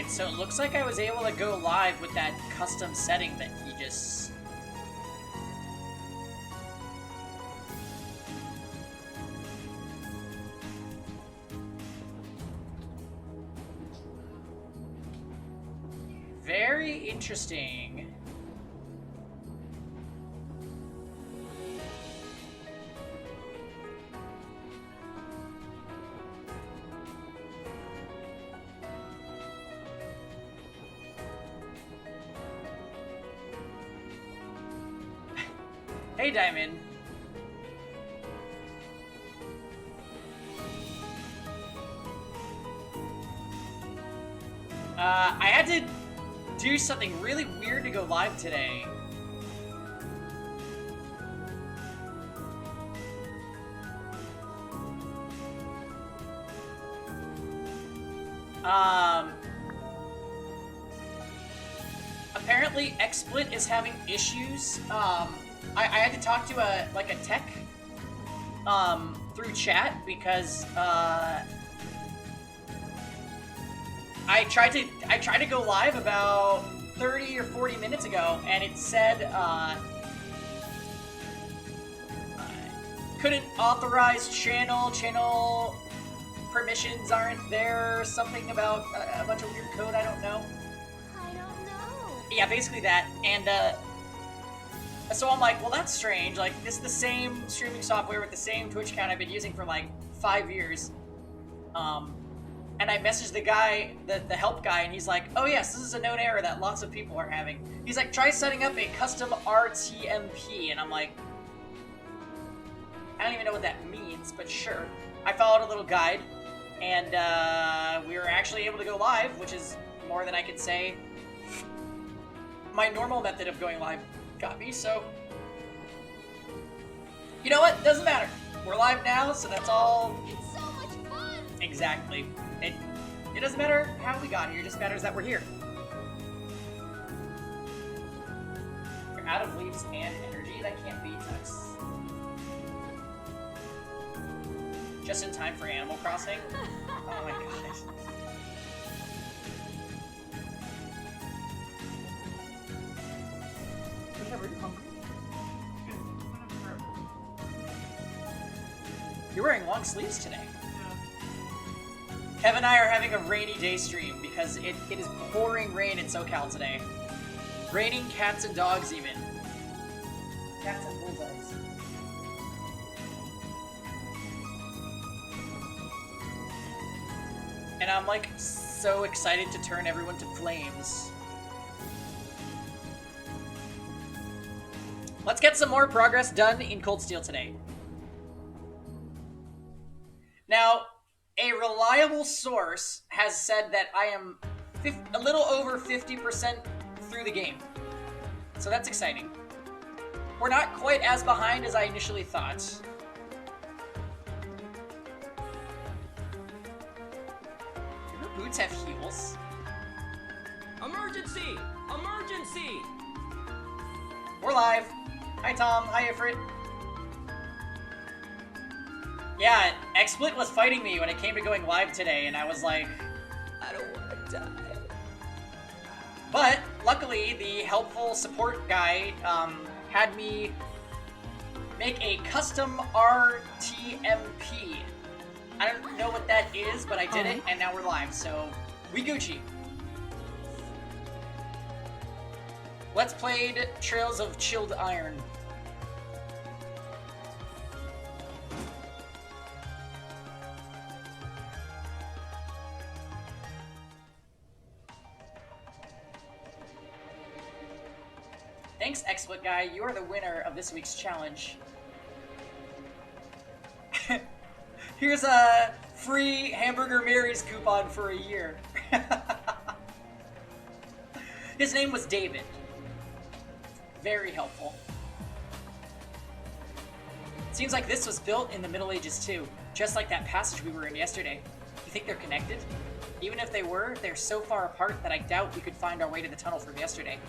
So it looks like I was able to go live with that custom setting that he just... Very interesting. Hey, Diamond. I had to do something really weird to go live today. Apparently XSplit is having issues. I had to talk to a tech through chat because I tried to go live about 30 or 40 minutes ago, and it said couldn't authorize channel permissions aren't there, something about a bunch of weird code, I don't know. Yeah, basically that, and so I'm like, well, that's strange. Like, this is the same streaming software with the same Twitch account I've been using for like 5 years. And I messaged the guy, the help guy, and he's like, oh yes, this is a known error that lots of people are having. He's like, try setting up a custom RTMP, and I'm like, I don't even know what that means, but sure. I followed a little guide, and we were actually able to go live, which is more than I could say. My normal method of going live got me, so... You know what? Doesn't matter. We're live now, so that's all... It's so much fun! Exactly. It doesn't matter how we got here, it just matters that we're here. You're out of leaves and energy? That can't be, Tux. Just in time for Animal Crossing? Oh my gosh. You're wearing long sleeves today. Kev and I are having a rainy day stream because it is pouring rain in SoCal today. Raining cats and dogs even. Cats and bullseyes. And I'm like so excited to turn everyone to flames. Let's get some more progress done in Cold Steel today. Now, a reliable source has said that I am a little over 50% through the game. So that's exciting. We're not quite as behind as I initially thought. Do her boots have heels? Emergency! Emergency! We're live. Hi Tom, hi Ifrit. Yeah, XSplit was fighting me when it came to going live today, and I was like, I don't want to die. But luckily, the helpful support guy had me make a custom RTMP. I don't know what that is, but I did it, and now we're live, so we Gucci. Let's play Trails of Chilled Iron. Thanks, XSplit guy. You are the winner of this week's challenge. Here's a free Hamburger Mary's coupon for a year. His name was David. Very helpful. Seems like this was built in the Middle Ages too, just like that passage we were in yesterday. You think they're connected? Even if they were, they're so far apart that I doubt we could find our way to the tunnel from yesterday.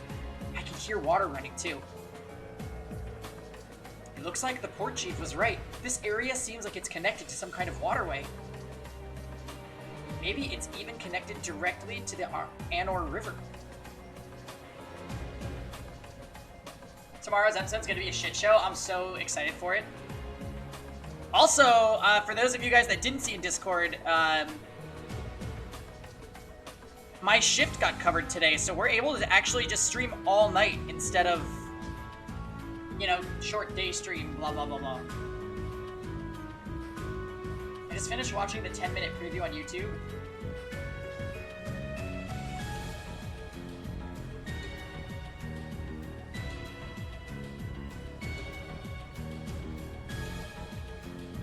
I can hear water running too. It looks like the port chief was right. This area seems like it's connected to some kind of waterway. Maybe it's even connected directly to the Anor River. Tomorrow's episode's gonna be a shit show. I'm so excited for it. Also, for those of you guys that didn't see in Discord, my shift got covered today, so we're able to actually just stream all night instead of, you know, short day stream, blah, blah, blah, blah. I just finished watching the 10-minute preview on YouTube.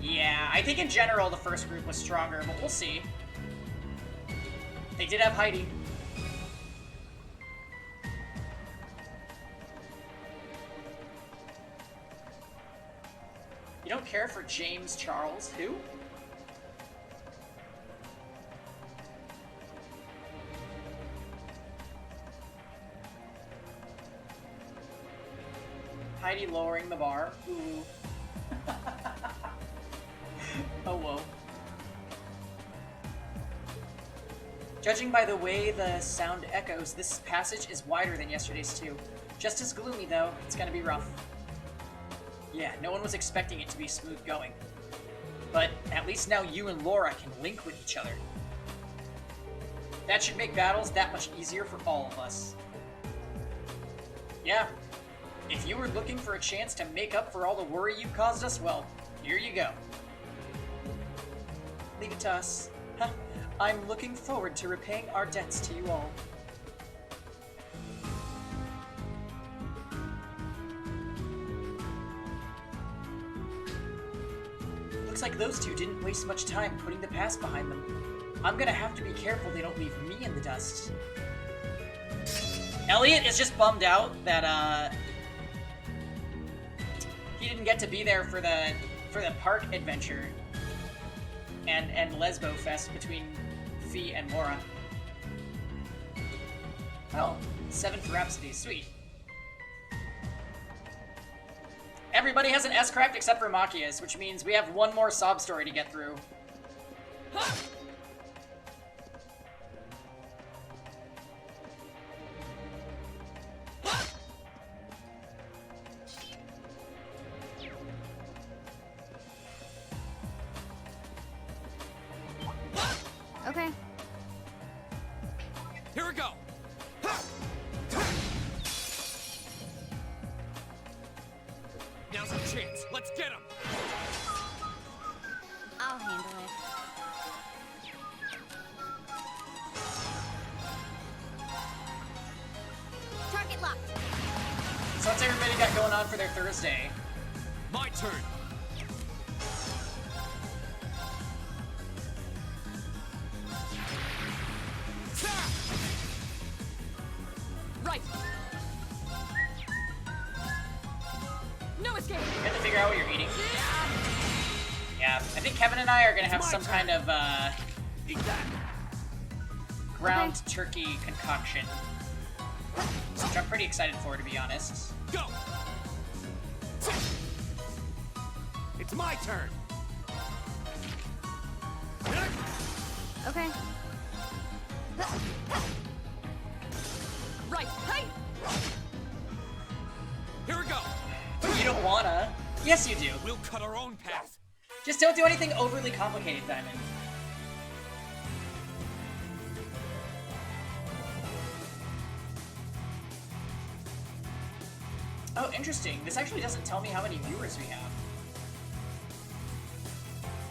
Yeah, I think in general the first group was stronger, but we'll see. They did have Heidi. You don't care for James Charles? Who? Heidi lowering the bar. Ooh. Oh, whoa. Judging by the way the sound echoes, this passage is wider than yesterday's too. Just as gloomy, though. It's gonna be rough. Yeah, no one was expecting it to be smooth going. But at least now you and Laura can link with each other. That should make battles that much easier for all of us. Yeah. If you were looking for a chance to make up for all the worry you caused us, well, here you go. Leave it to us. Huh. I'm looking forward to repaying our debts to you all. Looks like those two didn't waste much time putting the past behind them. I'm gonna have to be careful they don't leave me in the dust. Elliot is just bummed out that, he didn't get to be there for the park adventure and Lesbo Fest between Fee and Laura. Oh, 7 for Rhapsody, sweet. Everybody has an S-Craft except for Machias, which means we have one more sob story to get through. Okay. Here we go. Now's our chance. Let's get him. I'll handle it. Target locked. So what's everybody got going on for their Thursday? My turn. Right. No escape. You have to figure out what you're eating. Yeah, I think Kevin and I are gonna have some kind of Eat that. ground turkey concoction, which I'm pretty excited for, to be honest. Go. It's my turn. Okay. Right. Hey. Here we go. You don't wanna. Yes, you do. We'll cut our own path. Just don't do anything overly complicated, Diamond. Oh, interesting. This actually doesn't tell me how many viewers we have.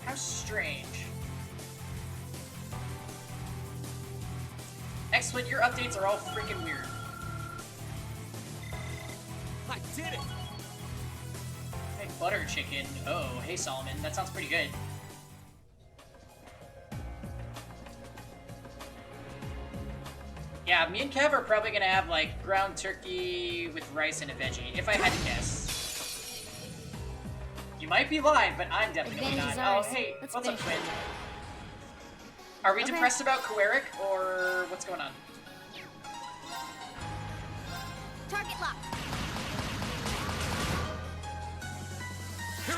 How strange. Excellent, your updates are all freaking weird. I did it. Hey, butter chicken. Oh, hey Solomon, that sounds pretty good. Yeah, me and Kev are probably gonna have like ground turkey with rice and a veggie, if I had to guess. You might be lying, but I'm definitely Advantage not. Oh, is ours. hey, Let's what's up, finish Quinn? Are we Okay. depressed about Koeric, or what's going on? Target locked.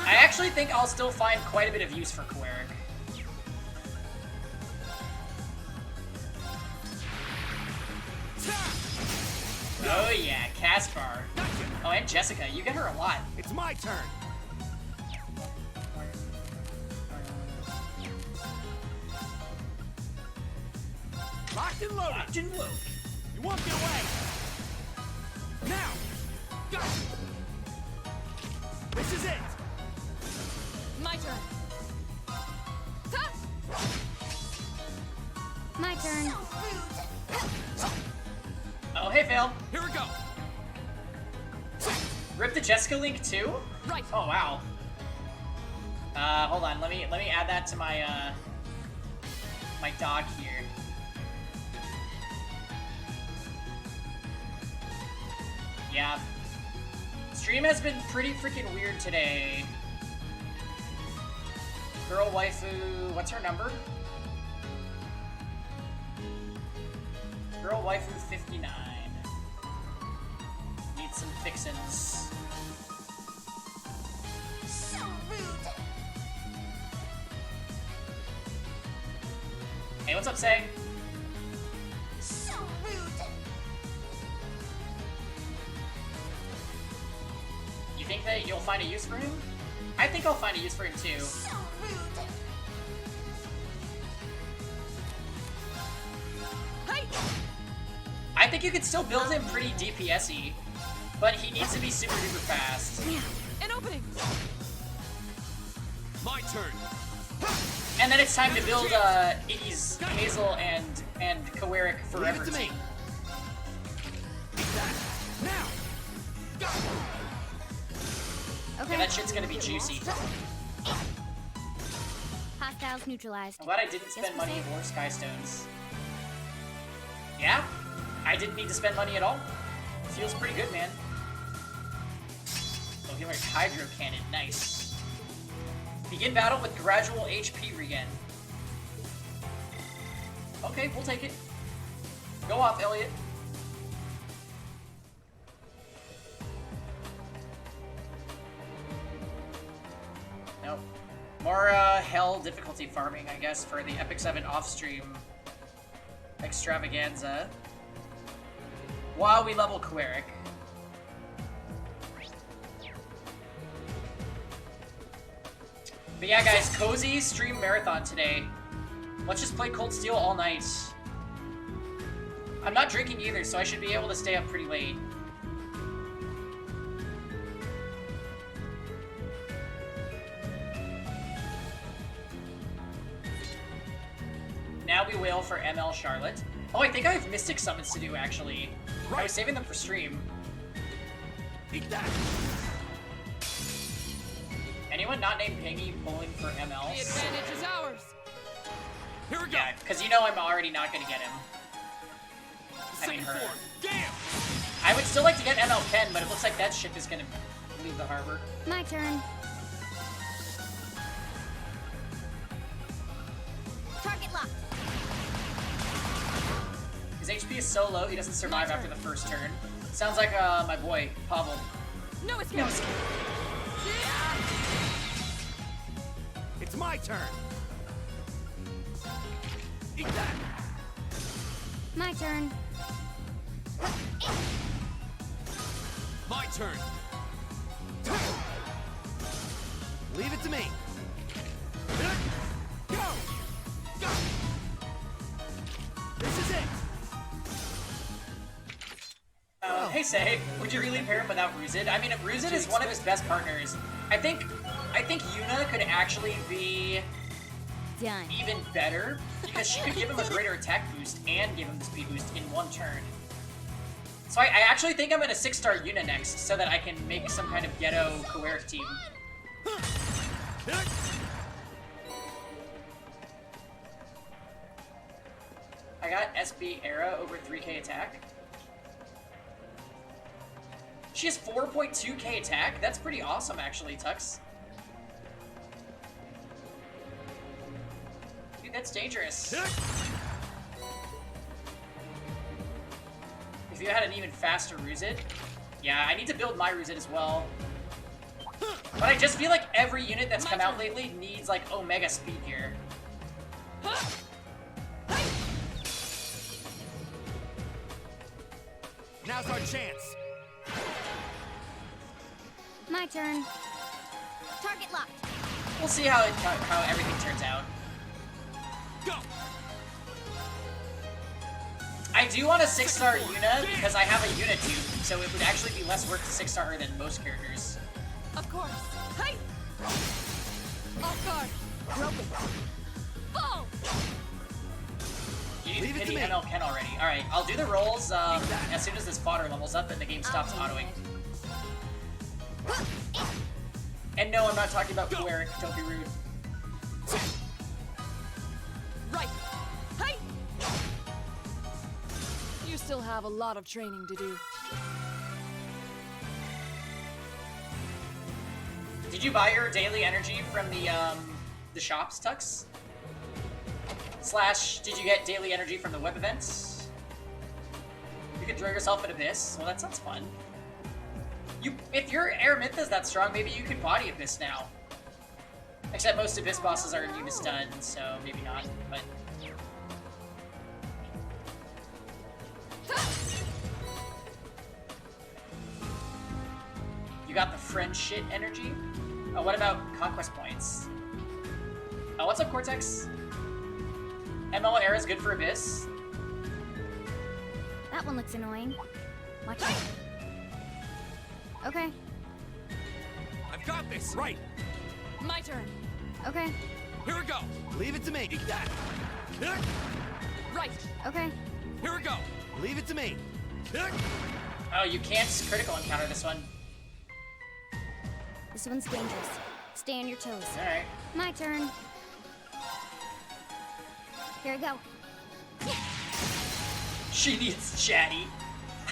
I actually think I'll still find quite a bit of use for Koeric. Oh yeah, Caspar. Gotcha. Oh, and Jessica. You get her a lot. It's my turn. Locked and loaded. Locked and loaded. You won't get away. Now. Go. This is it. My turn. My turn. Oh, hey, Phil. Here we go. Rip the Jessica link too? Right. Oh wow. Hold on. Let me add that to my my doc here. Yeah. Stream has been pretty freaking weird today. Girl waifu, what's her number? Girl waifu 59. Need some fixins. So rude. Hey, what's up, Say? So rude. You think that you'll find a use for him? I think I'll find a use for him too. So rude. Hey. I think you could still build him pretty DPS-y, but he needs to be super duper fast. An opening. My turn. And then it's time to build Iggy's Hazel and Koeric Leave forever it to me. team. Eat that. Now. Go. Okay. Yeah, that shit's gonna be juicy. Hostiles neutralized. I'm glad I didn't spend money or Skystones. Yeah, I didn't need to spend money at all. Feels pretty good, man. Oh, he learned Hydro Cannon, nice. Begin battle with gradual HP regen. Okay, we'll take it. Go off, Elliot. Nope. More hell difficulty farming, I guess, for the Epic 7 off-stream extravaganza. While we level Koeric. But yeah, guys, cozy stream marathon today. Let's just play Cold Steel all night. I'm not drinking either, so I should be able to stay up pretty late. Now we wail for ML Charlotte. Oh, I think I have Mystic Summons to do, actually. I was saving them for stream. Eat that. Anyone not named Piggy pulling for ML? The advantage is ours. Here we go. Yeah, because you know I'm already not going to get him. I mean Second her. form. Damn. I would still like to get ML Ken, but it looks like that ship is going to leave the harbor. My turn. Target locked. His HP is so low, he doesn't survive after the first turn. Sounds like my boy, Pavel. No escape. No escape. It's my turn. Eat that. My turn. My turn. Leave it to me. Go. Go. This is it. Hey Say, would you really pair him without Ruzid? I mean, Ruzid is one of his best partners. I think Yuna could actually be Done. even better because she could give him a greater attack boost and give him the speed boost in one turn. So I actually think I'm gonna 6-star Yuna next so that I can make some kind of ghetto Koeric team. I got SB Era over 3k attack. She has 4.2k attack? That's pretty awesome, actually, Tux. Dude, that's dangerous. If you had an even faster Ruzid. Yeah, I need to build my Ruzid as well. But I just feel like every unit that's come out lately needs, like, Omega speed here. Now now's our chance. My turn. Target locked. We'll see how everything turns out. Go. I do want a 6-star Yuna because I have a Yuna tube, so it would actually be less work to 6-star her than most characters. Of course. Hey! Off guard. Broken. Fall! You need Leave to it to pity me. ML Ken already. Alright, I'll do the rolls as soon as this fodder levels up and the game stops autoing. And no, I'm not talking about Cleric, don't be rude. Right. Hey! You still have a lot of training to do. Did you buy your daily energy from the shops, Tux? Slash, did you get daily energy from the web events? You could throw yourself in Abyss. Well, that sounds fun. If your Aramith is that strong, maybe you could body Abyss now. Except most Abyss bosses are immune to stun, so maybe not, but... You got the friend shit energy? Oh, what about conquest points? Oh, what's up, Cortex? ML Era is good for Abyss. That one looks annoying. Watch out. Okay. I've got this. Right. My turn. Okay. Here we go. Leave it to me. Eat that. Right. Okay. Here we go. Leave it to me. Oh, you can't critical encounter this one. This one's dangerous. Stay on your toes. Alright. My turn. Here we go. She needs chatty.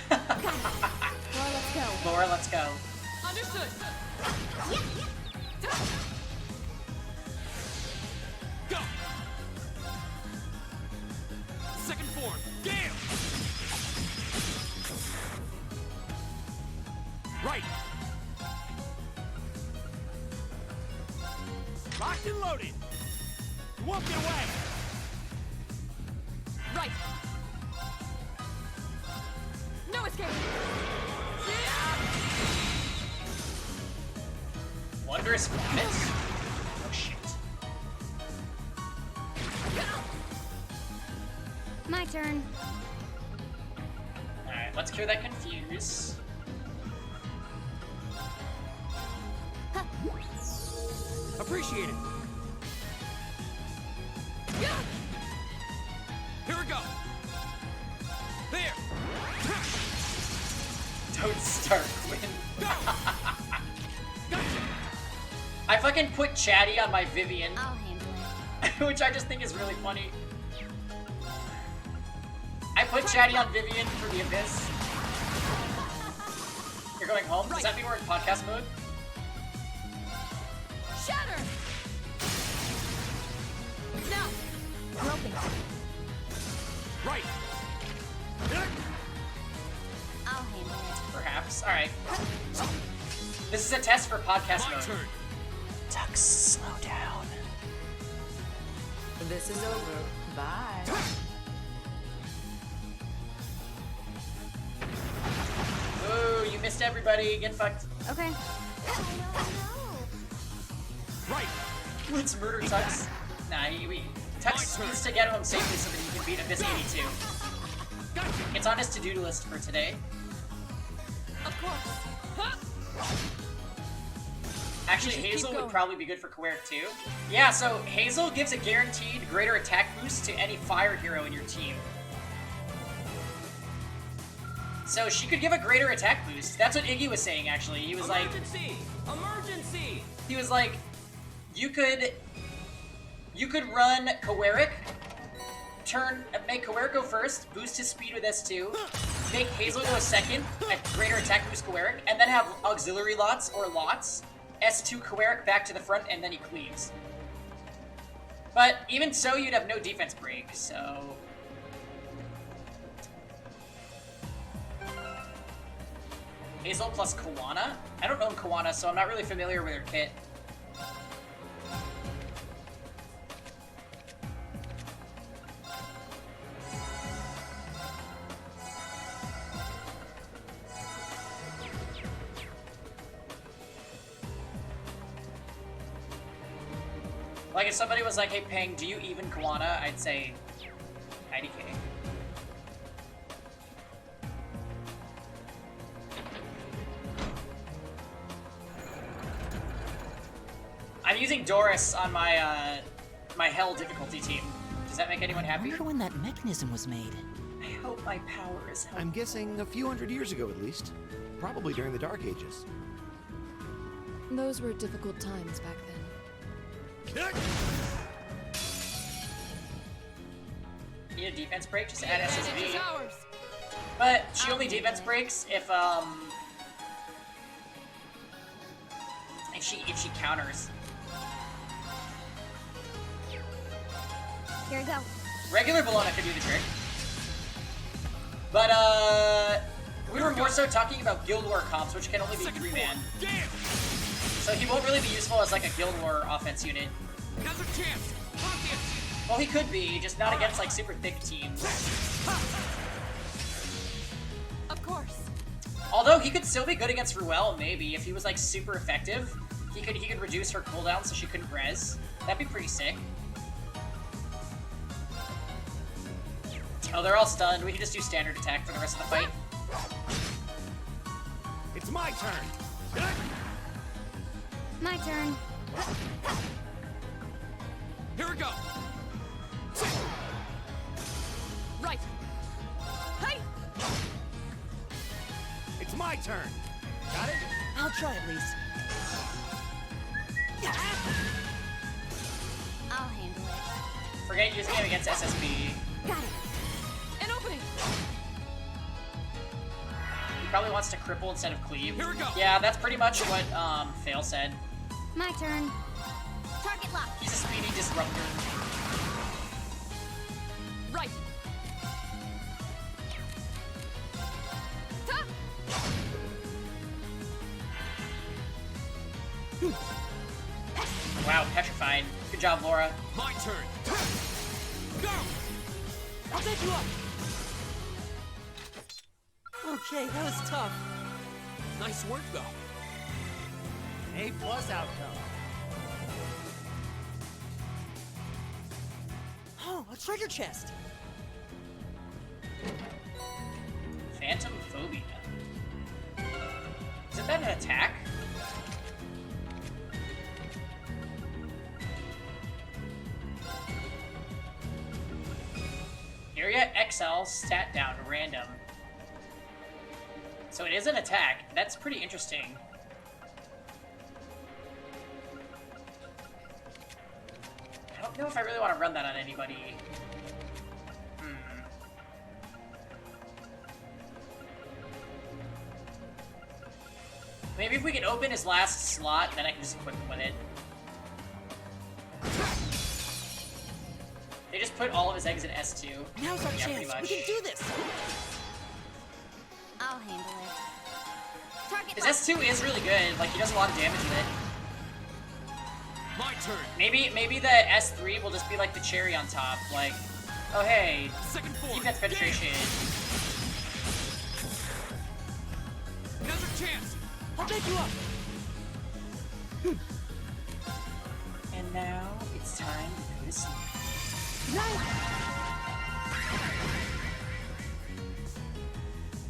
Laura, let's go. Laura, let's go. Understood. Go. Second form. Gale. Right. Locked and loaded. You won't get away. Right. No escape. Wondrous Vomit? Oh shit. My turn. Alright, let's cure that confuse. Appreciate it. Here we go. There. Don't start, Quinn. Go. Gotcha. I fucking put chatty on my Vivian, I'll handle it. which I just think is really funny. I put chatty on Vivian for the Abyss. You're going home? Does that mean we're in podcast mode? Shatter. Now. Broken. Right. I'll handle it. Perhaps. Alright. This is a test for podcast My mode. turn. Tux, slow down. This is over. Bye. Ooh, you missed everybody. Get fucked. Okay. Right. Let's murder Tux. Nah, Tux needs to get home safely so that he can beat Abyss 82. Gotcha. It's on his to-do list for today. Of course. Actually, You should keep Hazel would going. probably be good for Queric too. Yeah, so Hazel gives a guaranteed greater attack boost to any fire hero in your team. So she could give a greater attack boost. That's what Iggy was saying, actually. He was like, Emergency! Emergency! he was like, you could run Queric, make Queric go first, boost his speed with S2, make Hazel go second, a greater attack boost Queric, and then have auxiliary lots or lots, S2 Queric back to the front, and then he cleaves. But even so, you'd have no defense break, so... Hazel plus Kawana? I don't own Kawana, so I'm not really familiar with her kit. Like, if somebody was like, hey, Peng, do you even Kawana? I'd say IDK. I'm using Doris on my, my Hell difficulty team. Does that make anyone I happy? wonder when that mechanism was made. I hope my power is helpful. I'm guessing a few hundred years ago at least. Probably during the Dark Ages. Those were difficult times back then. Need a defense break? Just add Advantage is SSB. ours. But she only defense breaks if she counters. Here we go. Regular Bologna could do the trick. But we were more so talking about Guild War comps, which can only be Second 3-man. floor. Damn! So he won't really be useful as like a Guild War offense unit. Another chance. Pocket. Well, he could be, just not against like super thick teams. Of course. Although he could still be good against Ruel, maybe if he was like super effective. He could reduce her cooldown so she couldn't res. That'd be pretty sick. Oh, they're all stunned. We can just do standard attack for the rest of the fight. It's my turn. My turn. Here we go. Right. Hey! It's my turn. Got it? I'll try at least. I'll handle it. Forget using him against SSB. Got it. An opening. He probably wants to cripple instead of cleave. Here we go. Yeah, that's pretty much what Fail said. My turn. Target locked. He's a speedy disruptor. Right. Ta! Wow, petrified. Good job, Laura. My turn. Go! I'll take you up. Okay, that was tough. Nice work, though. A+ outcome. Oh, a treasure chest. Phantom Phobia. Isn't that an attack? Area XL stat down random. So it is an attack. That's pretty interesting. I don't know if I really want to run that on anybody. Maybe if we can open his last slot, then I can just equip him with it. They just put all of his eggs in S2. Now's our Yeah, pretty chance. We much. can do this. I'll handle it. Target His locked. S2 is really good. Like, he does a lot of damage with it. My turn. Maybe the S3 will just be like the cherry on top. Like, oh hey, Second floor. defense penetration. Damn! Another chance. I'll take you up. And now it's time to go to sleep.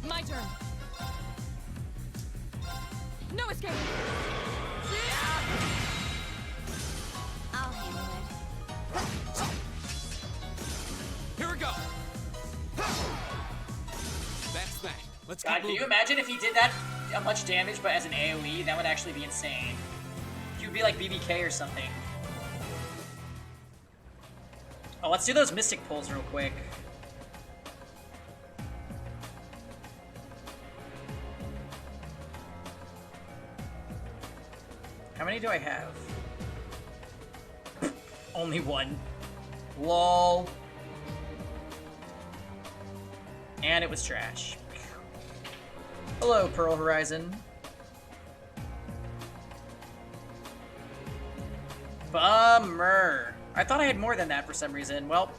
My turn. No escape. I'll handle it. Here we go. That's that. Let's God, get can you moving. imagine if he did that much damage but as an AoE? That would actually be insane. He would be like BBK or something. Oh, let's do those Mystic pulls real quick. How many do I have? Only one. LOL. And it was trash. Hello, Pearl Horizon. Bummer. I thought I had more than that for some reason. Well.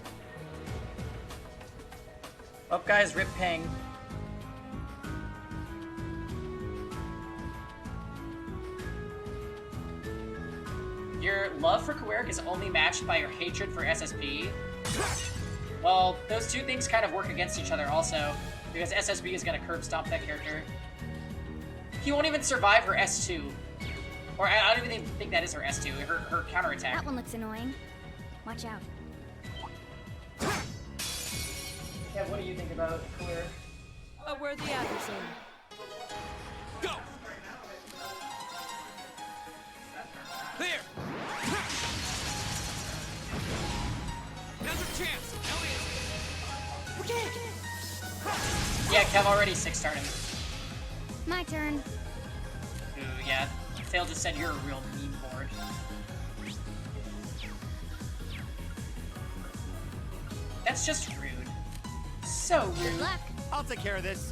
Up, guys, rip Peng. Your love for Quirk is only matched by your hatred for SSP. Well, those two things kind of work against each other also, because SSP is gonna curb stomp that character. He won't even survive her S2. Or I don't even think that is her S2, her counterattack. That one looks annoying. Watch out. Yeah, what do you think about Quirk? A worthy adversary. Go! There! Another chance! Elliot! Okay. Yeah, Kev already 6-starred him. My turn. Ooh, yeah. Fail just said you're a real meme board. That's just rude. So rude. Good luck. I'll take care of this.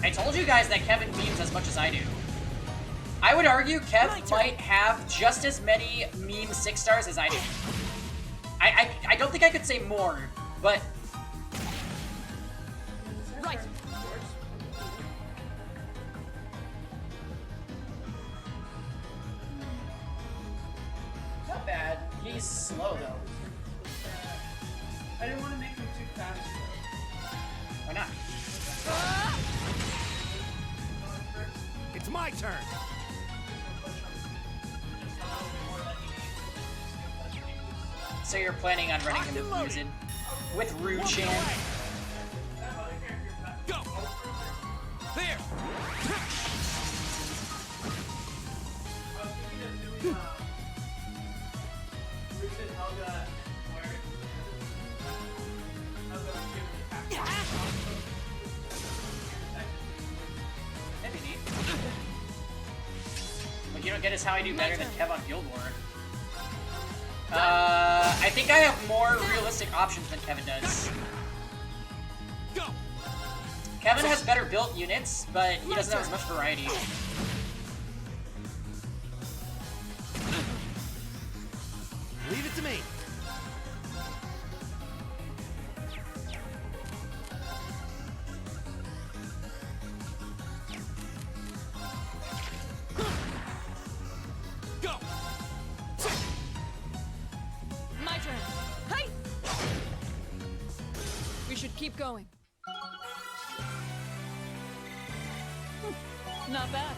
I told you guys that Kevin memes as much as I do. I would argue Kev might have just as many meme 6-stars as I do. I don't think I could say more, but... Right. Not bad. He's slow, though. I didn't want to make him too fast. Why not? It's my turn. So you're planning on running into Ruzin with Ruchan. Go! There! That'd be neat. What you don't get is how I do better than Kev on Guild War. I think I have more realistic options than Kevin does. Go! Kevin has better built units, but he doesn't have as much variety. Leave it to me. Go! My turn. Hey! We should keep going. Not bad.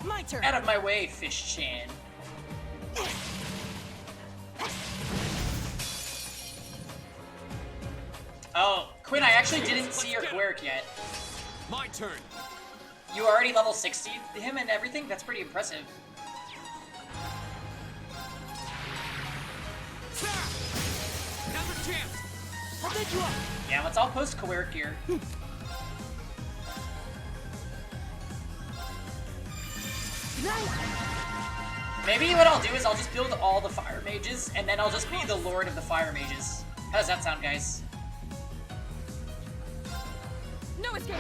My turn. Out of my way, Fish Chan. Oh, Quinn, I actually didn't see your Quirk yet. My turn! You already level 60 him and everything? That's pretty impressive. Another chance! I'll pick you up. Yeah, let's all post Quirk here. Maybe what I'll do is I'll just build all the fire mages, and then I'll just be the lord of the fire mages. How does that sound, guys? No escape.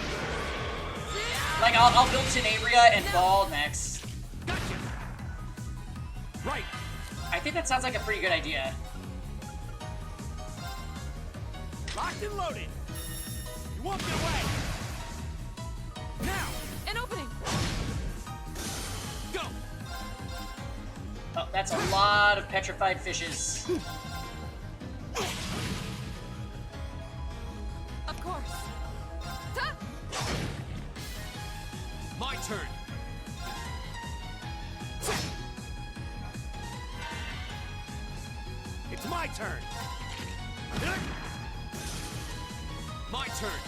Like, I'll build Tenebria and Bald next. Gotcha! Right! I think that sounds like a pretty good idea. Locked and loaded. You won't get away. Now! An opening. Go! Oh, that's a lot of petrified fishes. Of course. Ta! My turn! It's my turn. My turn!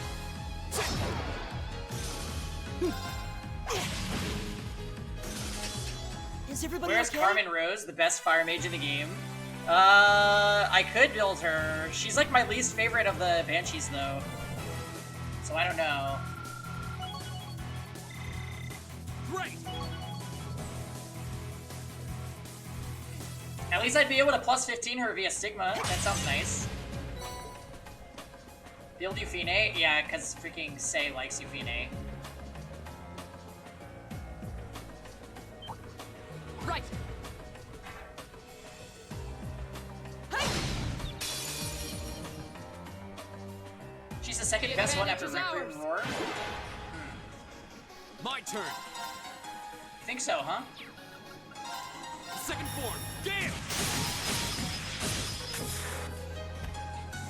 Is everybody Where's okay? Carmen Rose, the best fire mage in the game? I could build her. She's like my least favorite of the Banshees, though. So I don't know. right. At least I'd be able to plus 15 her via Stigma. That sounds nice. Build Euphine? Yeah, because freaking Say likes Euphine. Right. Hey! She's the second The best one after advantage is Red Room ours. Roar. My turn. Think so, huh? Second form. Gale.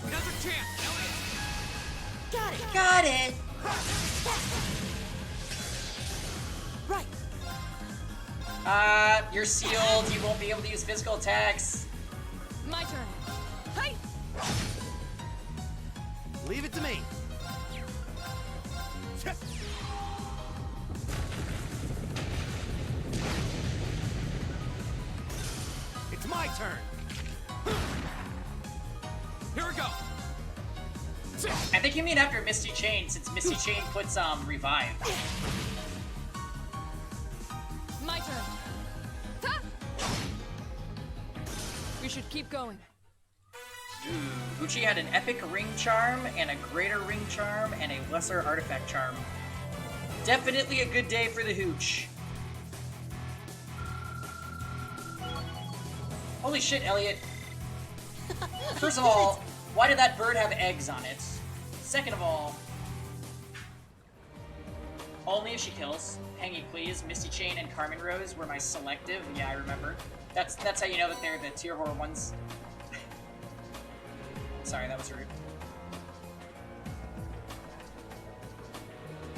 Another chance, Elliot. Got it. Got it! Right. You're sealed. You won't be able to use physical attacks. My turn. Hey! Leave it to me. It's my turn. Here we go. I think you mean after Misty Chain, since Misty Chain puts, Revive. My turn. Ta! We should keep going. Ooh, Uchi had an epic ring charm, and a greater ring charm, and a lesser artifact charm. Definitely a good day for the Hooch. Holy shit, Elliot. First of all, why did that bird have eggs on it? Second of all, only if she kills. Hangy Please, Misty Chain, and Carmen Rose were my selective. Yeah, I remember. That's how you know that they're the tier horror ones. Sorry, that was rude.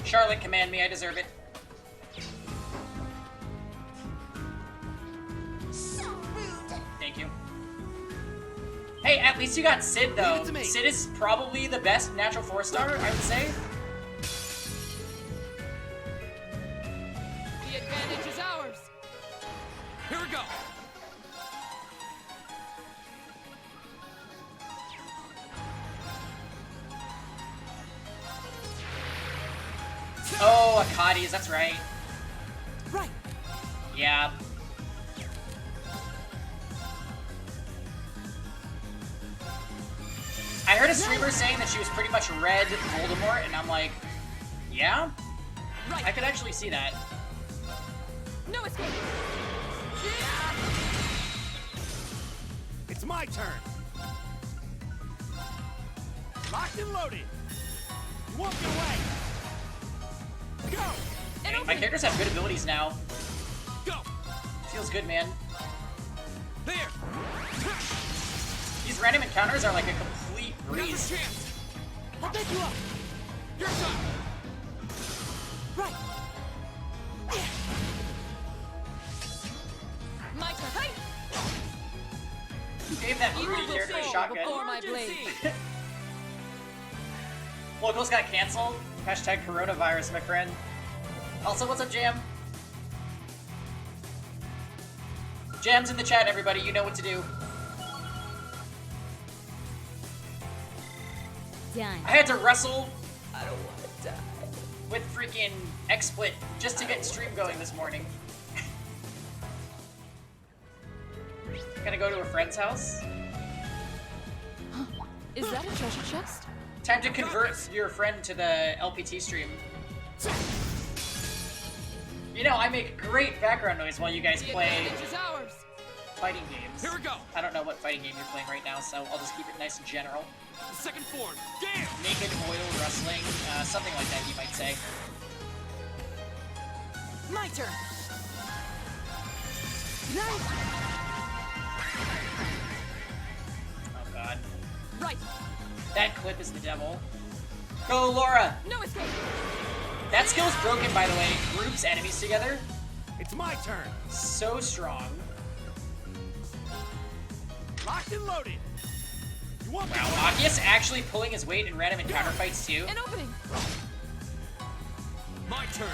Charlotte, command me. I deserve it. So rude. Thank you. Hey, at least you got Sid, though. Leave it to me. Sid is probably the best natural 4-star, I would say. The advantage is ours. Here we go. Oh, Akadi's, that's right. Right. Yeah. I heard a streamer saying that she was pretty much red Voldemort, and I'm like, yeah? Right. I could actually see that. No escape. It's my turn. Locked and loaded. You won't get away. Go. And My characters have good abilities now. Go. Feels good, man. There. These random encounters are like a complete Another breeze. chance. I'll pick you up. Your time. Right. my turn. Hey! Who gave that Evil Rudy will character a fall shotgun? before my blade. Locals got canceled. Hashtag coronavirus, my friend. Also, what's up, Jam? Jam's in the chat, everybody. You know what to do. Done. I had to wrestle. I don't want to die. With freaking XSplit just to get stream going this morning. Gonna go to a friend's house. Is that a treasure chest? Time to convert your friend to the LPT stream. You know, I make great background noise while you guys The play advantage is ours. fighting games. Here we go. I don't know what fighting game you're playing right now, so I'll just keep it nice and general. Second form. Damn. Naked oil wrestling, something like that, you might say. My turn. Nice. Oh god. Right. That clip is the devil. Go, Laura! No escape. That skill's broken, by the way. Groups enemies together. It's my turn. So strong. Locked and loaded. You won't Wow, get away. Machias actually pulling his weight in random encounter fights too. An opening. My turn.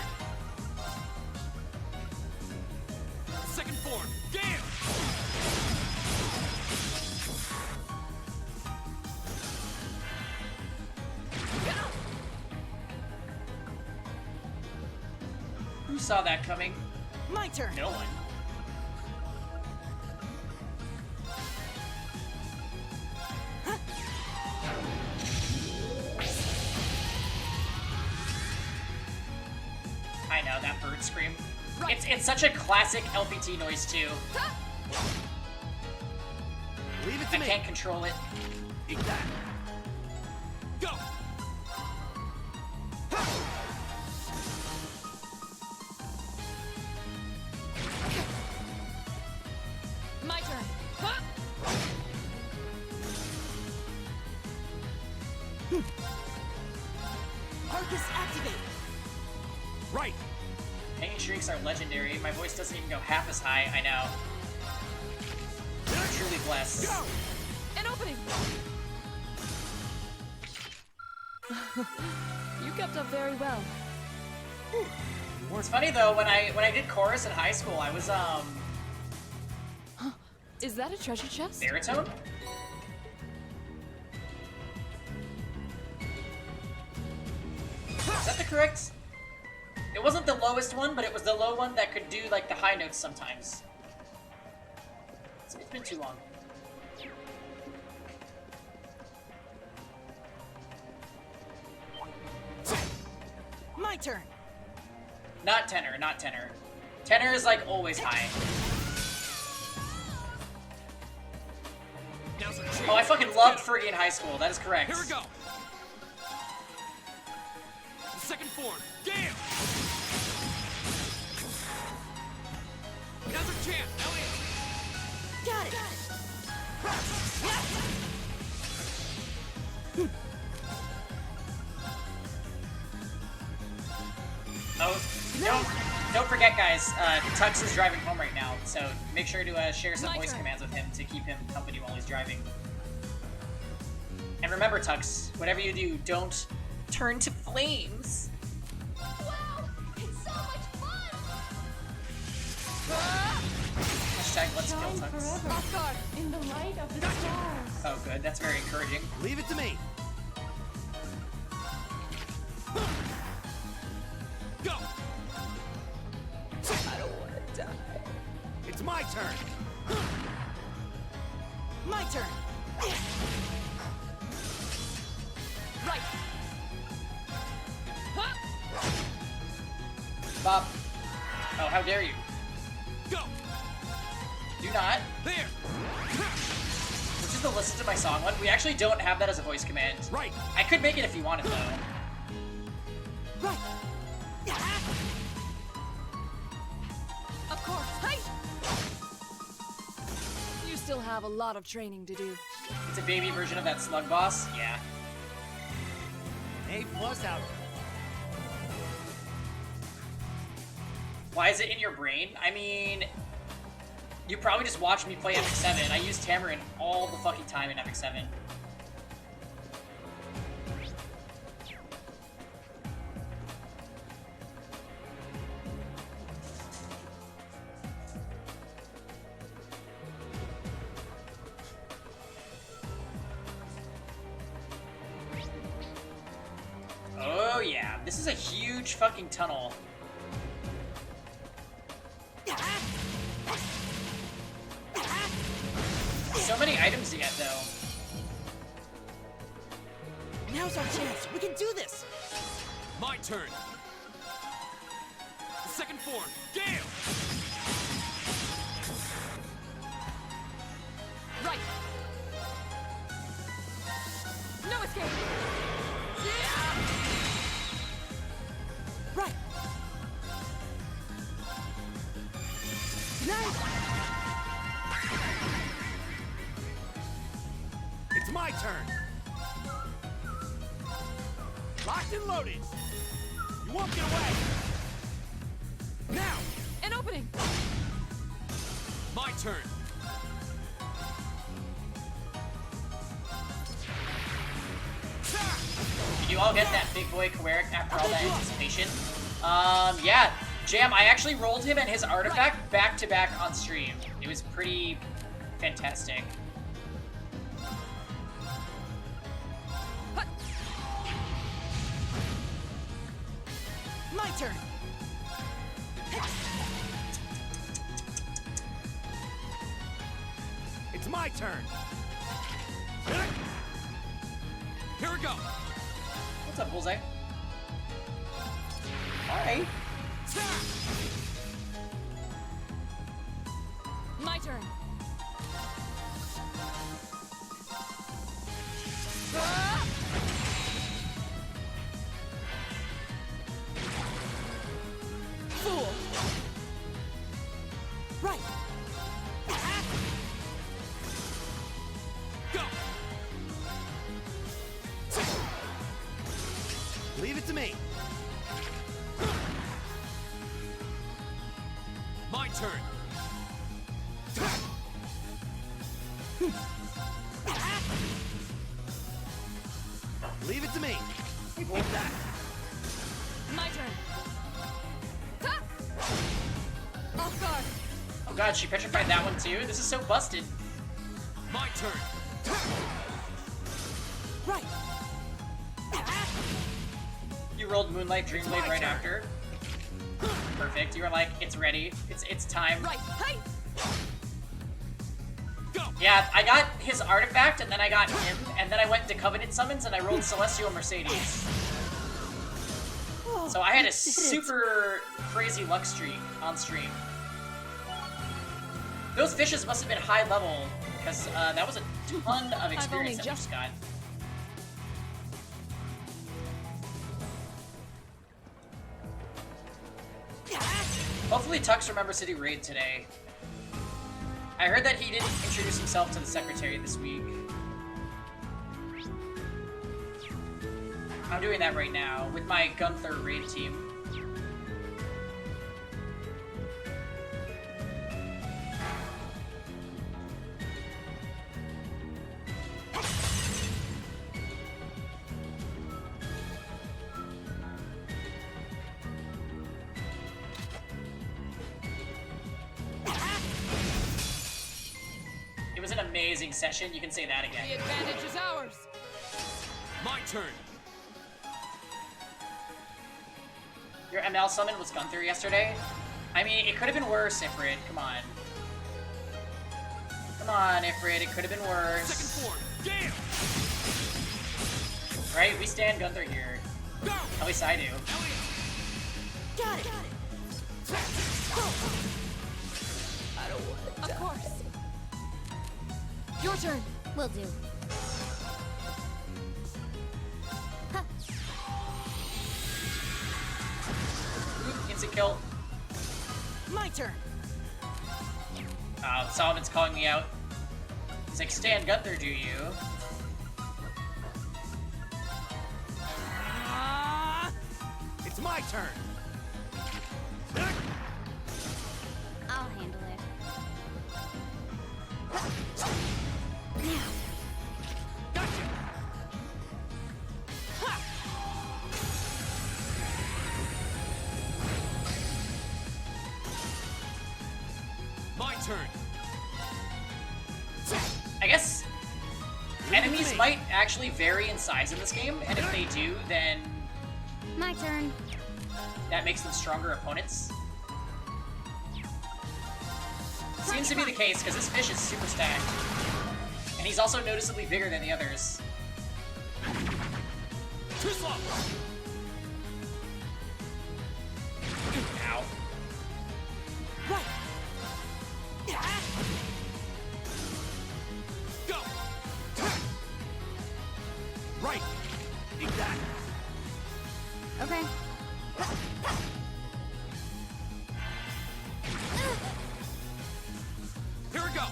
Second form. Damn. Who saw that coming? My turn. No one. I know, that bird scream. Right. It's such a classic LPT noise, too. Leave it I to me. can't control it. Eat that. Go! My turn. Huh? Arcus activate. Right! Hanging shrieks are legendary. My voice doesn't even go half as high, I know. I'm truly blessed. Go! An opening. You kept up very well. It's funny though, when I did chorus in high school, I was Is that a treasure chest? baritone? Is that the correct? It wasn't the lowest one, but it was the low one that could do like the high notes sometimes. It's been too long. My turn. Not tenor, not tenor. Tenor is like always high. Now's our chance. Oh, I fucking loved Fergie in high school. That is correct. Here we go. The second form. Gale! Now's our chance. Elliot! Got it. Oh, don't forget, guys. Tux is driving home right now, so make sure to share some My voice turn. commands with him to keep him company while he's driving. And remember, Tux, whatever you do, don't turn to flames. Wow, it's so much fun! Hashtag let's kill Shine Tux. forever Off guard. in the light of the stars. Oh, good. That's very encouraging. Leave it to me. Go! I don't want to die. It's my turn. My turn. Right. Huh? Bob. Oh, how dare you? Go! Do not. There! Which is the listen to my song one. We actually don't have that as a voice command. Right! I could make it if you wanted, though. Right. Of course. Hey! You still have a lot of training to do. It's a baby version of that slug boss. Yeah. A+ out. Why is it in your brain? I mean, you probably just watched me play Epic 7. I use Tamarin all the fucking time in Epic 7. Oh yeah, this is a huge fucking tunnel. So many items to get, though. Now's our chance. We can do this. My turn. The second form. Gale! Right. No escape. Right. Nice. It's my turn. Locked and loaded. You won't get away. Now! An opening. My turn. Did you all get that big boy Kwerik after all that anticipation? Yeah. Jam, I actually rolled him and his artifact back to back on stream. It was pretty fantastic. My turn. It's my turn. Here we go. What's up, Bullseye? Alright. My turn. Fool. Right. Go. Leave it to me. My turn. Leave it to me. Take that. My turn. Ha! Off guard. Oh god, she petrified that one too? This is so busted. My turn. Right. You rolled Moonlight Dreamblade my right turn. after. Perfect. You were like, it's ready. It's time. Right. Hey! Go. Yeah, I got his artifact, and then I got him, and then I went to Covenant Summons, and I rolled Celestial Mercedes. So I had a super crazy luck streak on stream. Those fishes must have been high level, because that was a ton of experience that we just got. Hopefully Tux remembers to do raid today. I heard that he didn't introduce himself to the secretary this week. I'm doing that right now with my Gunther raid team. It was an amazing session, you can say that The again. advantage is ours. My turn. Your ML summon was Gunther yesterday? I mean, it could have been worse, Ifrit. Come on. Come on, Ifrit. It could have been Second worse. form. Damn. Right? We stand Gunther here. Go. At least I do. Got it. Of course. Your turn. Will do. Oop, instant kill. My turn. Solomon's calling me out. He's like, stand Gunther, do you? It's my turn. I'll handle it. Gotcha. My turn. I guess enemies might actually vary in size in this game, and if they do, then My turn. that makes them stronger opponents. Seems to be the case, because this fish is super stacked. And he's also noticeably bigger than the others. Too slow. Ow. Right. Go. Right. Eat that. Okay. Here we go.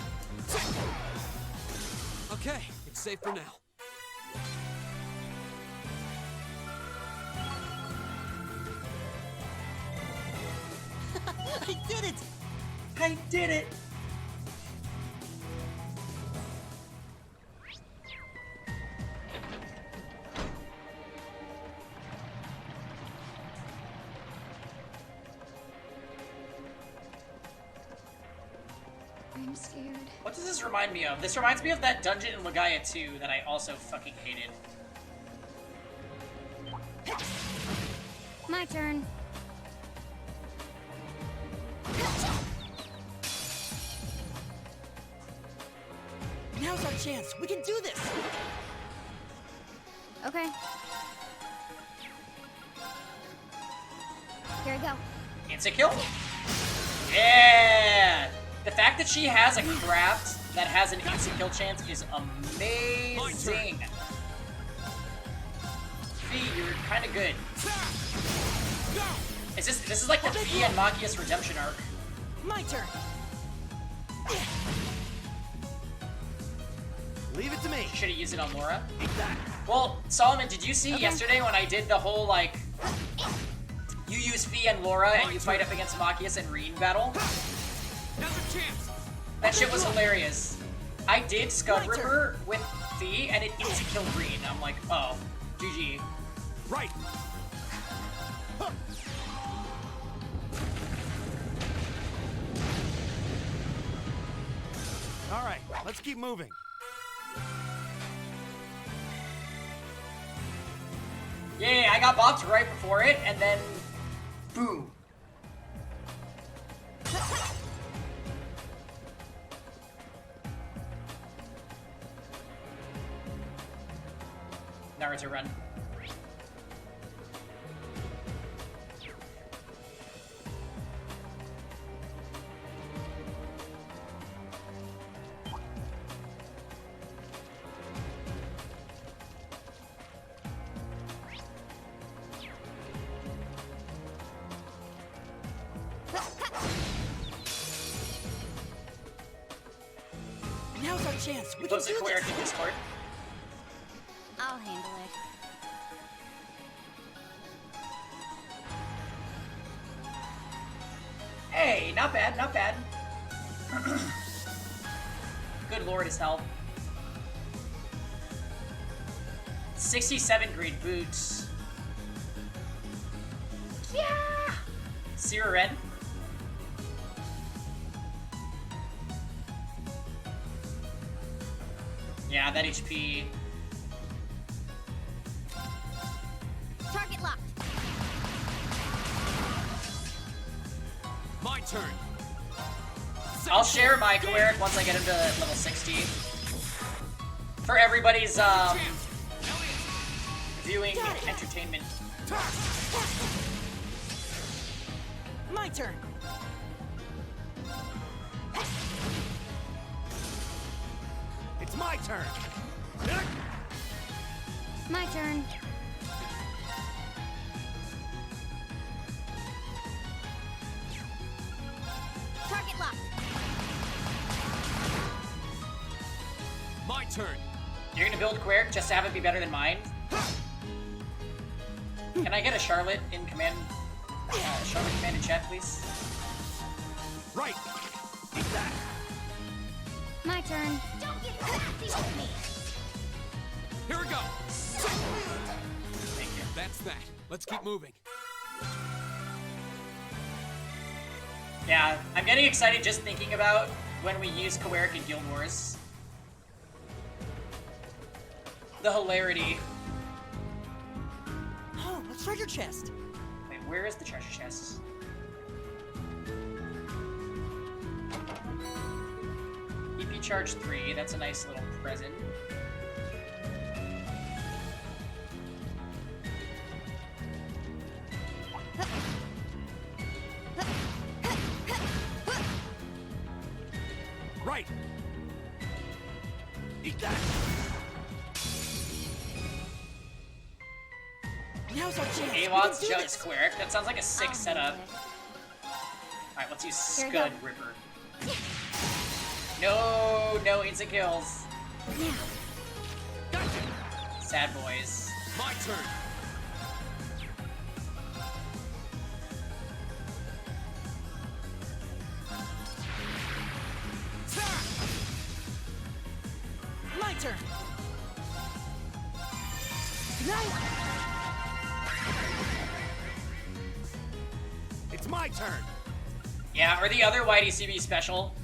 Okay, it's safe for now. I did it. I did it! I'm scared. What does this remind me of? This reminds me of that dungeon in Legaia 2 that I also fucking hated. My turn. Now's our chance. We can do this. Okay. Here we go. Instant kill? Yeah! The fact that she has a craft that has an instant kill chance is amazing. Fee, you're kind of good. This is like the Fee and Machias redemption arc. My turn. Leave it to me. Should have used it on Laura. Well, Solomon, did you see yesterday when I did the whole, like, you use Fee and Laura and you fight up against Machias and Reen battle? Now's a chance. That shit was hilarious. I did Scud Ripper with Fee and it instant killed Reen. I'm like, oh, GG. Right. All right, let's keep moving. Yeah, I got bopped right before it, and then boom. Naruto run. Now's our chance. We can Close the do queer this. in Discord. I'll handle it. Hey, not bad, not bad. Good lord, his help. 67 green boots. Yeah! Sierra Red. Yeah, that HP. Target locked. My turn. I'll share my Coeric once I get him to level 60. For everybody's viewing entertainment. My turn. It's my turn. My turn. Target locked. My turn. You're gonna build Coeric just to have it be better than mine? Can I get a Charlotte in command? Charlotte command in chat, please? Right. Eat that. My turn. Don't get sassy with me. Here we go. Thank you. That's that. Let's keep moving. Yeah, I'm getting excited just thinking about when we use Coeric in Guild Wars. The hilarity. Oh, a treasure chest. Wait, where is the treasure chest? EP charge 3, that's a nice little present. Right. Eat that. Now's our chance. We can Awat's do Judge this. Coeric, that sounds like a sick I'll setup. handle Alright, let's use Here we Scud go. Ripper. No, no instant kills. Gotcha. Sad boys. My turn. My turn. It's my turn. Yeah, or the other YDCB special.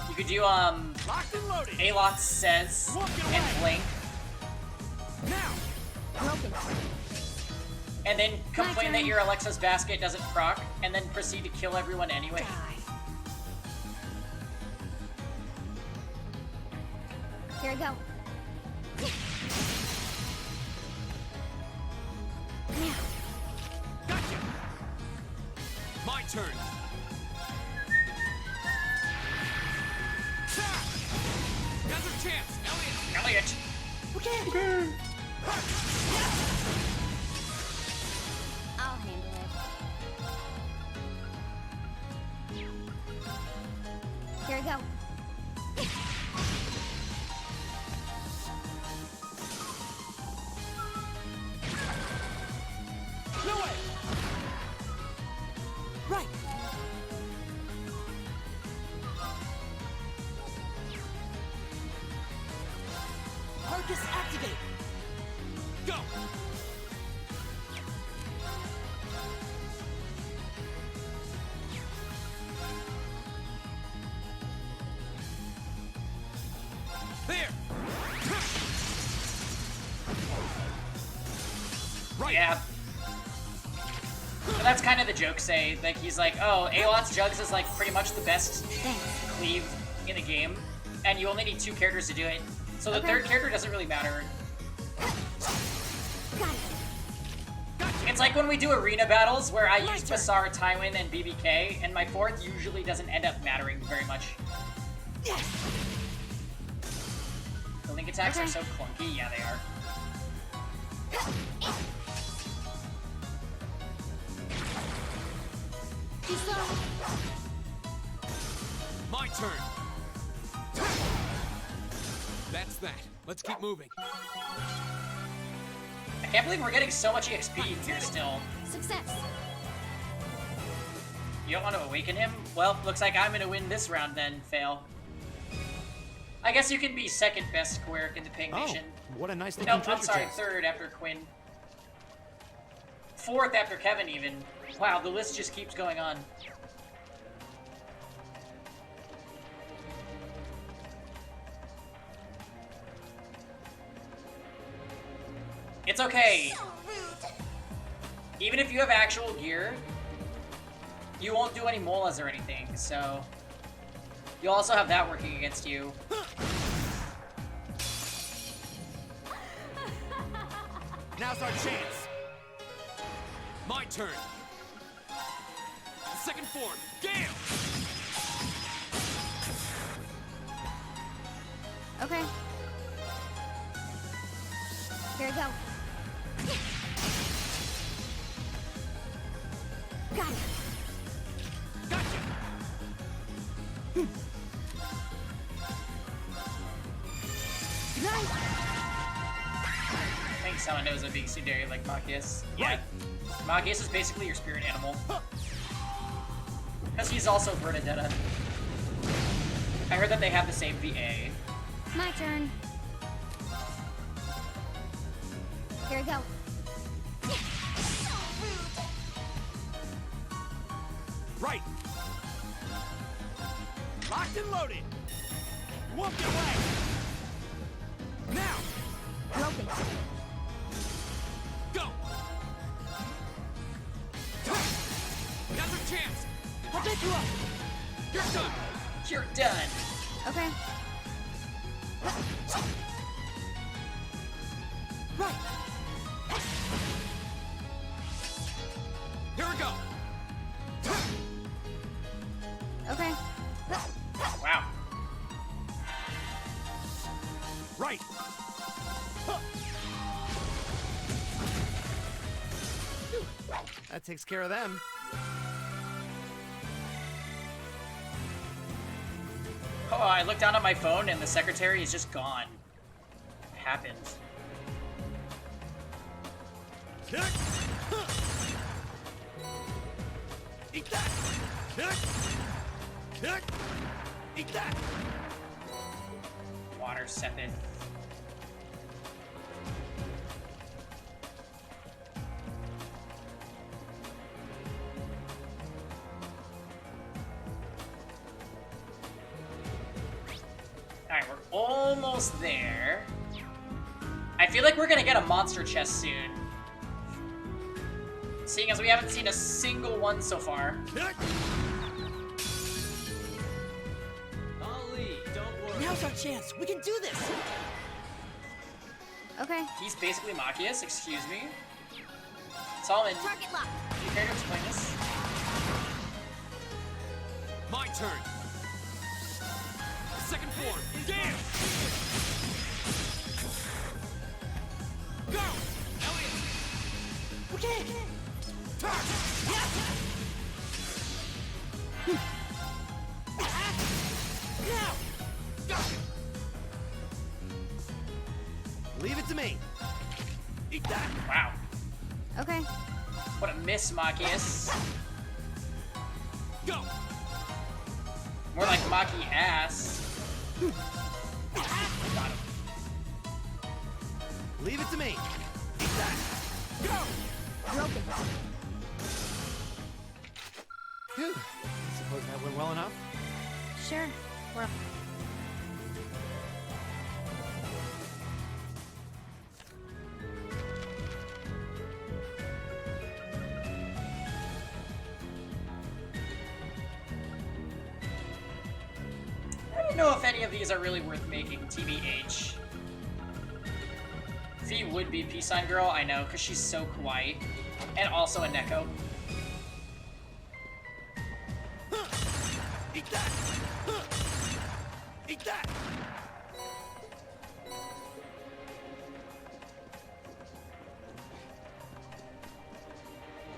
You could do, Locked and loaded. Alot Says and Blink, Now. Broken. and then complain turn. that your Alexa's basket doesn't proc, and then proceed to kill everyone anyway. Here we go. Now. Gotcha! My turn! Now's our chance! Elliot! Elliot! Okay. I'll handle it. Here we go. No way. Right. Arcus activate. Go! There! Right! Yeah. So that's kind of the joke, say. Like, he's like, oh, Aelot's Jugs is, like, pretty much the best cleave in the game, and you only need 2 characters to do it. So the third character doesn't really matter. It's like when we do arena battles, where I use Basar, Tywin, and BBK, and my 4th usually doesn't end up mattering very much. The link attacks are so clunky. Yeah, they are. Too slow. My turn! That's that. Let's keep moving. I can't believe we're getting so much EXP here still. Success. You don't want to awaken him? Well, looks like I'm gonna win this round then, Fail. I guess you can be second best Quirk in the Ping Oh, Nation. what a nice No, looking I'm treasure sorry, chest. 3rd after Quinn. 4th after Kevin, even. Wow, the list just keeps going on. It's okay. Even if you have actual gear, you won't do any molas or anything, so you'll also have that working against you. Now's our chance. My turn. Second form. Gale! Okay. Here we go. Got it. Gotcha! Nice. I think someone knows a big Sundari like Machias. Yeah. Machias is basically your spirit animal. Because he's also Bernadetta. I heard that they have the same VA. My turn. Here we go. Right! Locked and loaded! You won't get away! Now! Broken. Go! Now's our chance! I'll pick you up. You're done! You're done. Okay. Right. Here we go! Okay. Wow. Right! That takes care of them. Oh, I looked down at my phone and the secretary is just gone. What happened? Eat that! Eat that! Water sepid. Alright, we're almost there. I feel like we're gonna get a monster chest soon. Seeing as we haven't seen a single one so far. Ali, don't worry. Now's our chance. We can do this. Okay. He's basically Machias, excuse me. Solomon, Target locked. you care to explain this? My turn. Second form. Damn! Go! Elliot! Okay. Turn! Now. Got it! Leave it to me. Eat that! Wow. Okay. What a miss, Machias. Go! More like Maki ass. Got him. Leave it to me. Eat that! Go! Broken. Phew. Suppose that went well enough. Sure. We're I don't know if any of these are really worth making, TBH. Fee would be Peace Sign Girl, I know, because she's so kawaii. And also a Neko. Eat that! Eat that!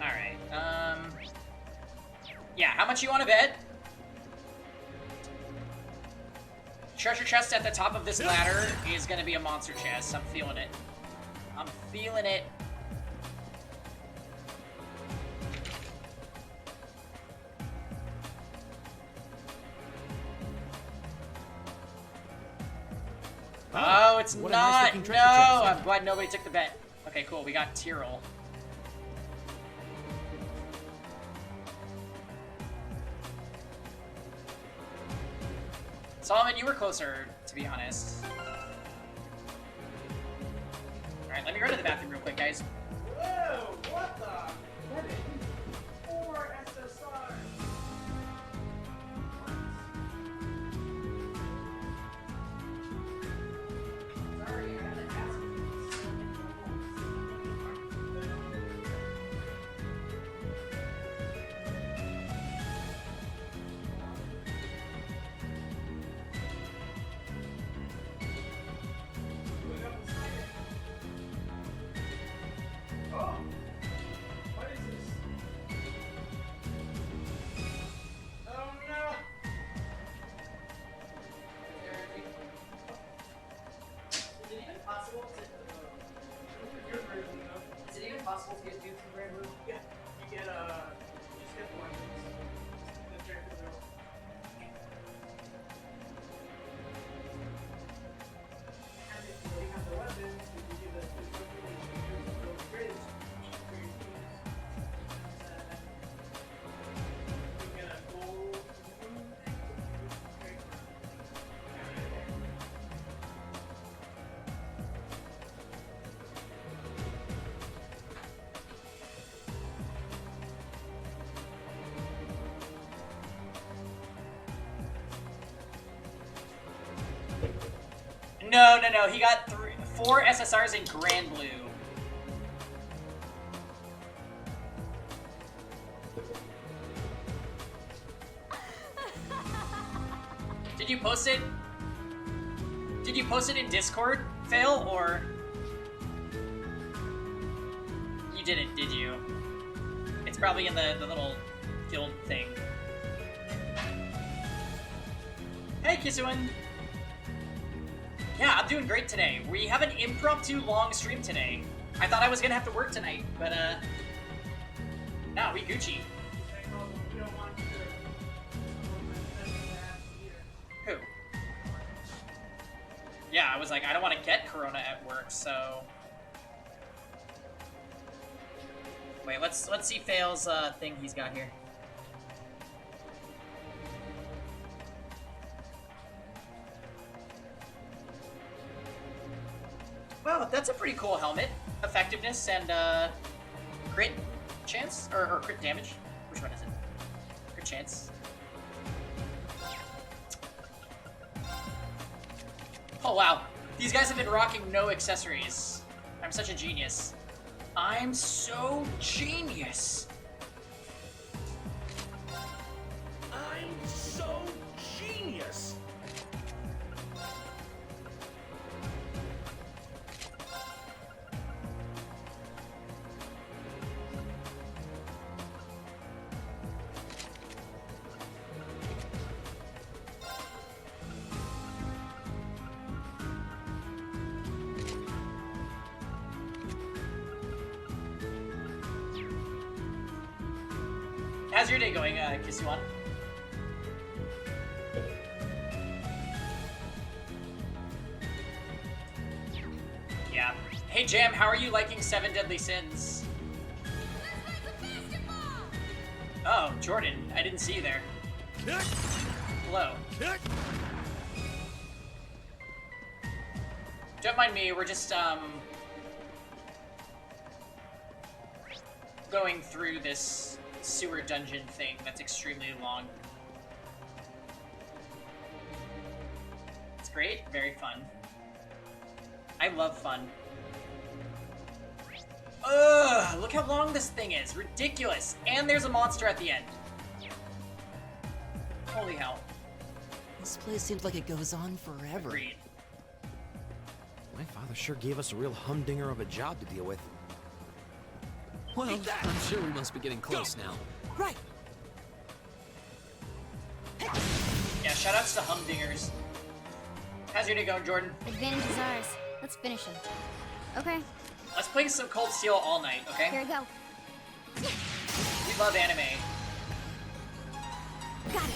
Alright, yeah, how much you want to bet? Treasure chest at the top of this ladder is gonna be a monster chest. I'm feeling it. I'm feeling it. Oh, it's what a not. nice-looking No, treasure chest. I'm glad nobody took the bet. Okay, cool. We got Tyrrell. Solomon, you were closer, to be honest. Alright, let me run to the bathroom real quick, guys. Whoa, what the? 4 SSR. Sorry, I had to ask Oh, what is this? Oh no! Is it even possible to... Your version though. Is it even possible to get dudes from Grand Blue? Yeah, you get you just get the weapons. That's very cool. And if you already have the weapons, you can give us the weapons you can use to build bridge for your teams. You get a gold. No, no, no. He got 4 SSRs in Grand Blue. Did you post it? Did you post it in Discord, Fail, or... You didn't, did you? It's probably in the little guild thing. Hey, Kisuan! Yeah, I'm doing great today. We have an impromptu long stream today. I thought I was gonna have to work tonight, but no, we Gucci. We don't want to. Who? Yeah, I was like, I don't want to get Corona at work, so. Wait, let's see Fail's thing he's got here. Well, that's a pretty cool helmet. Effectiveness and crit chance? Or crit damage? Which one is it? Crit chance. Oh wow, these guys have been rocking no accessories. I'm such a genius. I'm so genius. I'm so genius. How's your day going, Kisuan? Yeah. Hey Jam, how are you liking Seven Deadly Sins? Oh, Jordan, I didn't see you there. Hello. Don't mind me, we're just, going through this sewer dungeon thing that's extremely long. It's great, very fun. I love fun. Ugh, look how long this thing is. Ridiculous. And there's a monster at the end. Holy hell. This place seems like it goes on forever. Agreed. My father sure gave us a real humdinger of a job to deal with. Well, I'm sure we must be getting close now. Right. Yeah, shoutouts to humdingers. How's your day going, Jordan? Advantage is ours. Let's finish him. Okay, Let's play some Cold Steel all night, okay? here we go. We love anime. Got it.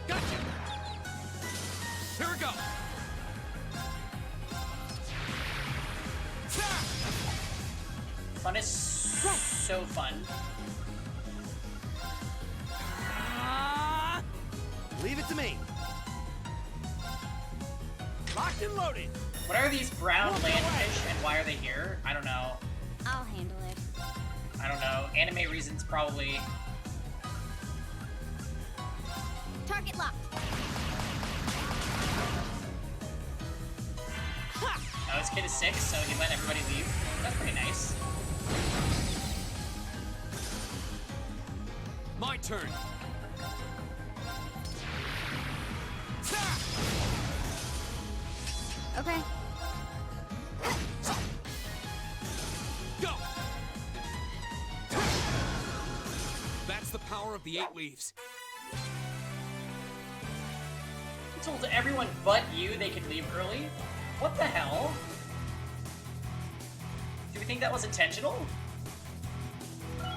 Gotcha. Here we go. Fun is so fun. Leave it to me. Locked and loaded. What are these brown landfish and why are they here? I don't know. I'll handle it. I don't know. Anime reasons probably. Target locked. Oh, this kid is 6, so he let everybody leave. That's pretty nice. My turn. Okay. Go. That's the power of the 8 leaves. He told everyone but you they could leave early? What the hell? Do we think that was intentional? An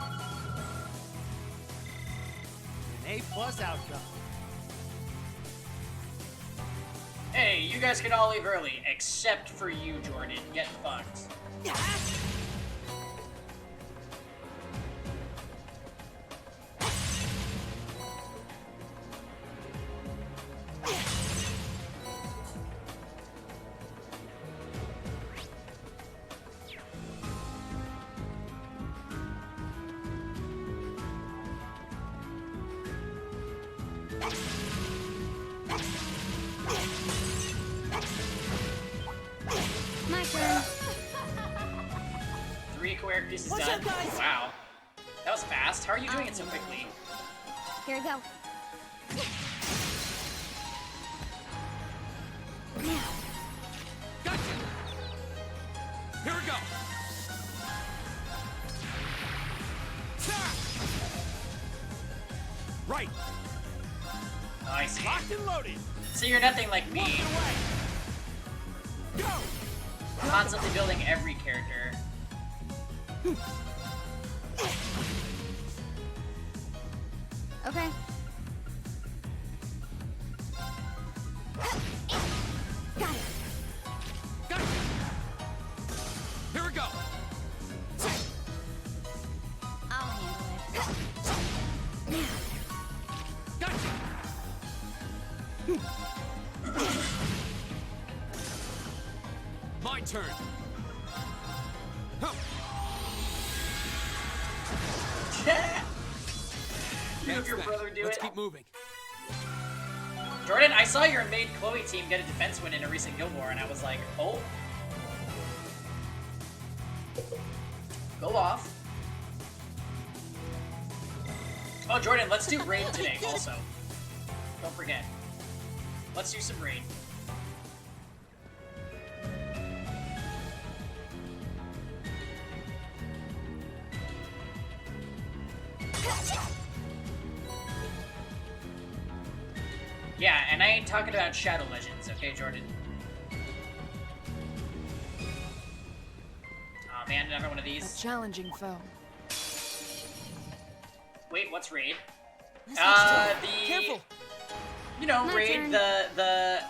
A+ outcome. Hey, you guys can all leave early, except for you, Jordan. Get fucked. My turn. 3 acquired pieces What's done. up, guys? Wow. That was fast. How are you doing it so quickly? Here we go. Now. Gotcha. Here we go. Right. Oh, I see. Locked and loaded. So you're nothing like me, Walking away. Go. constantly building every character. Okay. Got it. Gotcha. Here we go. I'll handle it. Now. Gotcha. My turn. Huh. You have That's your that. brother do Let's it. keep moving. Jordan, I saw your main Chloe team get a defense win in a recent Guild War, and I was like, oh. Go off. Oh, Jordan, let's do raid today also. Don't forget. Let's do some raid. Yeah, and I ain't talking about Shadow Legends, okay, Jordan? Oh man, another one of A these. challenging foe. Wait, what's raid? Careful. You know, My raid turn. the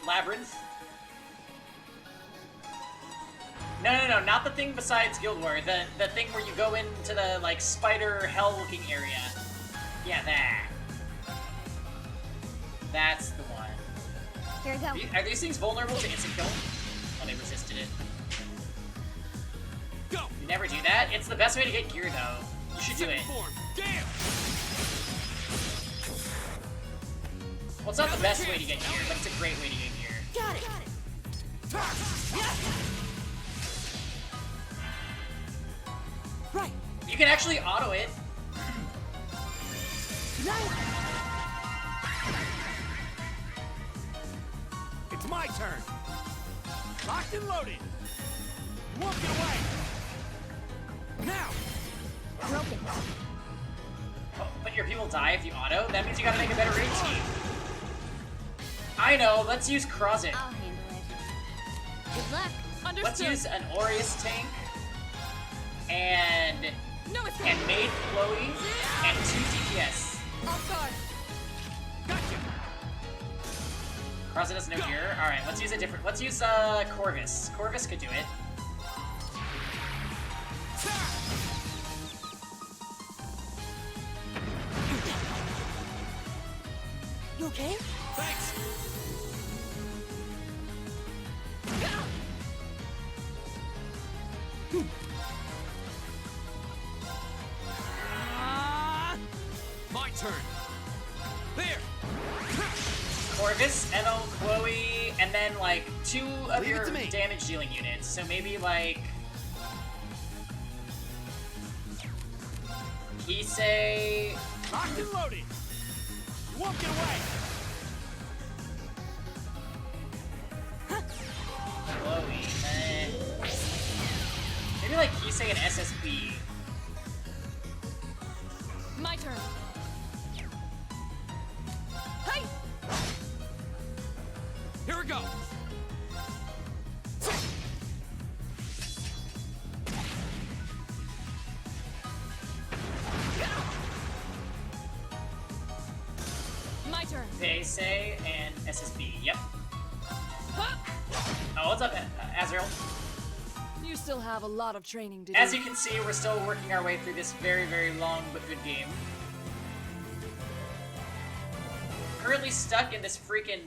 labyrinth. No, not the thing besides Guild War. The thing where you go into the like spider hell-looking area. Yeah, that. That's the one. Here we go. Are these things vulnerable to instant kill? Oh, they resisted it. Go! You never do that. It's the best way to get gear, though. You should do Second it. form. Damn! Well, it's not the best way to get gear, but it's a great way to get gear. Got it. Right. You can actually auto it. It's my turn. Locked and loaded. You won't get away. Now! Broken. Oh, but your people die if you auto? That means you gotta make a better raid team. I know, let's use Crozet. I'll handle it. Good luck. Let's use an Aureus tank, and No escape. and Maid Chloe, and 2 DPS. Off guard. Gotcha! Crozet doesn't know gear. Alright, let's use a different... Let's use, Corvus. Corvus could do it. You okay? Thanks! My turn. There. Corvus, Enel, Chloe, and then, like, 2 of Leave it your to me. damage-dealing units. So maybe, like... Kisei... Locked and loaded. You won't get away. Chloe, maybe, like, Kisei and SSB. My turn. Hey! Here we go. My turn. Kisei and SSB, yep. Huh? Oh, what's up, Azrael? You still have a lot of training to do. As you can see, we're still working our way through this very, very long but good game. Currently stuck in this freaking...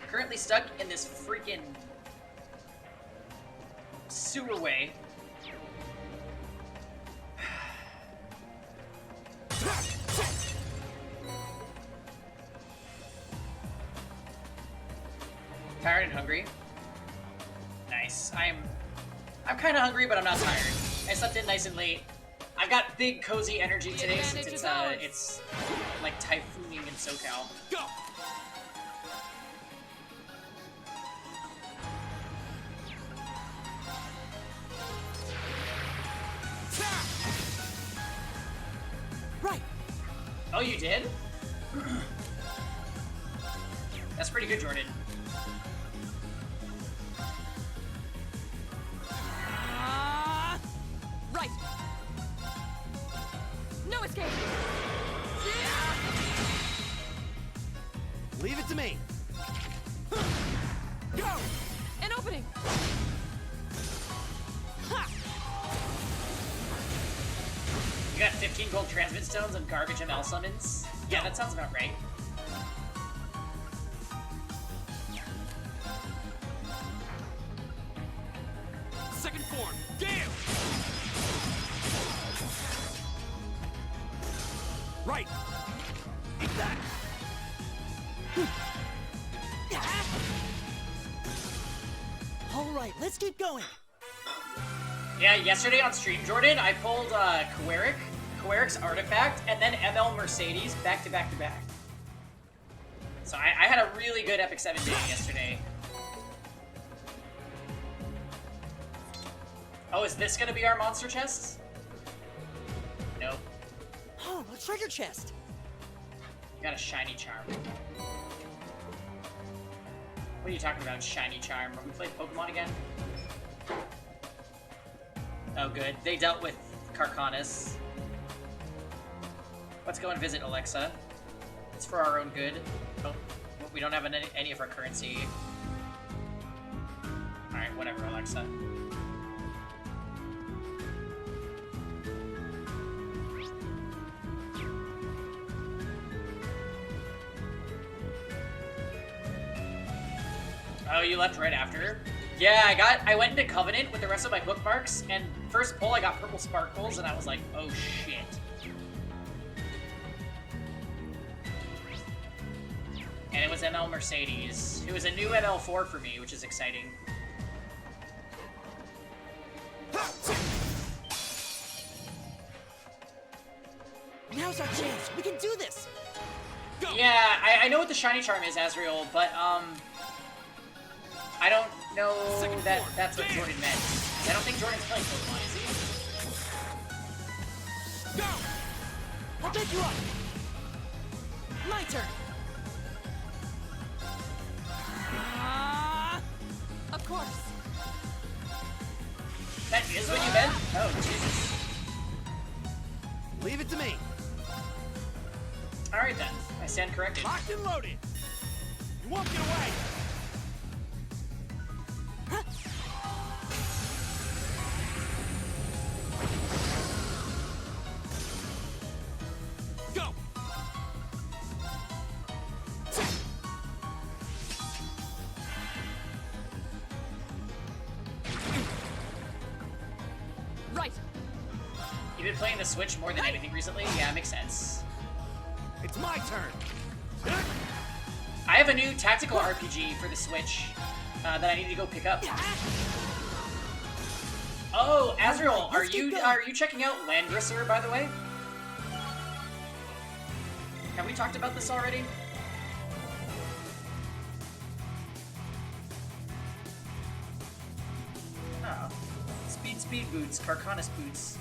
Currently stuck in this freaking... sewerway. Tired and hungry. Nice. I'm kind of hungry, but I'm not tired. I slept in nice and late. I've got big cozy energy today since it's like typhooning in SoCal. Go. Right. Oh, you did? That's pretty good, Jordan. Right. No escape. Leave it to me. Go. An opening. You got 15 gold transmit stones and garbage ML summons? Yeah, that sounds about right. Second form. Damn. Right. Right. Eat that. All right, let's keep going. Yeah, yesterday on stream, Jordan, I pulled Koeric's Artifact, and then ML Mercedes back to back to back. So I had a really good Epic 7 day yesterday. Oh, is this gonna be our monster chest? Nope. Oh, a treasure chest. Got a shiny charm. What are you talking about, shiny charm? Are we playing Pokemon again? Oh, good. They dealt with Carcanis. Let's go and visit Alexa. It's for our own good. Oh, we don't have any of our currency. Alright, whatever, Alexa. Oh, you left right after? Yeah, I went into Covenant with the rest of my bookmarks, and first pull I got purple sparkles, and I was like, oh shit. And it was ML Mercedes. It was a new ML4 for me, which is exciting. Now's our chance. We can do this. Go. Yeah, I know what the shiny charm is, Azrael, but I don't know that that's what Jordan meant. I don't think Jordan's playing Pokemon, is he? Go. I'll pick you up. My turn. Of course. That is what you meant? Oh, Jesus. Leave it to me. Alright then, I stand corrected. Locked and loaded. You won't get away. Go. Right. You've been playing the Switch more than anything recently? Yeah, makes sense. It's my turn. I have a new tactical RPG for the Switch that I need to go pick up. Oh, Azrael, are you checking out Landgrisser, by the way? Have we talked about this already? Oh. Speed boots, Carcanis boots.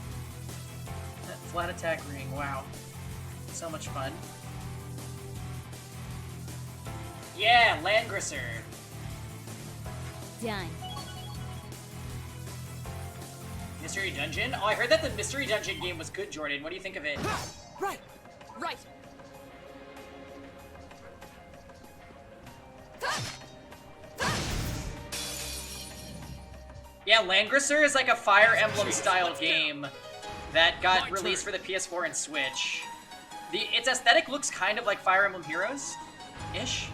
Flat attack ring, wow. So much fun. Yeah, Landgrisser. Done. Mystery Dungeon? Oh, I heard that the Mystery Dungeon game was good, Jordan. What do you think of it? Right. Right. Yeah, Landgrisser is like a Fire Emblem style game that got released for the PS4 and Switch. Its aesthetic looks kind of like Fire Emblem Heroes-ish.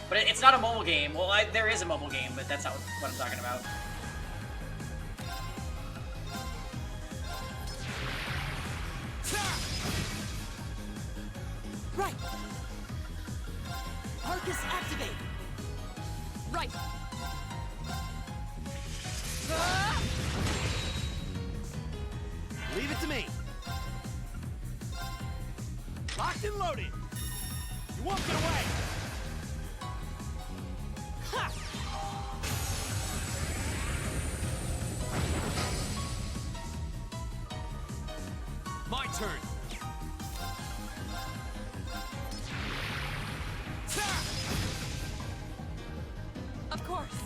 But it's not a mobile game. Well, there is a mobile game, but that's not what I'm talking about. Right. Arcus activate. Right. Leave it to me. Locked and loaded. You won't get away. Ha! My turn. Of course.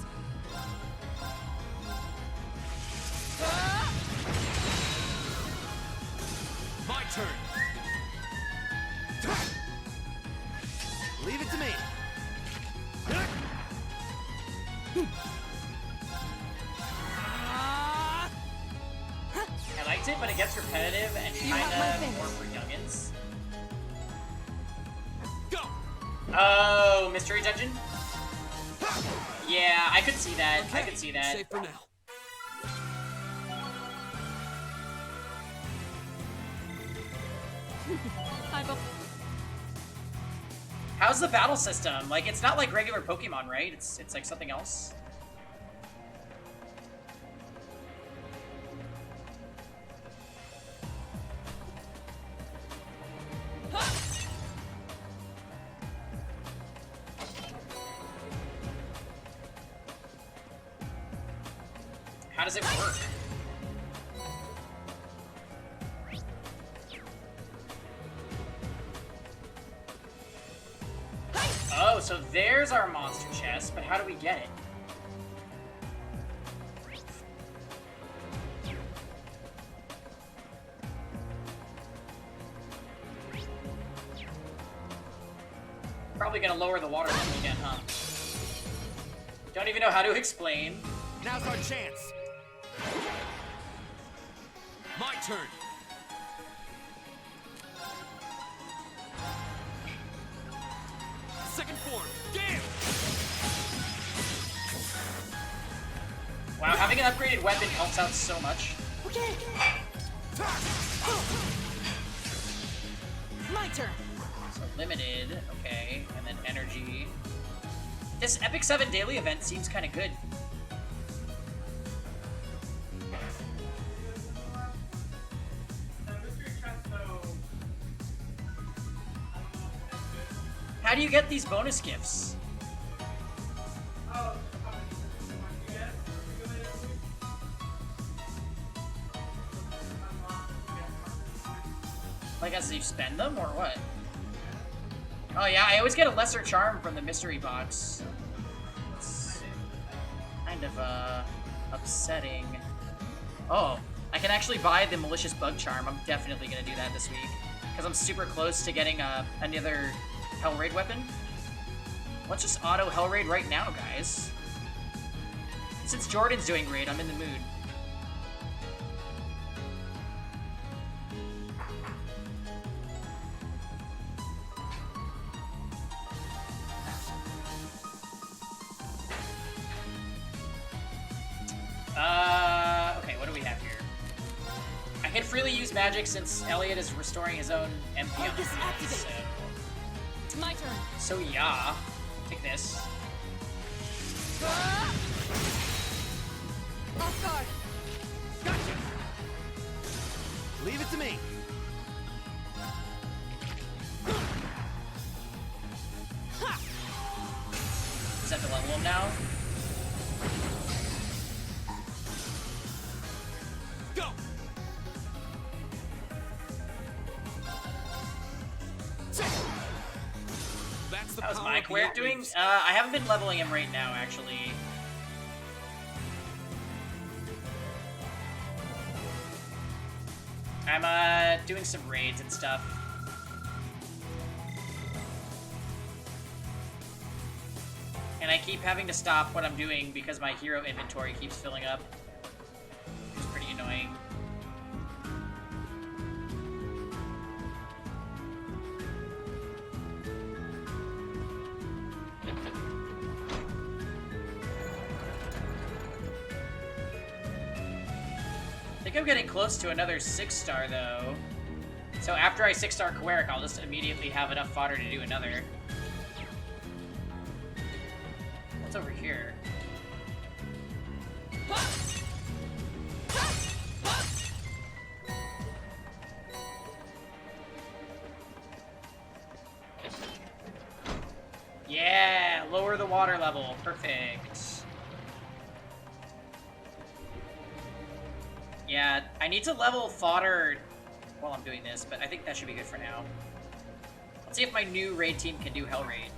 My turn. Leave it to me. I liked it, but it gets repetitive and You have my kind of thanks. more for youngins. Go. Oh, Mystery Dungeon? Yeah, I could see that. I could see that. Safe for now. Hi, Bo. How's the battle system? Like, it's not like regular Pokemon, right? It's like something else. How does it work? Oh, so there's our monster chest, but how do we get it? Probably gonna lower the water level again, huh? Don't even know how to explain. Now's our chance. My turn. Second form. Damn! Wow, having an upgraded weapon helps out so much. Okay. My turn. So limited, okay, and then energy. This Epic 7 daily event seems kind of good. How do you get these bonus gifts? Like as you spend them, or what? Oh yeah, I always get a lesser charm from the mystery box. It's kind of, upsetting. Oh, I can actually buy the malicious bug charm. I'm definitely gonna do that this week. Because I'm super close to getting, another Hell Raid weapon. Let's just auto Hell Raid right now, guys. Since Jordan's doing raid, I'm in the mood. Okay, what do we have here? I can freely use magic since Elliot is restoring his own MP on Focus me, activate. so... It's my turn. So yeah, take this. Off guard. Gotcha. Leave it to me. Is that to level him now? Go. That's the How's power my of the Quirk doing? outreach. I haven't been leveling him right now, actually. I'm doing some raids and stuff. And I keep having to stop what I'm doing because my hero inventory keeps filling up. It's pretty annoying. I think I'm getting close to another 6-star though. So after I 6-star Quirk, I'll just immediately have enough fodder to do another. What's over here? Yeah, lower the water level. Perfect. Yeah, I need to level fodder while I'm doing this, but I think that should be good for now. Let's see if my new raid team can do Hell Raid.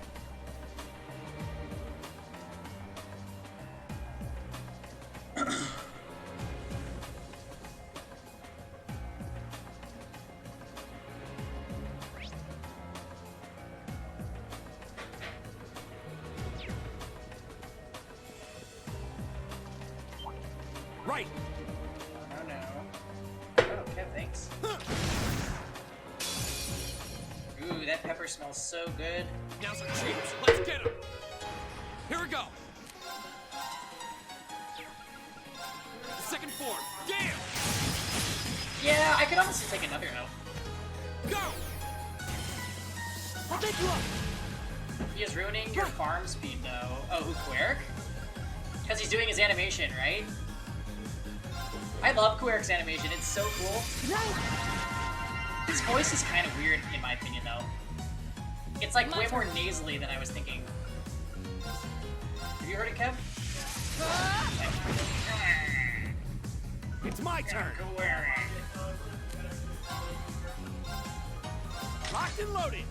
Right. Oh no. Oh, okay, thanks. Ooh, that pepper smells so good. Now's our chance. Let's get him. Here we go. Second form. Damn. Yeah, I could honestly take another out. Go! I'll take you up. He is ruining your farm speed, though. Oh, who, Quirk? Because he's doing his animation, right? I love Quirk's animation. It's so cool. His voice is kind of weird, in my opinion, though. It's like way more nasally than I was thinking. Have you heard it, Kev? It's my turn. Locked and loaded.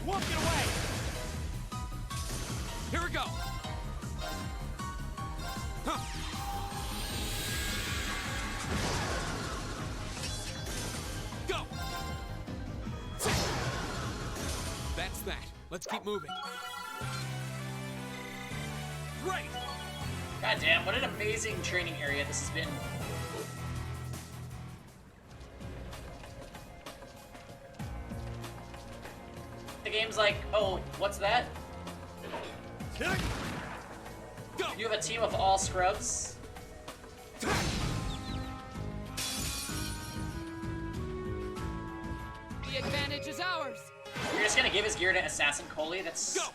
You won't get away. Here we go. Huh. Go. That's that. Let's keep moving. Great. Goddamn, what an amazing training area this has been. The game's like, oh, what's that? Go. You have a team of all scrubs? The advantage is ours. You're just gonna give his gear to Assassin Coley? That's Go.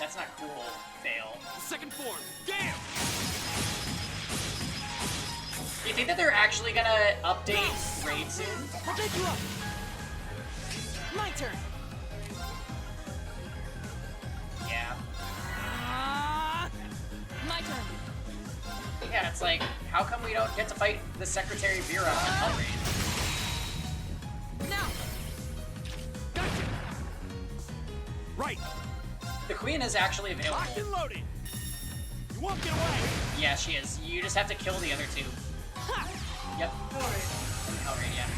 That's not cool. Fail. Second form. Damn. Do you think that they're actually gonna update Raid soon? I'll take you up. My turn. Yeah. My turn. Yeah, it's like, how come we don't get to fight the Secretary Vera on Hellraid? Now. Gotcha. Right. The Queen is actually Locked available. and loaded. You won't get away. Yeah, she is. You just have to kill the other two. Yep. Hellraid, yeah.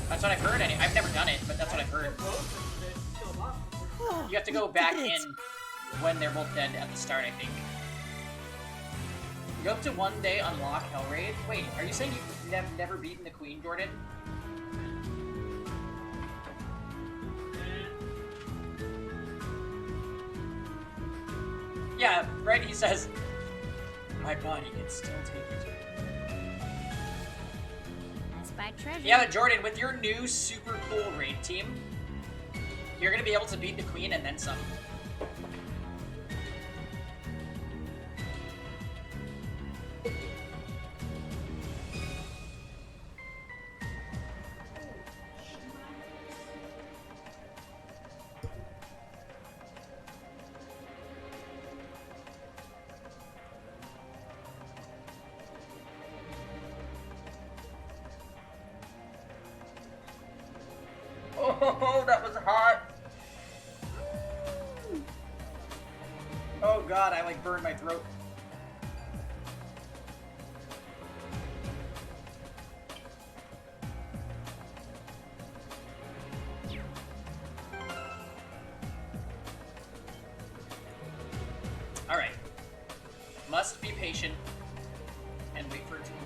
That's what I've heard. I've never done it, but that's what I've heard. You have to go back in when they're both dead at the start, I think. You go up to one day unlock Hellraid. Wait, are you saying you've never beaten the Queen, Jordan? Yeah, right, he says, my body can still take it. I spy treasure. Yeah, but Jordan, with your new super cool raid team, you're gonna be able to beat the Queen and then some. Oh, that was hot. Oh god, I like burned my throat. Alright. Must be patient and wait for it to cool.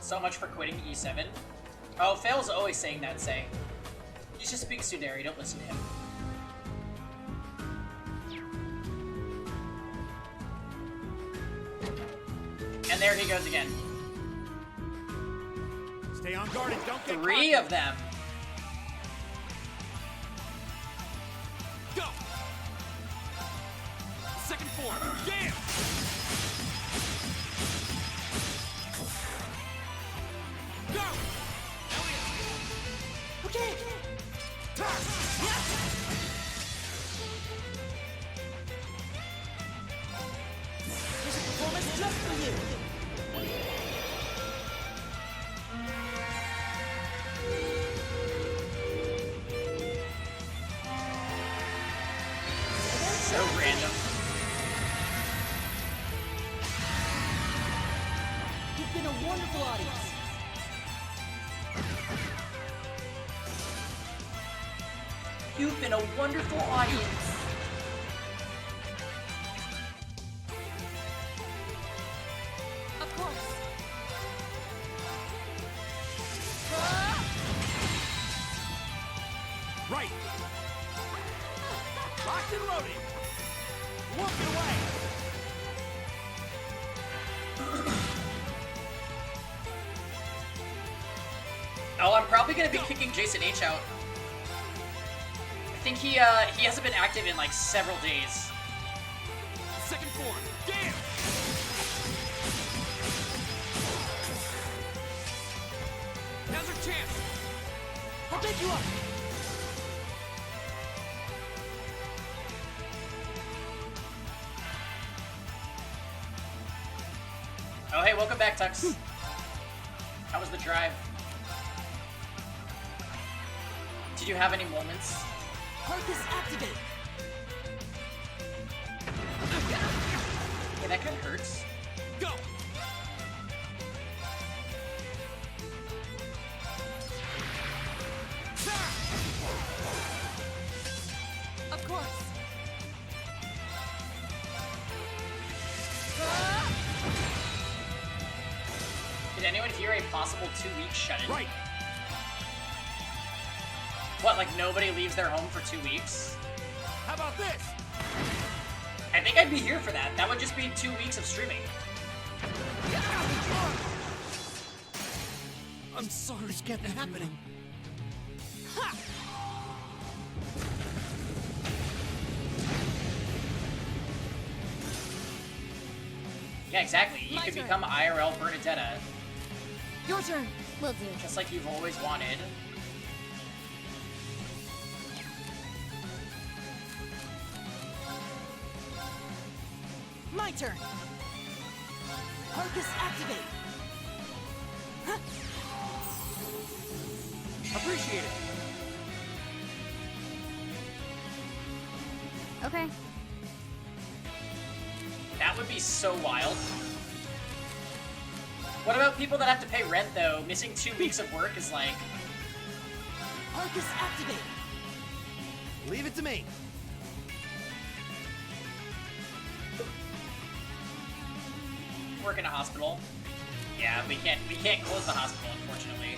So much for quitting E7. Oh, Fail's always saying that, say. He just speaks Sudari, don't listen to him. And there he goes again. Stay on guard and don't get Three caught. of them. Go. Second form. Damn. Go. Okay. Here's a performance just for you. So random. You've been a wonderful audience. You've been a wonderful audience. Of course. Right. Locked and loaded. Won't get away. Oh, I'm probably gonna be kicking Jason H out. I think he hasn't been active in like several days. Second form. Damn. Now's our chance. I'll take you up. Oh, hey, welcome back, Tux. How was the drive? Did you have any moments? Focus activate. Yeah, that kind of hurts. Go. Of course. Did anyone hear a possible 2-week shut-in? Right. What, like nobody leaves their home for 2 weeks? How about this? I think I'd be here for that. That would just be 2 weeks of streaming. I'm sorry this kept happening. Yeah, exactly. You My could turn. become IRL Bernadetta, Your turn. Will do. just like you've always wanted. My turn. Focus activate. Appreciate it. Okay. That would be so wild. What about people that have to pay rent, though? Missing 2 weeks of work is like... Focus activate. Leave it to me. work in a hospital. Yeah, we can't close the hospital, unfortunately.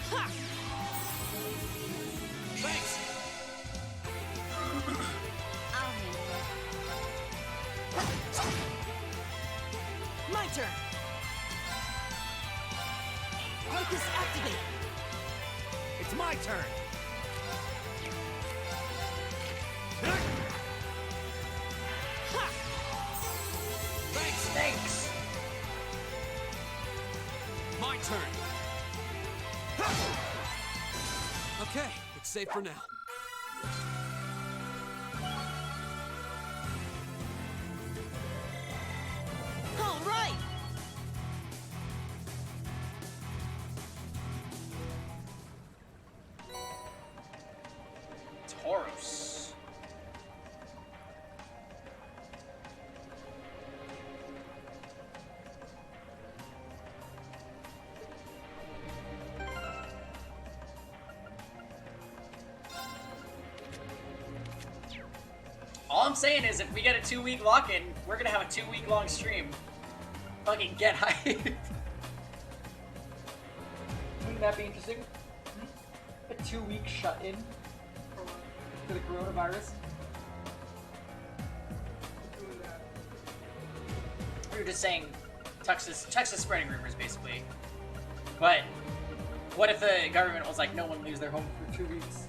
Ha! Thanks. I'll handle it. My turn. Focus activate. It's my turn. Ha! Thanks. Thanks. My turn. Okay, it's safe for now. All right. Tauros. All I'm saying is, if we get a 2-week lock-in, we're gonna have a 2-week long stream. Fucking get hyped. Wouldn't that be interesting? A 2-week shut-in for the coronavirus. We were just saying, Texas spreading rumors, basically. But what if the government was like, no one leaves their home for 2 weeks?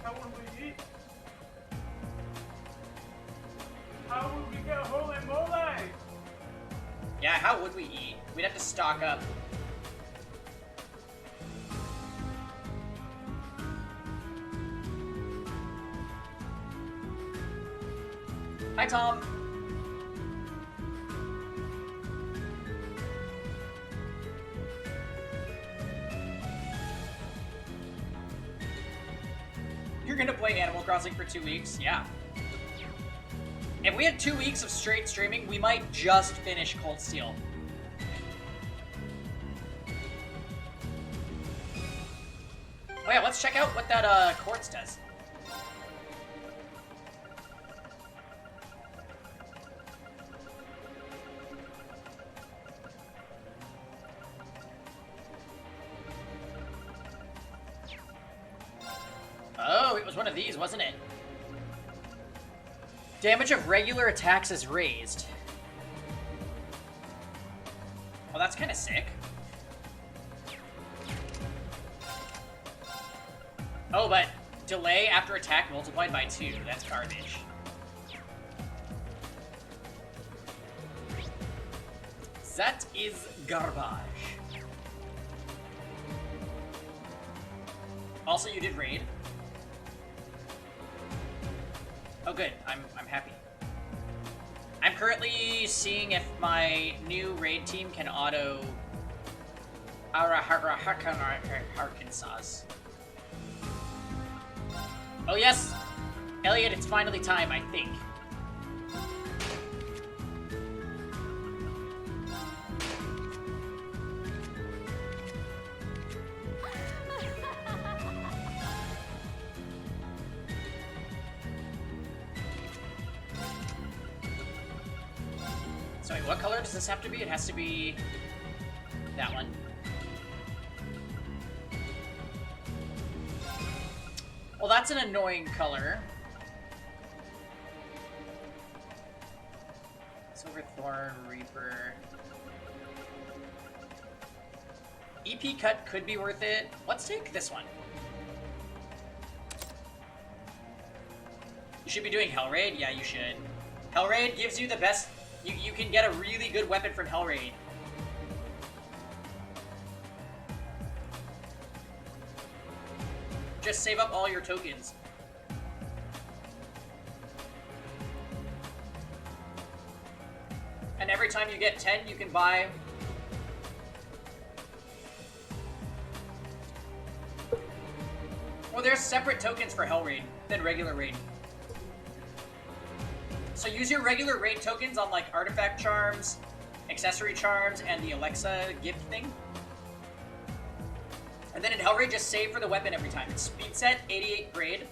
How would we eat? How would we get holy moly? Yeah, how would we eat? We'd have to stock up. Hi, Tom. You're gonna play Animal Crossing for 2 weeks? Yeah. If we had 2 weeks of straight streaming, we might just finish Cold Steel. Oh yeah, let's check out what that Quartz does. was one of these, wasn't it? Damage of regular attacks is raised. Oh, that's kind of sick. Oh, but delay after attack multiplied by 2. That's garbage. That is garbage. Also, you did raid. Oh, good. I'm happy. I'm currently seeing if my new raid team can auto Arkansas. Oh yes, Elliot, it's finally time, I think. Sorry, what color does this have to be? It has to be that one. Well, that's an annoying color. Silver Thorn, Reaper. EP cut could be worth it. Let's take this one. You should be doing Hell Raid? Yeah, you should. Hell Raid gives you the best... You can get a really good weapon from Hell Raid. Just save up all your tokens. And every time you get 10, you can buy... Well, there's separate tokens for Hell Raid than regular Raid. So use your regular Raid tokens on, like, Artifact Charms, Accessory Charms, and the Alexa gift thing. And then in Hell Raid, just save for the weapon every time. It's speed set, 88 grade.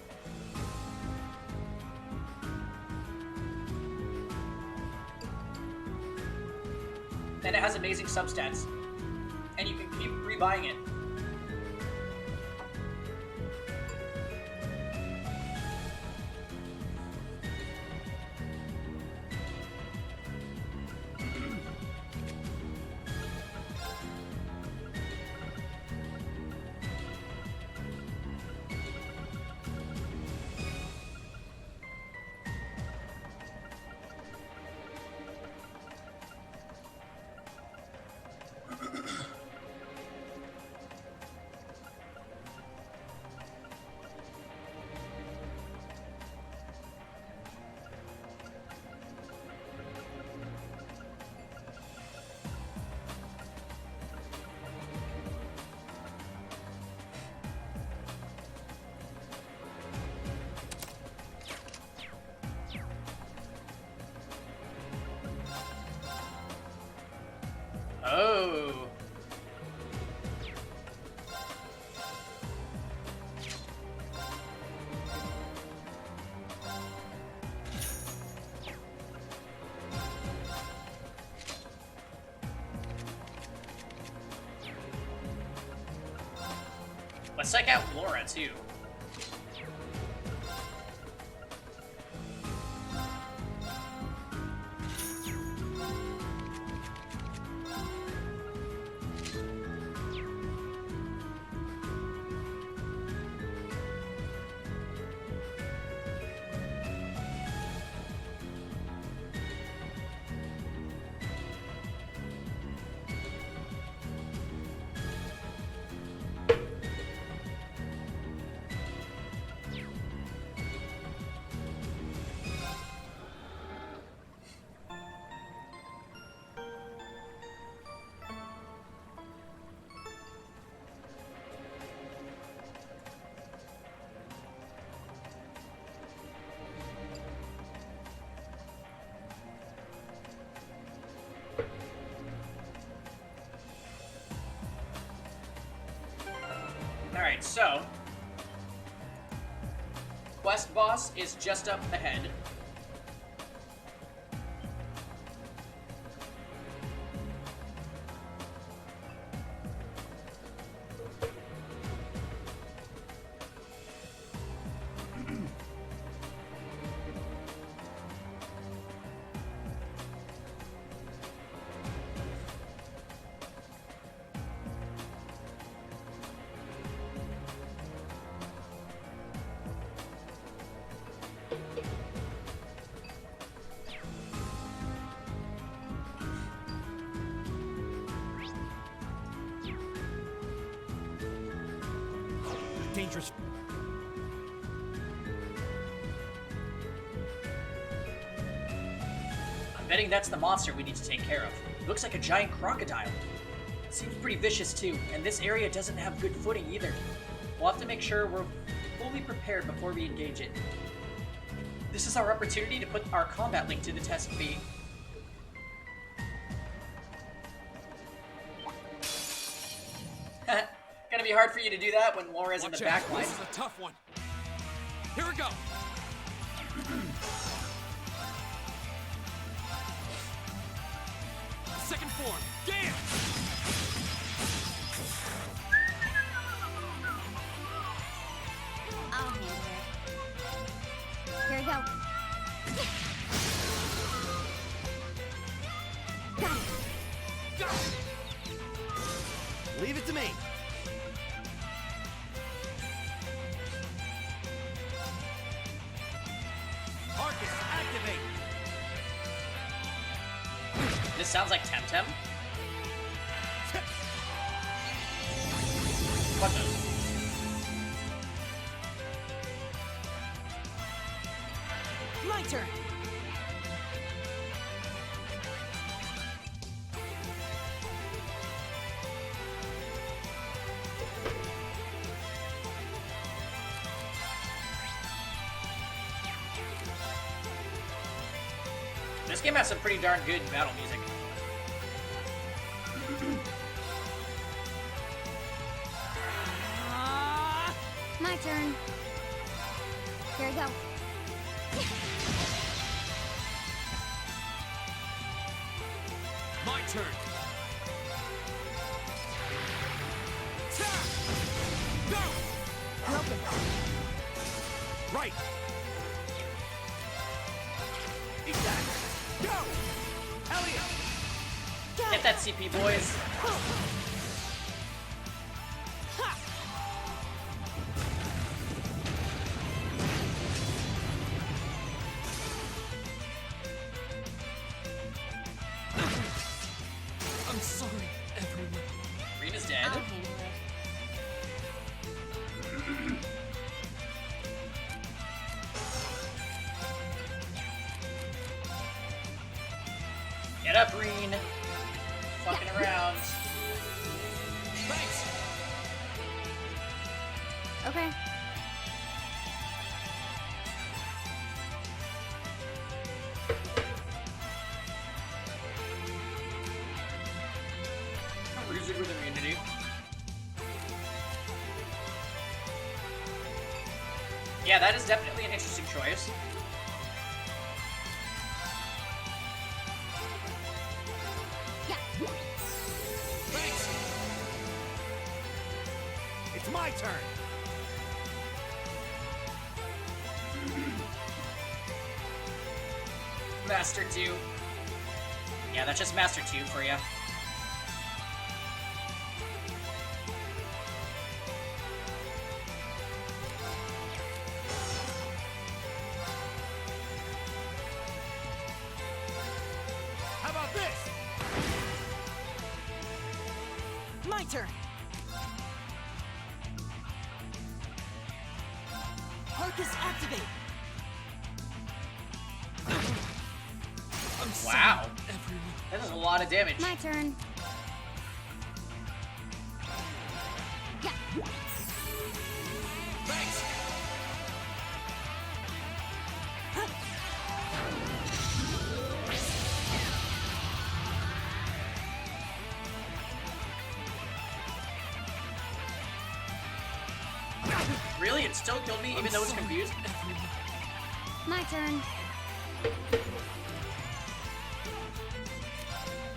And it has amazing substats. And you can keep rebuying it. Oh. Let's check out Laura too. Alright, so Quest Boss is just up ahead. dangerous. I'm betting that's the monster we need to take care of. It looks like a giant crocodile. It seems pretty vicious too, and this area doesn't have good footing either. We'll have to make sure we're fully prepared before we engage it. This is our opportunity to put our combat link to the test B. Gonna be hard for you to do that when Laura's in the back line. This is a tough one. Here we go. Second form. Damn! I'll handle it. Here we go. Got it. Go! Leave it to me. Arcus, activate. This sounds like Temtem. What the? My turn. This game has some pretty darn good battle music. My turn. Here we go. My turn. Ta! Go! Broken. Right. Eat that. Go! Elliot! Get that CP, boys. I'm sorry, everyone. Rita's dead. I'll handle it. Get up, Reen. Fucking around. Thanks! Okay. Music with immunity. Yeah, that is definitely an interesting choice. Yeah. Thanks! It's my turn! Master 2. Yeah, that's just Master 2 for you. How about this? My turn. Arcus, activate. I'm sorry, Wow. everyone. That is a lot of damage. My turn. Yeah. Thanks! Really? It still killed me even though it's confused? My turn.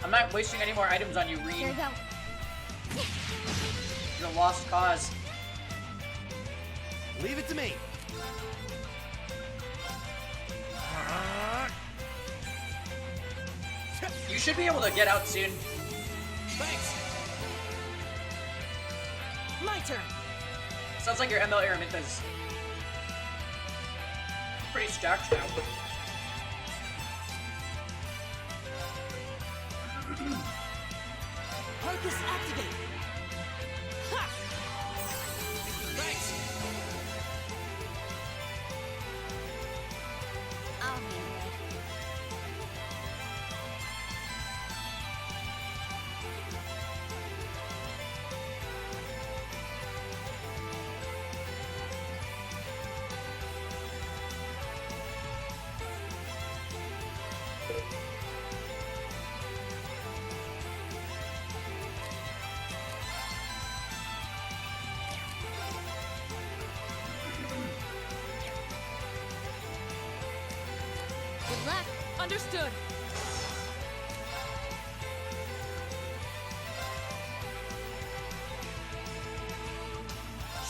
I'm not wasting any more items on you, Here we Reen. go. You're a lost cause. Leave it to me. You should be able to get out soon. Thanks! My turn. Sounds like your ML Araminta's pretty stacked now. Arcus, activate. Ha! Thanks! Understood.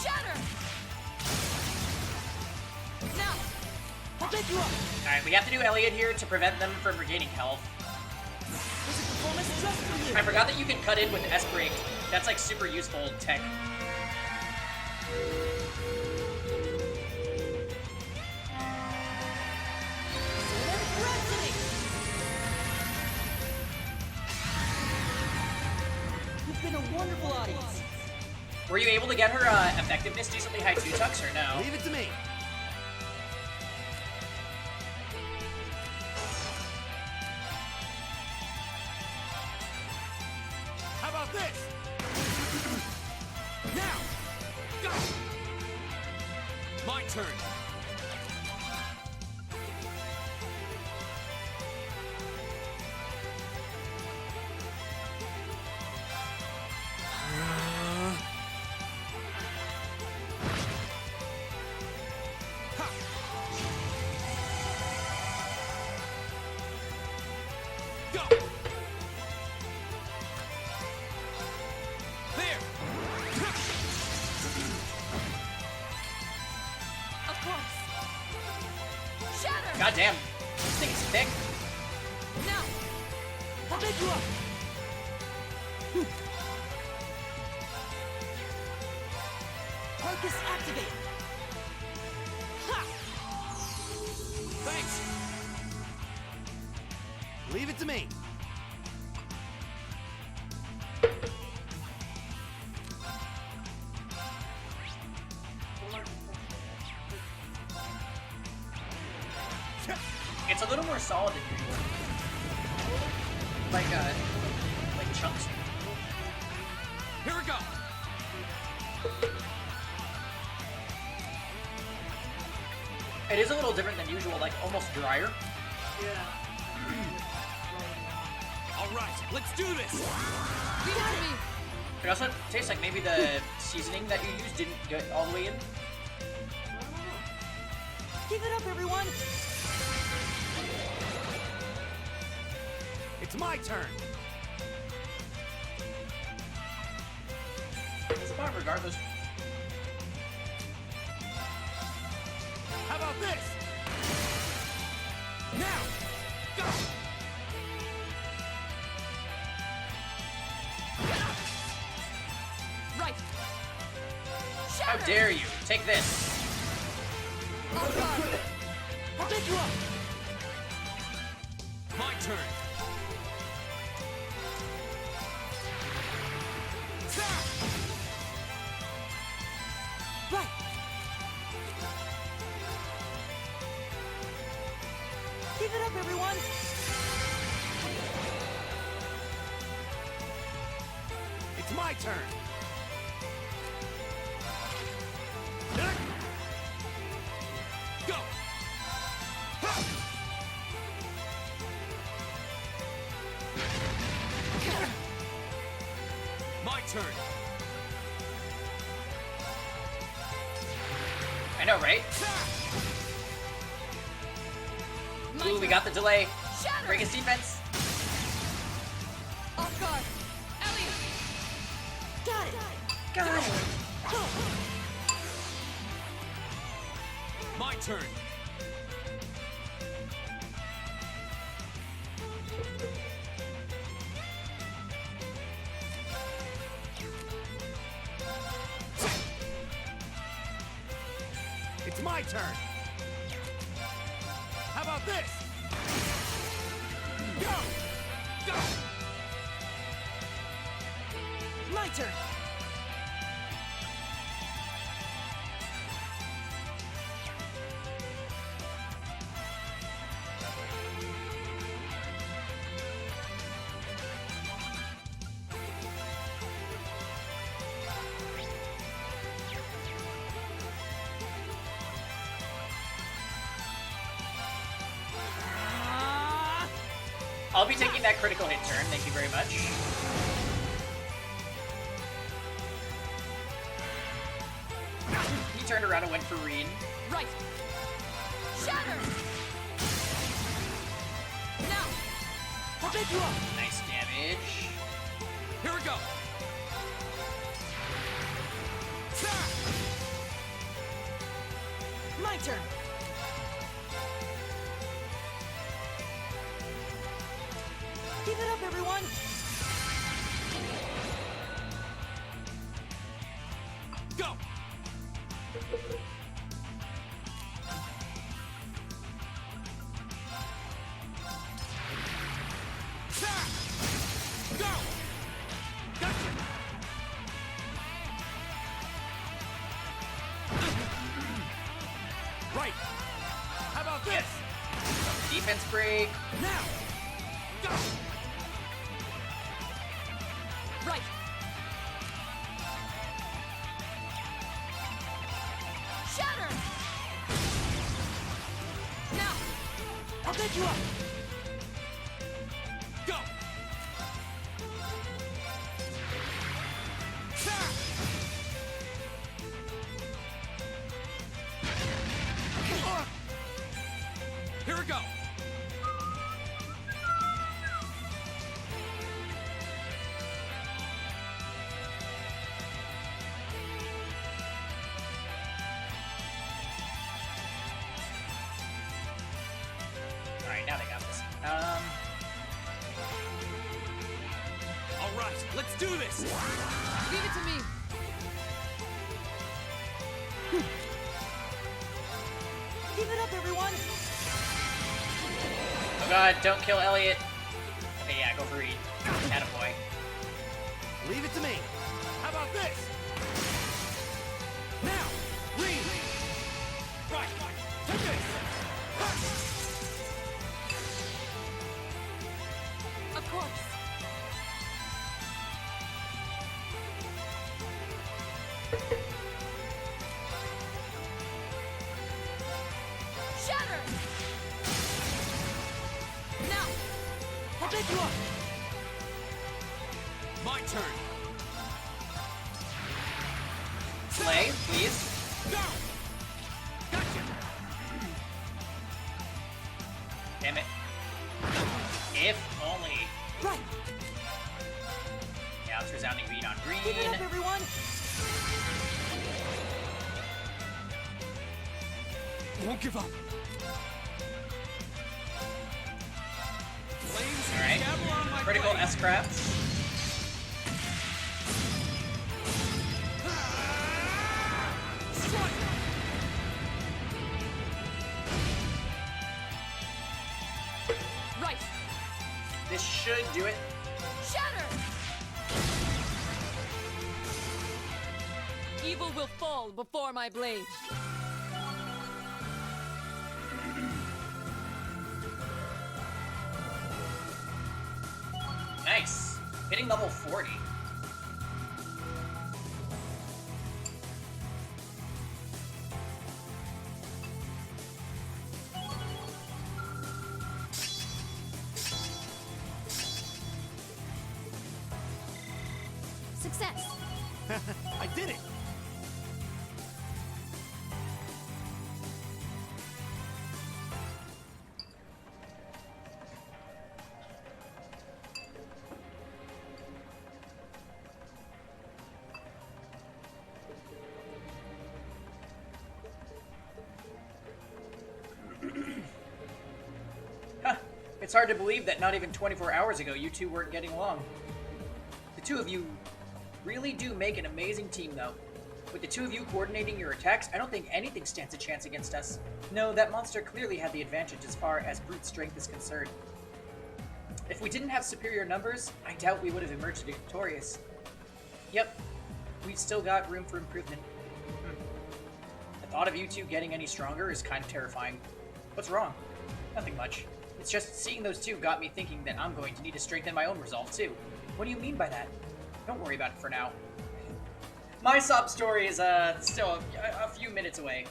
Shatter. Now, I'll pick you up. Alright, we have to do Elliot here to prevent them from regaining health. This is performance just for you. I forgot that you can cut in with S-Break. That's like super useful tech. Rhapsody. You've been a wonderful audience. Were you able to get her effectiveness decently high 2-tucks or no? Leave it to me. How about this? Now! Go! My turn. Go! There! Of course. Shatter. God damn. This thing is thick. Now, I'll pick you up. Focus activate. Ha! Thanks! Leave it to me. It's a little more solid than usual. Like chunks. Here we go! It is a little different than usual, like almost drier. Alright, let's do this! Behind me. It also tastes like maybe the seasoning that you used didn't get all the way in. Give it up, everyone. It's my turn! It's fine regardless. How about this? Now! Go! Right. How Shatter. dare you? Take this. Oh God. I'll pick you up. My turn! Right. Give it up, everyone. It's my turn! Go! My turn! I know, right? Ooh, we got the delay. Shatter. Break his defense. Off guard. Elliot. Got it. Got it. My turn! It's my turn! How about this? Go! Go! My turn. I'll be taking that critical hit turn. Thank you very much. He turned around and went for Reen. Right. Shatter. pick you up. Nice damage. Here we go. My turn. Keep it up, everyone. Go. Go. Gotcha. Right. How about this? Defense break. Now. Go. Right. Shatter. Now. I'll pick you up. Go. Here we go. Alright, now they got this. All right, let's do this. Leave it to me. Keep it up, everyone. Oh god, don't kill Elliot. Okay, yeah, go for Reed. Attaboy. Leave it to me. How about this? Now, read. Right. Take this. Of course. Shatter. Now. I'll pick you up. My turn. Play, please. Go. Gotcha. Damn it. If only. Right. Yeah, it's resounding read on green. Keep it up, everyone. Won't give up. Flames Alright. dabble on my Critical blade. S-Craft. Strike. Right. This should do it. Shatter. Evil will fall before my blade. Nice. Hitting level 40. Success. I did it. Huh. It's hard to believe that not even 24 hours ago you two weren't getting along. The two of you really do make an amazing team, though. With the two of you coordinating your attacks, I don't think anything stands a chance against us. No, that monster clearly had the advantage as far as brute strength is concerned. If we didn't have superior numbers, I doubt we would have emerged victorious. Yep, we've still got room for improvement. The thought of you two getting any stronger is kind of terrifying. What's wrong? Nothing much. It's just seeing those two got me thinking that I'm going to need to strengthen my own resolve, too. What do you mean by that? Don't worry about it for now. My sob story is still a few minutes away.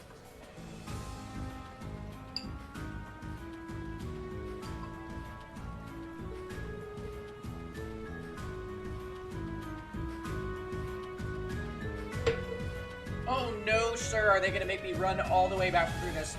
Oh no, sir, are they gonna make me run all the way back through this?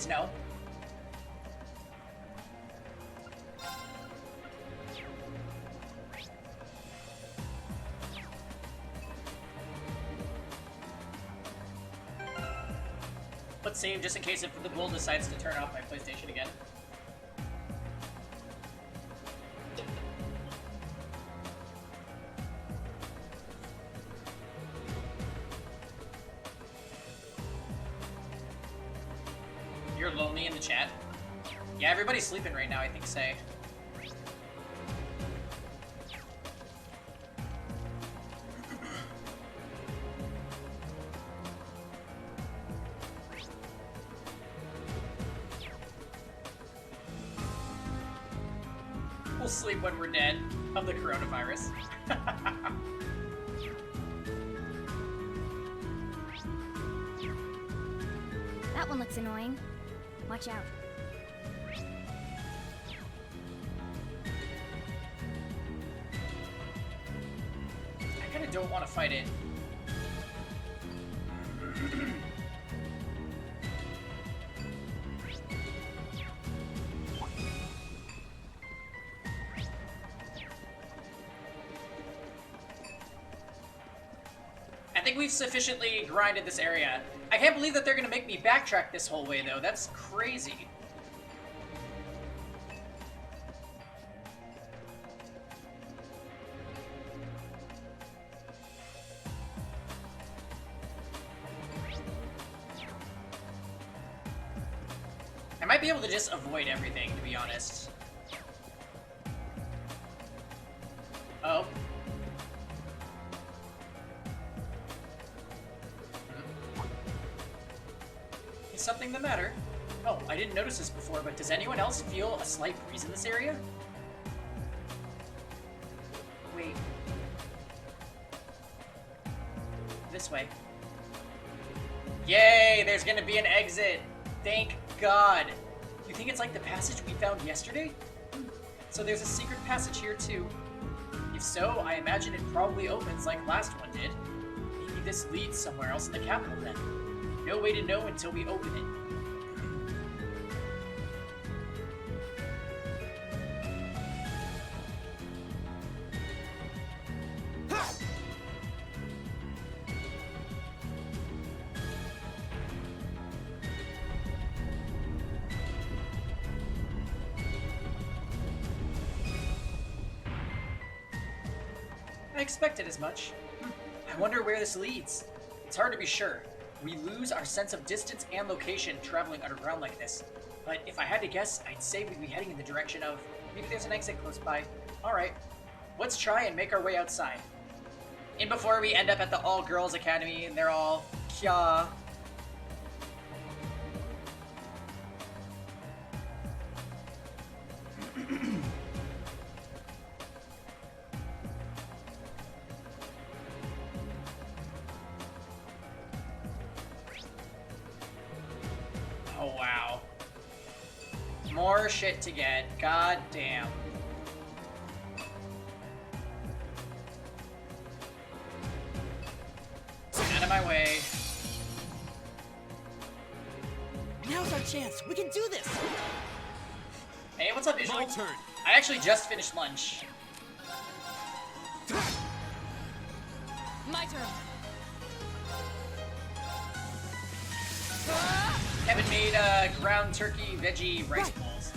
please no. Let's save just in case if the bull decides to turn off my PlayStation again. You're lonely in the chat? Yeah, everybody's sleeping right now, I think, Say. We'll sleep when we're dead of the coronavirus. That one looks annoying. Watch out. I kinda don't want to fight it. I think we've sufficiently grinded this area. I can't believe that they're gonna make me backtrack this whole way, though. That's crazy. I might be able to just avoid everything, to be honest. Oh. Is something the matter? Oh, I didn't notice this before, but does anyone else feel a slight breeze in this area? Wait. This way. Yay! There's gonna be an exit! Thank God! You think it's like the passage we found yesterday? So there's a secret passage here too. If so, I imagine it probably opens like last one did. Maybe this leads somewhere else in the capital then. No way to know until we open it. I expected as much. I wonder where this leads. It's hard to be sure. We lose our sense of distance and location traveling underground like this. But if I had to guess, I'd say we'd be heading in the direction of... Maybe there's an exit close by. Alright, let's try and make our way outside. And before we end up at the all-girls academy and they're all... Kya. Oh, wow. More shit to get. God damn. Out of my way. Now's our chance. We can do this. Hey, what's up, Visual? My turn. I actually just finished lunch. My turn. Kevin made ground turkey veggie rice bowls.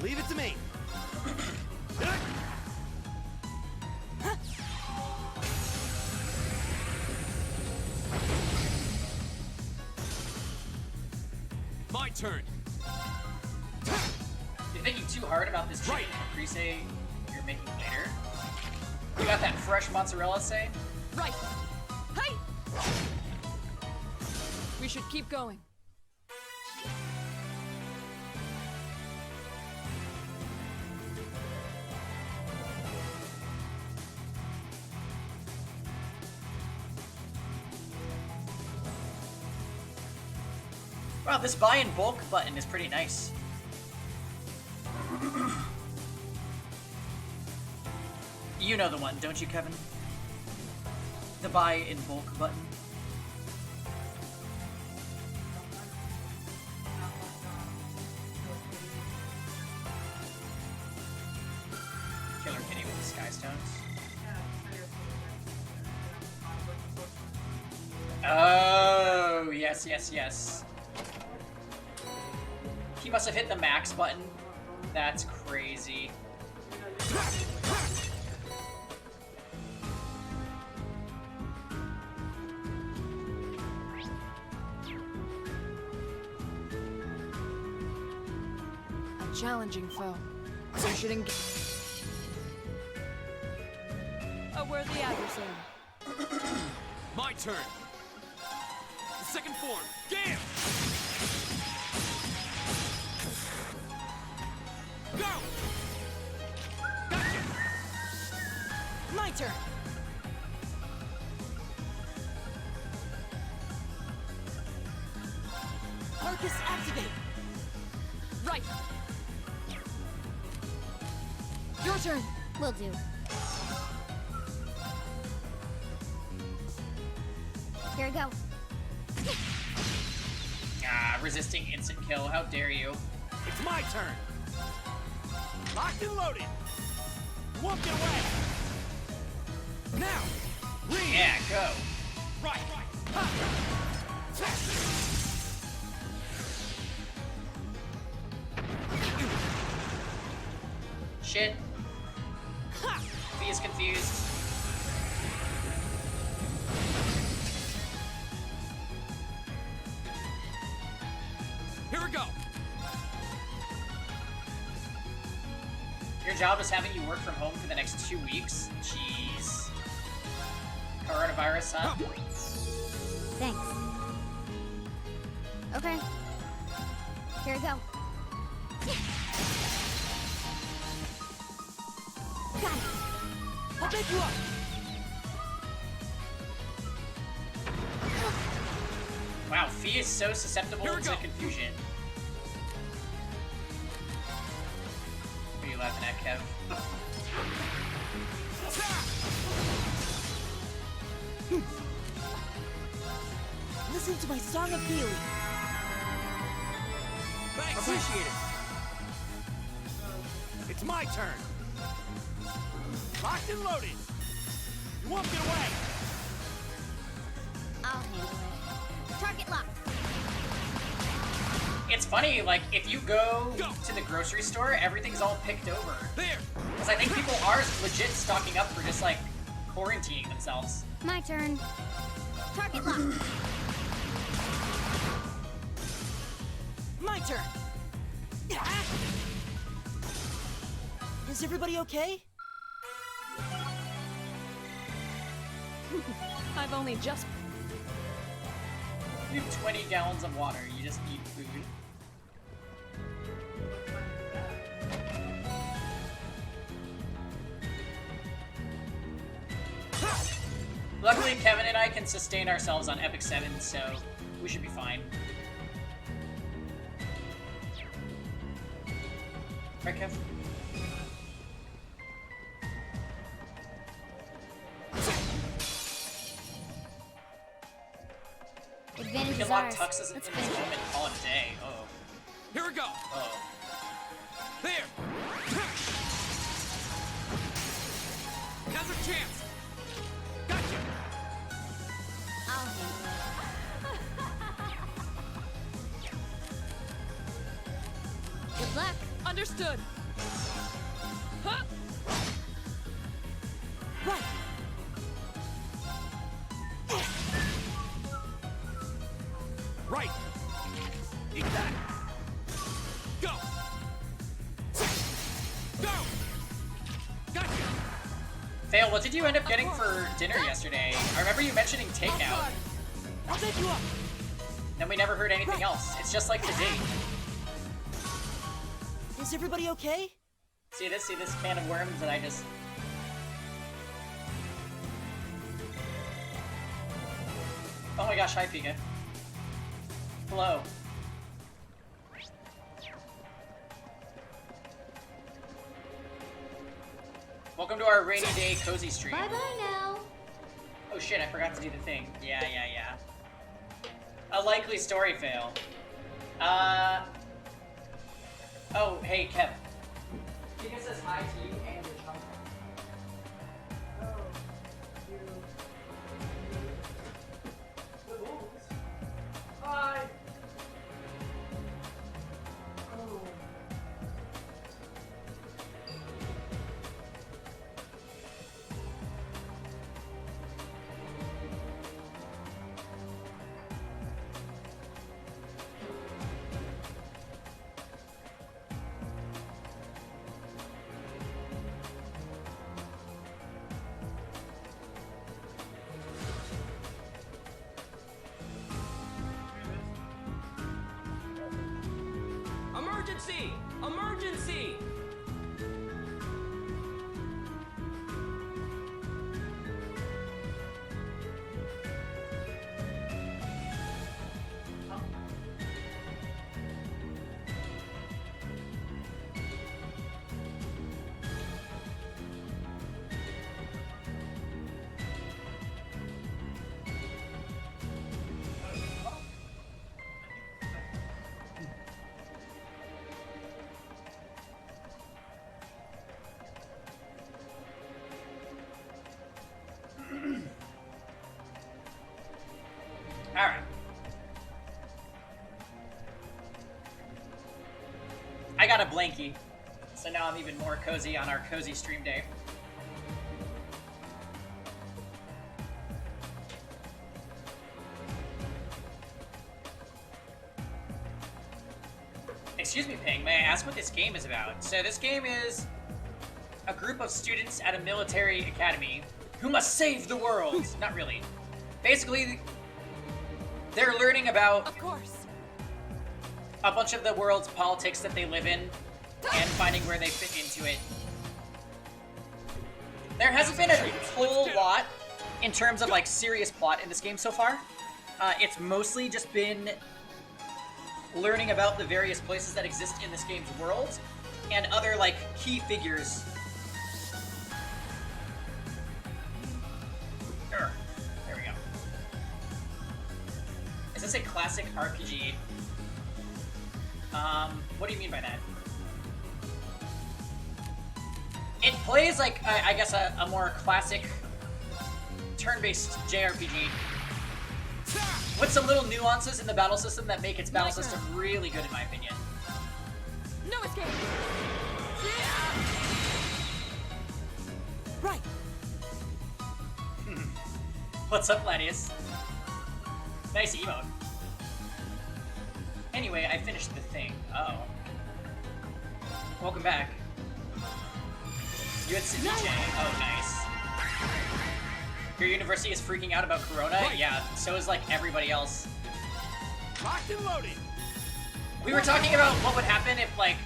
Leave it to me. My turn. You're thinking too hard about this chicken caprese you're making later? You got that fresh mozzarella, say? Right. Hey! We should keep going. Wow, this buy in bulk button is pretty nice. You know the one, don't you, Kevin? The buy in bulk button. Killer Kitty with the Sky Stones. Oh, yes, yes, yes. He must have hit the max button. That's crazy. A challenging foe. So you should engage. A worthy adversary. My turn. The second form. Gam! Go! Gotcha! My turn. Arcus activate. Right. Your turn. Will do. Here we go. Ah, resisting instant kill. How dare you? It's my turn. Locked and loaded. You won't get away. Now, read. Yeah, go. Right. Ha. Shit. He is confused. Here we go. Your job is having you work from home for the next 2 weeks? Jeez. Coronavirus, huh? Thanks. Okay. Here we go. Got it. I'll pick you up. Wow, Fee is so susceptible Here we to go. confusion. What are you laughing at, Kev? Listen to my song of healing. Thanks. Appreciate it. It's my turn. Locked and loaded. You won't get away. I'll handle it. Target locked. It's funny, like, if you go to the grocery store, everything's all picked over. There. Because I think people are legit stocking up for just, like, quarantining themselves. My turn. Target locked. My turn. Is everybody okay? I've only just... You have 20 gallons of water, you just need food. Luckily, Kevin and I can sustain ourselves on Epic 7, so we should be fine. Right, Kev? Advantage We is can lock ours. Tuxes in Let's this finish it. moment and call it a day. Oh. Here we go. Oh. There. Now's our chance. Gotcha. I'll handle it. Good luck. Understood. Huh? Right. Right. Eat that. Go. Go. Gotcha. Fail, what did you end up getting for dinner yesterday? I remember you mentioning takeout. I'll take you up. Then we never heard anything else. It's just like the date. Is everybody okay? See this can of worms that I just... Oh my gosh, hi Pika. Hello. Welcome to our rainy day cozy stream. Bye bye now. Oh shit, I forgot to do the thing. Yeah. A likely story fail. Oh, hey, Kev. Tika says hi to you and your chum. Oh, you. The bulls. Hi. Oh. Emergency! Emergency! Alright. I got a blankie, so now I'm even more cozy on our cozy stream day. Excuse me, Ping, may I ask what this game is about? So this game is a group of students at a military academy who must save the world. Not really. Basically, they're learning about Of course. a bunch of the world's politics that they live in and finding where they fit into it. There hasn't been a whole lot in terms of like serious plot in this game so far. It's mostly just been learning about the various places that exist in this game's world and other like key figures. There we go. Is this a classic RPG? What do you mean by that? It plays like, I guess, a more classic turn-based JRPG with some little nuances in the battle system that make its battle system really good, in my opinion. No escape. Right. What's up, Gladius? Nice emote. Anyway, I finished the thing. Uh-oh. Welcome back. You had Sydney J. Oh, nice. Your university is freaking out about Corona? Right. Yeah, so is, like, everybody else. Locked and loaded. We were talking about what would happen if, like,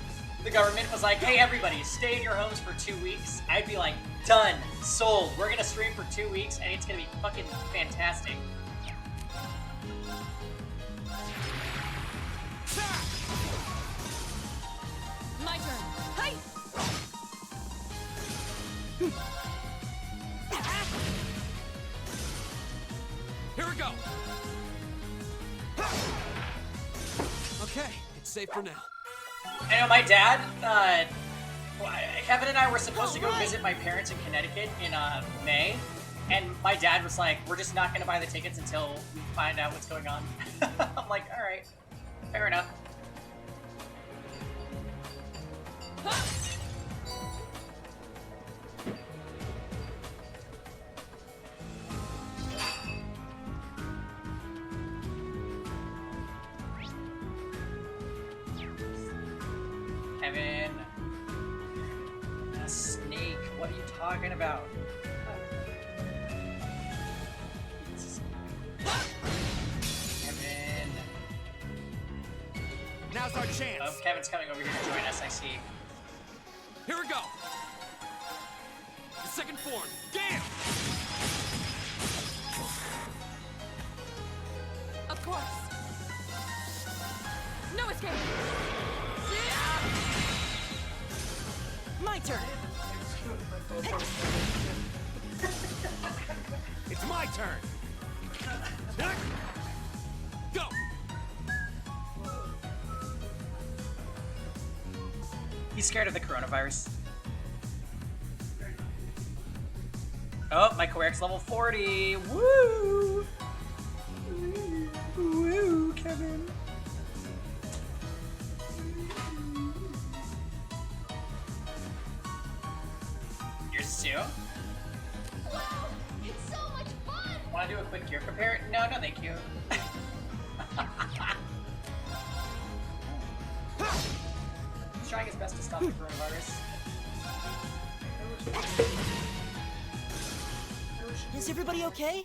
the government was like, hey, everybody, stay in your homes for 2 weeks. I'd be like, done, sold. We're gonna stream for 2 weeks, and it's gonna be fucking fantastic. My turn. Hey! Here we go. Okay, it's safe for now. I know my dad, Kevin and I were supposed to go visit my parents in Connecticut in May, and my dad was like, we're just not gonna buy the tickets until we find out what's going on. I'm like, alright, fair enough. Kevin. A snake. What are you talking about? Kevin. Now's our chance. Oh, Kevin's coming over here to join us, I see. Here we go. The second form. Damn. Of course. No escape. My turn. It's my turn. Go. He's scared of the coronavirus. Oh, my Coeric's level 40. Woo! Woo, Kevin. You're Sue? Wow, it's so much fun! Want to do a quick gear compare? No, no, thank you. He's trying his best to stop the coronavirus. Is everybody okay?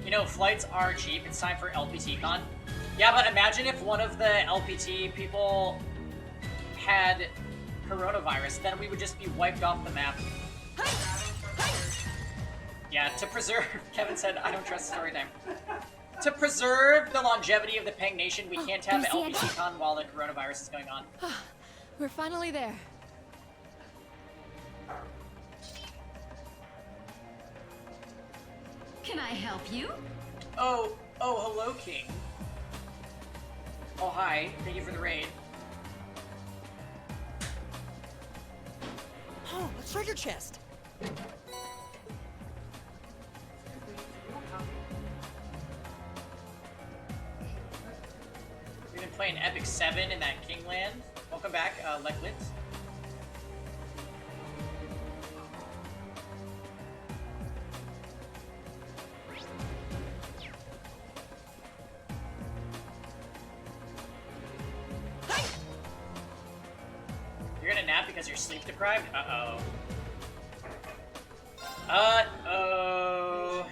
You know, flights are cheap. It's time for LPT con. Yeah, but imagine if one of the LPT people had coronavirus, then we would just be wiped off the map. Yeah, to preserve, Kevin said, I don't trust story time. To preserve the longevity of the Peng Nation, we can't have there's the LPT con while the coronavirus is going on. We're finally there. Can I help you? Oh, hello, King. Oh, hi. Thank you for the raid. Oh, a treasure chest. We've been playing Epic 7 in that Kingland. Welcome back, Leklit. You're gonna nap because you're sleep deprived? Uh-oh. Uh-oh.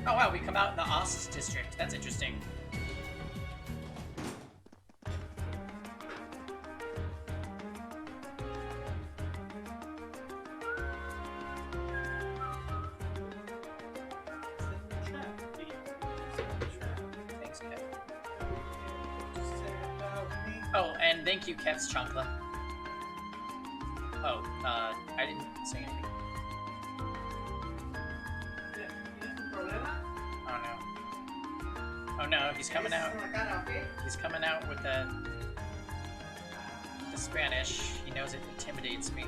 Oh wow, we come out in the Oss district. That's interesting. Thanks, Kev. Oh, and thank you, Kev's Chancla. Oh, I didn't say anything. Oh no. Oh no, he's coming out. He's coming out with the Spanish. He knows it intimidates me.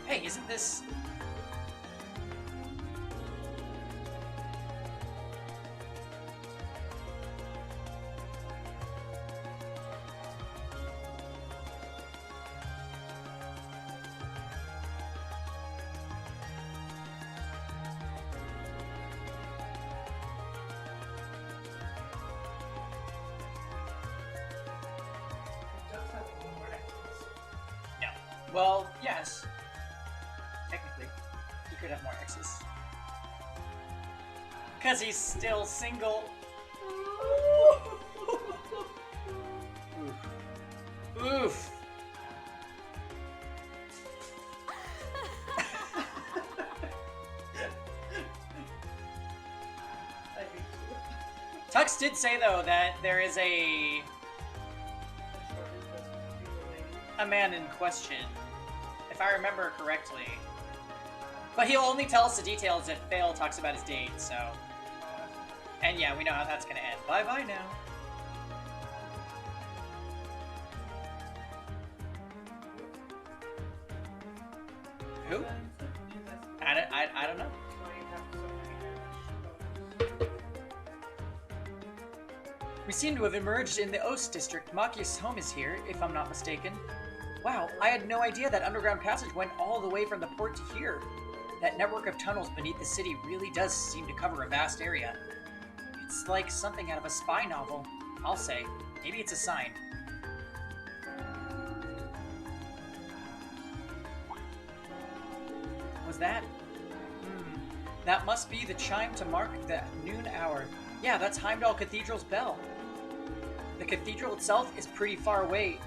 Hey, isn't this... No. Well, yes. Technically. He could have more exes. Because he's still single. Oof. Oof. Tux did say, though, that there is a man in question, if I remember correctly. But he'll only tell us the details if Fail talks about his date, so... And yeah, we know how that's gonna end. Bye-bye now. Who? I don't know. We seem to have emerged in the Ost district. Machia's home is here, if I'm not mistaken. Wow, I had no idea that underground passage went all the way from the port to here. That network of tunnels beneath the city really does seem to cover a vast area. It's like something out of a spy novel. I'll say. Maybe it's a sign. Was that? That must be the chime to mark the noon hour. Yeah, that's Heimdall Cathedral's bell. The cathedral itself is pretty far away,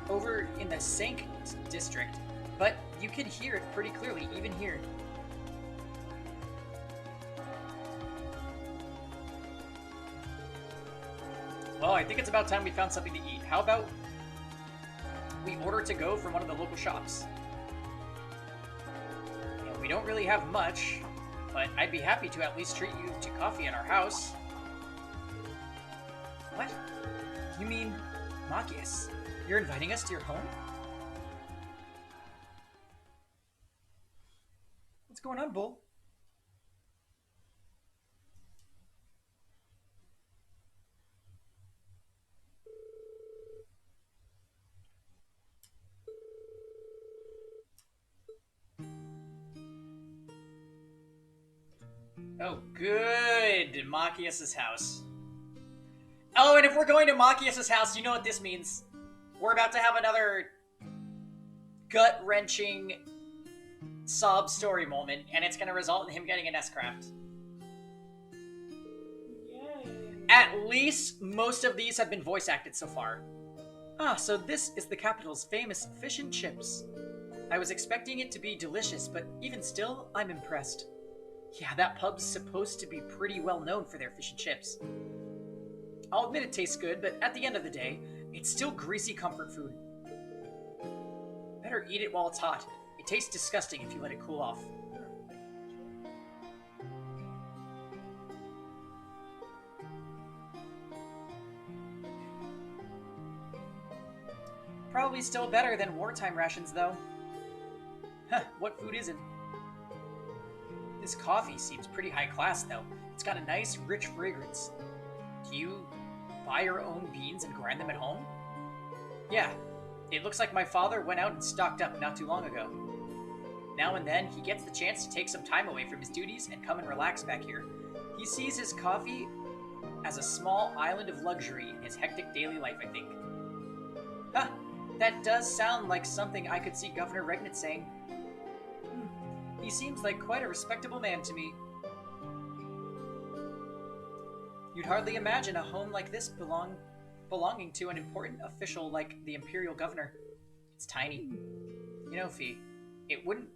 over in the Sank district, but you can hear it pretty clearly, even here. Well, I think it's about time we found something to eat. How about we order to go from one of the local shops? And we don't really have much, but I'd be happy to at least treat you to coffee at our house. What? You mean Machias? You're inviting us to your home? What's going on, Bull? Oh, good. Machias' house. Oh, and if we're going to Machias' house, you know what this means. We're about to have another gut-wrenching sob story moment, and it's going to result in him getting an S-Craft. At least most of these have been voice acted so far. Ah, so this is the capital's famous fish and chips. I was expecting it to be delicious, but even still, I'm impressed. Yeah, that pub's supposed to be pretty well known for their fish and chips. I'll admit it tastes good, but at the end of the day, it's still greasy comfort food. Better eat it while it's hot. It tastes disgusting if you let it cool off. Probably still better than wartime rations, though. Huh, what food isn't? This coffee seems pretty high class, though. It's got a nice, rich fragrance. Do you buy your own beans and grind them at home? Yeah, it looks like my father went out and stocked up not too long ago. Now and then, he gets the chance to take some time away from his duties and come and relax back here. He sees his coffee as a small island of luxury in his hectic daily life, I think. Huh, that does sound like something I could see Governor Regnant saying. He seems like quite a respectable man to me. You'd hardly imagine a home like this belonging to an important official like the Imperial Governor. It's tiny. You know, Fee, it wouldn't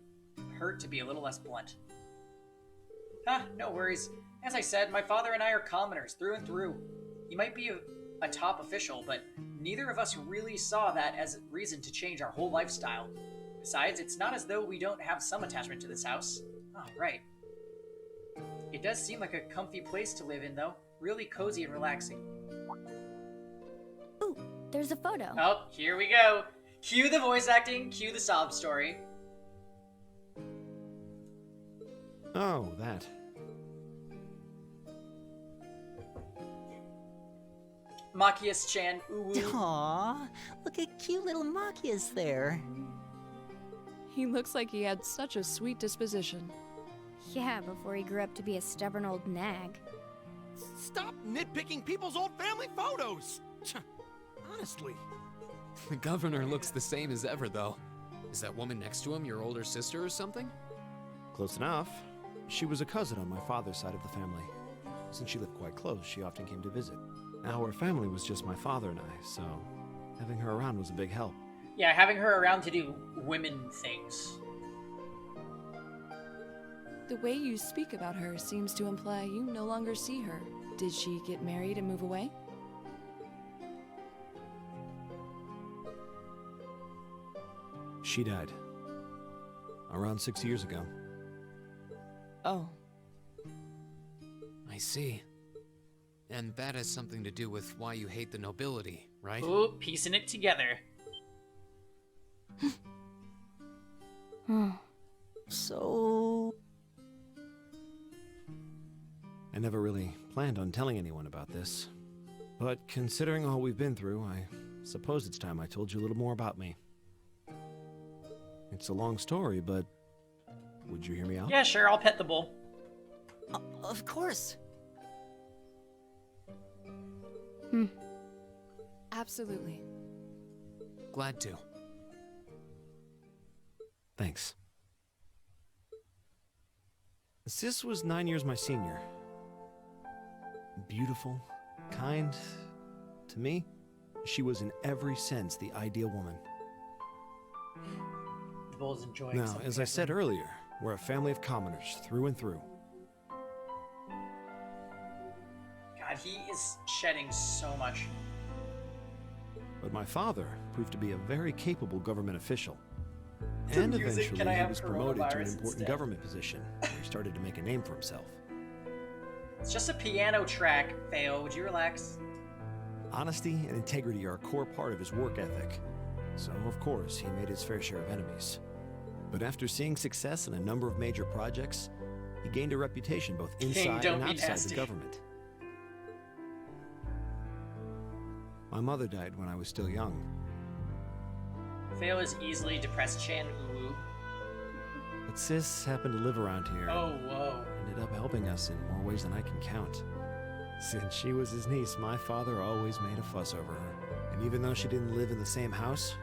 hurt to be a little less blunt. No worries. As I said, my father and I are commoners through and through. He might be a top official, but neither of us really saw that as a reason to change our whole lifestyle. Besides, it's not as though we don't have some attachment to this house. Oh, right. It does seem like a comfy place to live in, though. Really cozy and relaxing. Ooh, there's a photo. Oh, here we go. Cue the voice acting, cue the sob story. Oh, that. Machias-chan, ooh. Aww, look at cute little Machias there. He looks like he had such a sweet disposition. Yeah, before he grew up to be a stubborn old nag. Stop nitpicking people's old family photos! Honestly. The governor looks the same as ever, though. Is that woman next to him your older sister or something? Close enough. She was a cousin on my father's side of the family. Since she lived quite close, she often came to visit. Our family was just my father and I, so having her around was a big help. Yeah, having her around to do women things. The way you speak about her seems to imply you no longer see her. Did she get married and move away? She died. Around 6 years ago. Oh. I see. And that has something to do with why you hate the nobility, right? Ooh, piecing it together. So... I never really planned on telling anyone about this. But considering all we've been through, I suppose it's time I told you a little more about me. It's a long story, but would you hear me out? Yeah, sure, I'll pet the bull. Of course. Absolutely. Glad to. Thanks. Sis was 9 years my senior. Beautiful, kind. To me, she was in every sense the ideal woman. The bull's enjoying Now, something as I said different. earlier, we're a family of commoners through and through. God, he is shedding so much. But my father proved to be a very capable government official. To And music, eventually can I he have was promoted to an coronavirus important instead? government position, where he started to make a name for himself. It's just a piano track, Theo. Would you relax? Honesty and integrity are a core part of his work ethic. So, of course, he made his fair share of enemies. But after seeing success in a number of major projects, he gained a reputation both inside don't and be outside nasty. the government. My mother died when I was still young. Theo is easily depressed, Chan. Ooh. But Sis happened to live around here. Oh, whoa. Ended up helping us in more ways than I can count. Since she was his niece, my father always made a fuss over her. And even though she didn't live in the same house,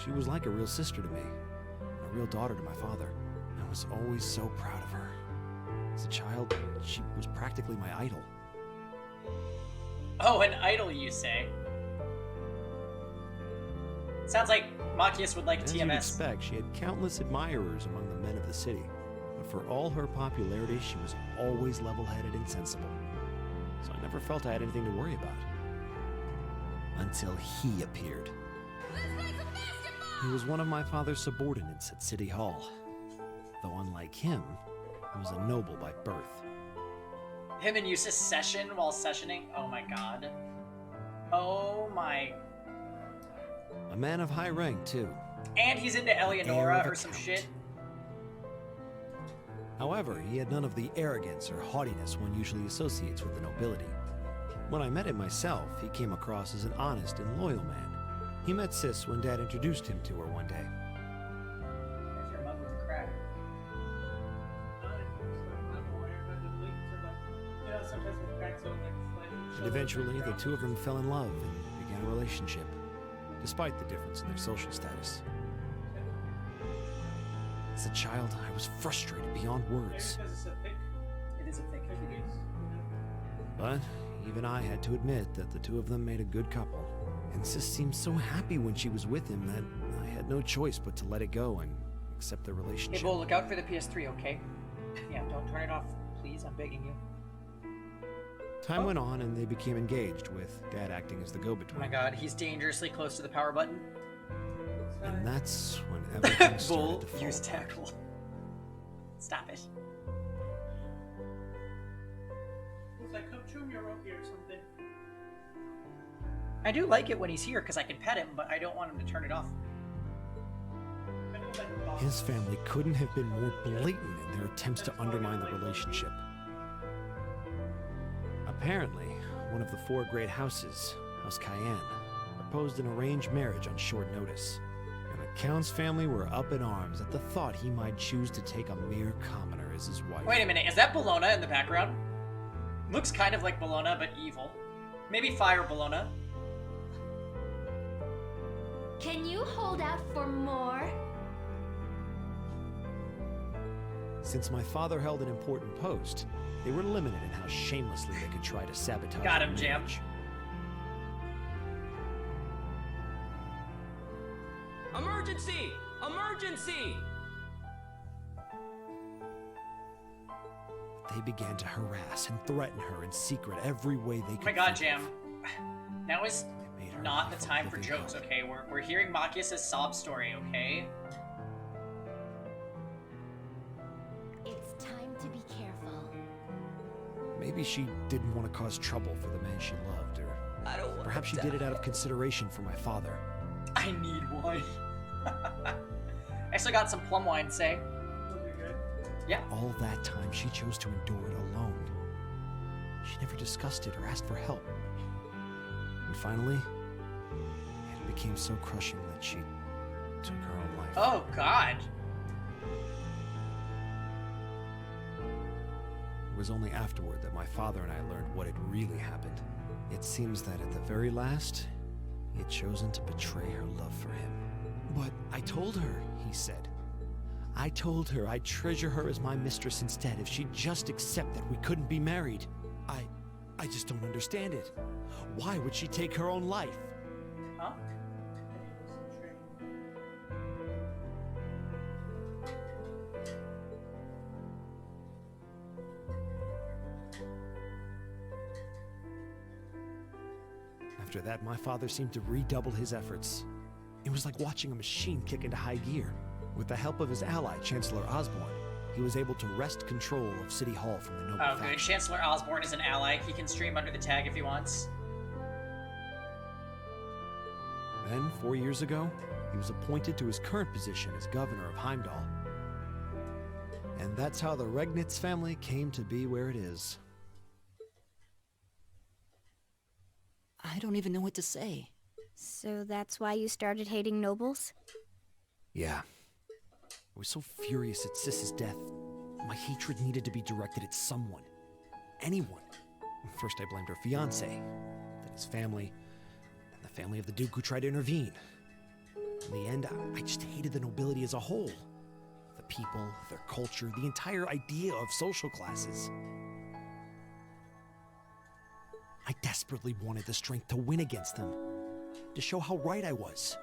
she was like a real sister to me, and a real daughter to my father. I was always so proud of her. As a child, she was practically my idol. Oh, an idol, you say? Sounds like Machias would like As you'd TMS. expect, she had countless admirers among the men of the city. But for all her popularity, she was always level-headed and sensible. So I never felt I had anything to worry about. Until he appeared. He was one of my father's subordinates at City Hall. Though unlike him, he was a noble by birth. Him and you session while sessioning? Oh my god. Oh my. A man of high rank, too. And he's into Heir Eleonora of a or some count. shit. However, he had none of the arrogance or haughtiness one usually associates with the nobility. When I met him myself, he came across as an honest and loyal man. He met Sis when Dad introduced him to her one day. There's your mug with the crack. I'm aware, but the links are like, you know, sometimes with cracks on like slightly. And eventually, the two of them fell in love and began a relationship, despite the difference in their social status. As a child, I was frustrated beyond words. Because it's a thick, It is a thick thick kitty. piece, you know. But even I had to admit that the two of them made a good couple. And Sis seemed so happy when she was with him that I had no choice but to let it go and accept their Hey, relationship. Bo, look out for the PS3, okay? Yeah, don't turn it off, please. I'm begging you. Time went on and they became engaged, with Dad acting as the Oh go-between. my god, he's dangerously close to the power button. And that's when everything Bull, started to fall use apart. tackle. Stop it. It's like, come chew me around here or something. I do like it when he's here because I can pet him, but I don't want him to turn it off. I feel like a boss. His family couldn't have been more blatant in their attempts to undermine the relationship. Apparently, one of the four great houses, House Cayenne, proposed an arranged marriage on short notice. And the Count's family were up in arms at the thought he might choose to take a mere commoner as his wife. Wait a minute, is that Bologna in the background? Looks kind of like Bologna, but evil. Maybe Fire Bologna. Can you hold out for more? Since my father held an important post, they were limited in how shamelessly they could try to sabotage Got the him, Jam. marriage. Emergency! Emergency! They began to harass and threaten her in secret every way they could. Oh my god, think Jam. of. Now is They made her not the life a time for living jokes, hell. okay? We're hearing Machias' sob story, okay? It's time to be careful. Maybe she didn't want to cause trouble for the man she loved, or I don't want perhaps she did it out of consideration for my father. I need wine. I still got some plum wine, say. Those are good. Yeah. All that time, she chose to endure it alone. She never discussed it or asked for help. And finally, it became so crushing that she took her own life. Oh god. It was only afterward that my father and I learned what had really happened. It seems that at the very last, he had chosen to betray her love for him. But I told her, he said. I told her I'd treasure her as my mistress instead if she'd just accept that we couldn't be married. I just don't understand it. Why would she take her own life? Huh? After that, my father seemed to redouble his efforts. It was like watching a machine kick into high gear. With the help of his ally, Chancellor Osborne, he was able to wrest control of City Hall from the noble Oh, good. faction. Chancellor Osborne is an ally. He can stream under the tag if he wants. Then, 4 years ago, he was appointed to his current position as governor of Heimdall. And that's how the Regnitz family came to be where it is. I don't even know what to say. So that's why you started hating nobles? Yeah. I was so furious at Sis's death. My hatred needed to be directed at someone. Anyone. First I blamed her fiancé, then his family, and the family of the Duke who tried to intervene. In the end, I just hated the nobility as a whole. The people, their culture, the entire idea of social classes. I desperately wanted the strength to win against them, to show how right I was,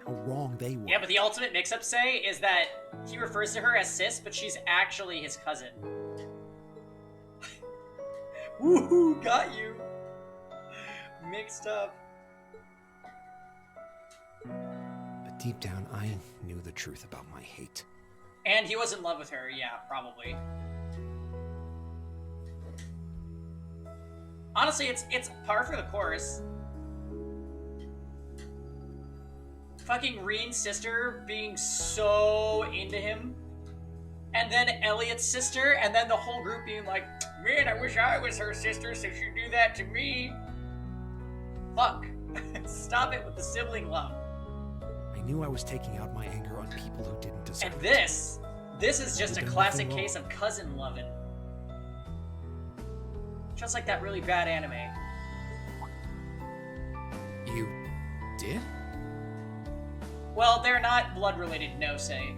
how wrong they were. Yeah, but the ultimate mix-up say is that he refers to her as sis, but she's actually his cousin. Woohoo, got you. Mixed up. But deep down, I knew the truth about my hate. And he was in love with her, yeah, probably. Honestly, it's par for the course. Fucking Reen's sister being so into him. And then Elliot's sister, and then the whole group being like, man, I wish I was her sister so she'd do that to me. Fuck. Stop it with the sibling love. I knew I was taking out my anger on people who didn't deserve And it. this is just a You've done classic nothing case of cousin loving. Just like that really bad anime. You did? Well, they're not blood-related, no say.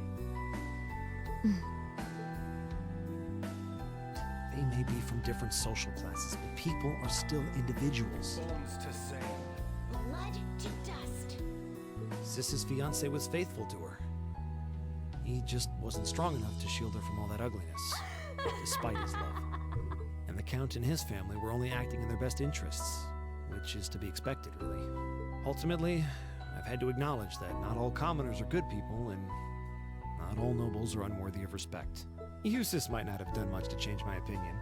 They may be from different social classes, but people are still individuals. Bones to sand. Blood to dust. Sis's fiancé was faithful to her. He just wasn't strong enough to shield her from all that ugliness, despite his love. And the Count and his family were only acting in their best interests, which is to be expected, really. Ultimately, I've had to acknowledge that not all commoners are good people, and not all nobles are unworthy of respect. Eustace might not have done much to change my opinion,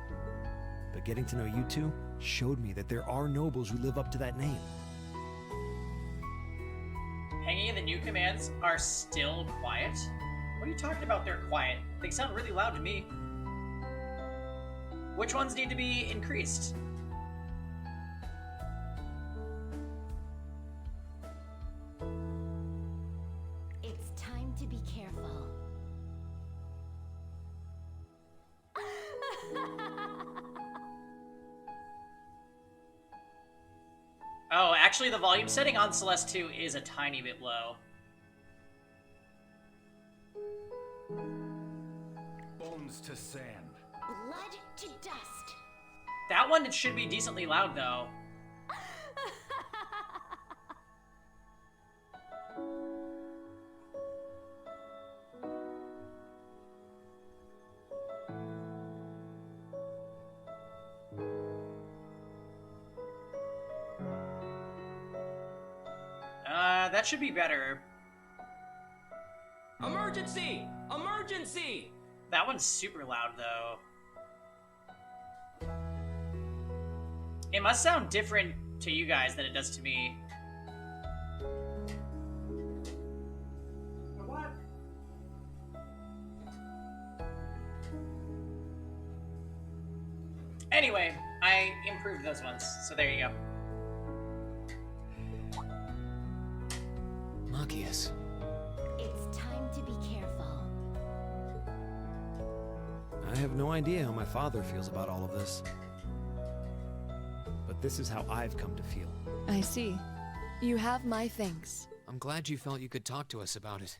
but getting to know you two showed me that there are nobles who live up to that name. Hanging in the new commands are still quiet? What are you talking about they're quiet? They sound really loud to me. Which ones need to be increased? It's time to be careful. Oh, actually the volume setting on Celeste 2 is a tiny bit low. Bones to sand. Blood to dust. That one, it should be decently loud, though. That should be better. Emergency! Emergency! That one's super loud, though. It must sound different to you guys than it does to me. What? Anyway, I improved those ones, so there you go. Machias. It's time to be careful. I have no idea how my father feels about all of this. But but this is how I've come to feel. I see. You have my thanks. I'm glad you felt you could talk to us about it.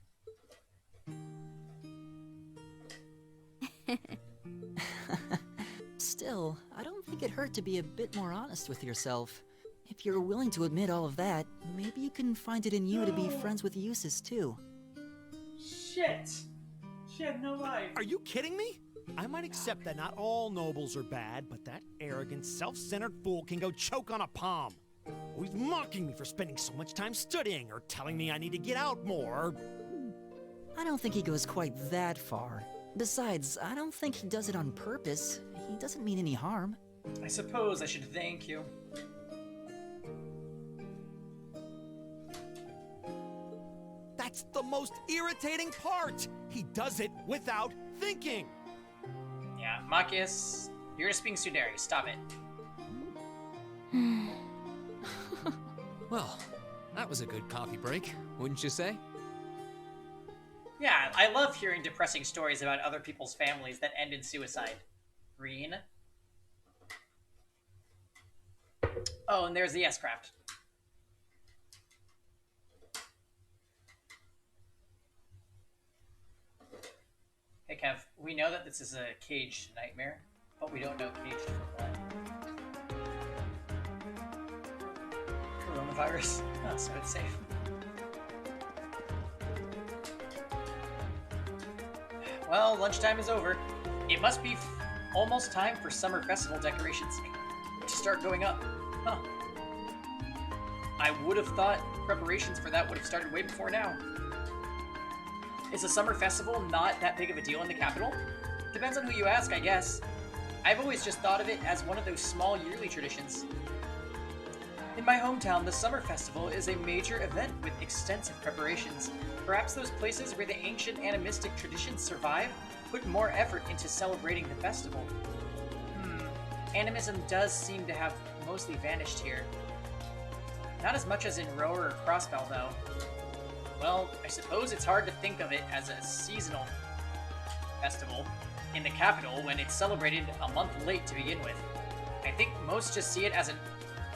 Still, I don't think it hurt to be a bit more honest with yourself. If you're willing to admit all of that, maybe you can find it in you to be friends with Eustace too. Shit! She had no life. Are you kidding me? I might accept that not all nobles are bad, but that arrogant, self-centered fool can go choke on a palm. Always mocking me for spending so much time studying, or telling me I need to get out more. I don't think he goes quite that far. Besides, I don't think he does it on purpose. He doesn't mean any harm. I suppose I should thank you. That's the most irritating part! He does it without thinking! Yeah, Machias, you're just being tsundere. Stop it. Well, that was a good coffee break, wouldn't you say? Yeah, I love hearing depressing stories about other people's families that end in suicide. Green. Oh, and there's the S-Craft. Hey Kev, we know that this is a caged nightmare, but we don't know caged for what. Coronavirus? Oh, so it's safe. Well, lunchtime is over. It must be almost time for summer festival decorations to start going up. Huh. I would have thought preparations for that would have started way before now. Is a summer festival not that big of a deal in the capital? Depends on who you ask, I guess. I've always just thought of it as one of those small yearly traditions. In my hometown, the summer festival is a major event with extensive preparations. Perhaps those places where the ancient animistic traditions survive put more effort into celebrating the festival. Animism does seem to have mostly vanished here. Not as much as in Rower or Crossbell, though. Well, I suppose it's hard to think of it as a seasonal festival in the capital when it's celebrated a month late to begin with. I think most just see it as an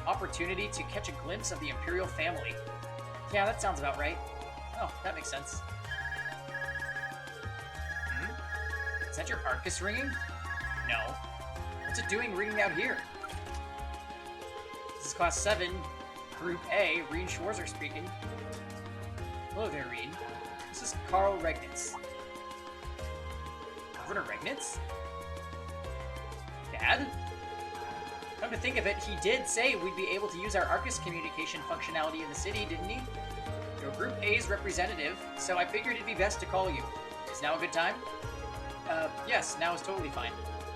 opportunity to catch a glimpse of the Imperial family. Yeah, that sounds about right. Oh, that makes sense. Is that your Arcus ringing? No. What's it doing ringing out here? This is Class 7, Group A, Reen Schwarzer speaking. Hello there, Reen. This is Carl Regnitz. Governor Regnitz? Dad? Come to think of it, he did say we'd be able to use our Arcus communication functionality in the city, didn't he? You're Group A's representative, so I figured it'd be best to call you. Is now a good time? Yes, now is totally fine.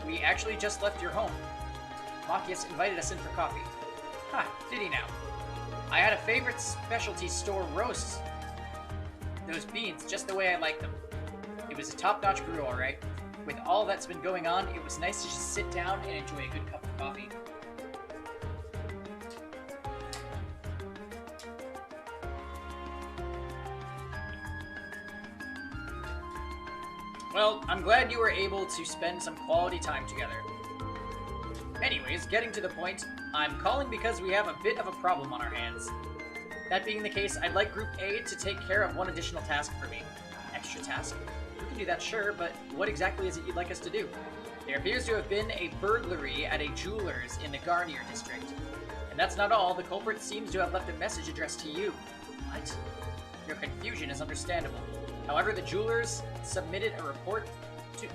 We actually just left your home. Machias invited us in for coffee. Ha, did he now? I had a favorite specialty store roast. Those beans, just the way I like them. It was a top-notch brew, alright. With all that's been going on, it was nice to just sit down and enjoy a good cup of coffee. Well, I'm glad you were able to spend some quality time together. Anyways, getting to the point, I'm calling because we have a bit of a problem on our hands. That being the case, I'd like Group A to take care of one additional task for me. Extra task? We can do that, sure, but what exactly is it you'd like us to do? There appears to have been a burglary at a jeweler's in the Garnier district. And that's not all, the culprit seems to have left a message addressed to you. What? Your confusion is understandable. However, the jewelers submitted a report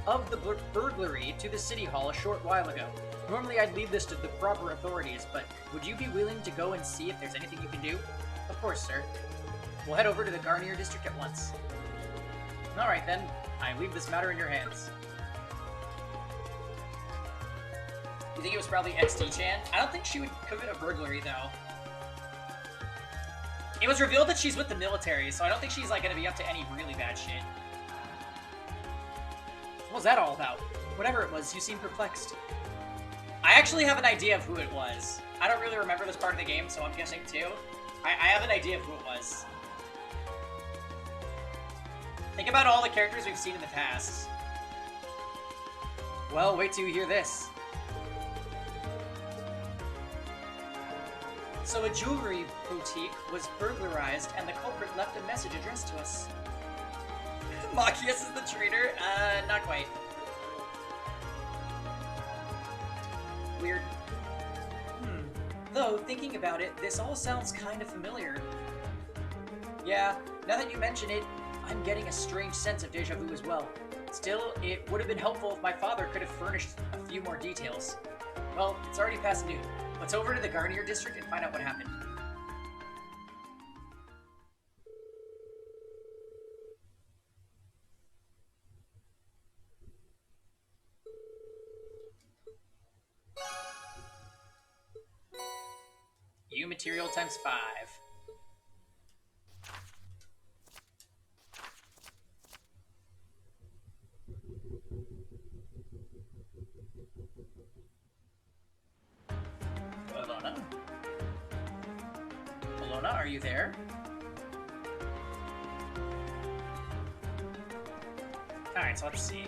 of the burglary to the City Hall a short while ago. Normally I'd leave this to the proper authorities, but would you be willing to go and see if there's anything you can do? Of course, sir. We'll head over to the Garnier district at once. Alright then, I leave this matter in your hands. You think it was probably XD-chan? I don't think she would commit a burglary, though. It was revealed that she's with the military, so I don't think she's, like, gonna be up to any really bad shit. What was that all about? Whatever it was, you seem perplexed. I actually have an idea of who it was. I don't really remember this part of the game, so I'm guessing too. I have an idea of who it was. Think about all the characters we've seen in the past. Well, wait till you hear this. So a jewelry boutique was burglarized and the culprit left a message addressed to us. Machias is the traitor? Not quite. Weird. Though, thinking about it, this all sounds kind of familiar. Yeah, now that you mention it, I'm getting a strange sense of deja vu as well. Still, it would have been helpful if my father could have furnished a few more details. Well, it's already past noon. Let's over to the Garnier district and find out what happened. U material times 5. Alona? Alona, are you there? Alright, so let's see.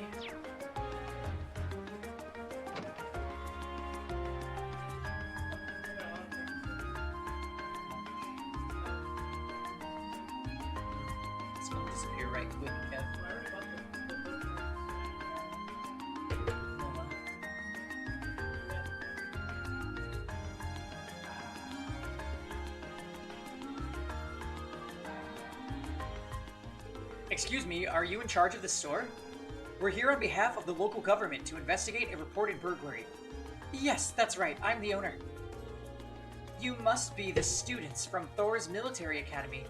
It's gonna disappear right quick, Kev. Excuse me, are you in charge of the store? We're here on behalf of the local government to investigate a reported burglary. Yes, that's right, I'm the owner. You must be the students from Thor's military academy.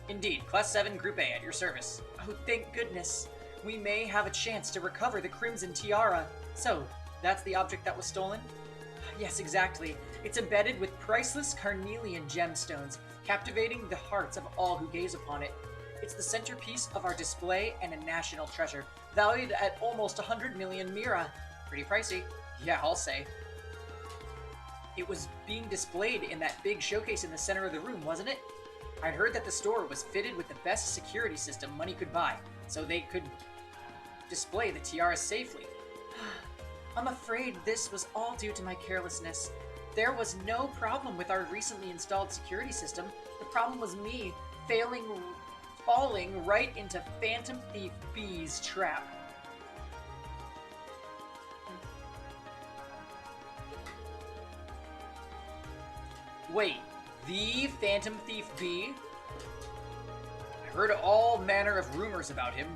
Indeed, Class 7, Group A, at your service. Oh, thank goodness. We may have a chance to recover the Crimson Tiara. So, that's the object that was stolen? Yes, exactly. It's embedded with priceless carnelian gemstones, captivating the hearts of all who gaze upon it. It's the centerpiece of our display and a national treasure, valued at almost 100 million mira. Pretty pricey. Yeah, I'll say. It was being displayed in that big showcase in the center of the room, wasn't it? I heard that the store was fitted with the best security system money could buy, so they could display the tiara safely. I'm afraid this was all due to my carelessness. There was no problem with our recently installed security system. The problem was me falling right into Phantom Thief B's trap. Wait, the Phantom Thief B? I heard all manner of rumors about him,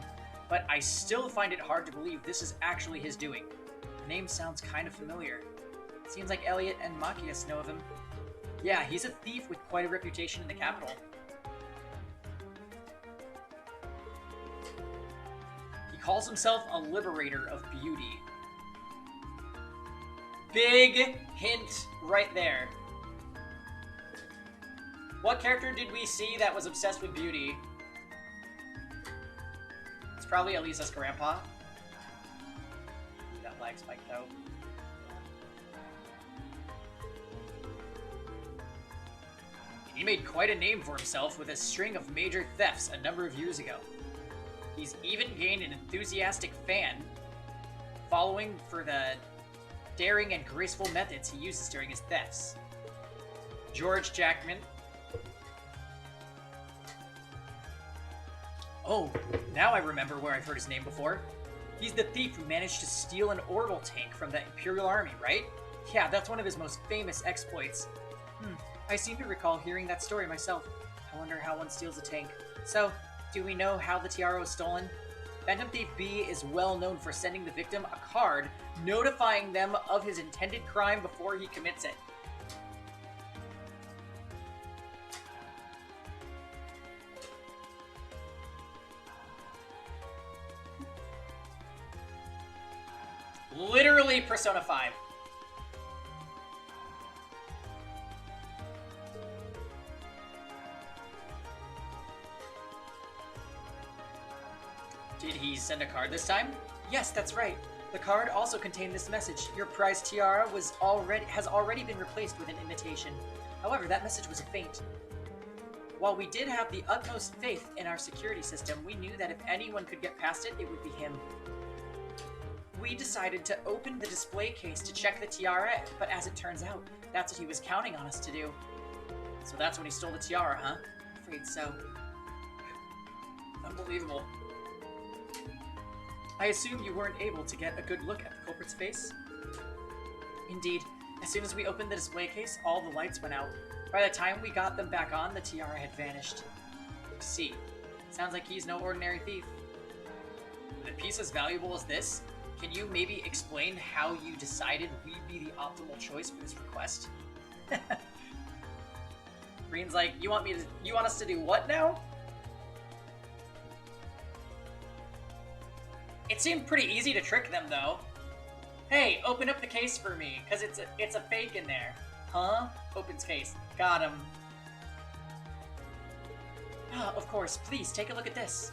but I still find it hard to believe this is actually his doing. The name sounds kind of familiar. Seems like Elliot and Machias know of him. Yeah, he's a thief with quite a reputation in the capital. He calls himself a liberator of beauty. Big hint right there. What character did we see that was obsessed with beauty? It's probably Elisa's grandpa. Ooh, that lag spike though. He made quite a name for himself with a string of major thefts a number of years ago. He's even gained an enthusiastic fan following for the daring and graceful methods he uses during his thefts. George Jackman. Oh, now I remember where I've heard his name before. He's the thief who managed to steal an orbital tank from the Imperial Army, right? Yeah, that's one of his most famous exploits. I seem to recall hearing that story myself. I wonder how one steals a tank. So, do we know how the tiara was stolen? Phantom Thief B is well known for sending the victim a card notifying them of his intended crime before he commits it. Literally Persona 5. Did he send a card this time? Yes, that's right. The card also contained this message. Your prized tiara has already been replaced with an imitation. However, that message was a feint. While we did have the utmost faith in our security system, we knew that if anyone could get past it, it would be him. We decided to open the display case to check the tiara, but as it turns out, that's what he was counting on us to do. So that's when he stole the tiara, huh? Afraid so. Unbelievable. I assume you weren't able to get a good look at the culprit's face? Indeed. As soon as we opened the display case, all the lights went out. By the time we got them back on, the tiara had vanished. See. Sounds like he's no ordinary thief. With a piece as valuable as this, can you maybe explain how you decided we'd be the optimal choice for this request? Green's like, you want us to do what now? It seemed pretty easy to trick them, though. Hey, open up the case for me, because it's a fake in there. Huh? Opens case. Got him. Ah, of course. Please, take a look at this.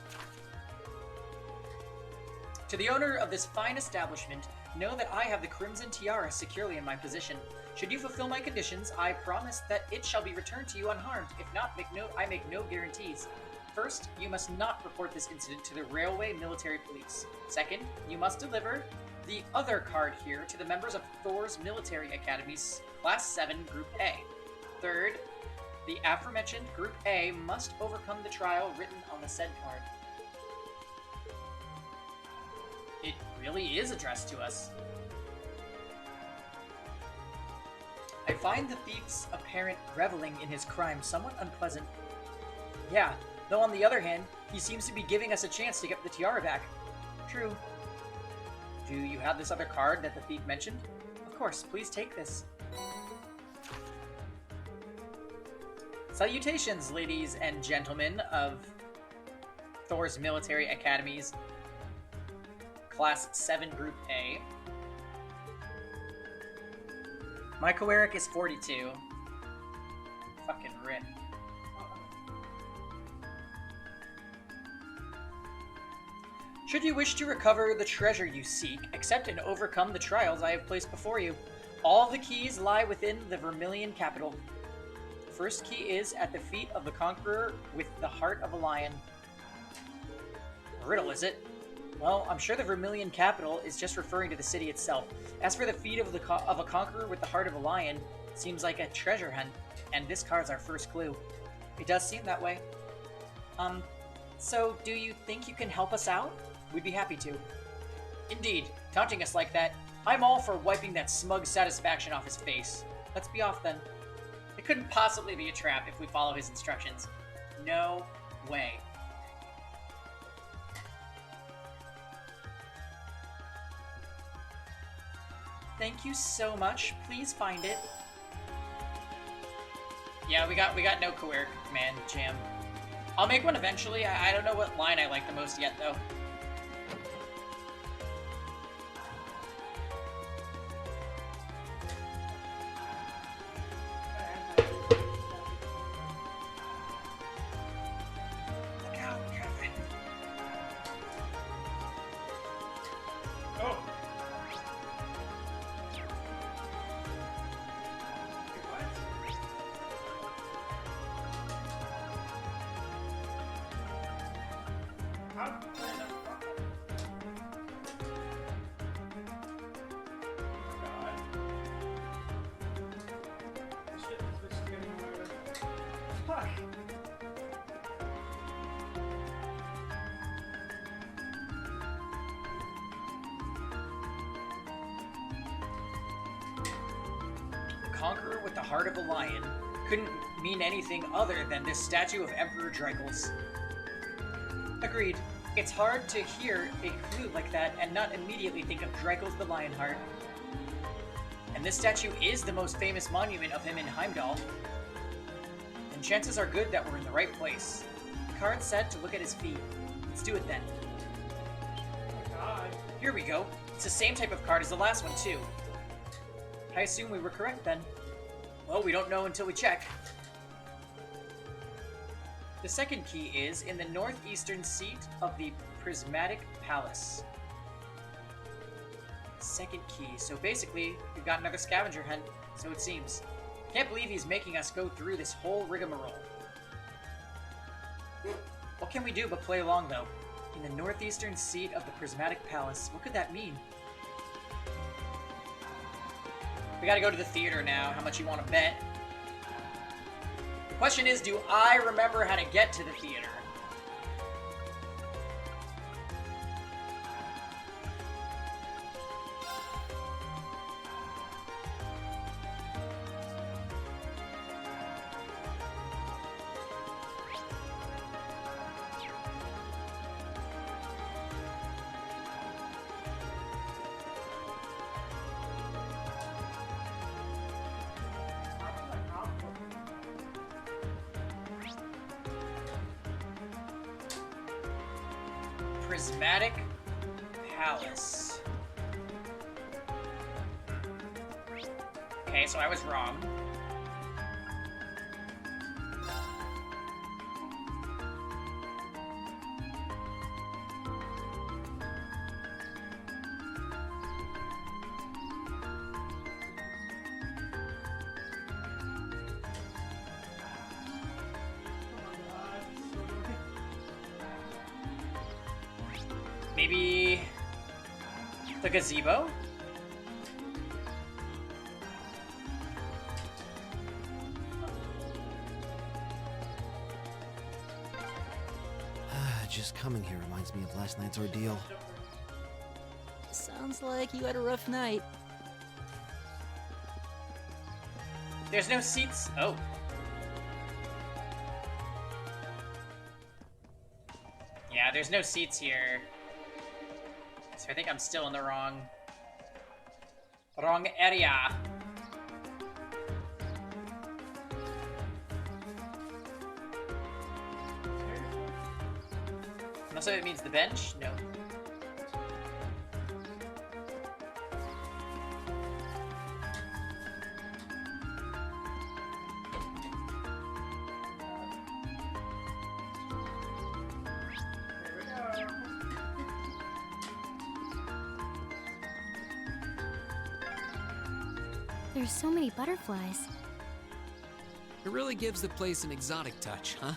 To the owner of this fine establishment, know that I have the Crimson Tiara securely in my possession. Should you fulfill my conditions, I promise that it shall be returned to you unharmed. If not, I make no guarantees. First, you must not report this incident to the Railway Military Police. Second, you must deliver the other card here to the members of Thor's Military Academy's Class 7 Group A. Third, the aforementioned Group A must overcome the trial written on the said card. It really is addressed to us. I find the thief's apparent reveling in his crime somewhat unpleasant. Yeah, though on the other hand, he seems to be giving us a chance to get the tiara back. True. Do you have this other card that the thief mentioned? Of course, please take this. Salutations, ladies and gentlemen of Thor's Military Academy's Class 7 Group A. My Coeric is 42. Fucking rip. Should you wish to recover the treasure you seek, accept and overcome the trials I have placed before you. All the keys lie within the Vermilion capital. The first key is at the feet of the Conqueror with the heart of a lion. A riddle, is it? Well, I'm sure the Vermilion capital is just referring to the city itself. As for the feet of a Conqueror with the heart of a lion, seems like a treasure hunt, and this card's our first clue. It does seem that way. So do you think you can help us out? We'd be happy to. Indeed, taunting us like that, I'm all for wiping that smug satisfaction off his face. Let's be off then. It couldn't possibly be a trap if we follow his instructions. No way. Thank you so much. Please find it. Yeah, we got no Coeric command jam. I'll make one eventually. I don't know what line I like the most yet, though. Conqueror with the heart of a lion couldn't mean anything other than this statue of Emperor Dreikels. Agreed. It's hard to hear a clue like that and not immediately think of Dreikels the Lionheart. And this statue is the most famous monument of him in Heimdall. And chances are good that we're in the right place. The card said to look at his feet. Let's do it then. Oh my god. Here we go. It's the same type of card as the last one, too. I assume we were correct then. Well, we don't know until we check. The second key is in the northeastern seat of the Prismatic Palace. Second key. So basically, we've got another scavenger hunt, so it seems. Can't believe he's making us go through this whole rigmarole. What can we do but play along, though? In the northeastern seat of the Prismatic Palace, what could that mean? We gotta go to the theater now. How much you want to bet? The question is, do I remember how to get to the theater? Prismatic Palace. Okay, so I was wrong. Maybe the gazebo? Just coming here reminds me of last night's ordeal. Sounds like you had a rough night. There's no seats. Oh. Yeah, there's no seats here. So I think I'm still in the wrong area. Also, it means the bench? No. There's so many butterflies. It really gives the place an exotic touch, huh?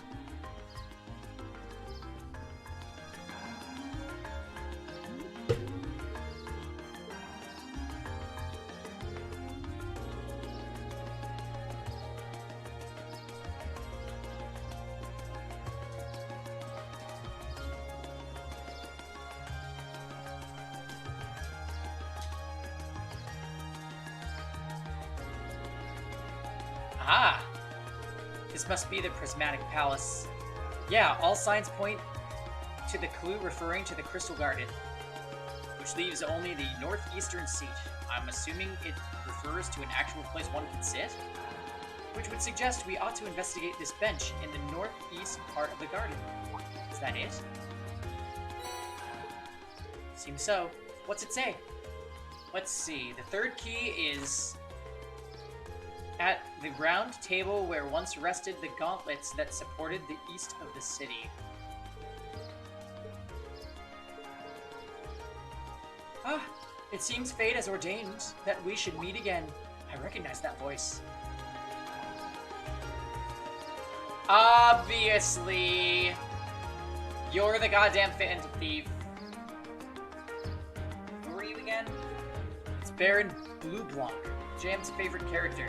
Ah! This must be the Prismatic Palace. Yeah, all signs point to the clue referring to the Crystal Garden, which leaves only the northeastern seat. I'm assuming it refers to an actual place one can sit, which would suggest we ought to investigate this bench in the northeast part of the garden. Is that it? Seems so. What's it say? Let's see. The third key is at the round table where once rested the gauntlets that supported the east of the city. Ah, it seems fate has ordained that we should meet again. I recognize that voice. Obviously, you're the goddamn phantom thief. Who are you again? It's Baron Blue Blanc, Jam's favorite character.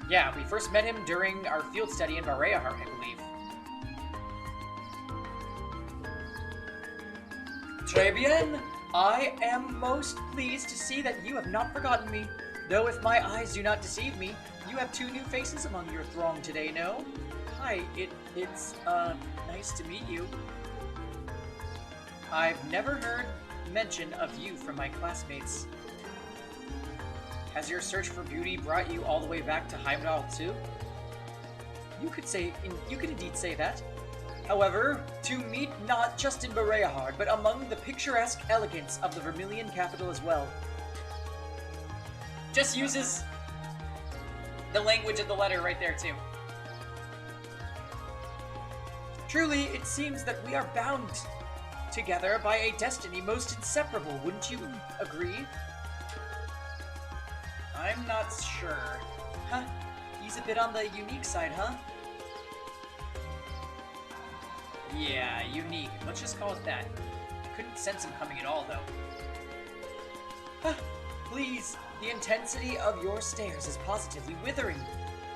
Yeah, we first met him during our field study in Bareahart, I believe. Très bien! I am most pleased to see that you have not forgotten me. Though if my eyes do not deceive me, you have two new faces among your throng today, no? Hi, it's nice to meet you. I've never heard mention of you from my classmates. Has your search for beauty brought you all the way back to Heimdall too? You could indeed say that. However, to meet not just in Bareahard, but among the picturesque elegance of the Vermilion capital as well. Just uses the language of the letter right there too. Truly, it seems that we are bound together by a destiny most inseparable, wouldn't you agree? I'm not sure. Huh? He's a bit on the unique side, huh? Yeah, unique. Let's just call it that. I couldn't sense him coming at all, though. Please, the intensity of your stares is positively withering.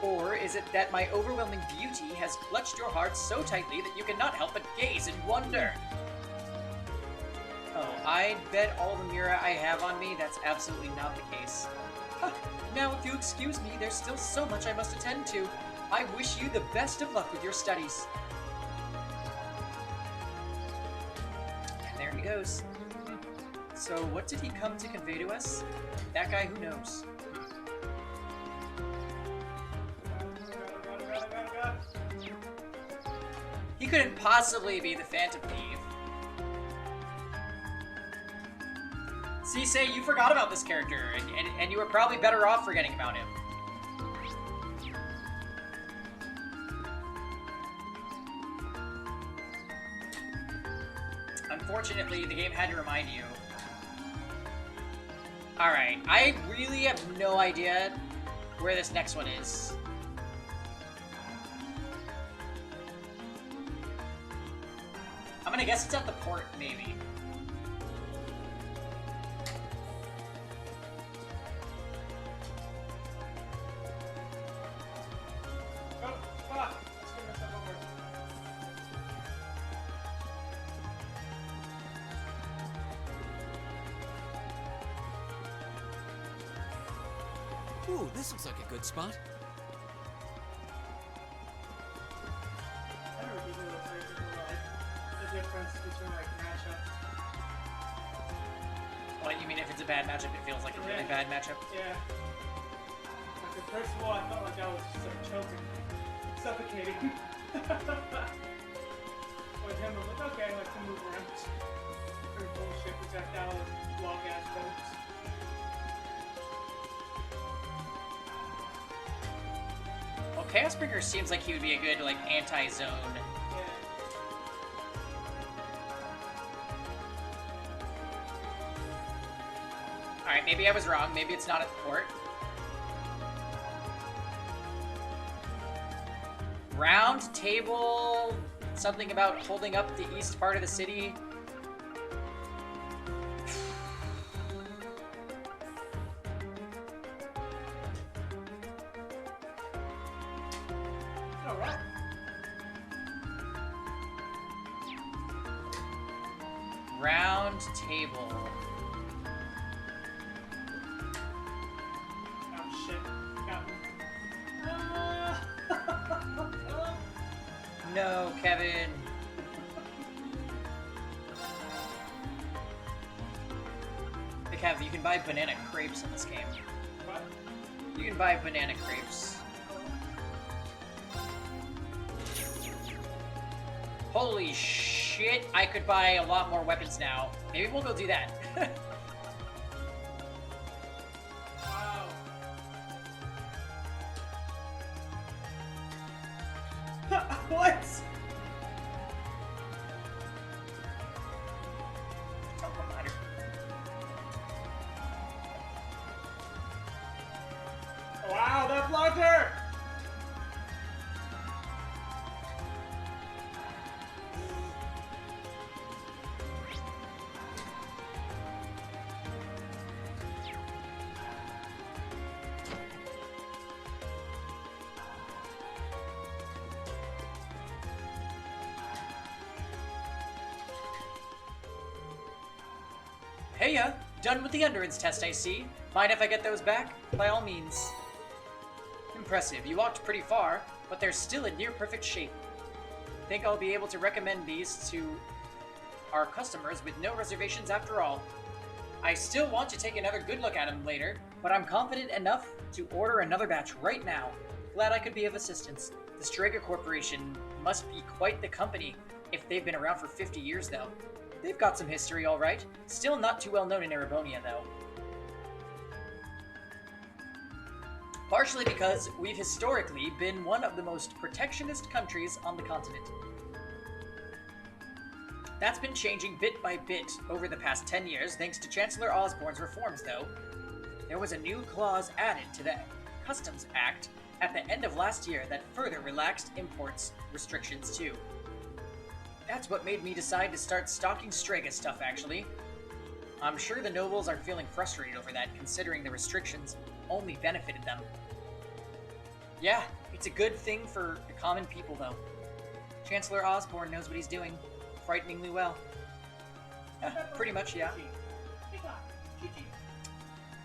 Or is it that my overwhelming beauty has clutched your heart so tightly that you cannot help but gaze in wonder? Oh, I bet all the mirror I have on me, that's absolutely not the case. Now, if you excuse me, there's still so much I must attend to. I wish you the best of luck with your studies. And there he goes. So, what did he come to convey to us? That guy who knows. He couldn't possibly be the Phantom Thief. See, say you forgot about this character, and you were probably better off forgetting about him. Unfortunately, the game had to remind you. Alright, I really have no idea where this next one is. I'm gonna guess it's at the port, maybe. Ooh, this looks like a good spot. I never did know the difference between like matchup. What, you mean if it's a bad matchup, it feels like a really bad matchup? Yeah. Like first of all, I felt like I was just like choking, suffocating. With him, I'm like, okay, I like to move around. Pretty bullshit projectile and block ass boats. Well, Chaosbringer seems like he would be a good, like, anti-zone. Yeah. Alright, maybe I was wrong. Maybe it's not at the port. Round table... Something about holding up the east part of the city. Alright. Round table. Oh shit. Got me. No, Kevin. Hey, Kev, you can buy banana crepes in this game. What? You can buy banana crepes. Holy shit, I could buy a lot more weapons now. Maybe we'll go do that. Wow. What? Don't matter. Wow, that flutter! Heya! Done with the endurance test, I see. Mind if I get those back? By all means. Impressive. You walked pretty far, but they're still in near-perfect shape. Think I'll be able to recommend these to our customers with no reservations after all. I still want to take another good look at them later, but I'm confident enough to order another batch right now. Glad I could be of assistance. The Strega Corporation must be quite the company if they've been around for 50 years, though. They've got some history, all right. Still not too well known in Erebonia, though. Partially because we've historically been one of the most protectionist countries on the continent. That's been changing bit by bit over the past 10 years thanks to Chancellor Osborne's reforms, though. There was a new clause added to the Customs Act at the end of last year that further relaxed imports restrictions too. That's what made me decide to start stalking Strega stuff, actually. I'm sure the nobles are feeling frustrated over that, considering the restrictions only benefited them. Yeah, it's a good thing for the common people, though. Chancellor Osborne knows what he's doing. Frighteningly well. Pretty much, yeah.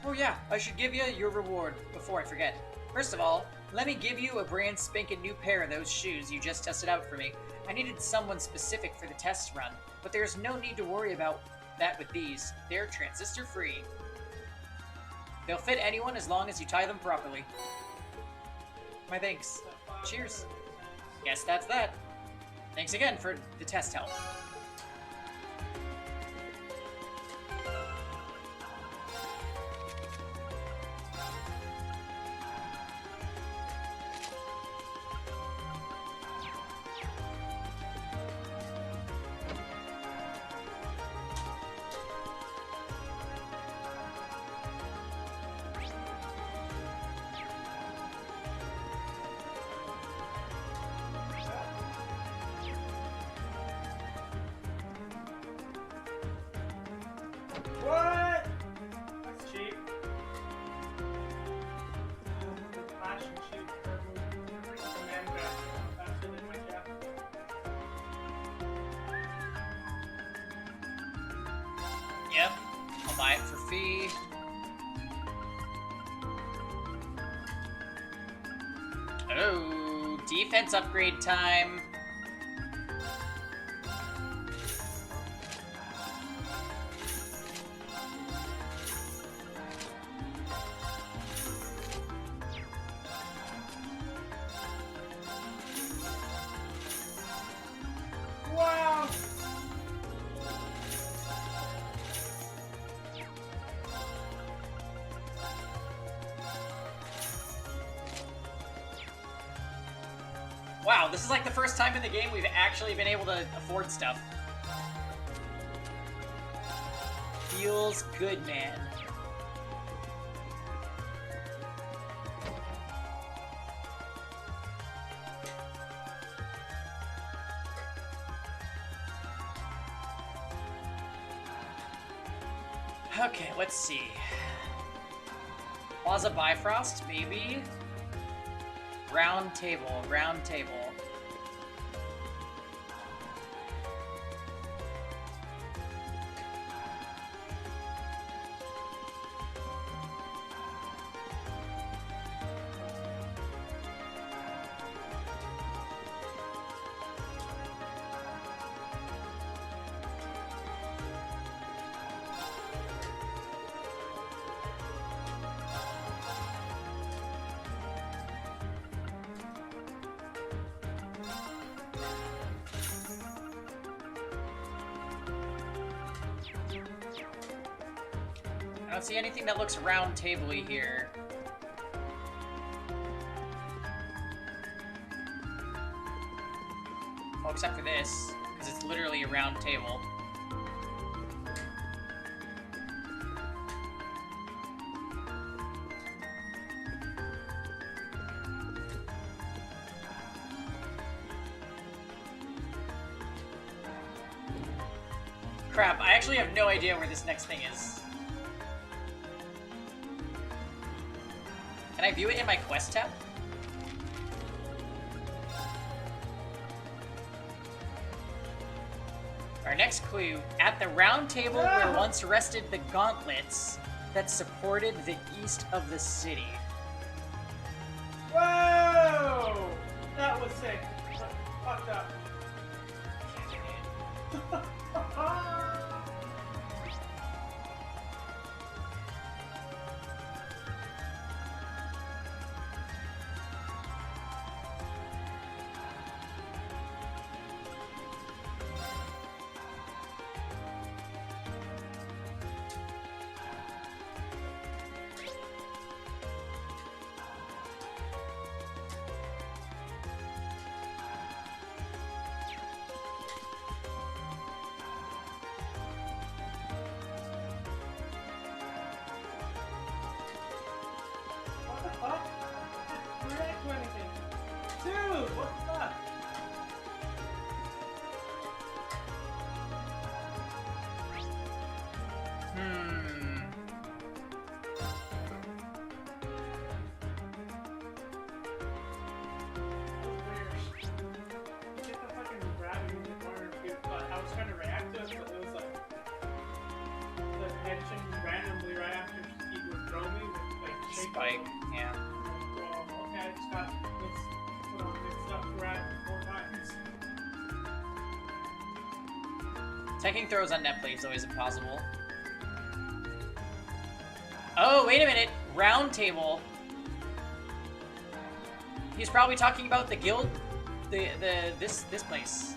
Oh yeah, I should give you your reward before I forget. First of all, let me give you a brand spanking new pair of those shoes you just tested out for me. I needed someone specific for the test run, but there's no need to worry about that with these. They're transistor free. They'll fit anyone as long as you tie them properly. My thanks. Cheers. Guess that's that. Thanks again for the test help. What? That's cheap. Flash and shoot. Command grab. Faster than my cap. Yep, I'll buy it for fee. Oh, defense upgrade time. Wow! Wow, this is like the first time in the game we've actually been able to afford stuff. Feels good, man. Okay, let's see. Plaza Bifrost, maybe? Round table, round table. I don't see anything that looks round table-y here. Oh, except for this, because it's literally a round table. Crap, I actually have no idea where this next thing is. Can I view it in my quest tab? Our next clue, at the round table where once rested the gauntlets that supported the east of the city. Whoa! That was sick. Fucked up. attention randomly right after he would throw me with like shake Spike, yeah. Well, okay, I just got mixed up throughout 4 times. Taking throws on net play is always impossible. Oh, wait a minute. Round table. He's probably talking about the guild, this place.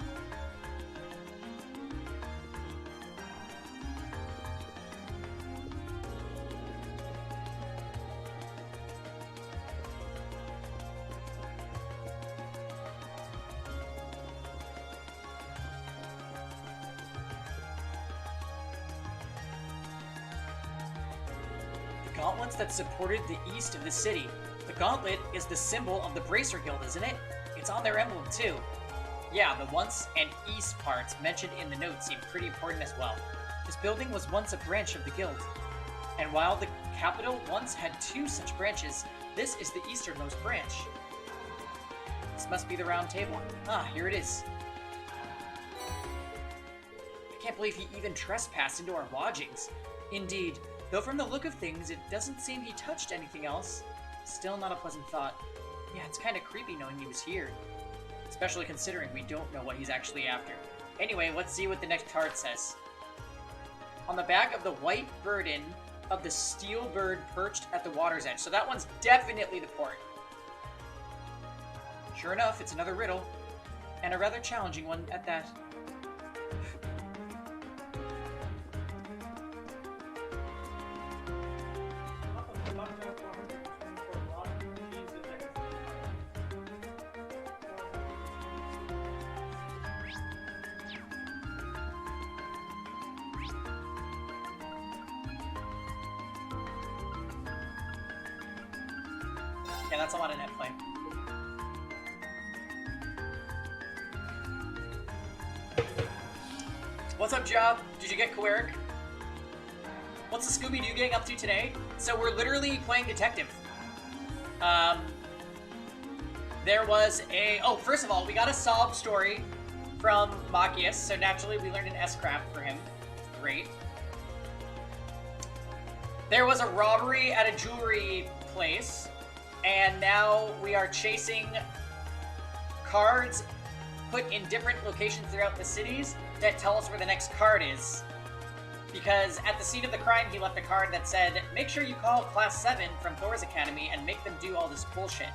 Gauntlets that supported the east of the city. The gauntlet is the symbol of the Bracer Guild, isn't it? It's on their emblem, too. Yeah, the once and east parts mentioned in the notes seem pretty important as well. This building was once a branch of the guild. And while the capital once had 2 such branches, this is the easternmost branch. This must be the round table. Ah, here it is. I can't believe he even trespassed into our lodgings. Indeed, though from the look of things, it doesn't seem he touched anything else. Still not a pleasant thought. Yeah, it's kind of creepy knowing he was here. Especially considering we don't know what he's actually after. Anyway, let's see what the next card says. On the back of the white burden of the steel bird perched at the water's edge. So that one's definitely the port. Sure enough, it's another riddle. And a rather challenging one at that. Yeah, that's a lot of net play. What's up, Job? Did you get Coeric? What's the Scooby-Doo gang up to today? So we're literally playing detective. There was a... Oh, first of all, we got a sob story from Machias, so naturally we learned an S-craft for him. Great. There was a robbery at a jewelry place, and now we are chasing cards put in different locations throughout the cities that tell us where the next card is. Because at the scene of the crime, he left a card that said, make sure you call Class 7 from Thor's Academy and make them do all this bullshit.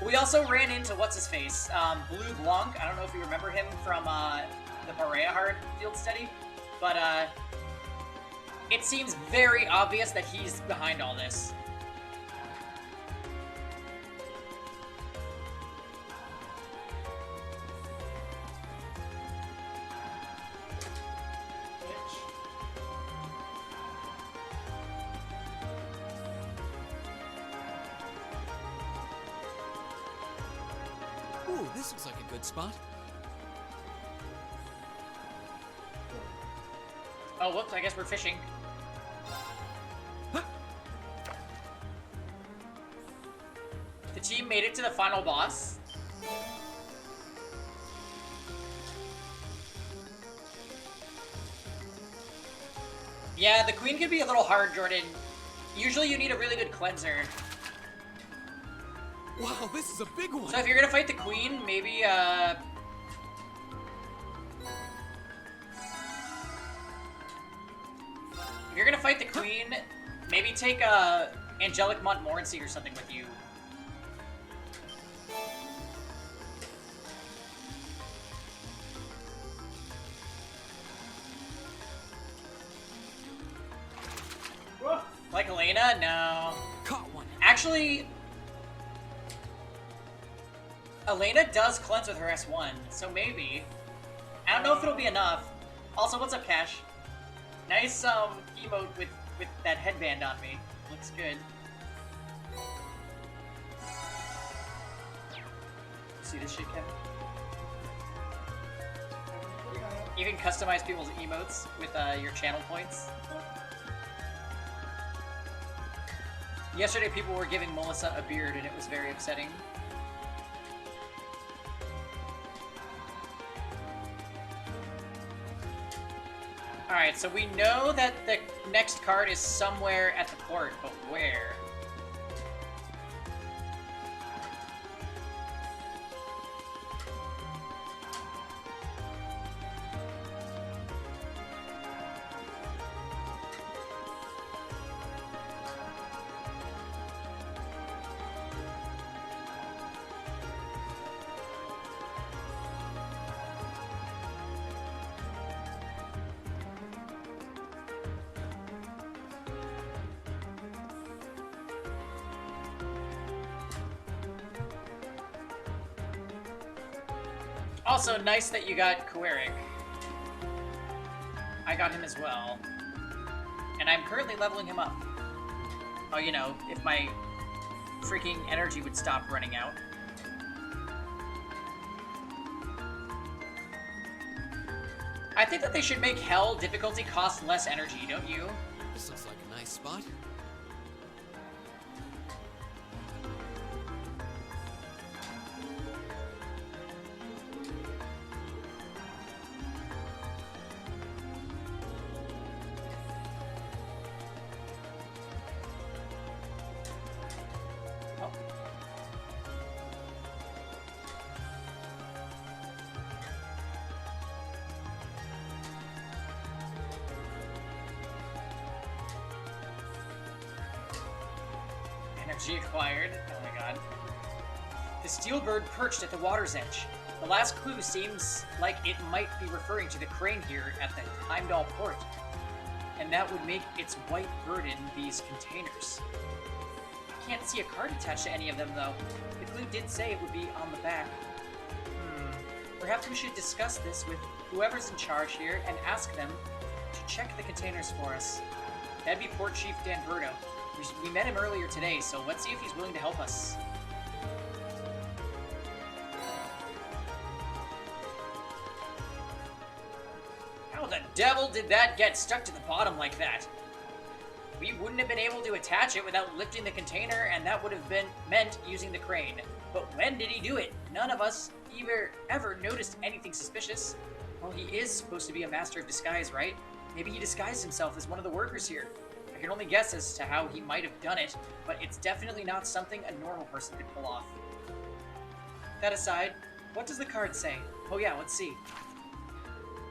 We also ran into what's-his-face, Blue Blanc. I don't know if you remember him from the Boreahard field study, but it seems very obvious that he's behind all this. Ooh, this looks like a good spot. Oh, whoops, I guess we're fishing. The team made it to the final boss. Yeah, the queen could be a little hard, Jordan. Usually you need a really good cleanser. Wow, this is a big one. So if you're gonna fight the queen, maybe, if you're gonna fight the queen, maybe take, Angelic Montmorency or something with you. Like Elena? No. Caught one. Actually, Elena does cleanse with her S1, so maybe. I don't know if it'll be enough. Also, what's up, Cash? Nice, emote with that headband on me. Looks good. See this shit, Kevin? You can customize people's emotes with, your channel points. Yesterday, people were giving Melissa a beard, and it was very upsetting. Alright, so we know that the next card is somewhere at the port, but where? Also, nice that you got Kuerik. I got him as well. And I'm currently leveling him up. Oh, you know, if my freaking energy would stop running out. I think that they should make Hell difficulty cost less energy, don't you? This looks like a nice spot. Energy acquired. Oh my god. The steel bird perched at the water's edge. The last clue seems like it might be referring to the crane here at the Heimdall port. And that would make its white bird in these containers. I can't see a card attached to any of them though. The clue did say it would be on the back. Perhaps we should discuss this with whoever's in charge here and ask them to check the containers for us. That'd be Port Chief Danberto. We met him earlier today, so let's see if he's willing to help us. How the devil did that get stuck to the bottom like that? We wouldn't have been able to attach it without lifting the container, and that would have been meant using the crane. But when did he do it? None of us ever noticed anything suspicious. Well, he is supposed to be a master of disguise, right? Maybe he disguised himself as one of the workers here. I can only guess as to how he might have done it, but it's definitely not something a normal person could pull off. That aside, what does the card say? Oh yeah, let's see.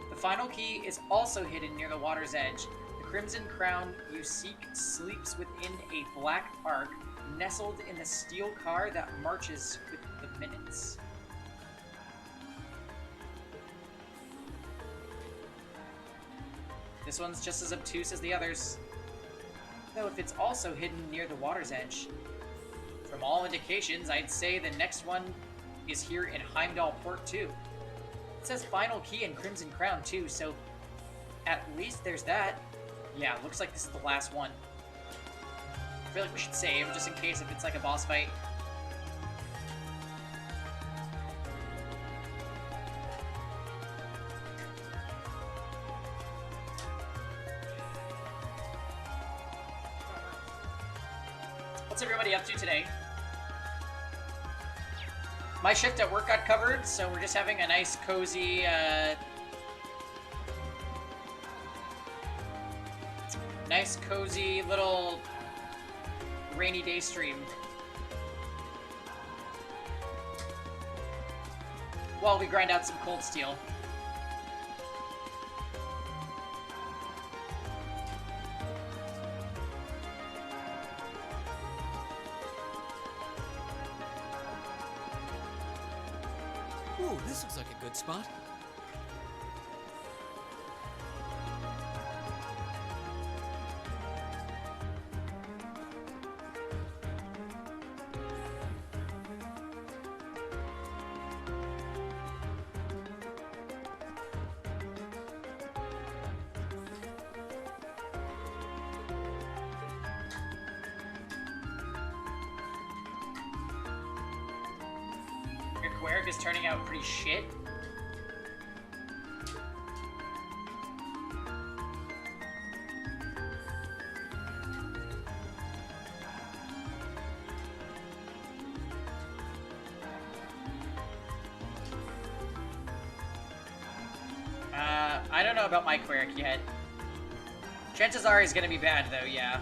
The final key is also hidden near the water's edge. The crimson crown you seek sleeps within a black ark nestled in the steel car that marches with the minutes. This one's just as obtuse as the others. Though if it's also hidden near the water's edge. From all indications, I'd say the next one is here in Heimdall Port too. It says final key and Crimson Crown too, so at least there's that. Yeah, looks like this is the last one. I feel like we should save, just in case if it's like a boss fight. What's everybody up to today? My shift at work got covered, so we're just having a nice, cozy, little rainy day stream. While we grind out some cold steel. Ooh, this looks like a good spot. Queric is turning out pretty shit. I don't know about my Queric yet. Chances are he's gonna be bad, though, yeah.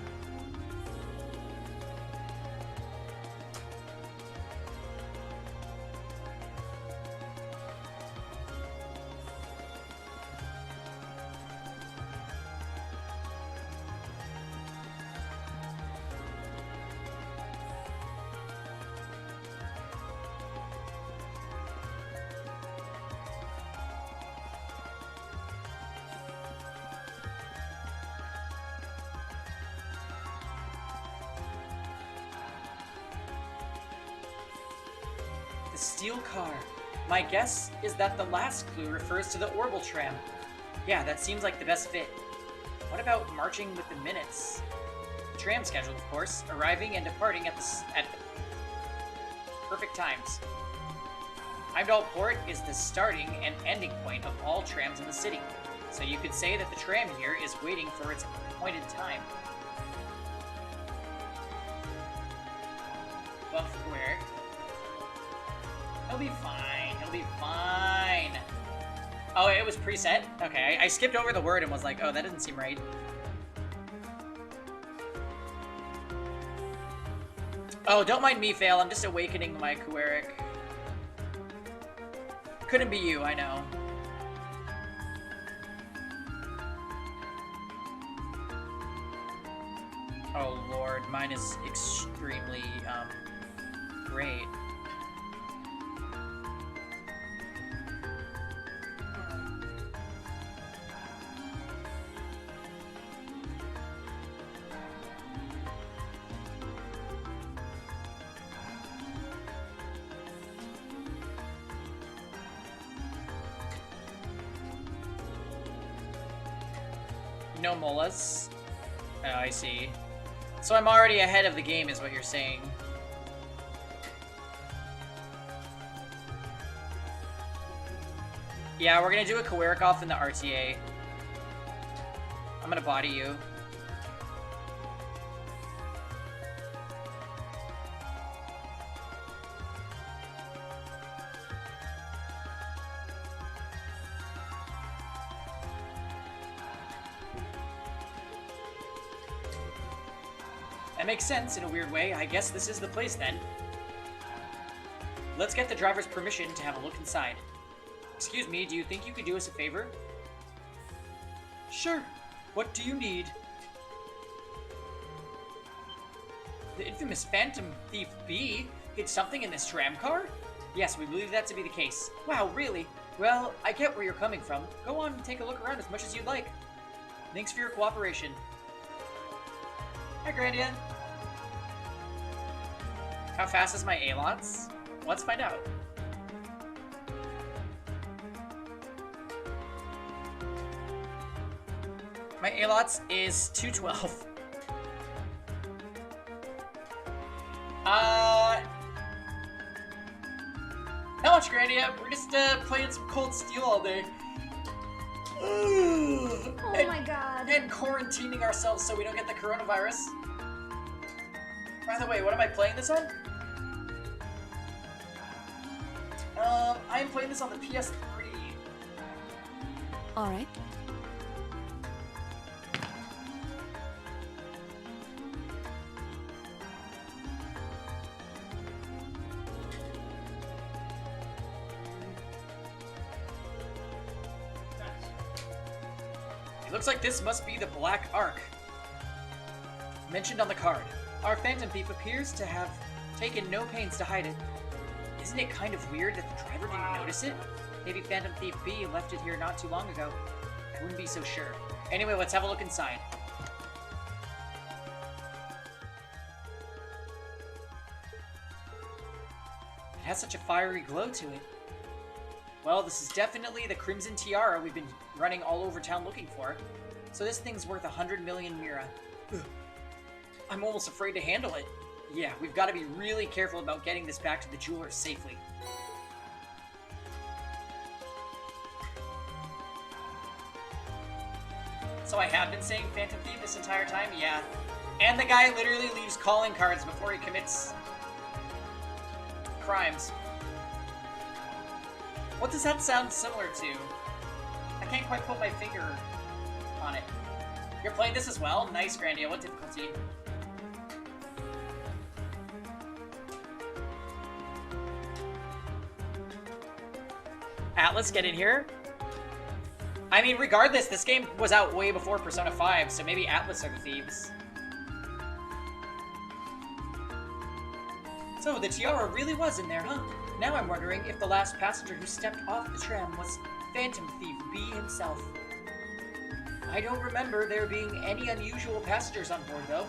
Steel car. My guess is that the last clue refers to the orbital tram. Yeah, that seems like the best fit. What about marching with the minutes? Tram schedule, of course, arriving and departing at perfect times. Heimdall Port is the starting and ending point of all trams in the city, so you could say that the tram here is waiting for its appointed time. Buff Square. He'll be fine. He'll be fine. Oh, it was preset? Okay, I skipped over the word and was like, oh, that doesn't seem right. Oh, don't mind me, Fail. I'm just awakening my Kuerik. Couldn't be you, I know. Oh, Lord. Mine is extremely, great. No molas. Oh, I see. So I'm already ahead of the game is what you're saying. Yeah, we're gonna do a Kuerik off in the RTA. I'm gonna body you. That makes sense in a weird way. I guess this is the place then. Let's get the driver's permission to have a look inside. Excuse me, do you think you could do us a favor? Sure. What do you need? The infamous Phantom Thief B hid something in this tram car? Yes, we believe that to be the case. Wow, really? Well, I get where you're coming from. Go on and take a look around as much as you'd like. Thanks for your cooperation. Hi, Grandia. How fast is my A-Lots? Let's find out. My A-Lots is 212. Not much, Grandia. We're just playing some Cold Steel all day. Oh my god. And quarantining ourselves so we don't get the coronavirus. By the way, what am I playing this on? I am playing this on the PS3. Alright. It looks like this must be the Black Ark mentioned on the card. Our Phantom Thief appears to have taken no pains to hide it. Isn't it kind of weird that the driver didn't notice it? Maybe Phantom Thief B left it here not too long ago. I wouldn't be so sure. Anyway, let's have a look inside. It has such a fiery glow to it. Well, this is definitely the Crimson Tiara we've been running all over town looking for. So this thing's worth 100 million Mira. Ugh. I'm almost afraid to handle it. Yeah, we've got to be really careful about getting this back to the jeweler safely. So I have been saying Phantom Thief this entire time? Yeah. And the guy literally leaves calling cards before he commits crimes. What does that sound similar to? I can't quite put my finger on it. You're playing this as well? Nice, Grandia. What difficulty? Atlas, get in here. I mean, regardless, this game was out way before Persona 5, so maybe Atlas are the thieves. So, the tiara really was in there, huh? Now I'm wondering if the last passenger who stepped off the tram was Phantom Thief B himself. I don't remember there being any unusual passengers on board, though.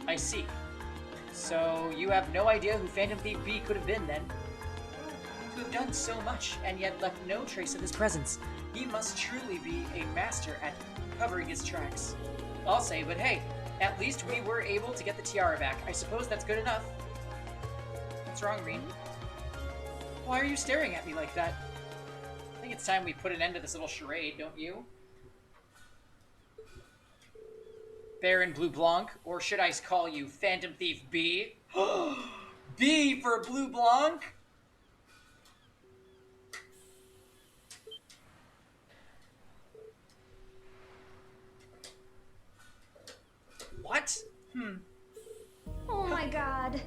I see. So, you have no idea who Phantom Thief B could have been, then? To have done so much, and yet left no trace of his presence. He must truly be a master at covering his tracks. I'll say, but hey, at least we were able to get the tiara back. I suppose that's good enough. What's wrong, Reen? Why are you staring at me like that? I think it's time we put an end to this little charade, don't you? Baron Blue Blanc, or should I call you Phantom Thief B? B for Blue Blanc? What? Oh my god.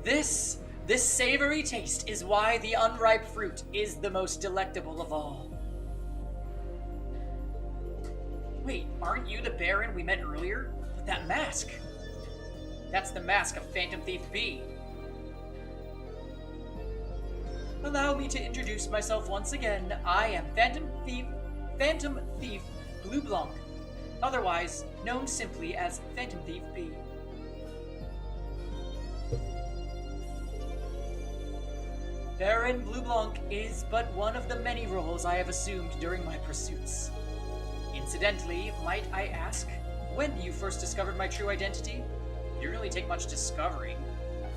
This savory taste is why the unripe fruit is the most delectable of all. Wait, aren't you the Baron we met earlier? With that mask? That's the mask of Phantom Thief B. Allow me to introduce myself once again. I am Phantom Thief Blue Blanc, otherwise known simply as Phantom Thief B. Baron Blue Blanc is but one of the many roles I have assumed during my pursuits. Incidentally, might I ask, when you first discovered my true identity? You didn't really take much discovering.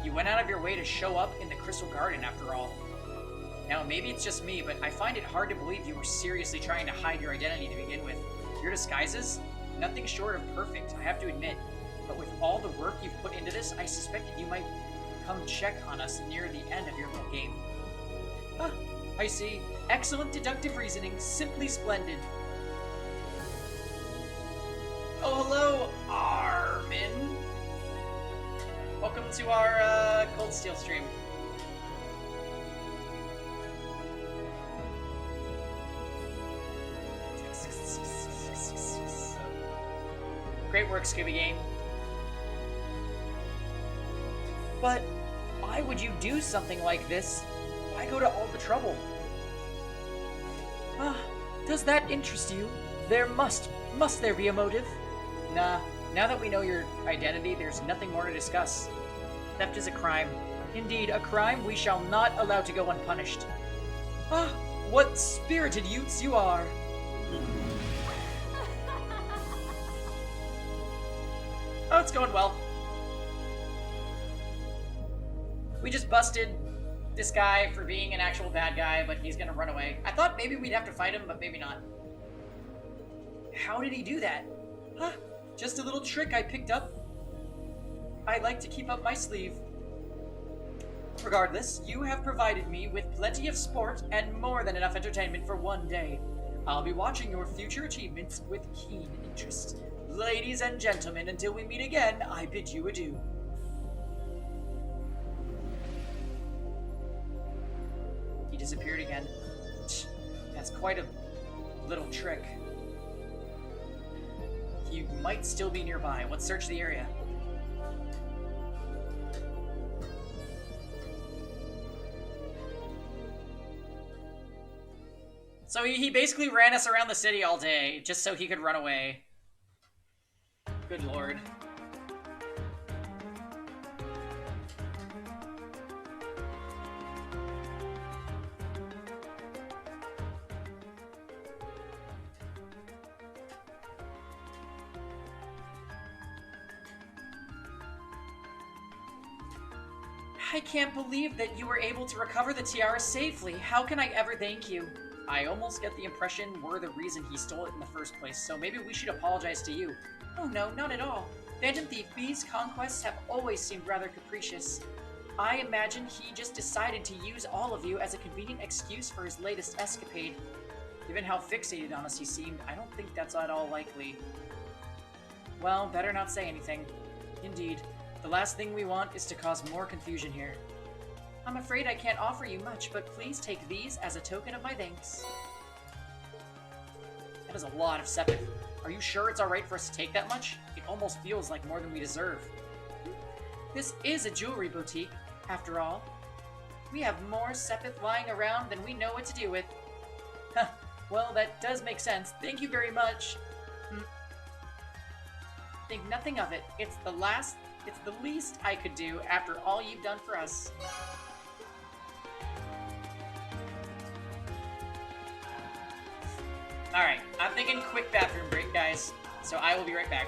You went out of your way to show up in the Crystal Garden after all. Now, maybe it's just me, but I find it hard to believe you were seriously trying to hide your identity to begin with. Your disguises? Nothing short of perfect, I have to admit. But with all the work you've put into this, I suspected you might come check on us near the end of your little game. Huh, I see. Excellent deductive reasoning, simply splendid. Oh, hello, Armin. Welcome to our Cold Steel stream. Great work, Scooby Game. But why would you do something like this? Why go to all the trouble? Does that interest you? Must there be a motive? Nah, now that we know your identity, there's nothing more to discuss. Theft is a crime. Indeed, a crime we shall not allow to go unpunished. What spirited youths you are! Oh, it's going well. We just busted this guy for being an actual bad guy, but he's gonna run away. I thought maybe we'd have to fight him, but maybe not. How did he do that? Just a little trick I picked up. I like to keep up my sleeve. Regardless, you have provided me with plenty of sport and more than enough entertainment for one day. I'll be watching your future achievements with keen interest. Ladies and gentlemen, until we meet again, I bid you adieu. He disappeared again. That's quite a little trick. He might still be nearby. Let's search the area. So he basically ran us around the city all day, just so he could run away. Good lord. I can't believe that you were able to recover the tiara safely. How can I ever thank you? I almost get the impression we're the reason he stole it in the first place, so maybe we should apologize to you. Oh no, not at all. Phantom Thief B's conquests have always seemed rather capricious. I imagine he just decided to use all of you as a convenient excuse for his latest escapade. Given how fixated on us he seemed, I don't think that's at all likely. Well, better not say anything. Indeed, the last thing we want is to cause more confusion here. I'm afraid I can't offer you much, but please take these as a token of my thanks. That is a lot of Sepith. Are you sure it's alright for us to take that much? It almost feels like more than we deserve. This is a jewelry boutique, after all. We have more Sepith lying around than we know what to do with. Huh, well, that does make sense. Thank you very much. Think nothing of it. It's the least I could do after all you've done for us. Alright, I'm thinking quick bathroom break, guys. So I will be right back.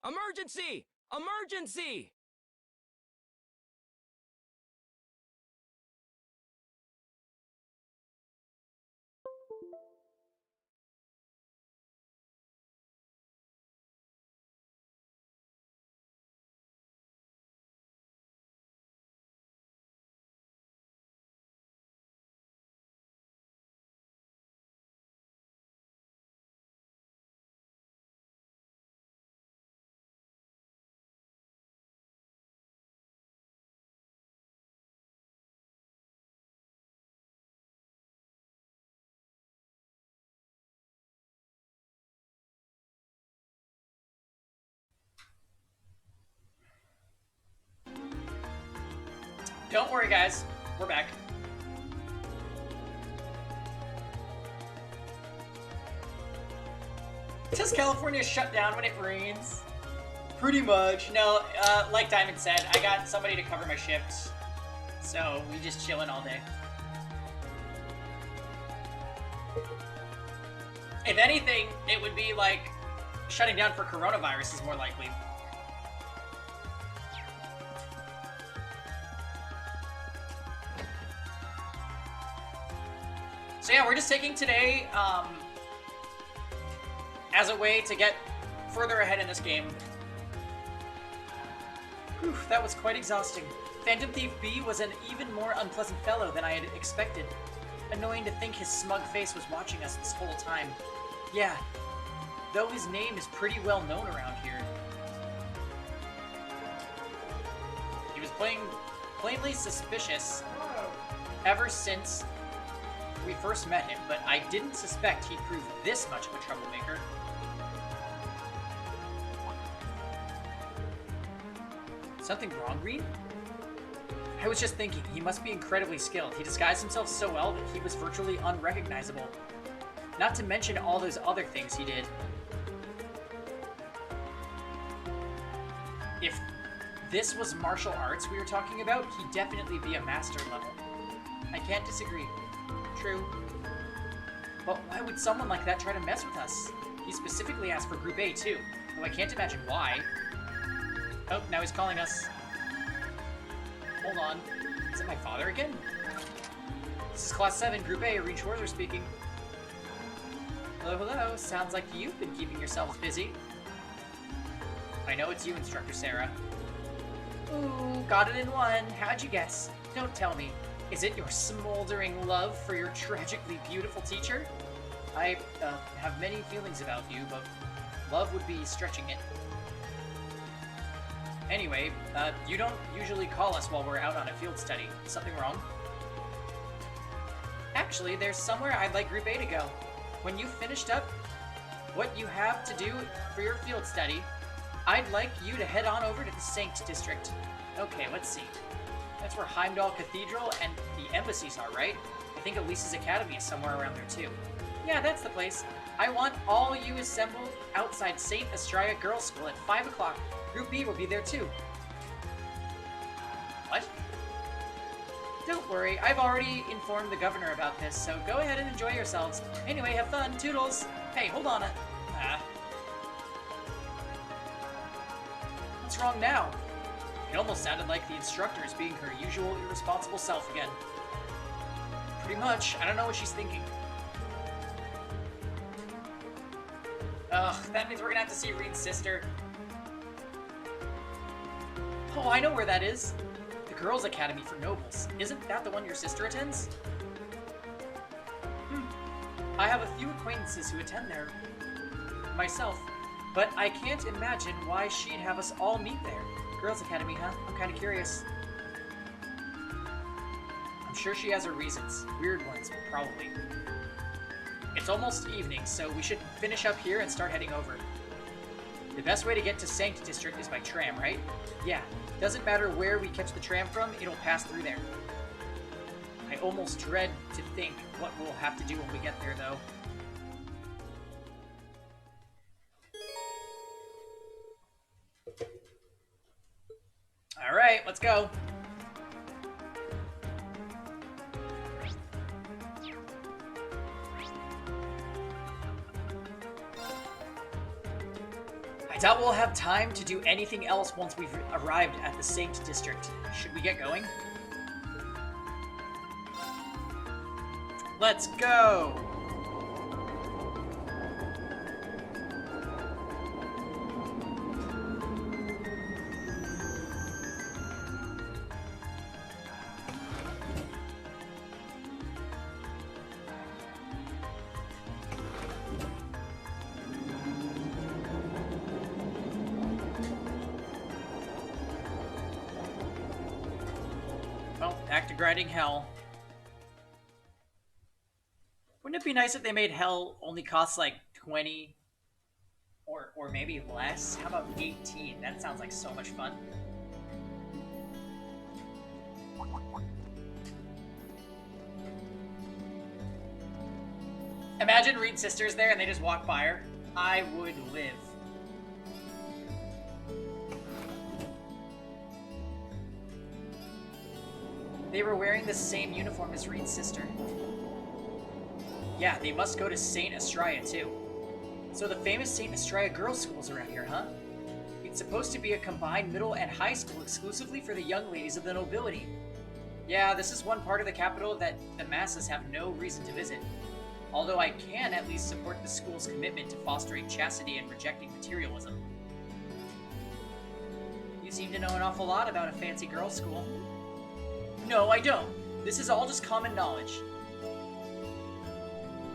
Emergency! Emergency! Don't worry, guys. We're back. Does California shut down when it rains? Pretty much. No, like Diamond said, I got somebody to cover my shift. So, we just chilling all day. If anything, it would be like shutting down for coronavirus is more likely. So yeah, we're just taking today as a way to get further ahead in this game. Whew, that was quite exhausting. Phantom Thief B was an even more unpleasant fellow than I had expected. Annoying to think his smug face was watching us this whole time. Yeah, though his name is pretty well known around here. He was plainly suspicious ever since we first met him, but I didn't suspect he'd prove this much of a troublemaker. Something wrong, Reed? I was just thinking, he must be incredibly skilled. He disguised himself so well that he was virtually unrecognizable. Not to mention all those other things he did. If this was martial arts we were talking about, he'd definitely be a master level. I can't disagree. True. But why would someone like that try to mess with us? He specifically asked for Group A too, though I can't imagine why. Oh, now he's calling us. Hold on. Is it my father again? This is Class 7, Group A, Irene Schwarzer speaking. Hello, hello. Sounds like you've been keeping yourselves busy. I know it's you, Instructor Sarah. Ooh, got it in one. How'd you guess? Don't tell me. Is it your smoldering love for your tragically beautiful teacher? I have many feelings about you, but love would be stretching it. Anyway, you don't usually call us while we're out on a field study. Something wrong? Actually, there's somewhere I'd like Group A to go. When you've finished up what you have to do for your field study, I'd like you to head on over to the Sanct District. Okay, let's see. That's where Heimdall Cathedral and the embassies are, right? I think Elise's Academy is somewhere around there too. Yeah, that's the place. I want all you assembled outside St. Estrella Girls' School at 5 o'clock. Group B will be there too. What? Don't worry, I've already informed the governor about this, so go ahead and enjoy yourselves. Anyway, have fun. Toodles! Hey, hold on. What's wrong now? It almost sounded like the instructor is being her usual irresponsible self again. Pretty much. I don't know what she's thinking. Ugh, that means we're gonna have to see Reed's sister. Oh, I know where that is. The Girls' Academy for Nobles. Isn't that the one your sister attends? I have a few acquaintances who attend there myself, but I can't imagine why she'd have us all meet there. Girls' Academy, huh? I'm kind of curious. I'm sure she has her reasons. Weird ones, probably. It's almost evening, so we should finish up here and start heading over. The best way to get to Sanct District is by tram, right? Yeah. Doesn't matter where we catch the tram from, it'll pass through there. I almost dread to think what we'll have to do when we get there, though. Alright, let's go. I I doubt we'll have time to do anything else once we've arrived at the Saint District. Should we get going? Let's go! Well, back to grinding hell. Wouldn't it be nice if they made hell only cost like 20 or maybe less? How about 18? That sounds like so much fun. Imagine Reed Sisters there and they just walk by her. I would live. They were wearing the same uniform as Reed's sister. Yeah, they must go to St. Estrella too. So the famous St. Estrella girls' school's around here, huh? It's supposed to be a combined middle and high school exclusively for the young ladies of the nobility. Yeah, this is one part of the capital that the masses have no reason to visit. Although I can at least support the school's commitment to fostering chastity and rejecting materialism. You seem to know an awful lot about a fancy girls' school. No, I don't. This is all just common knowledge.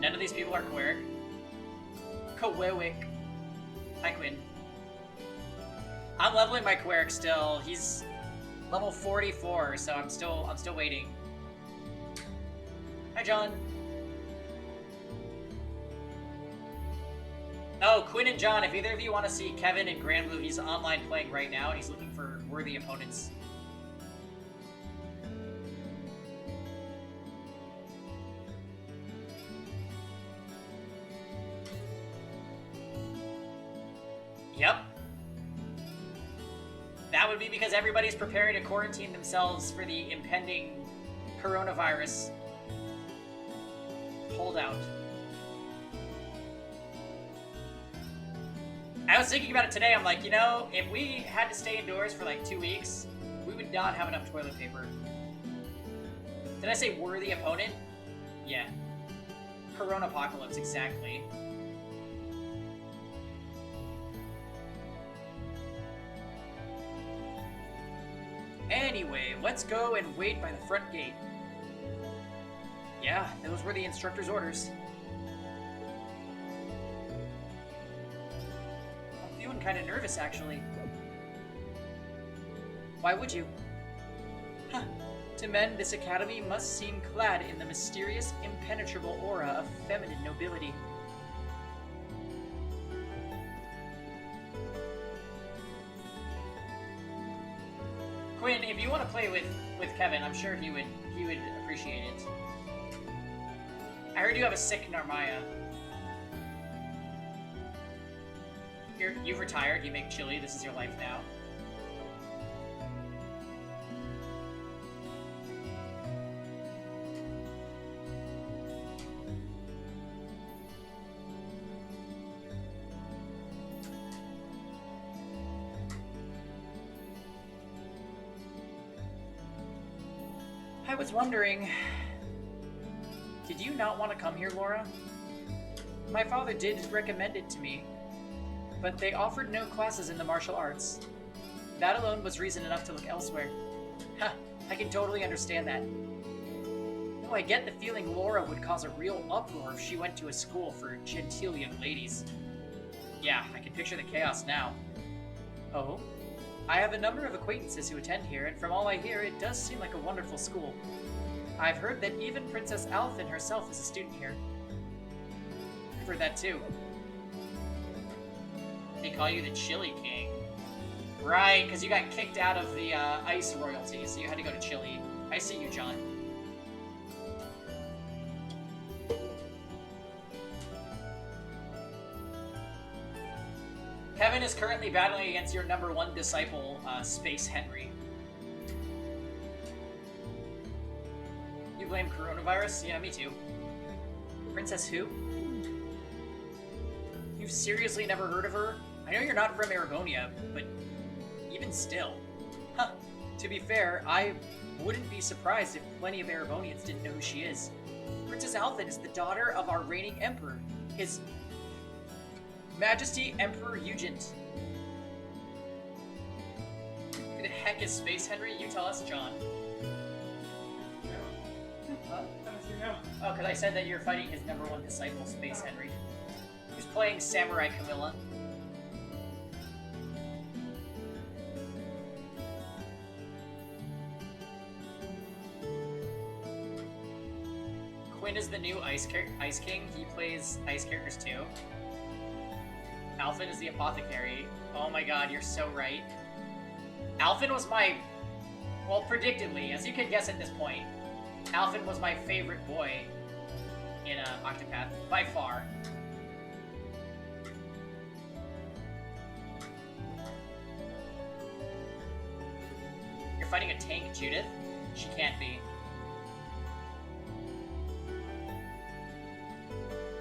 None of these people are Quirk. Kowewick. Hi, Quinn. I'm leveling my Quirk still. He's level 44, so I'm still waiting. Hi, John. Oh, Quinn and John, if either of you want to see Kevin in Grand Blue, he's online playing right now, and he's looking for worthy opponents. Yep. That would be because everybody's preparing to quarantine themselves for the impending coronavirus holdout. I was thinking about it today. I'm like, you know, if we had to stay indoors for like 2 weeks, we would not have enough toilet paper. Did I say worthy opponent? Yeah. Coronapocalypse, exactly. Anyway, let's go and wait by the front gate. Yeah, those were the instructor's orders. I'm feeling kind of nervous, actually. Why would you? Huh. To men, this academy must seem clad in the mysterious, impenetrable aura of feminine nobility. Quinn, if you want to play with Kevin, I'm sure he would appreciate it. I heard you have a sick Narmaya. You've retired, you make chili, this is your life now. I was wondering, did you not want to come here, Laura? My father did recommend it to me, but they offered no classes in the martial arts. That alone was reason enough to look elsewhere. Ha, I can totally understand that. Though I get the feeling Laura would cause a real uproar if she went to a school for genteel young ladies. Yeah, I can picture the chaos now. Oh? I have a number of acquaintances who attend here, and from all I hear, it does seem like a wonderful school. I've heard that even Princess Alphen herself is a student here. I've heard that too. They call you the Chili King. Right, because you got kicked out of the Ice royalty, so you had to go to Chili. I see you, John. Kevin is currently battling against your #1 disciple, Space Henry. You blame coronavirus? Yeah, me too. Princess who? You've seriously never heard of her? I know you're not from Erebonia, but even still. Huh. To be fair, I wouldn't be surprised if plenty of Erebonians didn't know who she is. Princess Alphen is the daughter of our reigning emperor, His Majesty Emperor Eugent. Who the heck is Space Henry? You tell us, John. Huh? How does he know? Oh, because I said that you're fighting his #1 disciple, Space Henry. Who's playing Samurai Camilla. Quinn is the new Ice King. He plays ice characters too. Alphen is the apothecary. Oh my god, you're so right. Alphen was my... Well, predictably, as you can guess at this point, Alphen was my favorite boy in Octopath, by far. You're fighting a tank, Judith? She can't be.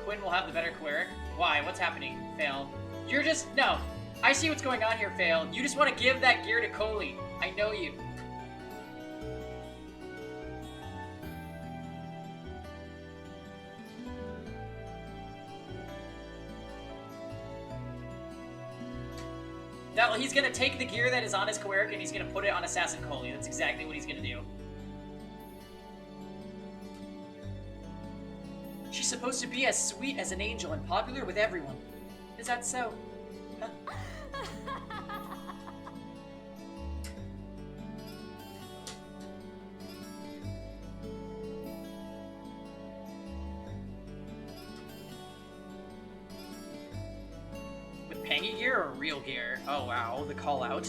Quinn will have the better quirk. Why? What's happening, Fail? You're just... No. I see what's going on here, Fail. You just want to give that gear to Coley. I know you. Now, he's gonna take the gear that is on his quirk and he's gonna put it on Assassin Coley. That's exactly what he's gonna do. She's supposed to be as sweet as an angel and popular with everyone. Is that so? Huh? With Pangy gear or real gear? Oh wow, the call out.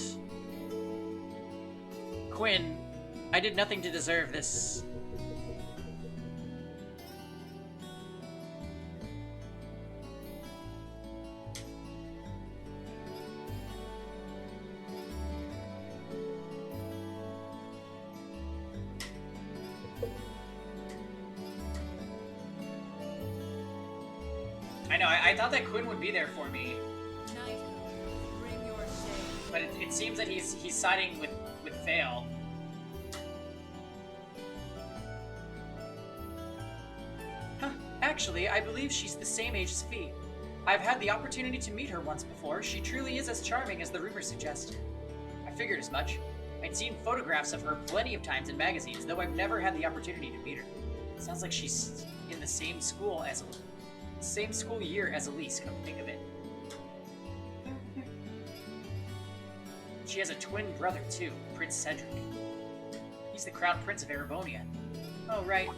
Quinn, I did nothing to deserve this. I know, I thought that Quinn would be there for me. Bring your shade. But it seems that he's siding with Fail. Huh, actually, I believe she's the same age as Fee. I've had the opportunity to meet her once before. She truly is as charming as the rumors suggest. I figured as much. I'd seen photographs of her plenty of times in magazines, though I've never had the opportunity to meet her. Sounds like she's in the same school year as Elise, come to think of it. She has a twin brother, too, Prince Cedric. He's the Crown Prince of Erebonia. Oh, right.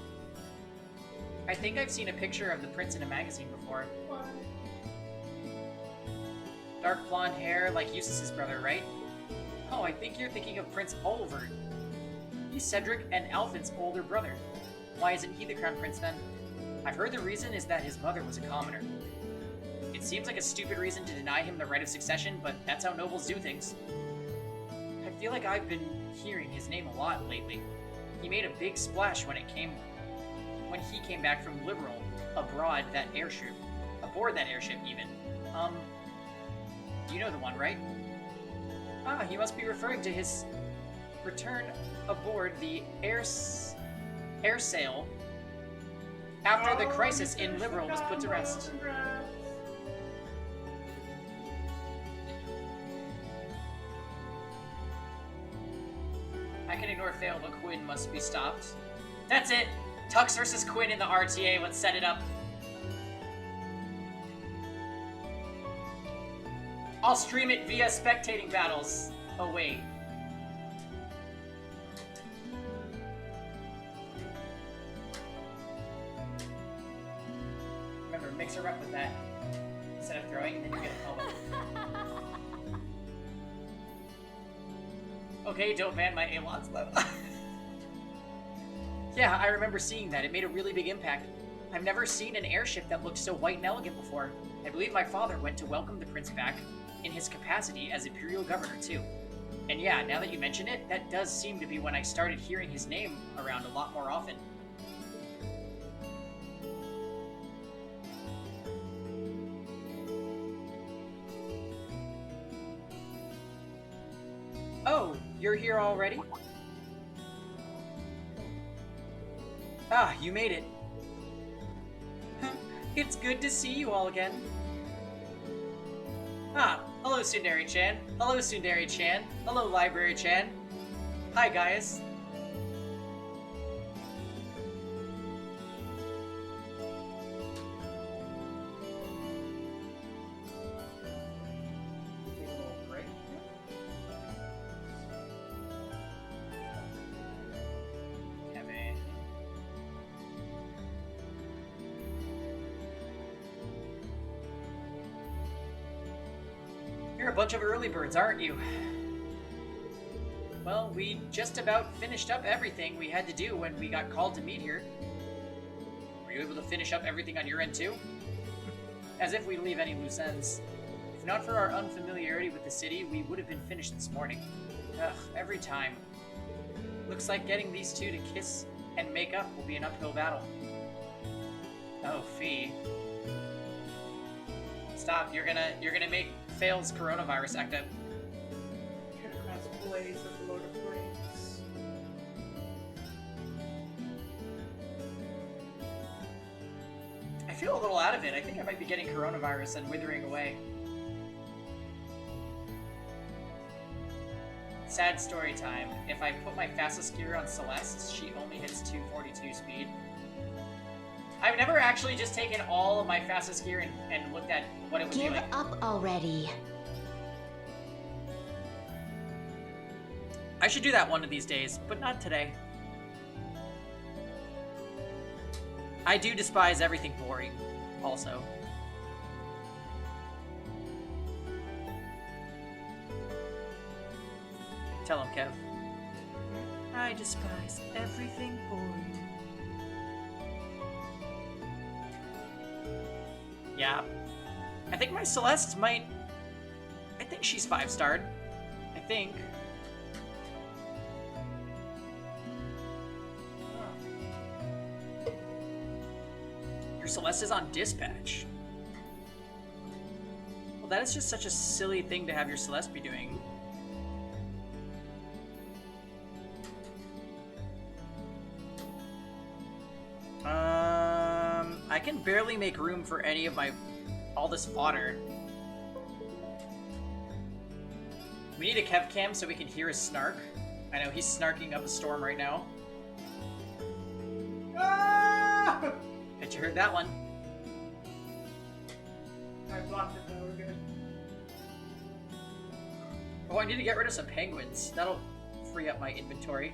I think I've seen a picture of the prince in a magazine before. What? Dark blonde hair, like Eustace's brother, right? Oh, I think you're thinking of Prince Olivert. He's Cedric and Alphen's older brother. Why isn't he the Crown Prince then? I've heard the reason is that his mother was a commoner. It seems like a stupid reason to deny him the right of succession, but that's how nobles do things. I feel like I've been hearing his name a lot lately. He made a big splash when he came back from Liberal aboard that airship even. You know the one, right? Ah, he must be referring to his return aboard the airsail after the crisis in Liberal was put to rest. Congrats. I can ignore Fail, but Quinn must be stopped. That's it! Tux versus Quinn in the RTA, let's set it up. I'll stream it via spectating battles. Oh wait. Remember, mix her up with that. Instead of throwing, then you get a combo. Okay, don't ban my A-Lots though. Yeah, I remember seeing that. It made a really big impact. I've never seen an airship that looked so white and elegant before. I believe my father went to welcome the prince back in his capacity as imperial governor too. And yeah, now that you mention it, that does seem to be when I started hearing his name around a lot more often. you're here already? Ah, you made it. It's good to see you all again. Ah, hello Sundari-chan. Hello Sundari-chan. Hello Library-chan. Hi guys. Take a little break. Kevin. You're a bunch of early birds, aren't you? Well, we just about finished up everything we had to do when we got called to meet here. Were you able to finish up everything on your end too? As if we'd leave any loose ends. If not for our unfamiliarity with the city, we would have been finished this morning. Ugh, every time. Looks like getting these two to kiss and make up will be an uphill battle. Oh, Fee. Stop, you're gonna make Fail's coronavirus act up. Across Blaze of the Lord of Flames. I feel a little out of it. I think I might be getting coronavirus and withering away. Sad story time. If I put my fastest gear on Celeste, she only hits 242 speed. I've never actually just taken all of my fastest gear and looked at what it was doing. Give up already. I should do that one of these days, but not today. I do despise everything boring, also. Tell him, Kev. I despise everything boring. Yeah. I think my Celeste might... I think she's 5-starred. I think. Your Celeste is on dispatch. Well, that is just such a silly thing to have your Celeste be doing. I can barely make room for any of all this fodder. We need a Kev cam so we can hear his snark. I know he's snarking up a storm right now. Ah! Bet you heard that one. I blocked it though, we're good. Oh, I need to get rid of some penguins. That'll free up my inventory.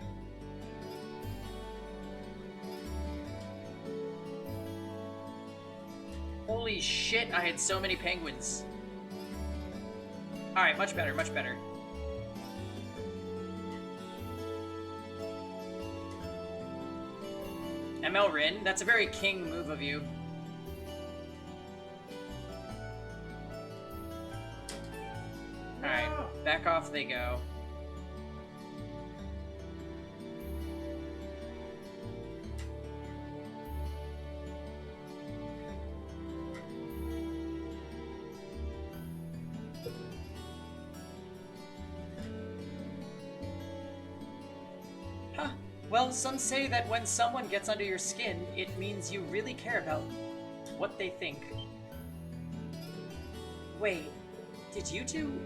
Holy shit, I had so many penguins. Alright, much better, much better. ML Rin, that's a very king move of you. Alright, back off they go. Huh. Well, some say that when someone gets under your skin, it means you really care about what they think. Wait, did you two?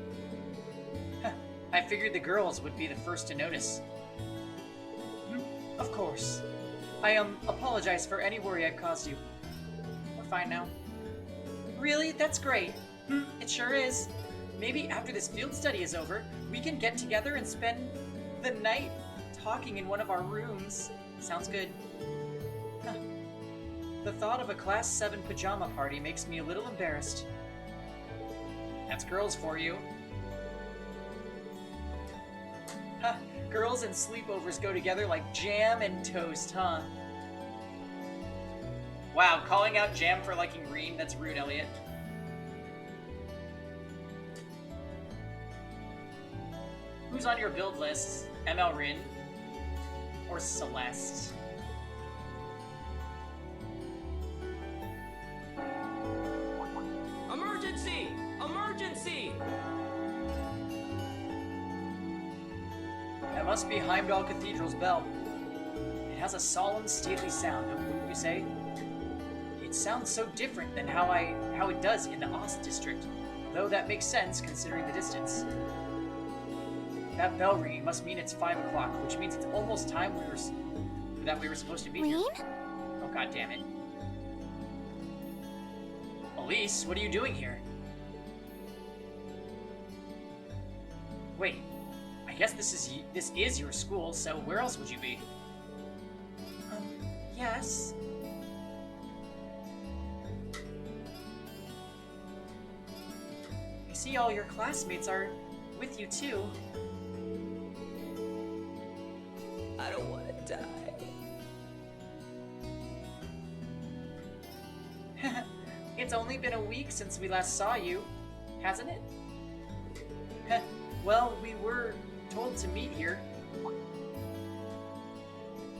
Huh. I figured the girls would be the first to notice. Of course. I apologize for any worry I've caused you. We're fine now. Really? That's great. It sure is. Maybe after this field study is over, we can get together and spend the night talking in one of our rooms. Sounds good. Huh. The thought of a Class 7 pajama party makes me a little embarrassed. That's girls for you. Huh. Girls and sleepovers go together like jam and toast, huh? Wow, calling out Jam for liking green, that's rude, Elliot. Who's on your build list? ML Rin? Or Celeste? Emergency! Emergency! must be Heimdall Cathedral's bell. It has a solemn, stately sound, wouldn't you say? It sounds so different than how it does in the Ost district, though that makes sense considering the distance. That bell ringing must mean it's 5 o'clock, which means it's almost time we were supposed to be here. Oh, god damn it. Elise, what are you doing here? Wait, I guess this is your school, so where else would you be? Yes. I see all your classmates are with you too. I don't want to die. It's only been a week since we last saw you, hasn't it? Well, we were told to meet here.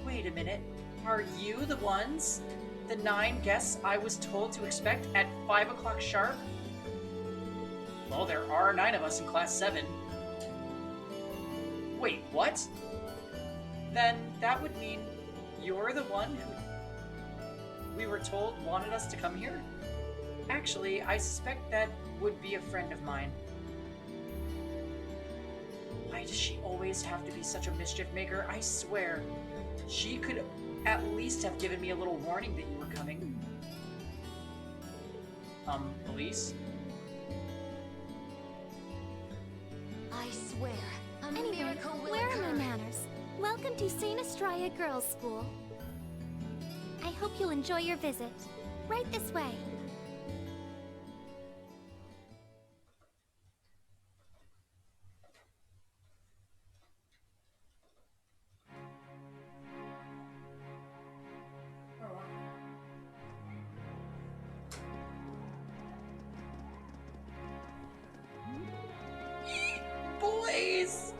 Wait a minute. Are you the ones? The 9 guests I was told to expect at 5 o'clock sharp? Well, there are 9 of us in class 7. Wait, what? Then that would mean you're the one who we were told wanted us to come here? Actually, I suspect that would be a friend of mine. Why does she always have to be such a mischief maker? I swear, she could at least have given me a little warning that you were coming. Elise? I swear, a miracle will where occur. Are my manners? Welcome to St. Estrella Girls' School. I hope you'll enjoy your visit. Right this way. Boys!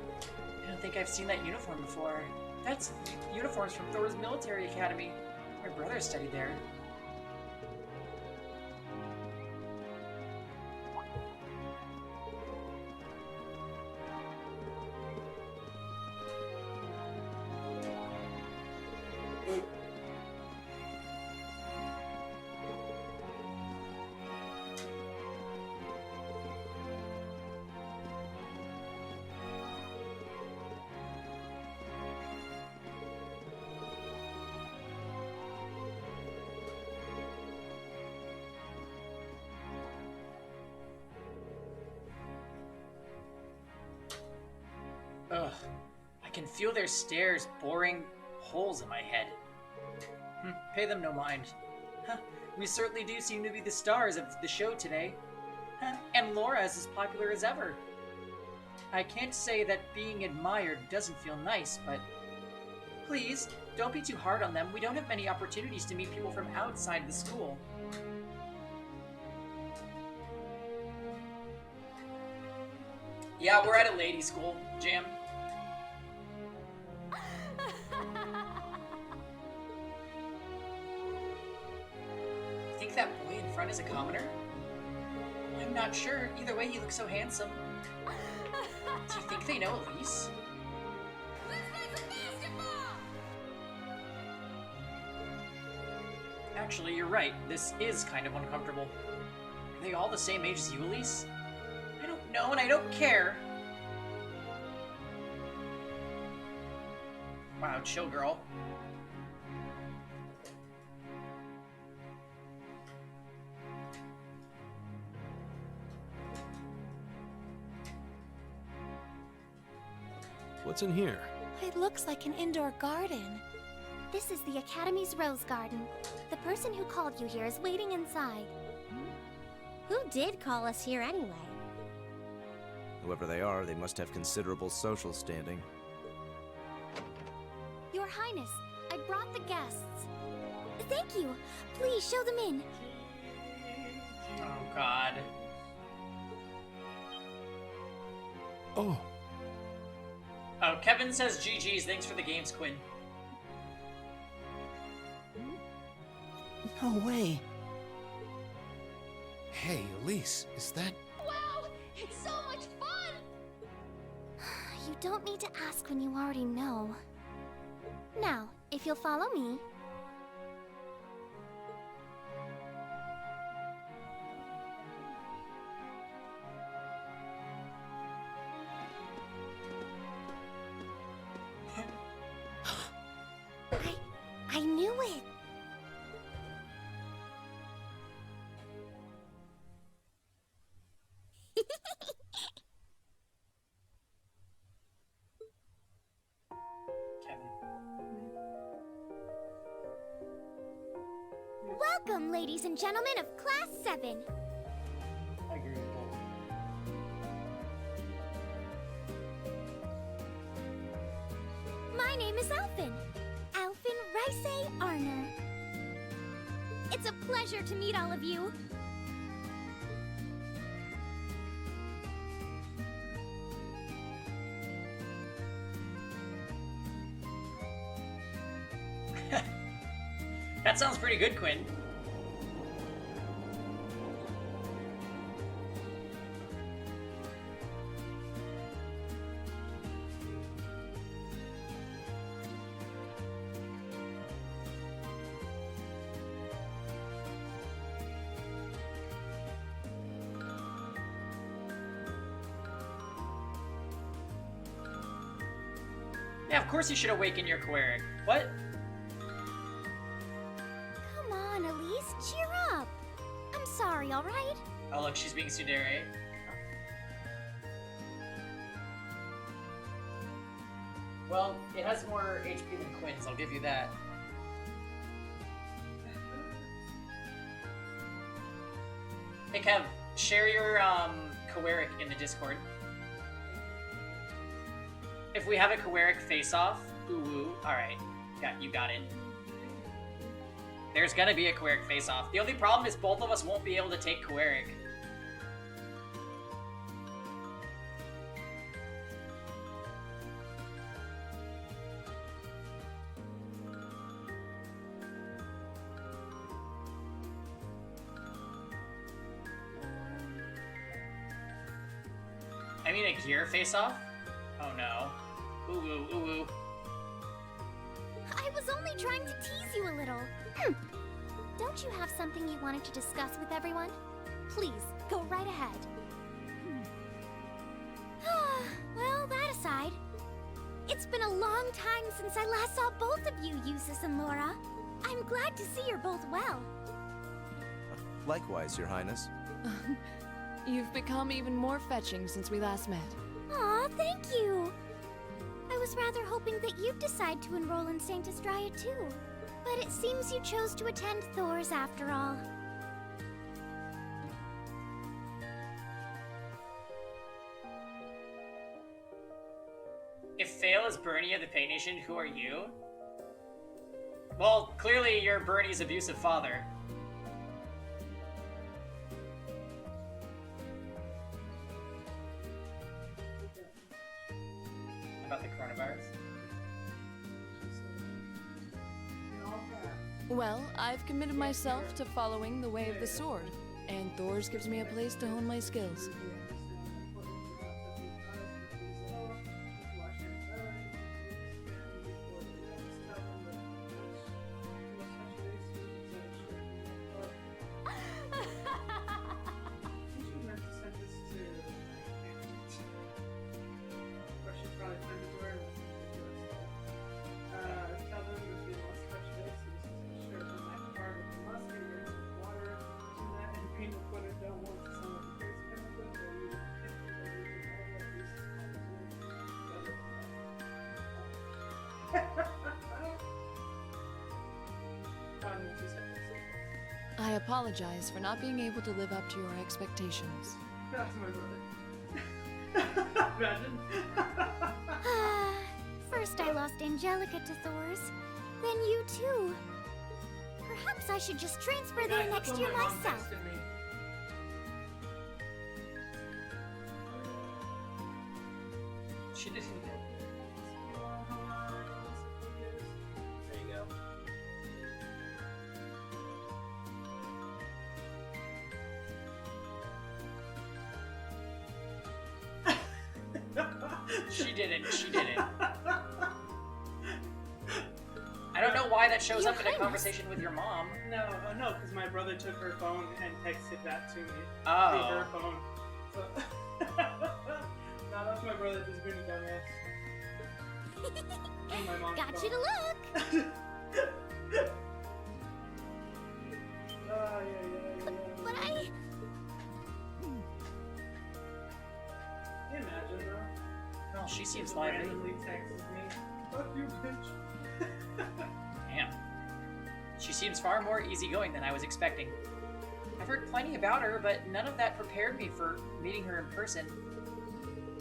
I don't think I've seen that uniform before. That's uniforms from Thor's military academy. My brother studied there. Ugh. I can feel their stares boring holes in my head. Pay them no mind. Huh. We certainly do seem to be the stars of the show today. And Laura is as popular as ever. I can't say that being admired doesn't feel nice, but please, don't be too hard on them. We don't have many opportunities to meet people from outside the school. Yeah, we're at a ladies' school, Jam. Think that boy in front is a commoner? I'm not sure. Either way, he looks so handsome. Do you think they know Elise? Actually, you're right. This is kind of uncomfortable. Are they all the same age as you, Elise? I don't know, and I don't care. Wow, chill, girl. What's in here? It looks like an indoor garden. This is the Academy's rose garden. The person who called you here is waiting inside. Who did call us here anyway? Whoever they are, they must have considerable social standing. Your Highness, I brought the guests. Thank you. Please show them in. Oh, God. Oh. Oh, Kevin says GG's. Thanks for the games, Quinn. No way. Hey, Elise, is that... Wow! It's so much fun! You don't need to ask when you already know. Now, if you'll follow me... I knew it! Welcome, ladies and gentlemen of Class 7. I agree with that. My name is Alphen. Alphen Rice Arner. It's a pleasure to meet all of you. That sounds pretty good, Quinn. Yeah, of course you should awaken your Queric. What? Come on, Elise, cheer up. I'm sorry, alright? Oh, look, she's being tsundere. Well, it has more HP than Quinn's, I'll give you that. Hey, Kev, share your, Queric in the Discord. If we have a Queric face-off, ooh, alright. You got it. There's gonna be a Queric face-off. The only problem is both of us won't be able to take Queric. I mean a gear face-off? Oh no. Ooh, ooh, ooh, ooh. I was only trying to tease you a little. Don't you have something you wanted to discuss with everyone? Please, go right ahead. Well, that aside, it's been a long time since I last saw both of you, Eustace and Laura. I'm glad to see you're both well. Likewise, Your Highness. You've become even more fetching since we last met. Aw, thank you! I was rather hoping that you'd decide to enroll in Saint Estrella too. But it seems you chose to attend Thor's after all. If Fail is Bernie of the Pay Nation, who are you? Well, clearly you're Bernie's abusive father. About the coronavirus? Well, I've committed myself to following the way of the sword, and Thor's gives me a place to hone my skills. I apologize for not being able to live up to your expectations. That's my brother. Imagine. First I lost Angelica to Thor's, then you too. Perhaps I should just transfer there next year myself. She didn't. There you go. She didn't. She didn't. I don't know why that shows Your up in a Highness. conversation with your mom. No, because my brother took her phone and texted that to me. Oh. Through her phone. So no, that's my brother just being a dumbass. And my mom's Got phone. you to look. But I... Can you imagine, though? Well, she seems Just lively. randomly texts me. Fuck you, bitch. Damn. She seems far more easygoing than I was expecting. I've heard plenty about her, but none of that prepared me for meeting her in person.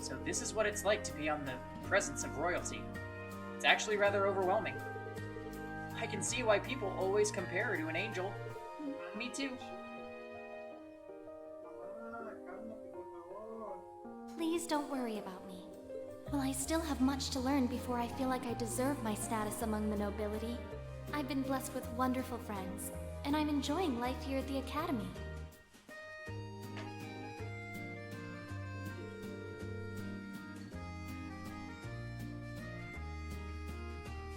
So this is what it's like to be on the presence of royalty. It's actually rather overwhelming. I can see why people always compare her to an angel. Me too. Please don't worry about me. Well, I still have much to learn before I feel like I deserve my status among the nobility. I've been blessed with wonderful friends, and I'm enjoying life here at the Academy.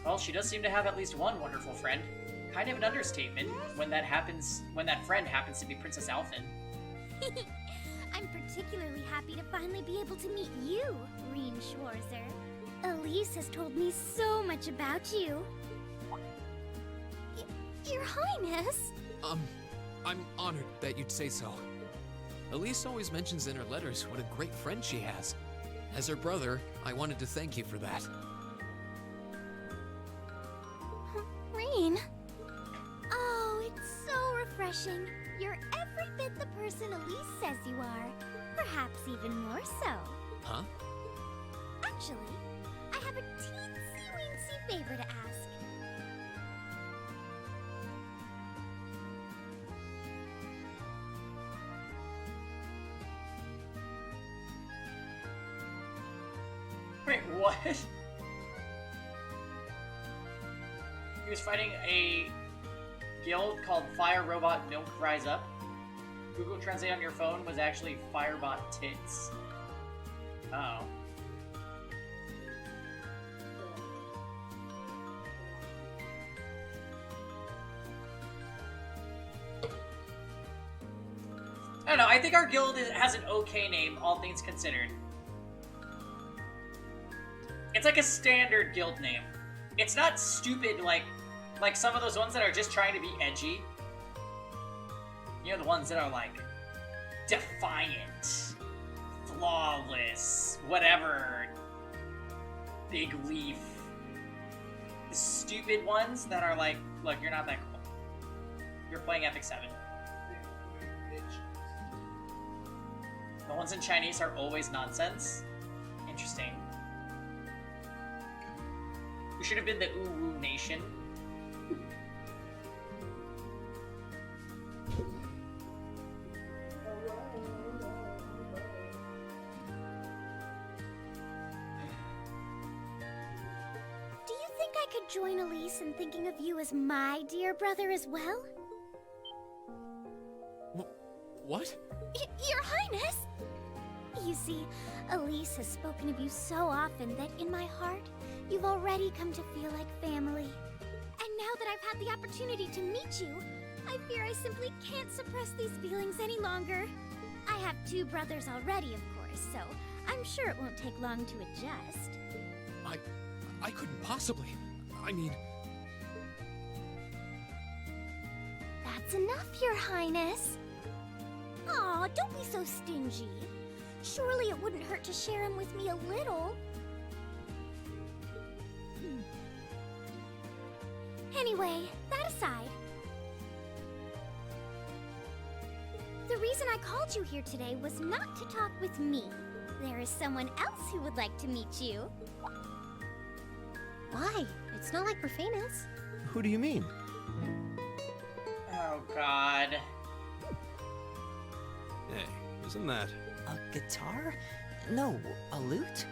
Well, she does seem to have at least one wonderful friend. Kind of an understatement when that friend happens to be Princess Alphen. I'm particularly happy to finally be able to meet you, Reen Schwarzer. Elise has told me so much about you. Your Highness? I'm honored that you'd say so. Elise always mentions in her letters what a great friend she has. As her brother, I wanted to thank you for that. Reen? Oh, it's so refreshing. You're every bit the person Elise says you are. Perhaps even more so. Huh? Actually, I have a teensy-weensy favor to ask. Wait, what? He was fighting a guild called Fire Robot Milk Rise Up. Google Translate on your phone was actually Firebot Tits. Oh. I don't know, I think our guild has an okay name, all things considered. It's like a standard guild name. It's not stupid like some of those ones that are just trying to be edgy. You know, the ones that are like defiant, flawless, whatever, big leaf. The stupid ones that are like, look, you're not that cool. You're playing Epic 7. The ones in Chinese are always nonsense. Interesting. We should have been the Uwu Nation. Do you think I could join Elise in thinking of you as my dear brother as well? What? Your Highness! You see, Elise has spoken of you so often that in my heart, you've already come to feel like family. And now that I've had the opportunity to meet you, I fear I simply can't suppress these feelings any longer. I have 2 brothers already, of course, so I'm sure it won't take long to adjust. I couldn't possibly. I mean... That's enough, Your Highness. Aw, don't be so stingy. Surely it wouldn't hurt to share him with me a little. Anyway, that aside, the reason I called you here today was not to talk with me. There is someone else who would like to meet you. Why? It's not like we're famous. Who do you mean? Oh, God. Hey, isn't that... A guitar? No, a lute?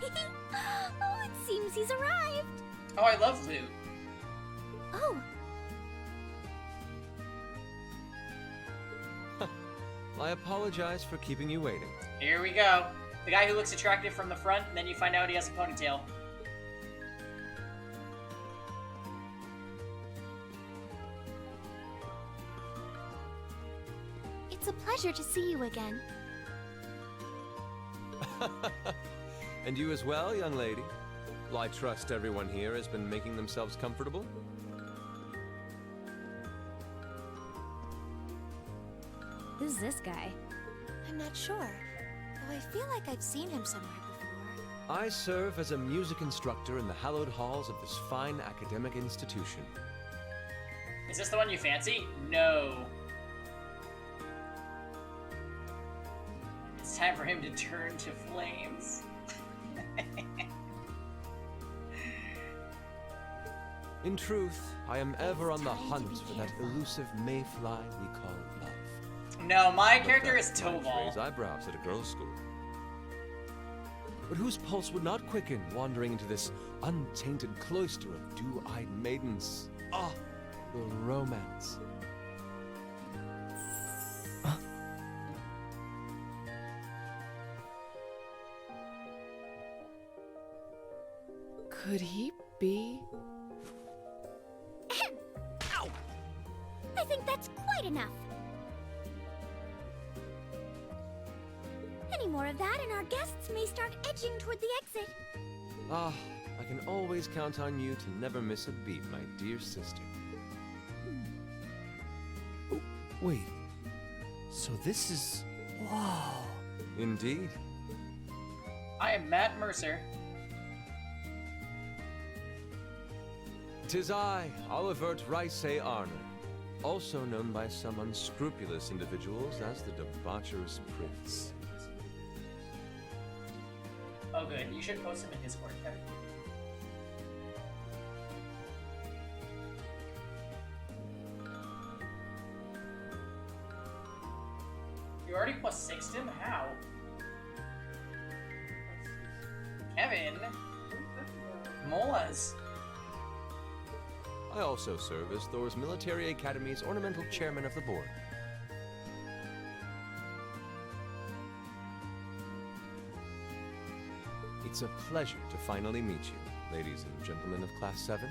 Oh, it seems he's arrived. Oh, I love loot. Oh, I apologize for keeping you waiting. Here we go. The guy who looks attractive from the front, and then you find out he has a ponytail. It's a pleasure to see you again. And you as well, young lady? Well, I trust everyone here has been making themselves comfortable? Who's this guy? I'm not sure, though I feel like I've seen him somewhere before. I serve as a music instructor in the hallowed halls of this fine academic institution. Is this the one you fancy? No. It's time for him to turn to flames. In truth, I am ever on the hunt for that elusive mayfly we call love. No, my character is That might Toval. raise eyebrows at a girls' school. But whose pulse would not quicken wandering into this untainted cloister of dew-eyed maidens? Ah, the romance. Could he be? Ow! I think that's quite enough. Any more of that and our guests may start edging toward the exit. Ah, I can always count on you to never miss a beat, my dear sister. Oh, wait. So this is... Wow. Indeed. I am Matt Mercer. 'Tis I, Olivert Rice Arner, also known by some unscrupulous individuals as the Debaucherous Prince. Oh good, you should post him in Discord, Kevin. You already plus 6'd him? How? Kevin? Molas. I also serve as Thor's Military Academy's ornamental chairman of the board. It's a pleasure to finally meet you, ladies and gentlemen of Class 7.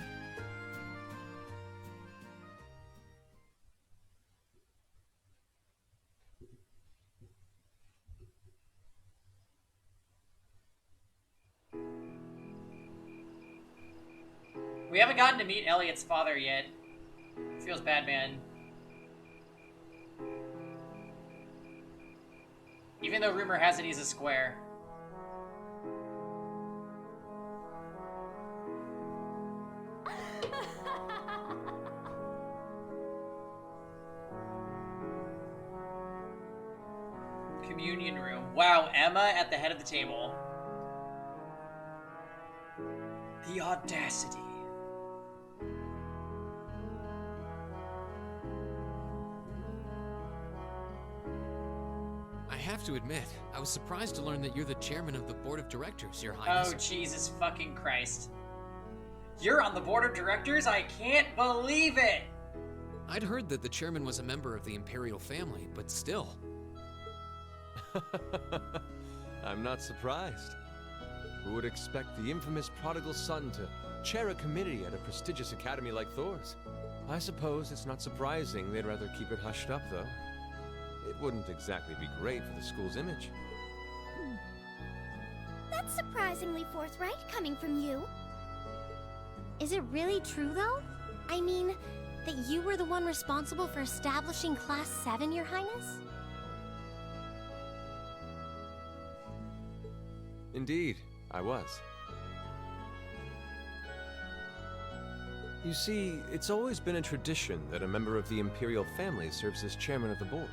We haven't gotten to meet Elliot's father yet. Feels bad, man. Even though rumor has it he's a square. Communion room. Wow, Emma at the head of the table. The audacity. I have to admit, I was surprised to learn that you're the chairman of the board of directors, Your Oh, Highness. Jesus fucking Christ. You're on the board of directors? I can't believe it! I'd heard that the chairman was a member of the imperial family, but still. I'm not surprised. Who would expect the infamous prodigal son to chair a committee at a prestigious academy like Thor's? I suppose it's not surprising they'd rather keep it hushed up, though. It wouldn't exactly be great for the school's image. That's surprisingly forthright coming from you. Is it really true, though? I mean, that you were the one responsible for establishing Class 7, Your Highness? Indeed, I was. You see, it's always been a tradition that a member of the Imperial family serves as chairman of the board.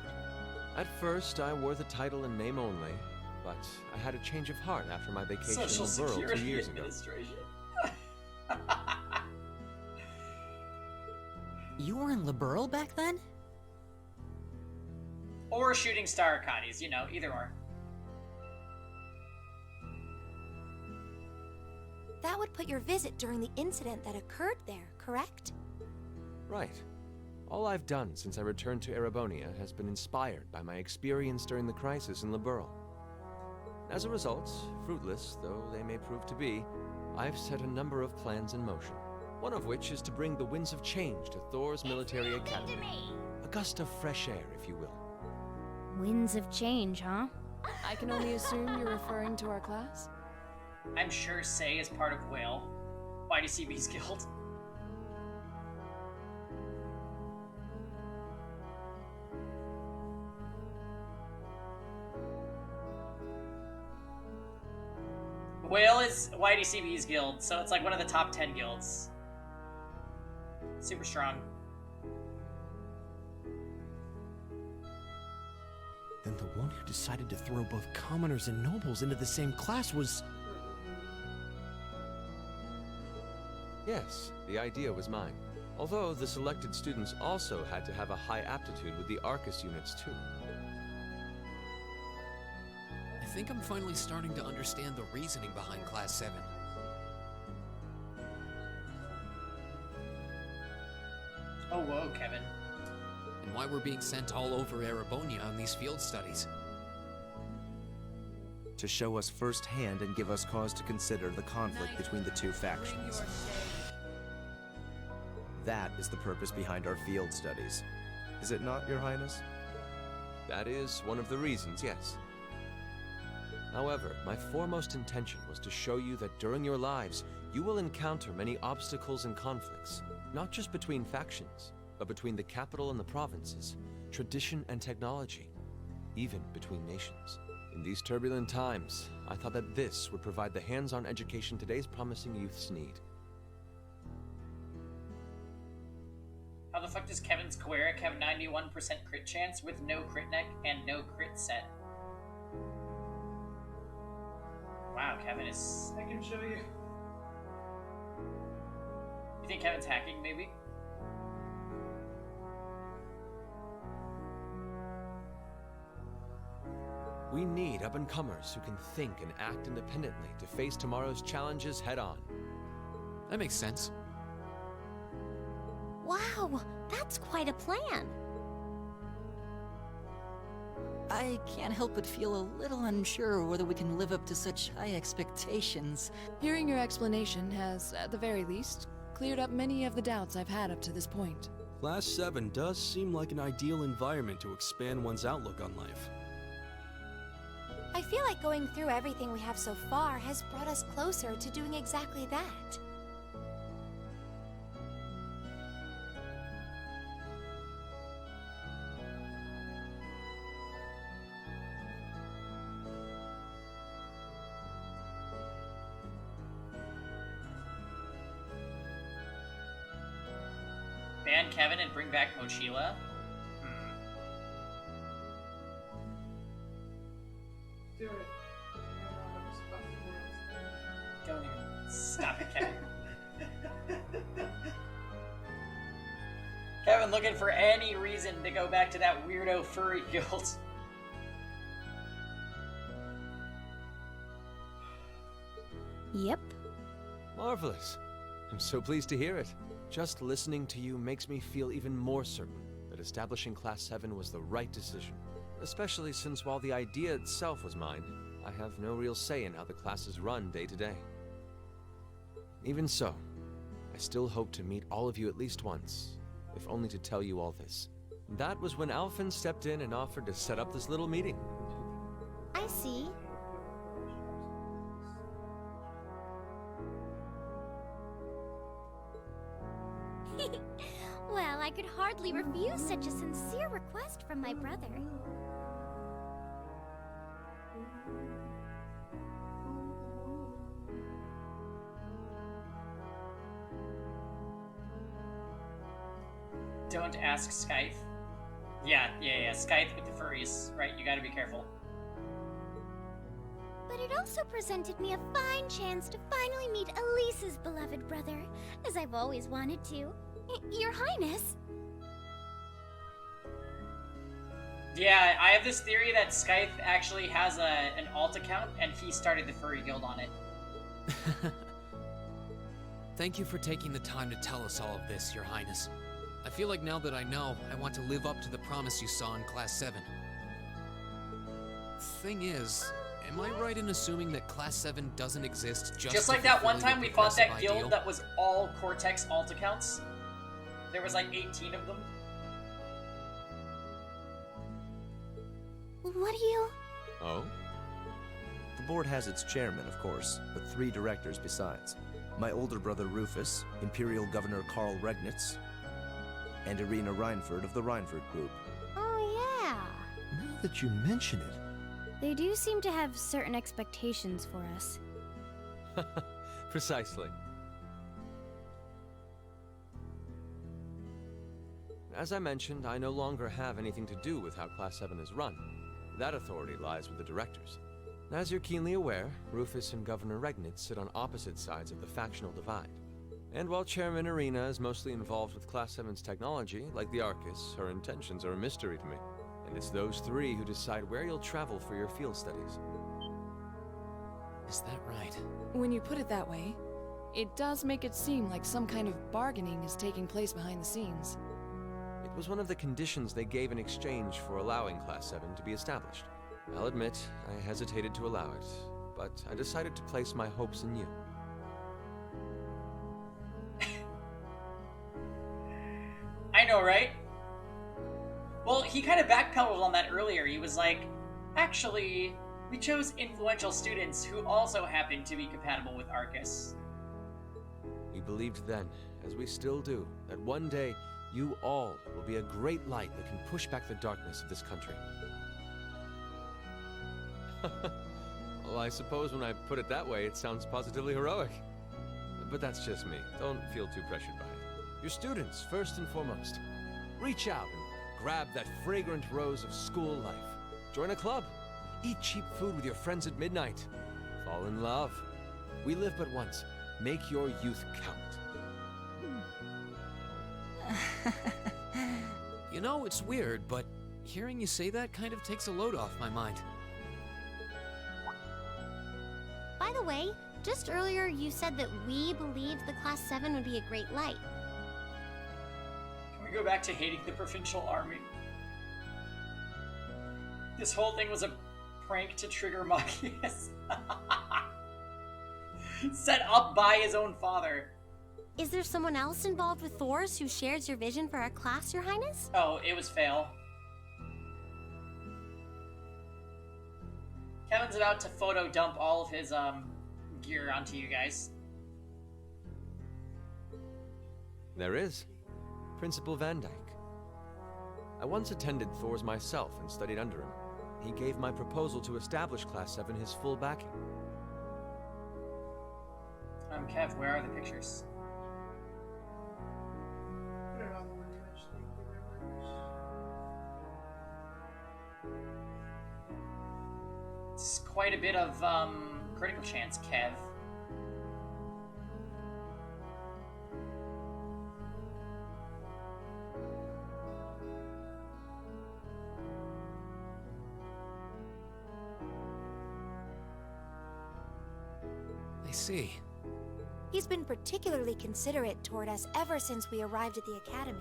At first, I wore the title in name only, but I had a change of heart after my vacation Social in Liberl 2 Security years ago. Administration. You were in Liberl back then? Or Shooting Star Connie's, you know, either or. That would put your visit during the incident that occurred there, correct? Right. All I've done since I returned to Erebonia has been inspired by my experience during the crisis in Liberl. As a result, fruitless though they may prove to be, I've set a number of plans in motion. One of which is to bring the winds of change to Thor's military academy. A gust of fresh air, if you will. Winds of change, huh? I can only assume you're referring to our class? I'm sure Say is part of Whale. YDCB's guild. Whale is YDCB's guild, so it's like one of the top 10 guilds. Super strong. Then the one who decided to throw both commoners and nobles into the same class was... Yes, the idea was mine. Although the selected students also had to have a high aptitude with the Arcus units too. I think I'm finally starting to understand the reasoning behind Class 7. Oh, whoa, Kevin. And why we're being sent all over Erebonia on these field studies. To show us firsthand and give us cause to consider the conflict between the two factions. That is the purpose behind our field studies. Is it not, Your Highness? That is one of the reasons, yes. However, my foremost intention was to show you that during your lives, you will encounter many obstacles and conflicts, not just between factions, but between the capital and the provinces, tradition and technology, even between nations. In these turbulent times, I thought that this would provide the hands-on education today's promising youths need. How the fuck does Kevin's Queric have 91% crit chance with no crit neck and no crit set? Wow, Kevin is... I can show you. You think Kevin's hacking, maybe? We need up-and-comers who can think and act independently to face tomorrow's challenges head-on. That makes sense. Wow, that's quite a plan. I can't help but feel a little unsure whether we can live up to such high expectations. Hearing your explanation has, at the very least, cleared up many of the doubts I've had up to this point. Class 7 does seem like an ideal environment to expand one's outlook on life. I feel like going through everything we have so far has brought us closer to doing exactly that. Ban Kevin and bring back Mochila? Do it. Don't even stop it, Kevin. Kevin looking for any reason to go back to that weirdo furry guild. Yep. Marvelous. I'm so pleased to hear it. Just listening to you makes me feel even more certain that establishing Class 7 was the right decision. Especially since while the idea itself was mine, I have no real say in how the class is run day to day. Even so, I still hope to meet all of you at least once, if only to tell you all this. That was when Alphen stepped in and offered to set up this little meeting. I see. Well, I could hardly refuse such a sincere request from my brother. Don't ask Scythe. Yeah, Scythe with the furries, right? You gotta be careful. But it also presented me a fine chance to finally meet Elise's beloved brother, as I've always wanted to. Your Highness. Yeah, I have this theory that Scythe actually has an alt account, and he started the furry guild on it. Thank you for taking the time to tell us all of this, Your Highness. I feel like now that I know, I want to live up to the promise you saw in Class 7. Thing is, am I right in assuming that Class 7 doesn't exist Just to like that one fulfill time your we fought that progressive ideal? guild that was all Cortex alt accounts. There was like 18 of them. What do you... Oh? The board has its chairman, of course, but 3 directors besides. My older brother Rufus, Imperial Governor Karl Regnitz, and Irina Reinford of the Reinford Group. Oh, yeah. Now that you mention it, They do seem to have certain expectations for us. Precisely. As I mentioned, I no longer have anything to do with how Class 7 is run. That authority lies with the directors. As you're keenly aware, Rufus and Governor Regnitz sit on opposite sides of the factional divide. And while Chairman Irina is mostly involved with Class 7's technology, like the Arcus, her intentions are a mystery to me. And it's those 3 who decide where you'll travel for your field studies. Is that right? When you put it that way, it does make it seem like some kind of bargaining is taking place behind the scenes. It was one of the conditions they gave in exchange for allowing Class 7 to be established. I'll admit, I hesitated to allow it, but I decided to place my hopes in you. I know, right? Well, he kind of backpedaled on that earlier. He was like, actually, we chose influential students who also happen to be compatible with Arcus. We believed then, as we still do, that one day you all will be a great light that can push back the darkness of this country. Well, I suppose when I put it that way, it sounds positively heroic. But that's just me. Don't feel too pressured by it. Your students, first and foremost. Reach out and grab that fragrant rose of school life. Join a club. Eat cheap food with your friends at midnight. Fall in love. We live but once. Make your youth count. You know, it's weird, but hearing you say that kind of takes a load off my mind. By the way, just earlier you said that we believed the Class 7 would be a great light. Can we go back to hating the provincial army? This whole thing was a prank to trigger Machias. Set up by his own father. Is there someone else involved with Thors who shares your vision for our class, Your Highness? Oh, it was Fail. Kevin's about to photo dump all of his gear onto you guys. There is. Principal Van Dyke. I once attended Thor's myself and studied under him. He gave my proposal to establish Class 7 his full backing. Kev, where are the pictures? Put it on the image. Thank you very much. It's quite a bit of critical chance, Kev. I see. He's been particularly considerate toward us ever since we arrived at the Academy.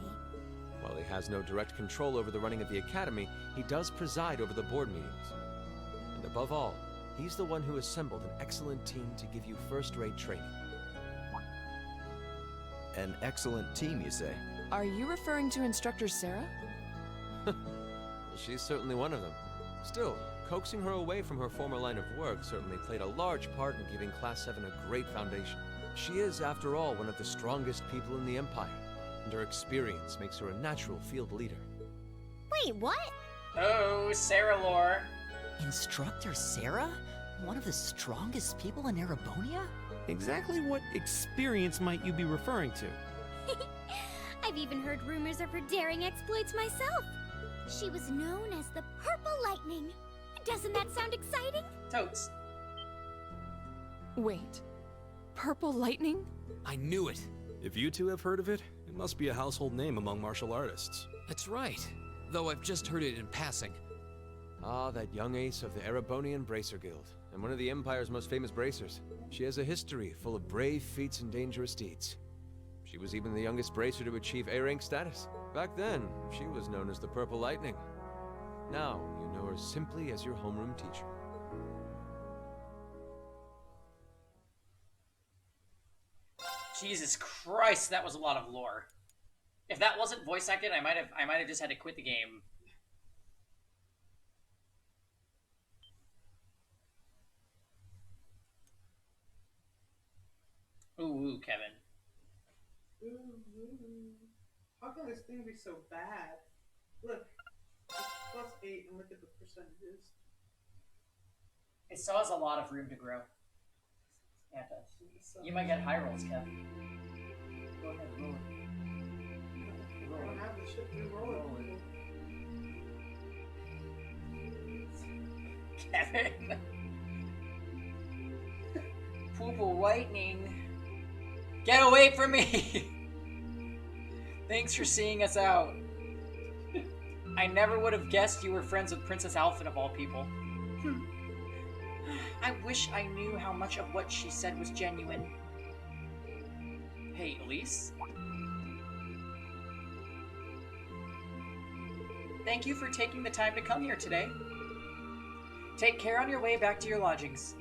While he has no direct control over the running of the Academy, he does preside over the board meetings. And above all, he's the one who assembled an excellent team to give you first-rate training. An excellent team, you say? Are you referring to Instructor Sarah? Well, she's certainly one of them. Still, coaxing her away from her former line of work certainly played a large part in giving Class 7 a great foundation. She is, after all, one of the strongest people in the Empire, and her experience makes her a natural field leader. Wait, what? Oh, Sarah lore. Instructor Sarah? One of the strongest people in Erebonia? exactly what experience might you be referring to? I've even heard rumors of her daring exploits myself. She was known as the Purple Lightning. Doesn't that sound exciting? Totes. Wait. Purple Lightning? I knew it. If you two have heard of it, it must be a household name among martial artists. That's right. Though I've just heard it in passing. Ah, that young ace of the Erebonian Bracer Guild, and one of the Empire's most famous bracers. She has a history full of brave feats and dangerous deeds. She was even the youngest bracer to achieve A-rank status. Back then, she was known as the Purple Lightning. Now, you know her simply as your homeroom teacher. Jesus Christ, that was a lot of lore. If that wasn't voice acted, I might have just had to quit the game. Ooh, Kevin. Ooh. How can this thing be so bad? Look, it's +8 and look at the percentages. It still has a lot of room to grow. Yeah, it does. You might get high rolls, Kev. Go ahead, roll it. I don't have the shit to roll it. Kevin. Pupil whitening. Get away from me! Thanks for seeing us out. I never would have guessed you were friends with Princess Alphen of all people. I wish I knew how much of what she said was genuine. Hey, Elise? Thank you for taking the time to come here today. Take care on your way back to your lodgings.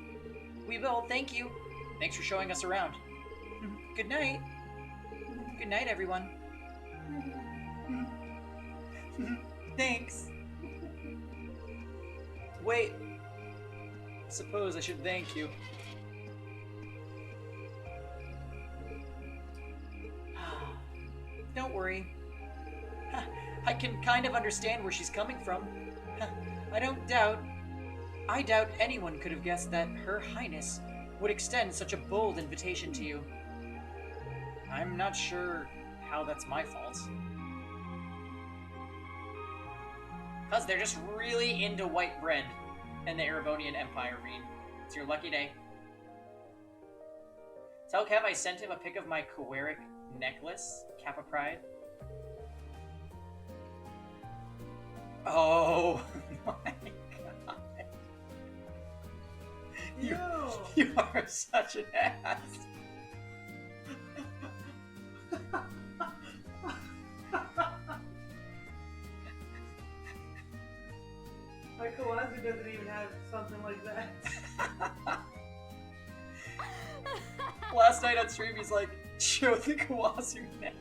We will, thank you. Thanks for showing us around. Good night. Good night, everyone. Thanks. Wait. Suppose I should thank you. Don't worry. I can kind of understand where she's coming from. I doubt anyone could have guessed that Her Highness would extend such a bold invitation to you. I'm not sure how that's my fault. Because they're just really into white bread in the Erebonian Empire, Rean. It's your lucky day. Tell Kev I sent him a pic of my Coeric necklace, Kappa Pride. Oh my god. You are such an ass. My Kawazu doesn't even have something like that. Last night on stream, he's like, show the Kawazu neck.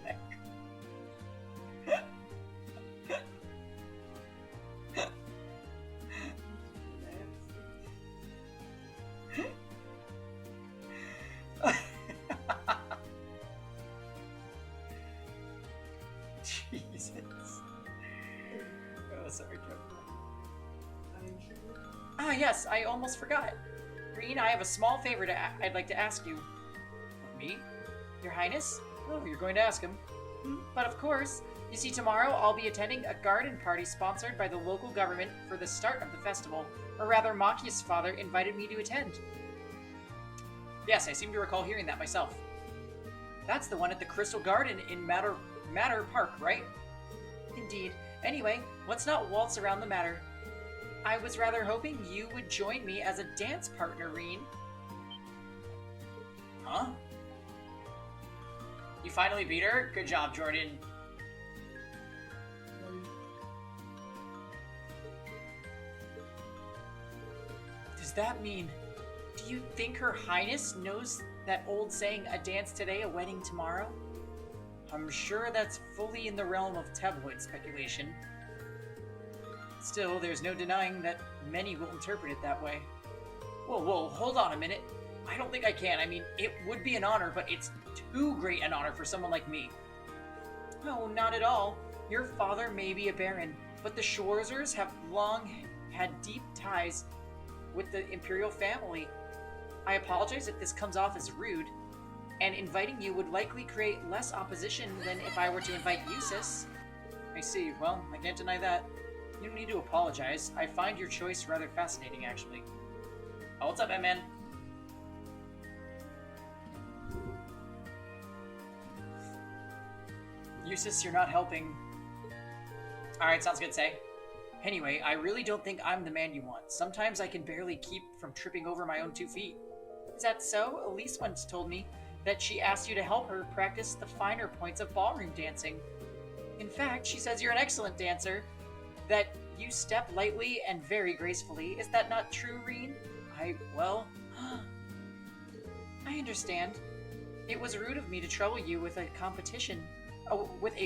Jesus. Oh, sorry, Kevin. Ah, yes, I almost forgot. Green, I have a small favor I'd like to ask you. Me? Your Highness? Oh, you're going to ask him. But of course. You see, tomorrow I'll be attending a garden party sponsored by the local government for the start of the festival. Or rather, Makia's father invited me to attend. Yes, I seem to recall hearing that myself. That's the one at the Crystal Garden in Matter Park, right? Indeed. Anyway, let's not waltz around the matter. I was rather hoping you would join me as a dance partner, Reen. Huh? You finally beat her? Good job, Jordan. Does that mean... Do you think Her Highness knows that old saying, a dance today, a wedding tomorrow? I'm sure that's fully in the realm of tabloid speculation. Still, there's no denying that many will interpret it that way. Whoa, hold on a minute. I don't think I can. I mean, it would be an honor, but it's too great an honor for someone like me. No, not at all. Your father may be a baron, but the Schwarzers have long had deep ties with the Imperial family. I apologize if this comes off as rude, and inviting you would likely create less opposition than if I were to invite Eustace. I see. Well, I can't deny that. You don't need to apologize. I find your choice rather fascinating, actually. Oh, what's up, man? Eustace, you're not helping. Alright, sounds good, Say. Anyway, I really don't think I'm the man you want. Sometimes I can barely keep from tripping over my own 2 feet. Is that so? Elise once told me that she asked you to help her practice the finer points of ballroom dancing. In fact, she says you're an excellent dancer, that you step lightly and very gracefully. Is that not true, Reen? Well, I understand. It was rude of me to trouble you with a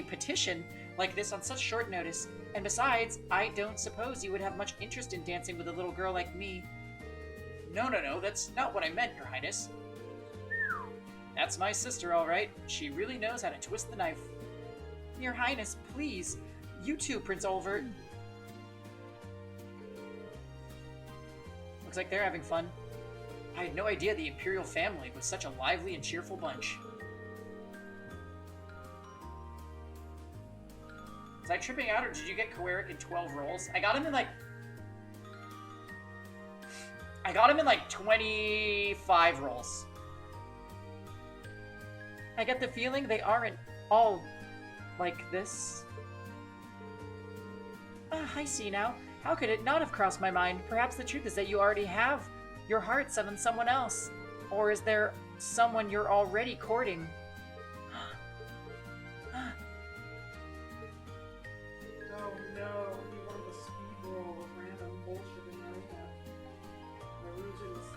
petition like this on such short notice. And besides, I don't suppose you would have much interest in dancing with a little girl like me. No, that's not what I meant, Your Highness. That's my sister, all right. She really knows how to twist the knife. Your Highness, please. You too, Prince Olvert. Looks like they're having fun. I had no idea the Imperial family was such a lively and cheerful bunch. Was I tripping out, or did you get Coeric in 12 rolls? I got him in like 25 rolls. I get the feeling they aren't all like this. I see now. How could it not have crossed my mind? Perhaps the truth is that you already have your heart set on someone else. Or is there someone you're already courting? Oh no, he won the speed roll with random bullshit in Arena. Marujan's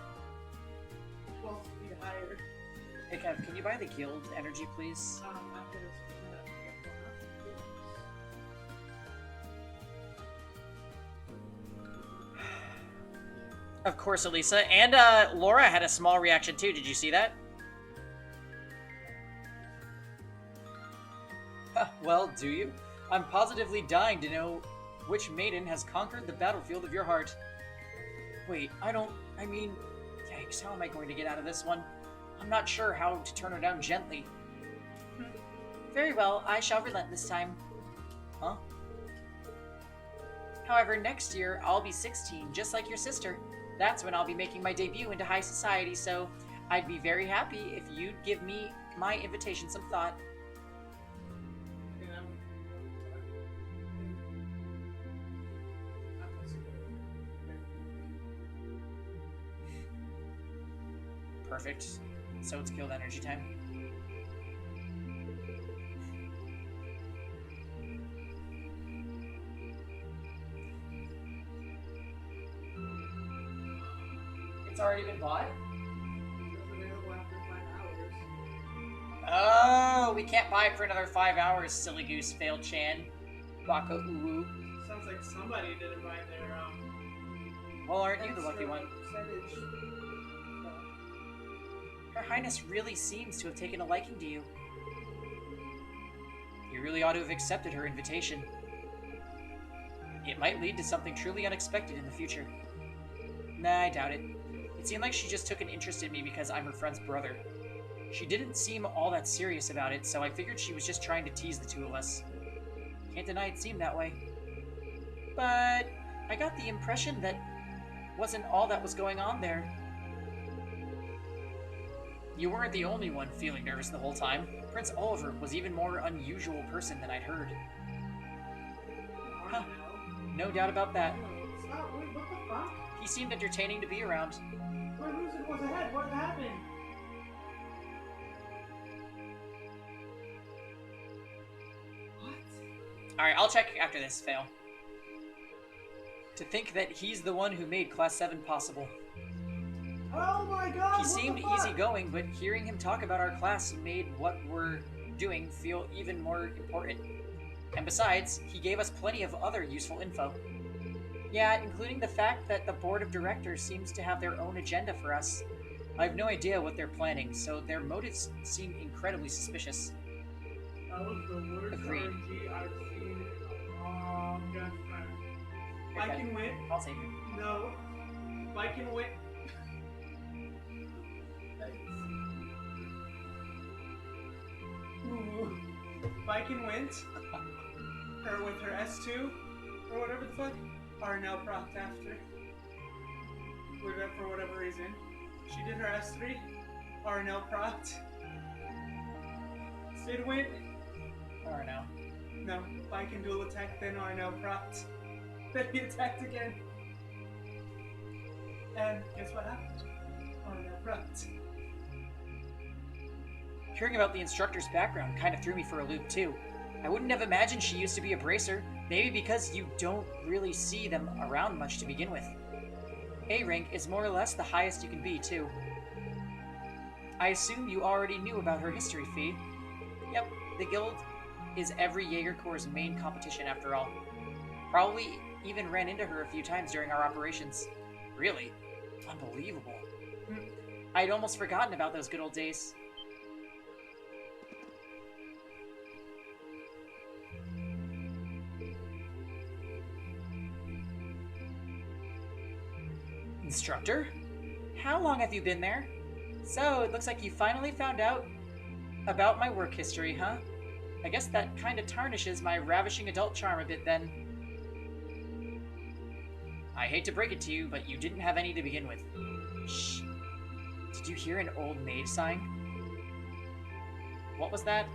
12 feet higher. Hey Kev, can you buy the guild energy, please? After this Of course, Elisa. And Laura had a small reaction too. Did you see that? Well, do you? I'm positively dying to know which maiden has conquered the battlefield of your heart. Wait, yikes, how am I going to get out of this one? I'm not sure how to turn her down gently. Very well, I shall relent this time. Huh? However, next year, I'll be 16, just like your sister. That's when I'll be making my debut into high society, so I'd be very happy if you'd give me my invitation some thought. Perfect. So it's guild energy time. It's already been bought? Oh, we can't buy it for another 5 hours, silly goose, failed Chan. Baka Uwu. Sounds like somebody didn't buy their, Well, aren't you the lucky one? percentage. Her Highness really seems to have taken a liking to you. You really ought to have accepted her invitation. It might lead to something truly unexpected in the future. Nah, I doubt it. It seemed like she just took an interest in me because I'm her friend's brother. She didn't seem all that serious about it, so I figured she was just trying to tease the two of us. Can't deny it seemed that way. But I got the impression that wasn't all that was going on there. You weren't the only one feeling nervous the whole time. Prince Oliver was even more unusual person than I'd heard. Huh. No doubt about that. Stop, wait, what the fuck? He seemed entertaining to be around. Wait, who was ahead? What happened? Alright, I'll check after this, fail. To think that he's the one who made Class 7 possible. Oh my god! He seemed easygoing, but hearing him talk about our class made what we're doing feel even more important. And besides, he gave us plenty of other useful info. Yeah, including the fact that the board of directors seems to have their own agenda for us. I have no idea what they're planning, so their motives seem incredibly suspicious. That was the worst Agreed. RNG I've seen in a long time. If I can win. I'll save you. No. If I can win. Ooh. If I can win her with her S2 or whatever the fuck, are now propped after. For whatever reason. She did her S3, are now propped. Sid win. Or no. No, if I can dual attack, then are now propped. Then he attacked again. And guess what happened? Are now propped. Hearing about the instructor's background kind of threw me for a loop too. I wouldn't have imagined she used to be a bracer, maybe because you don't really see them around much to begin with. A rank is more or less the highest you can be too. I assume you already knew about her history, Fee. Yep, the guild is every Jaeger Corps' main competition after all. Probably even ran into her a few times during our operations. Really? Unbelievable. I'd almost forgotten about those good old days. Instructor? How long have you been there? So, it looks like you finally found out about my work history, huh? I guess that kind of tarnishes my ravishing adult charm a bit then. I hate to break it to you, but you didn't have any to begin with. Shh. Did you hear an old maid sighing? What was that?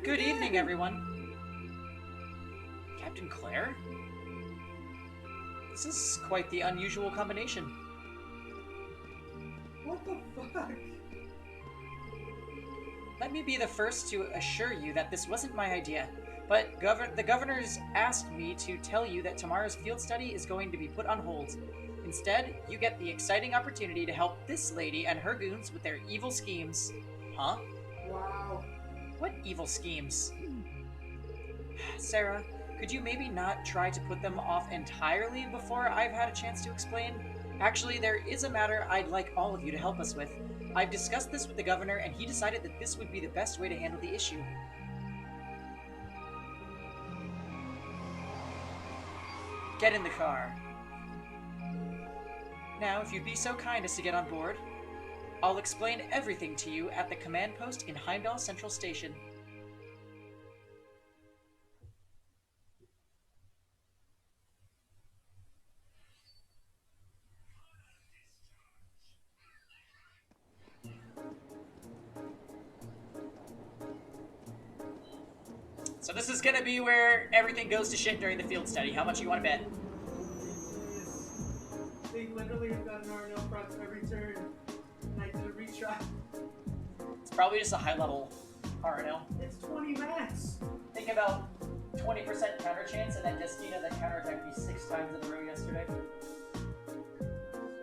Good evening, everyone. Captain Claire? This is quite the unusual combination. What the fuck? Let me be the first to assure you that this wasn't my idea, but the governors asked me to tell you that tomorrow's field study is going to be put on hold. Instead, you get the exciting opportunity to help this lady and her goons with their evil schemes. Huh? Wow. What evil schemes? Sarah, could you maybe not try to put them off entirely before I've had a chance to explain? Actually, there is a matter I'd like all of you to help us with. I've discussed this with the governor, and he decided that this would be the best way to handle the issue. Get in the car. Now, if you'd be so kind as to get on board, I'll explain everything to you at the command post in Heimdall Central Station. So this is gonna be where everything goes to shit during the field study. How much you want to bet? They literally have gotten RNL across every turn, and I did a retry. It's probably just a high-level RNL. It's 20 max. Think about 20% counter chance, and then Destina that counterattacked me 6 times in a row yesterday.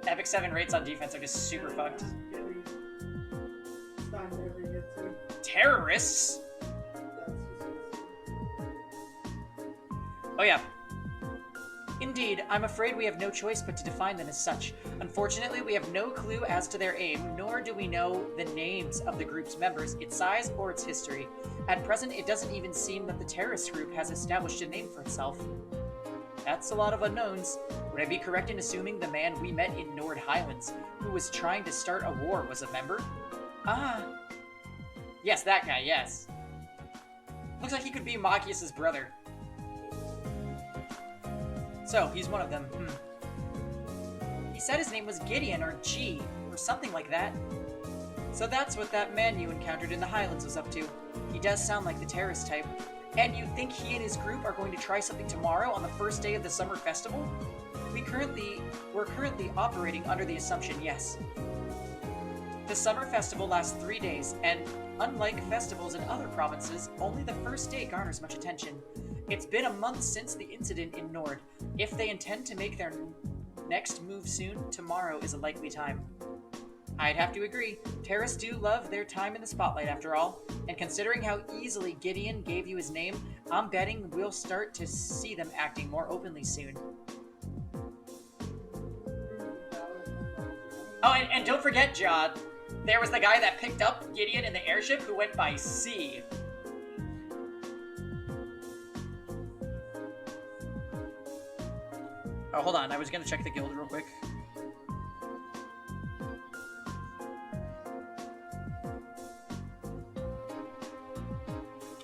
Epic 7 rates on defense are just super fucked. Terrorists? Oh yeah. Indeed, I'm afraid we have no choice but to define them as such. Unfortunately, we have no clue as to their aim, nor do we know the names of the group's members, its size, or its history. At present, it doesn't even seem that the terrorist group has established a name for itself. That's a lot of unknowns. Would I be correct in assuming the man we met in Nord Highlands, who was trying to start a war, was a member? Ah. Yes, that guy, yes. Looks like he could be Machias' brother. So, he's one of them. He said his name was Gideon, or G, or something like that. So that's what that man you encountered in the Highlands was up to. He does sound like the terrorist type. And you think he and his group are going to try something tomorrow on the first day of the summer festival? We're currently operating under the assumption, yes. The summer festival lasts 3 days, and unlike festivals in other provinces, only the first day garners much attention. It's been a month since the incident in Nord. If they intend to make their next move soon, tomorrow is a likely time. I'd have to agree. Terrorists do love their time in the spotlight after all, and considering how easily Gideon gave you his name, I'm betting we'll start to see them acting more openly soon. Oh, and don't forget, Jod, there was the guy that picked up Gideon in the airship who went by sea. Oh, hold on. I was gonna check the guild real quick.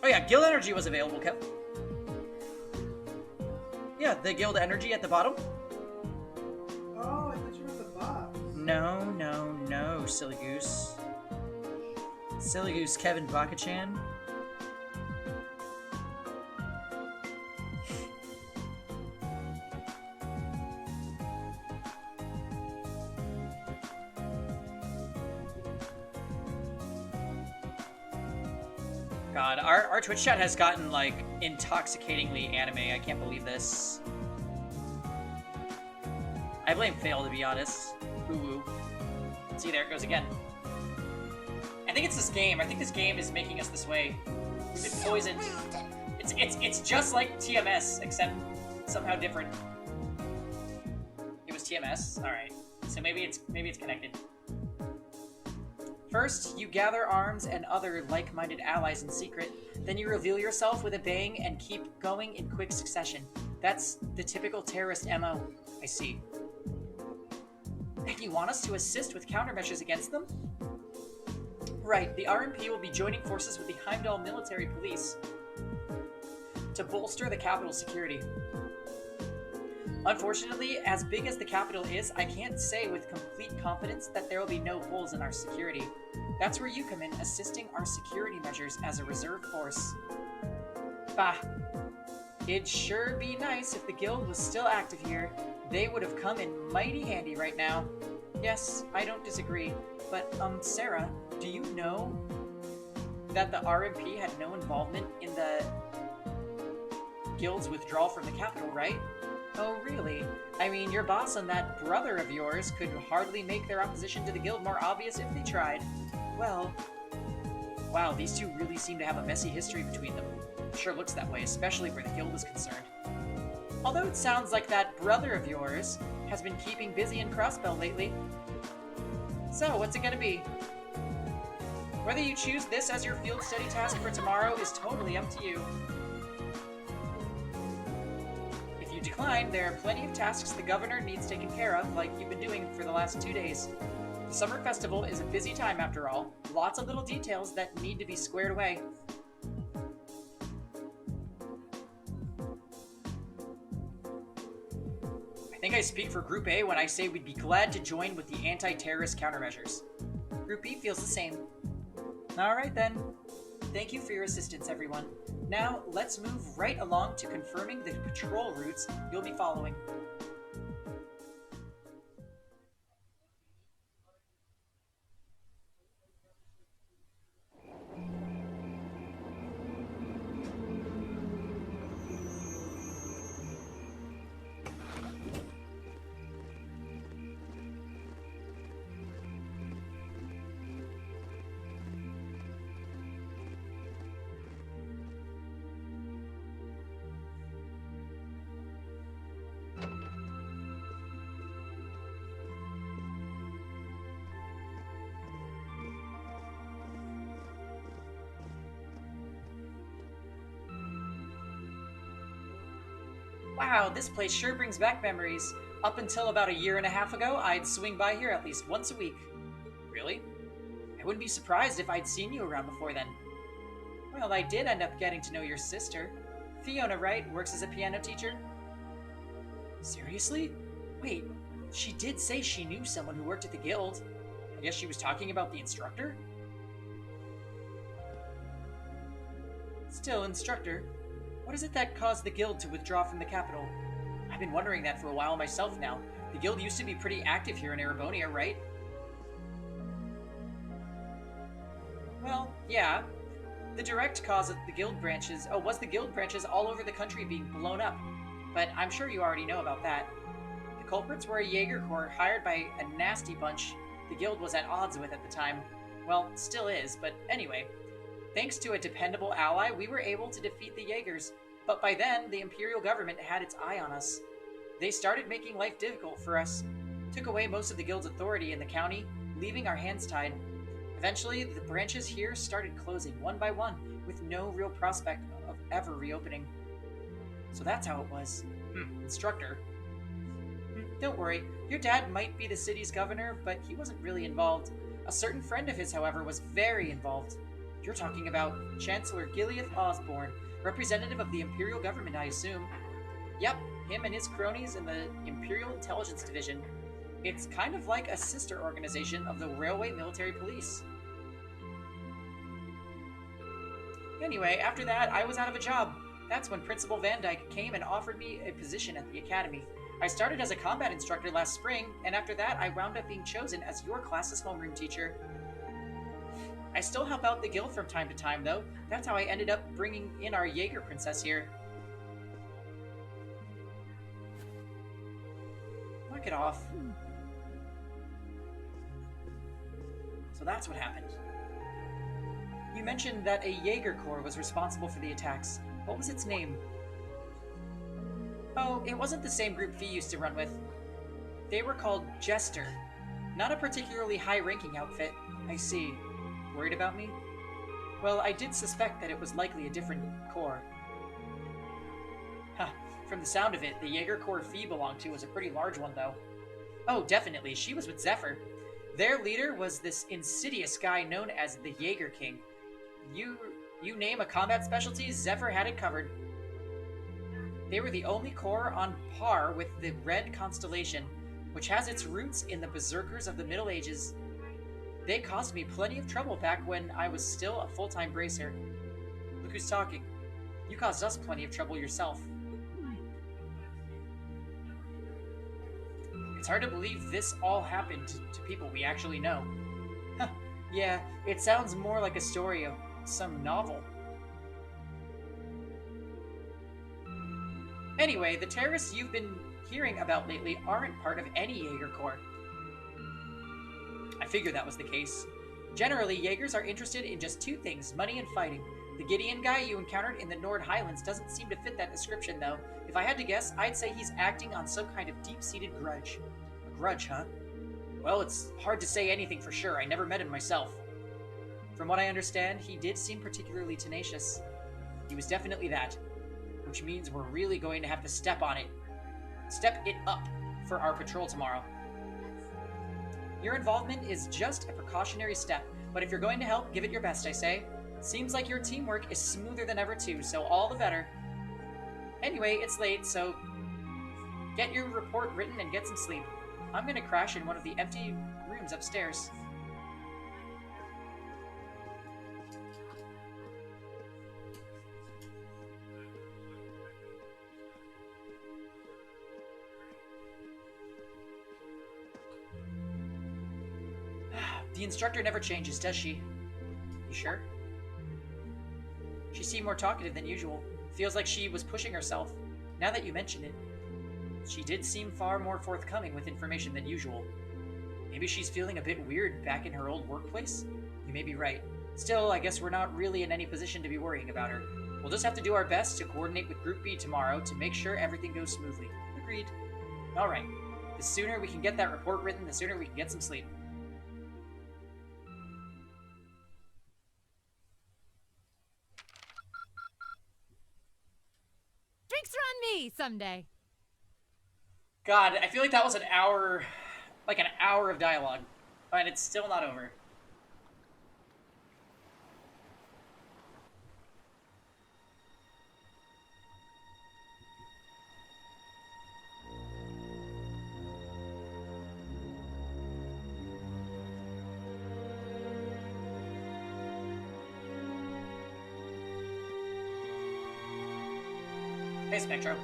Oh yeah, guild energy was available, Kev. Yeah, the guild energy at the bottom. Oh, I thought you were at the box. No, silly goose. Silly goose, Kevin Bakachan. God, our Twitch chat has gotten, like, intoxicatingly anime. I can't believe this. I blame Fail, to be honest. Woo-woo. See, there it goes again. I think it's this game. I think this game is making us this way. We've been poisoned. It's just like TMS, except somehow different. It was TMS? Alright. So maybe it's connected. First, you gather arms and other like-minded allies in secret. Then you reveal yourself with a bang and keep going in quick succession. That's the typical terrorist MO. I see. And you want us to assist with countermeasures against them? Right, the RMP will be joining forces with the Heimdall military police to bolster the capital's security. Unfortunately, as big as the capital is, I can't say with complete confidence that there will be no holes in our security. That's where you come in, assisting our security measures as a reserve force. Bah. It'd sure be nice if the guild was still active here. They would have come in mighty handy right now. Yes, I don't disagree. But, Sarah, do you know that the RMP had no involvement in the guild's withdrawal from the capital, right? Oh, really? I mean, your boss and that brother of yours could hardly make their opposition to the guild more obvious if they tried. Well, wow, these two really seem to have a messy history between them. Sure looks that way, especially where the guild is concerned. Although it sounds like that brother of yours has been keeping busy in Crossbell lately. So, what's it gonna be? Whether you choose this as your field study task for tomorrow is totally up to you. If you decline, there are plenty of tasks the governor needs taken care of, like you've been doing for the last 2 days. The summer festival is a busy time after all. Lots of little details that need to be squared away. I think I speak for Group A when I say we'd be glad to join with the anti-terrorist countermeasures. Group B feels the same. Alright then. Thank you for your assistance, everyone. Now, let's move right along to confirming the patrol routes you'll be following. Wow, this place sure brings back memories. Up until about 1.5 years ago, I'd swing by here at least once a week. Really? I wouldn't be surprised if I'd seen you around before then. Well, I did end up getting to know your sister. Fiona, right? Works as a piano teacher? Seriously? Wait, she did say she knew someone who worked at the guild. I guess she was talking about the instructor? Still, instructor. What is it that caused the guild to withdraw from the capital? I've been wondering that for a while myself now. The guild used to be pretty active here in Erebonia, right? Well, yeah. The direct cause of the guild branches was the guild branches all over the country being blown up. But I'm sure you already know about that. The culprits were a Jaeger Corps hired by a nasty bunch the guild was at odds with at the time. Well, still is, but anyway. Thanks to a dependable ally, we were able to defeat the Jaegers, but by then, the Imperial government had its eye on us. They started making life difficult for us, took away most of the guild's authority in the county, leaving our hands tied. Eventually, the branches here started closing one by one, with no real prospect of ever reopening. So that's how it was. Instructor. Don't worry, your dad might be the city's governor, but he wasn't really involved. A certain friend of his, however, was very involved. You're talking about Chancellor Gileath Osborne, representative of the Imperial government, I assume. Yep, him and his cronies in the Imperial Intelligence Division. It's kind of like a sister organization of the Railway Military Police. Anyway, after that, I was out of a job. That's when Principal Van Dyke came and offered me a position at the academy. I started as a combat instructor last spring, and after that, I wound up being chosen as your class's homeroom teacher. I still help out the guild from time to time, though. That's how I ended up bringing in our Jaeger princess here. took it off. So that's what happened. You mentioned that a Jaeger Corps was responsible for the attacks. What was its name? Oh, it wasn't the same group Fee used to run with. They were called Jester. Not a particularly high-ranking outfit. I see. Worried about me? Well, I did suspect that it was likely a different corps. Huh. From the sound of it, the Jaeger Corps Fee belonged to was a pretty large one, though. Oh, definitely. She was with Zephyr. Their leader was this insidious guy known as the Jaeger King. You name a combat specialty, Zephyr had it covered. They were the only corps on par with the Red Constellation, which has its roots in the Berserkers of the Middle Ages. They caused me plenty of trouble back when I was still a full-time bracer. Look who's talking. You caused us plenty of trouble yourself. It's hard to believe this all happened to people we actually know. Huh, yeah, it sounds more like a story of some novel. Anyway, the terrorists you've been hearing about lately aren't part of any Jaeger Corps. I figured that was the case. Generally, Jaegers are interested in just two things, money and fighting. The Gideon guy you encountered in the Nord Highlands doesn't seem to fit that description, though. If I had to guess, I'd say he's acting on some kind of deep-seated grudge. A grudge, huh? Well, it's hard to say anything for sure. I never met him myself. From what I understand, he did seem particularly tenacious. He was definitely that. Which means we're really going to have to step it up for our patrol tomorrow. Your involvement is just a precautionary step, but if you're going to help, give it your best, I say. Seems like your teamwork is smoother than ever too, so all the better. Anyway, it's late, so get your report written and get some sleep. I'm gonna crash in one of the empty rooms upstairs. The instructor never changes, does she? You sure? She seemed more talkative than usual. Feels like she was pushing herself. Now that you mention it, she did seem far more forthcoming with information than usual. Maybe she's feeling a bit weird back in her old workplace? You may be right. Still, I guess we're not really in any position to be worrying about her. We'll just have to do our best to coordinate with Group B tomorrow to make sure everything goes smoothly. Agreed. Alright. The sooner we can get that report written, the sooner we can get some sleep. Drinks are on me someday. God, I feel like that was an hour of dialogue, and it's still not over. Hey, Spectro.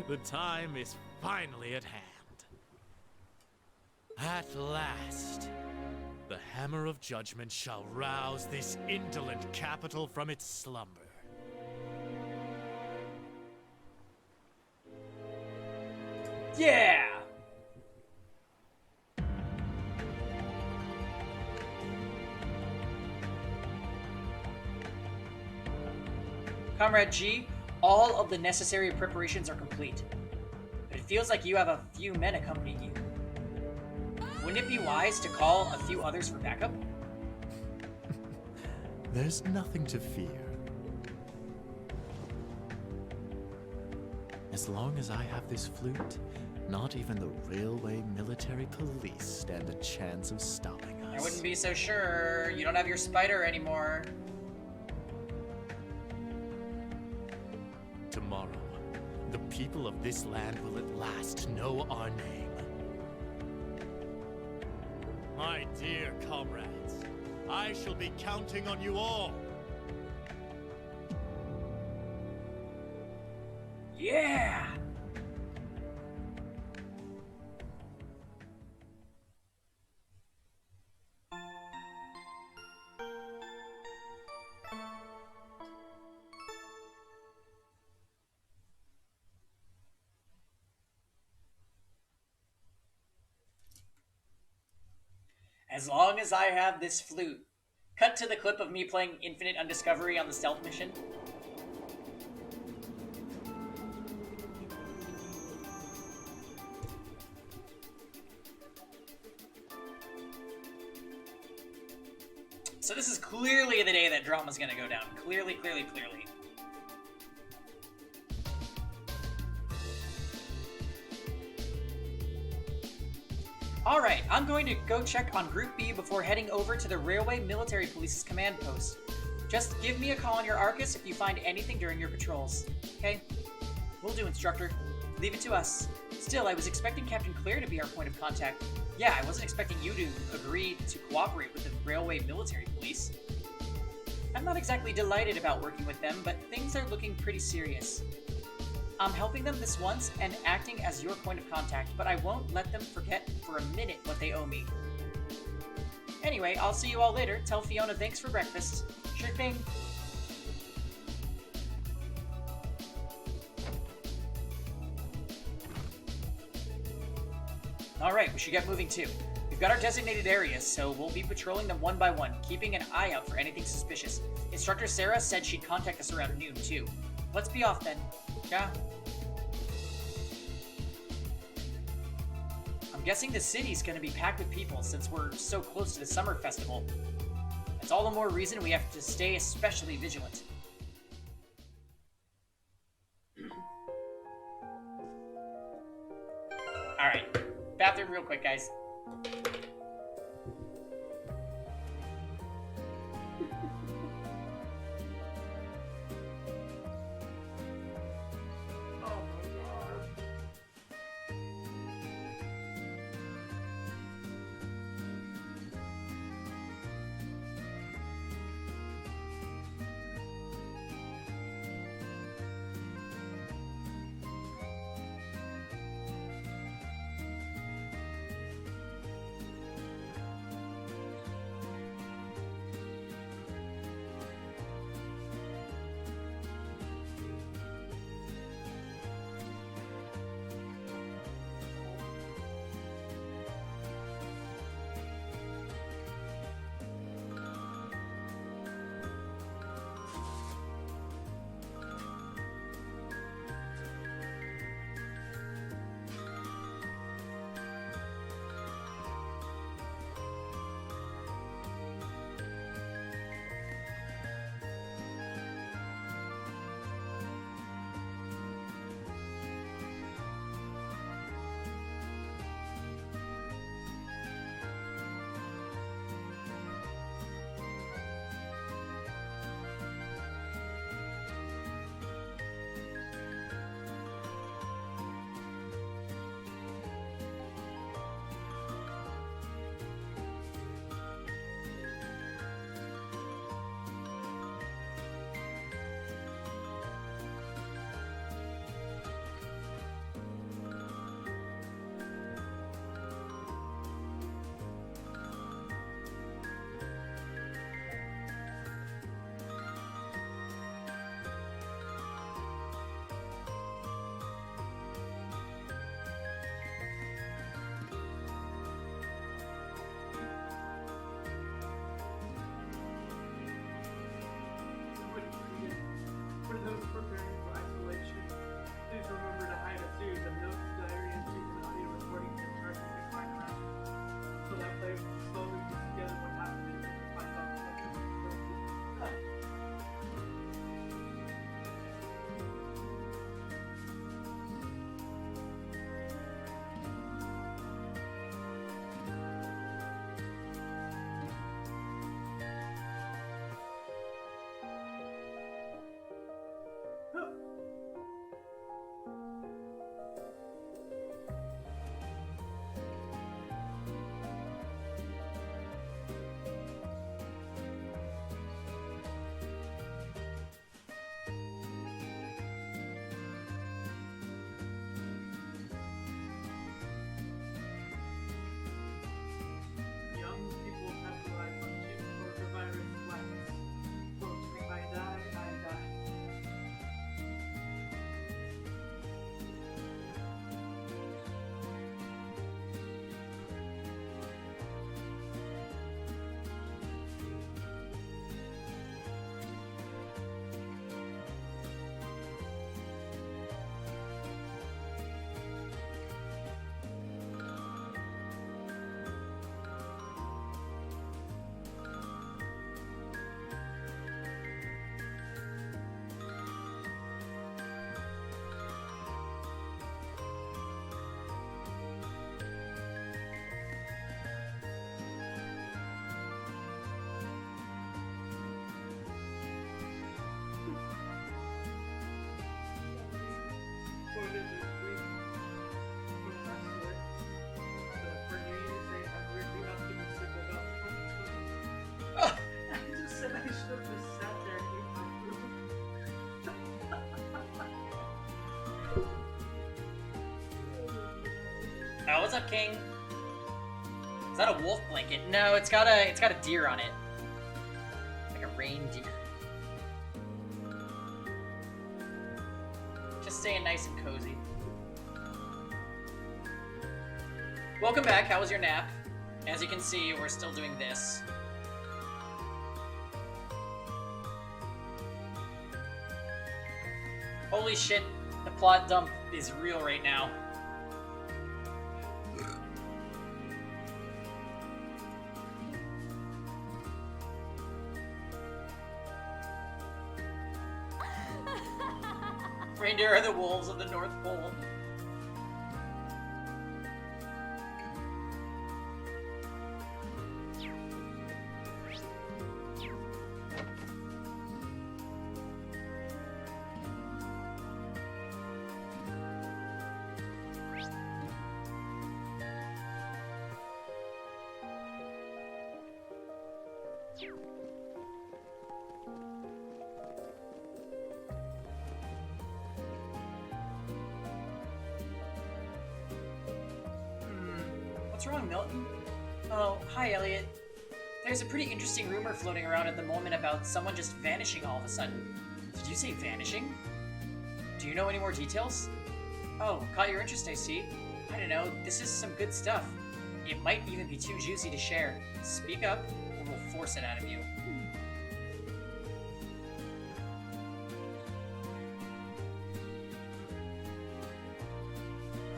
The time is finally at hand. At last, the hammer of judgment shall rouse this indolent capital from its slumber. Yeah! Comrade G, all of the necessary preparations are complete. But it feels like you have a few men accompanying you. Wouldn't it be wise to call a few others for backup? There's nothing to fear. As long as I have this flute, not even the railway military police stand a chance of stopping us. I wouldn't be so sure. You don't have your spider anymore. Tomorrow, the people of this land will at last know our name. My dear comrades, I shall be counting on you all. Yeah! As long as I have this flute. Cut to the clip of me playing Infinite Undiscovery on the stealth mission. So this is clearly the day that drama's gonna go down. Clearly. Alright, I'm going to go check on Group B before heading over to the Railway Military Police's command post. Just give me a call on your Arcus if you find anything during your patrols. Okay? Will do, Instructor. Leave it to us. Still, I was expecting Captain Claire to be our point of contact. Yeah, I wasn't expecting you to agree to cooperate with the Railway Military Police. I'm not exactly delighted about working with them, but things are looking pretty serious. I'm helping them this once and acting as your point of contact, but I won't let them forget for a minute what they owe me. Anyway, I'll see you all later. Tell Fiona thanks for breakfast. Sure thing. Alright, we should get moving too. We've got our designated areas, so we'll be patrolling them one by one, keeping an eye out for anything suspicious. Instructor Sarah said she'd contact us around noon too. Let's be off then. Yeah. I'm guessing the city's gonna be packed with people since we're so close to the summer festival. It's all the more reason we have to stay especially vigilant. Alright. Bathroom real quick, guys. what's up, King? Is that a wolf blanket? No, it's got a deer on it. Like a reindeer. Just staying nice and cozy. Welcome back, how was your nap? As you can see, we're still doing this. Holy shit, the plot dump is real right now. Reindeer are the wolves of the North Pole. What's wrong, Milton? Oh, hi, Elliot. There's a pretty interesting rumor floating around at the moment about someone just vanishing all of a sudden. Did you say vanishing? Do you know any more details? Oh, caught your interest, I see. I don't know, this is some good stuff. It might even be too juicy to share. Speak up, or we'll force it out of you.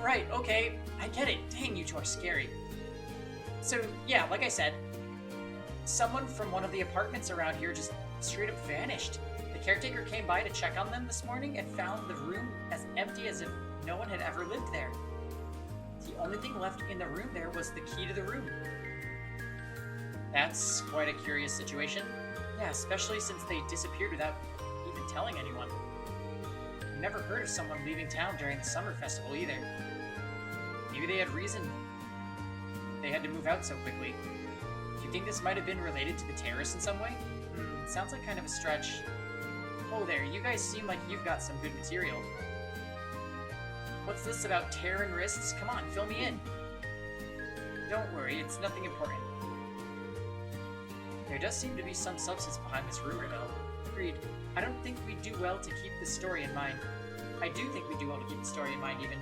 Right, okay, I get it. Dang, you two are scary. So, yeah, like I said, someone from one of the apartments around here just straight up vanished. The caretaker came by to check on them this morning and found the room as empty as if no one had ever lived there. The only thing left in the room there was the key to the room. That's quite a curious situation. Yeah, especially since they disappeared without even telling anyone. I've never heard of someone leaving town during the summer festival either. Maybe they had reason. They had to move out so quickly. Do you think this might have been related to the terrorists in some way? Sounds like kind of a stretch. Oh there, you guys seem like you've got some good material. What's this about tearing wrists? Come on, fill me in. Don't worry, it's nothing important. There does seem to be some substance behind this rumor, though. Agreed. I don't think we do well to keep this story in mind. I do think we do well to keep the story in mind, even.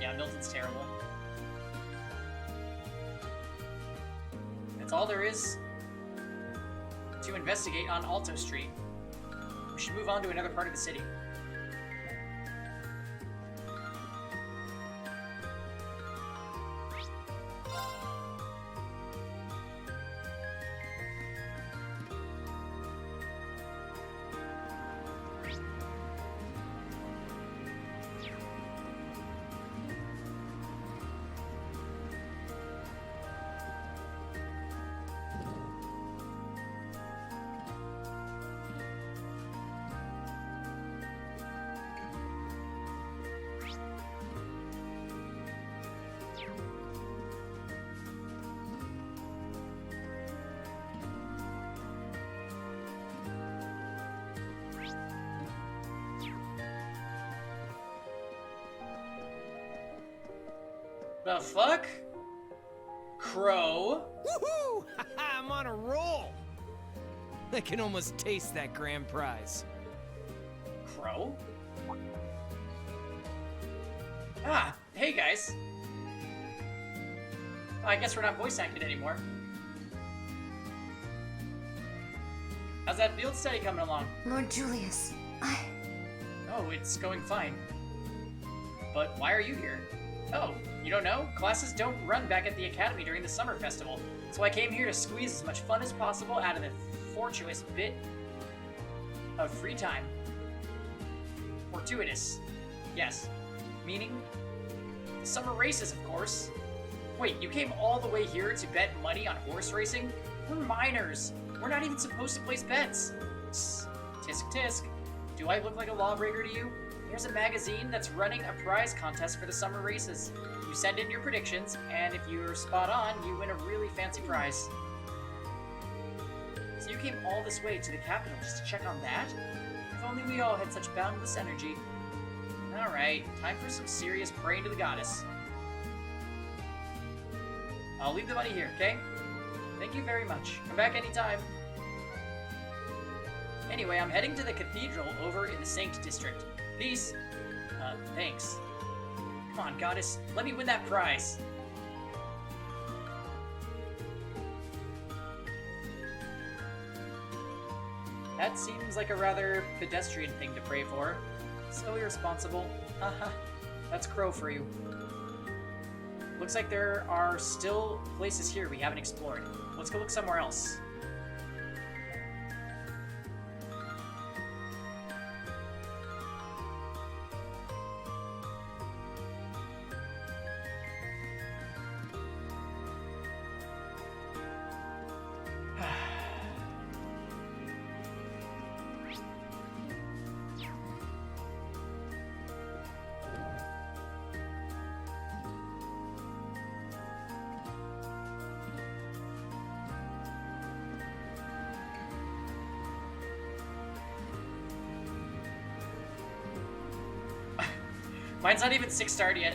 Yeah, Milton's terrible. That's all there is to investigate on Alto Street. We should move on to another part of the city. The fuck? Crow? Woohoo! I'm on a roll! I can almost taste that grand prize. Crow? Ah, hey guys. I guess we're not voice acted anymore. How's that field study coming along? Lord Julius, Oh, it's going fine. But why are you here? Oh, you don't know? Classes don't run back at the academy during the summer festival, so I came here to squeeze as much fun as possible out of the fortuitous bit of free time. Fortuitous. Yes. Meaning? The summer races, of course. Wait, you came all the way here to bet money on horse racing? We're minors. We're not even supposed to place bets. Tisk tisk. Do I look like a lawbreaker to you? Here's a magazine that's running a prize contest for the summer races. You send in your predictions, and if you're spot on, you win a really fancy prize. So you came all this way to the capital just to check on that? If only we all had such boundless energy. Alright, time for some serious praying to the goddess. I'll leave the money here, okay? Thank you very much. Come back anytime. Anyway, I'm heading to the cathedral over in the Saint District. Peace. Thanks. Come on, goddess. Let me win that prize. That seems like a rather pedestrian thing to pray for. So irresponsible. Haha. That's Crow for you. Looks like there are still places here we haven't explored. Let's go look somewhere else. Mine's not even 6-starred yet,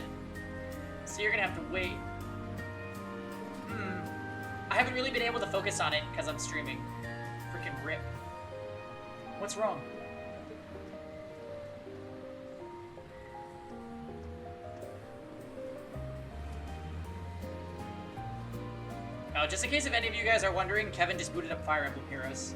so you're gonna have to wait. I haven't really been able to focus on it because I'm streaming. Freaking rip. What's wrong? Oh, just in case if any of you guys are wondering, Kevin just booted up Fire Emblem Heroes.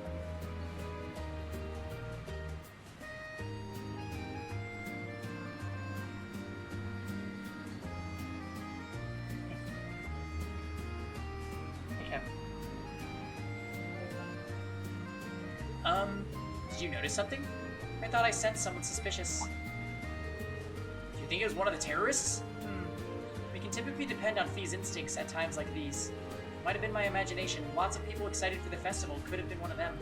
Did you notice something? I thought I sensed someone suspicious. Do you think it was one of the terrorists? We can typically depend on Fee's instincts at times like these. Might have been my imagination. Lots of people excited for the festival could have been one of them.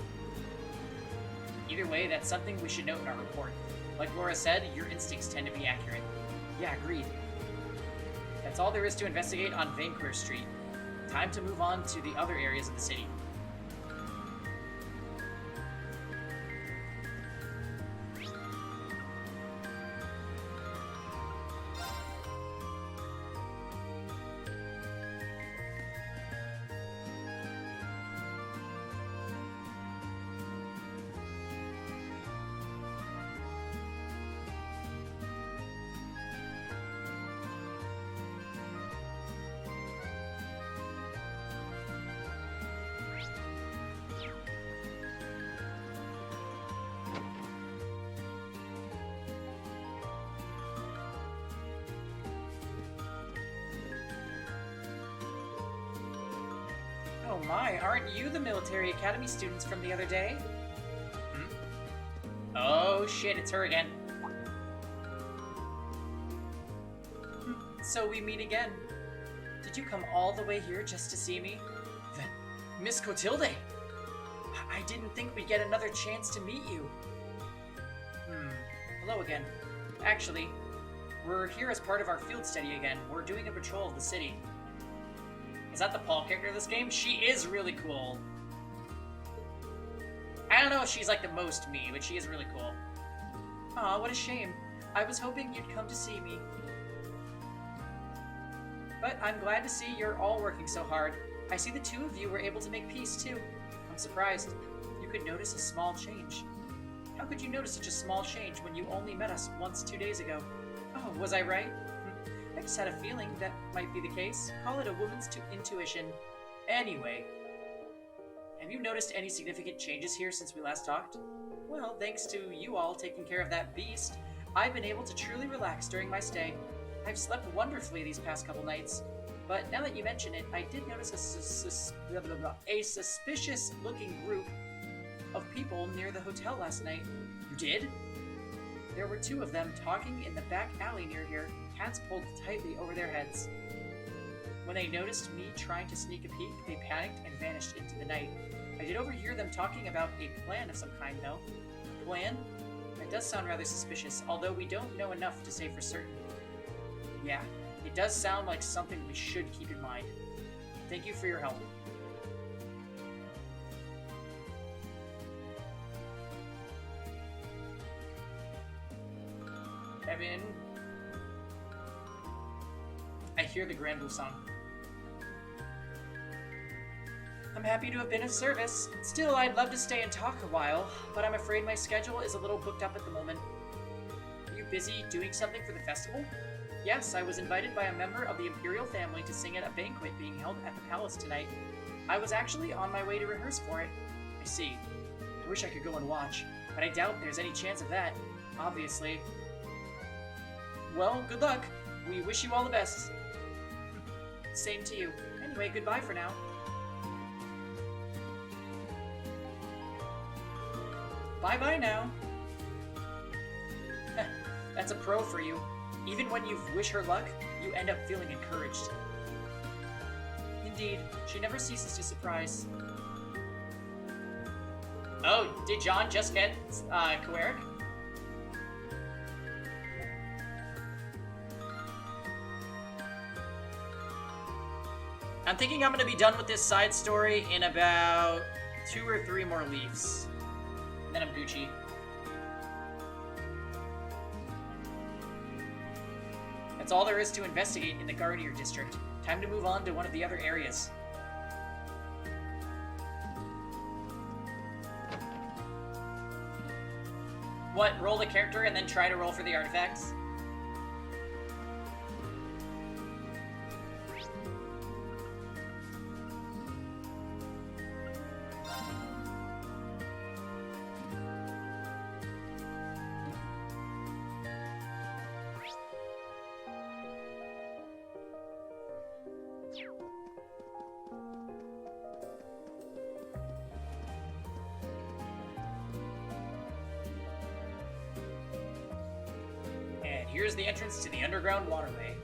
Either way, that's something we should note in our report. Like Laura said, your instincts tend to be accurate. Yeah, agreed. That's all there is to investigate on Vancouver Street. Time to move on to the other areas of the city. Oh my, aren't you the military academy students from the other day? Oh shit, it's her again. So we meet again. Did you come all the way here just to see me? Miss Clotilde! I didn't think we'd get another chance to meet you. Hello again. Actually, we're here as part of our field study again. We're doing a patrol of the city. Is that the Paul character of this game? She is really cool. I don't know if she's like the most me, but she is really cool. Aw, what a shame. I was hoping you'd come to see me. But I'm glad to see you're all working so hard. I see the two of you were able to make peace too. I'm surprised. You could notice a small change. How could you notice such a small change when you only met us once 2 days ago? Oh, was I right? I just had a feeling that might be the case. Call it a woman's intuition. Anyway, have you noticed any significant changes here since we last talked? Well, thanks to you all taking care of that beast, I've been able to truly relax during my stay. I've slept wonderfully these past couple nights. But now that you mention it, I did notice a suspicious-looking group of people near the hotel last night. You did? There were 2 of them talking in the back alley near here, hats pulled tightly over their heads. When they noticed me trying to sneak a peek, they panicked and vanished into the night. I did overhear them talking about a plan of some kind, though. A plan? That does sound rather suspicious, although we don't know enough to say for certain. Yeah, it does sound like something we should keep in mind. Thank you for your help. Kevin. I hear the Grand Blue song. I'm happy to have been of service. Still, I'd love to stay and talk a while, but I'm afraid my schedule is a little booked up at the moment. Are you busy doing something for the festival? Yes, I was invited by a member of the Imperial family to sing at a banquet being held at the palace tonight. I was actually on my way to rehearse for it. I see. I wish I could go and watch, but I doubt there's any chance of that, obviously. Well, good luck. We wish you all the best. Same to you. Anyway, goodbye for now. Bye-bye now. That's a pro for you. Even when you wish her luck, you end up feeling encouraged. Indeed, she never ceases to surprise. Oh, did John just get Coeric? I'm thinking I'm gonna be done with this side story in about 2 or 3 more leaves. And then I'm Gucci. That's all there is to investigate in the Garnier district. Time to move on to one of the other areas. What, roll the character and then try to roll for the artifacts? Here's the entrance to the underground waterway.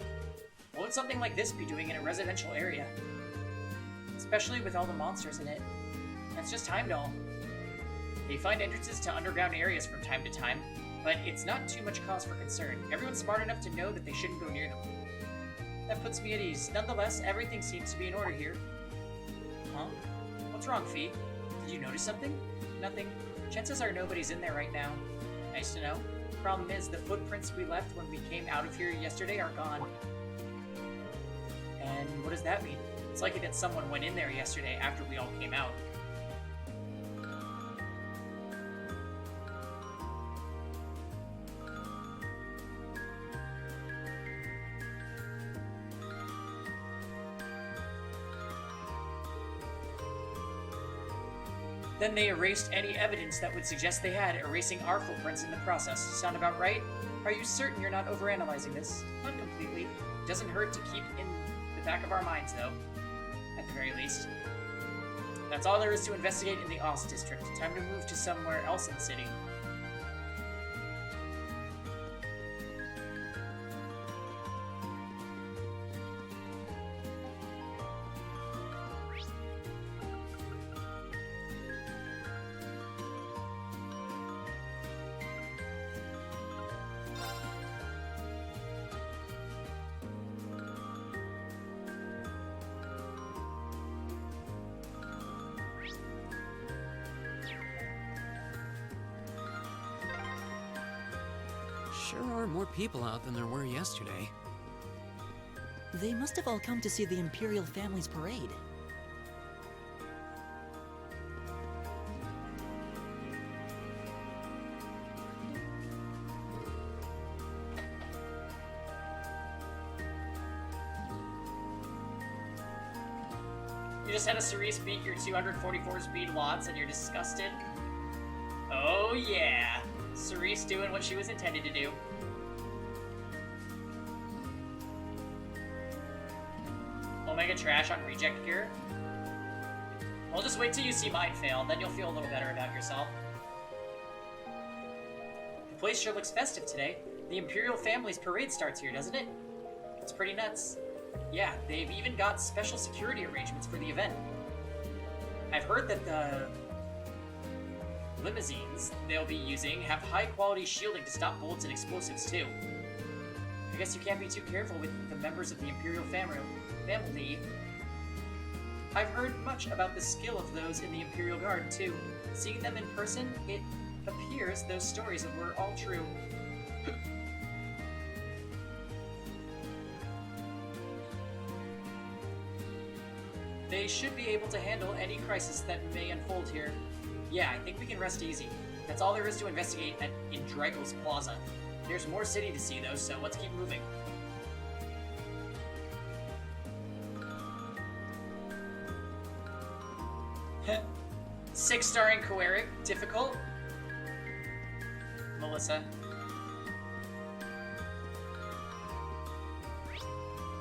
What would something like this be doing in a residential area? Especially with all the monsters in it. That's just Heimdall. They find entrances to underground areas from time to time, but it's not too much cause for concern. Everyone's smart enough to know that they shouldn't go near them. That puts me at ease. Nonetheless, everything seems to be in order here. Huh? What's wrong, Fee? Did you notice something? Nothing. Chances are nobody's in there right now. Nice to know. Problem is, the footprints we left when we came out of here yesterday are gone. And what does that mean? It's likely that someone went in there yesterday after we all came out. Then they erased any evidence that would suggest they had, erasing our footprints in the process. Sound about right? Are you certain you're not overanalyzing this? Not completely. Doesn't hurt to keep in the back of our minds, though. At the very least. That's all there is to investigate in the Ost district. Time to move to somewhere else in the city. Sure are more people out than there were yesterday. They must have all come to see the Imperial family's parade. You just had a Cerise beat your 244 speed lots and you're disgusted? Oh yeah! Cerise doing what she was intended to do. Omega trash on reject gear? Well, just wait till you see mine fail, then you'll feel a little better about yourself. The place sure looks festive today. The Imperial family's parade starts here, doesn't it? It's pretty nuts. Yeah, they've even got special security arrangements for the event. I've heard that the limousines they'll be using have high-quality shielding to stop bullets and explosives, too. I guess you can't be too careful with the members of the Imperial family. I've heard much about the skill of those in the Imperial Guard, too. Seeing them in person, it appears those stories were all true. They should be able to handle any crisis that may unfold here. Yeah, I think we can rest easy. That's all there is to investigate in Dreigel's Plaza. There's more city to see, though, so let's keep moving. Six-star inquiry. Difficult? Melissa.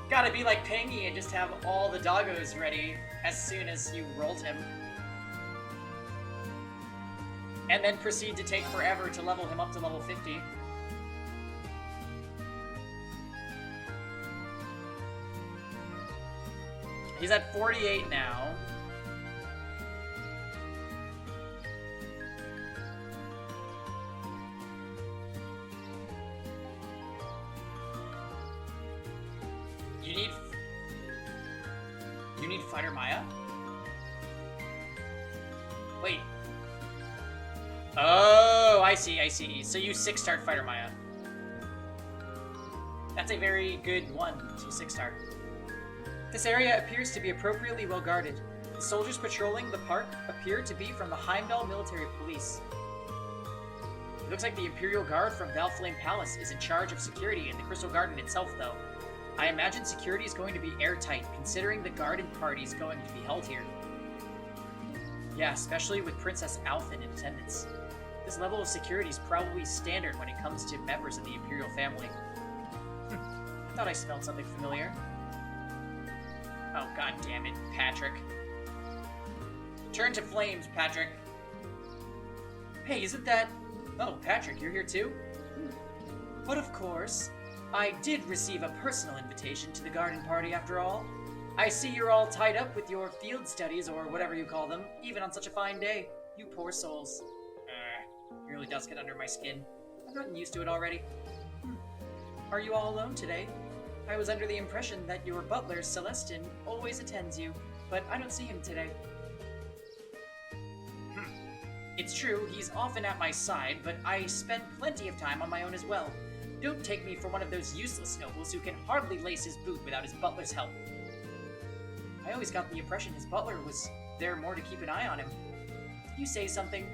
Gotta be like Pangy and just have all the doggos ready as soon as you rolled him. And then proceed to take forever to level him up to level 50. He's at 48 now. You need Fighter Maya? Wait. Oh, I see, I see. So you 6-star Fighter Maya. That's a very good one to 6-star. This area appears to be appropriately well guarded. The soldiers patrolling the park appear to be from the Heimdall Military Police. It looks like the Imperial Guard from Valflame Palace is in charge of security in the Crystal Garden itself, though. I imagine security is going to be airtight, considering the garden parties going to be held here. Yeah, especially with Princess Alphen in attendance. This level of security is probably standard when it comes to members of the Imperial family. I thought I smelled something familiar. Oh, god damn it, Patrick. Turn to flames, Patrick. Hey, isn't that... Oh, Patrick, you're here too? But of course, I did receive a personal invitation to the garden party after all. I see you're all tied up with your field studies, or whatever you call them, even on such a fine day. You poor souls. It really does get under my skin. I've gotten used to it already. Are you all alone today? I was under the impression that your butler, Celestin, always attends you, but I don't see him today. It's true, he's often at my side, but I spend plenty of time on my own as well. Don't take me for one of those useless nobles who can hardly lace his boot without his butler's help. I always got the impression his butler was there more to keep an eye on him. Did you say something?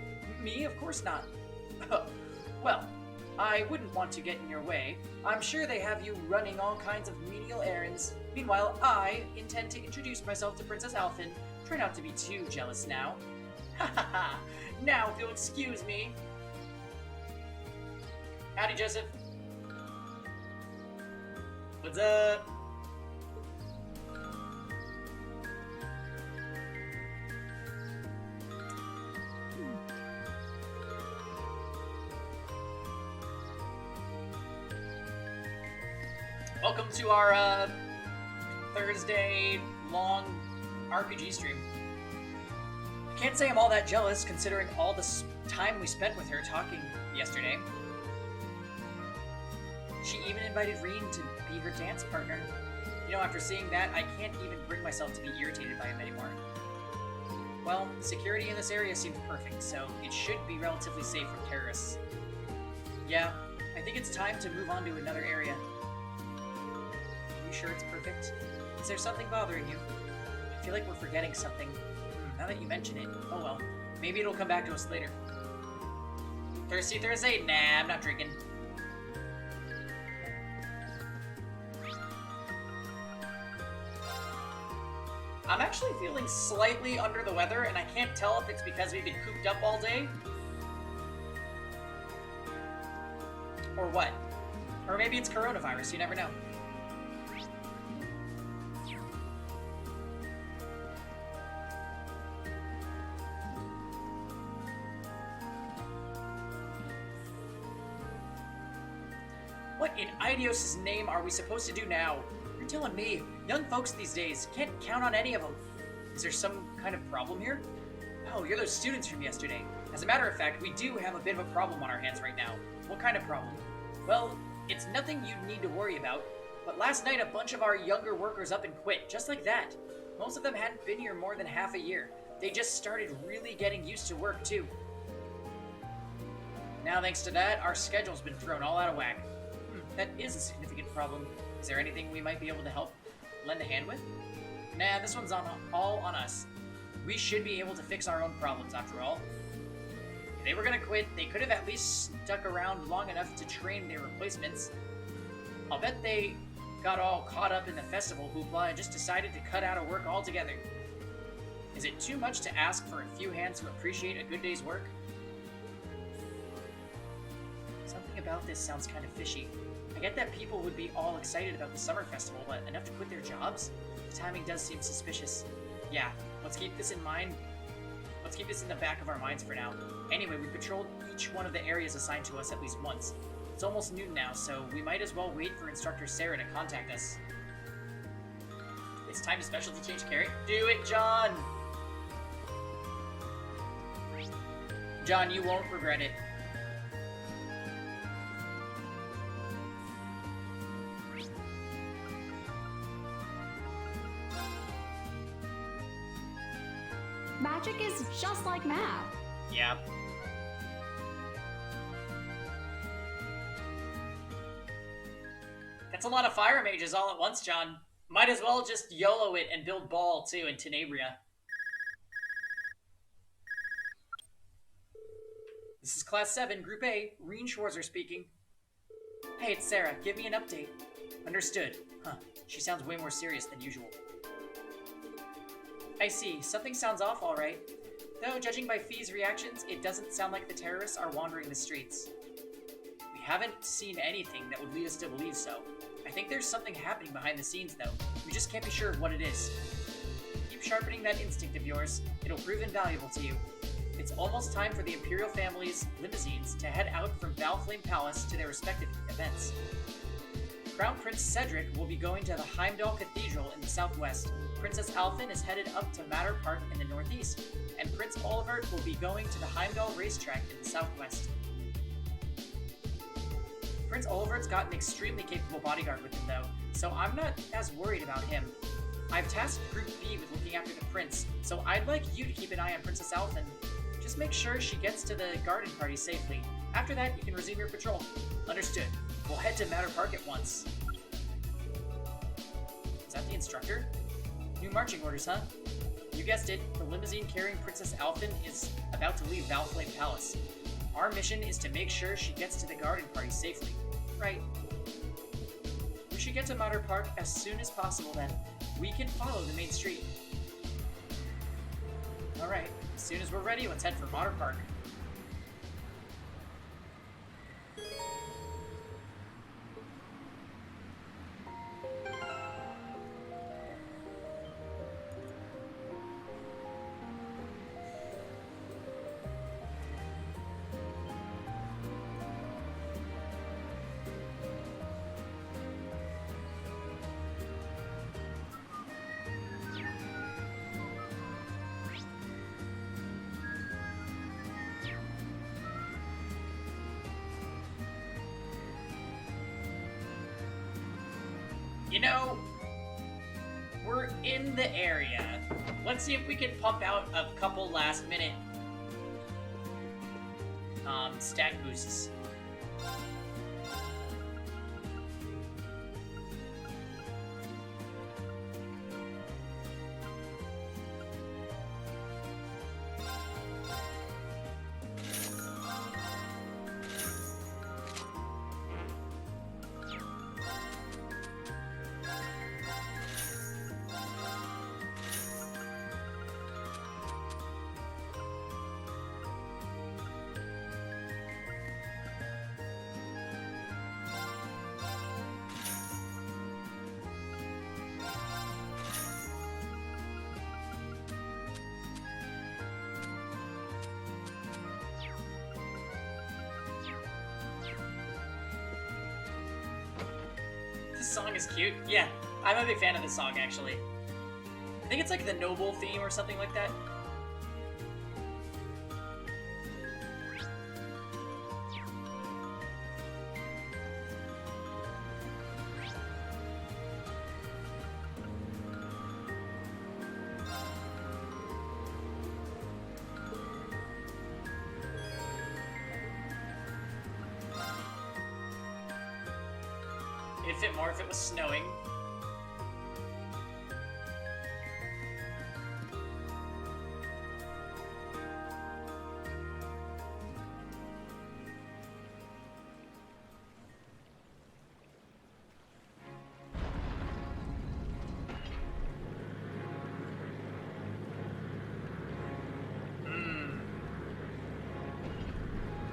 Me? Of course not. Well, I wouldn't want to get in your way. I'm sure they have you running all kinds of menial errands. Meanwhile, I intend to introduce myself to Princess Alphen. Try not to be too jealous now. Ha ha ha! Now, if you'll excuse me. Howdy, Joseph. What's up? Welcome to our Thursday long RPG stream. I can't say I'm all that jealous considering all the time we spent with her talking yesterday. She even invited Reen to be her dance partner. You know, after seeing that, I can't even bring myself to be irritated by him anymore. Well, security in this area seems perfect, so it should be relatively safe from terrorists. Yeah, I think it's time to move on to another area. Are you sure it's perfect? Is there something bothering you? I feel like we're forgetting something. Now that you mention it, oh well. Maybe it'll come back to us later. Thirsty Thursday? Nah, I'm not drinking. I'm actually feeling slightly under the weather, and I can't tell if it's because we've been cooped up all day. Or what. Or maybe it's coronavirus, you never know. What in Idios' name are we supposed to do now? You're telling me, young folks these days can't count on any of them. Is there some kind of problem here? Oh, you're those students from yesterday. As a matter of fact, we do have a bit of a problem on our hands right now. What kind of problem? Well, it's nothing you need to worry about, but last night a bunch of our younger workers up and quit, just like that. Most of them hadn't been here more than half a year. They just started really getting used to work, too. Now, thanks to that, our schedule's been thrown all out of whack. That is a significant problem. Is there anything we might be able to help lend a hand with? Nah, this one's all on us. We should be able to fix our own problems, after all. If they were gonna quit, they could have at least stuck around long enough to train their replacements. I'll bet they got all caught up in the festival hoopla and just decided to cut out of work altogether. Is it too much to ask for a few hands to appreciate a good day's work? Something about this sounds kind of fishy. I get that people would be all excited about the summer festival, but enough to quit their jobs? The timing does seem suspicious. Yeah, let's keep this in mind. Let's keep this in the back of our minds for now. Anyway, we patrolled each one of the areas assigned to us at least once. It's almost noon now, so we might as well wait for Instructor Sarah to contact us. It's time to specialty change Carrie. Do it, John! John, you won't regret it. Magic is just like math. Yeah. That's a lot of fire mages all at once, John. Might as well just YOLO it and build Ball, too, in Tenebria. This is Class 7, Group A. Reen Schwarzer speaking. Hey, it's Sarah. Give me an update. Understood. Huh. She sounds way more serious than usual. I see. Something sounds off, all right. Though, judging by Fee's reactions, it doesn't sound like the terrorists are wandering the streets. We haven't seen anything that would lead us to believe so. I think there's something happening behind the scenes, though. We just can't be sure of what it is. Keep sharpening that instinct of yours. It'll prove invaluable to you. It's almost time for the Imperial family's limousines to head out from Valflame Palace to their respective events. Crown Prince Cedric will be going to the Heimdall Cathedral in the southwest. Princess Alphen is headed up to Matter Park in the northeast, and Prince Olivert will be going to the Heimdall Racetrack in the southwest. Prince Olivert's got an extremely capable bodyguard with him, though, so I'm not as worried about him. I've tasked Group B with looking after the prince, so I'd like you to keep an eye on Princess Alphen. Just make sure she gets to the garden party safely. After that, you can resume your patrol. Understood. We'll head to Matter Park at once. Is that the instructor? New marching orders, huh? You guessed it, the limousine carrying Princess Alphen is about to leave Valflame Palace. Our mission is to make sure she gets to the garden party safely. Right. We should get to Matter Park as soon as possible then. We can follow the main street. Alright, as soon as we're ready, let's head for Matter Park. You know, we're in the area. Let's see if we can pump out a couple last minute stat boosts. This song is cute. Yeah, I'm a big fan of this song, actually. I think it's like the Noble theme or something like that. It'd fit more if it was snowing.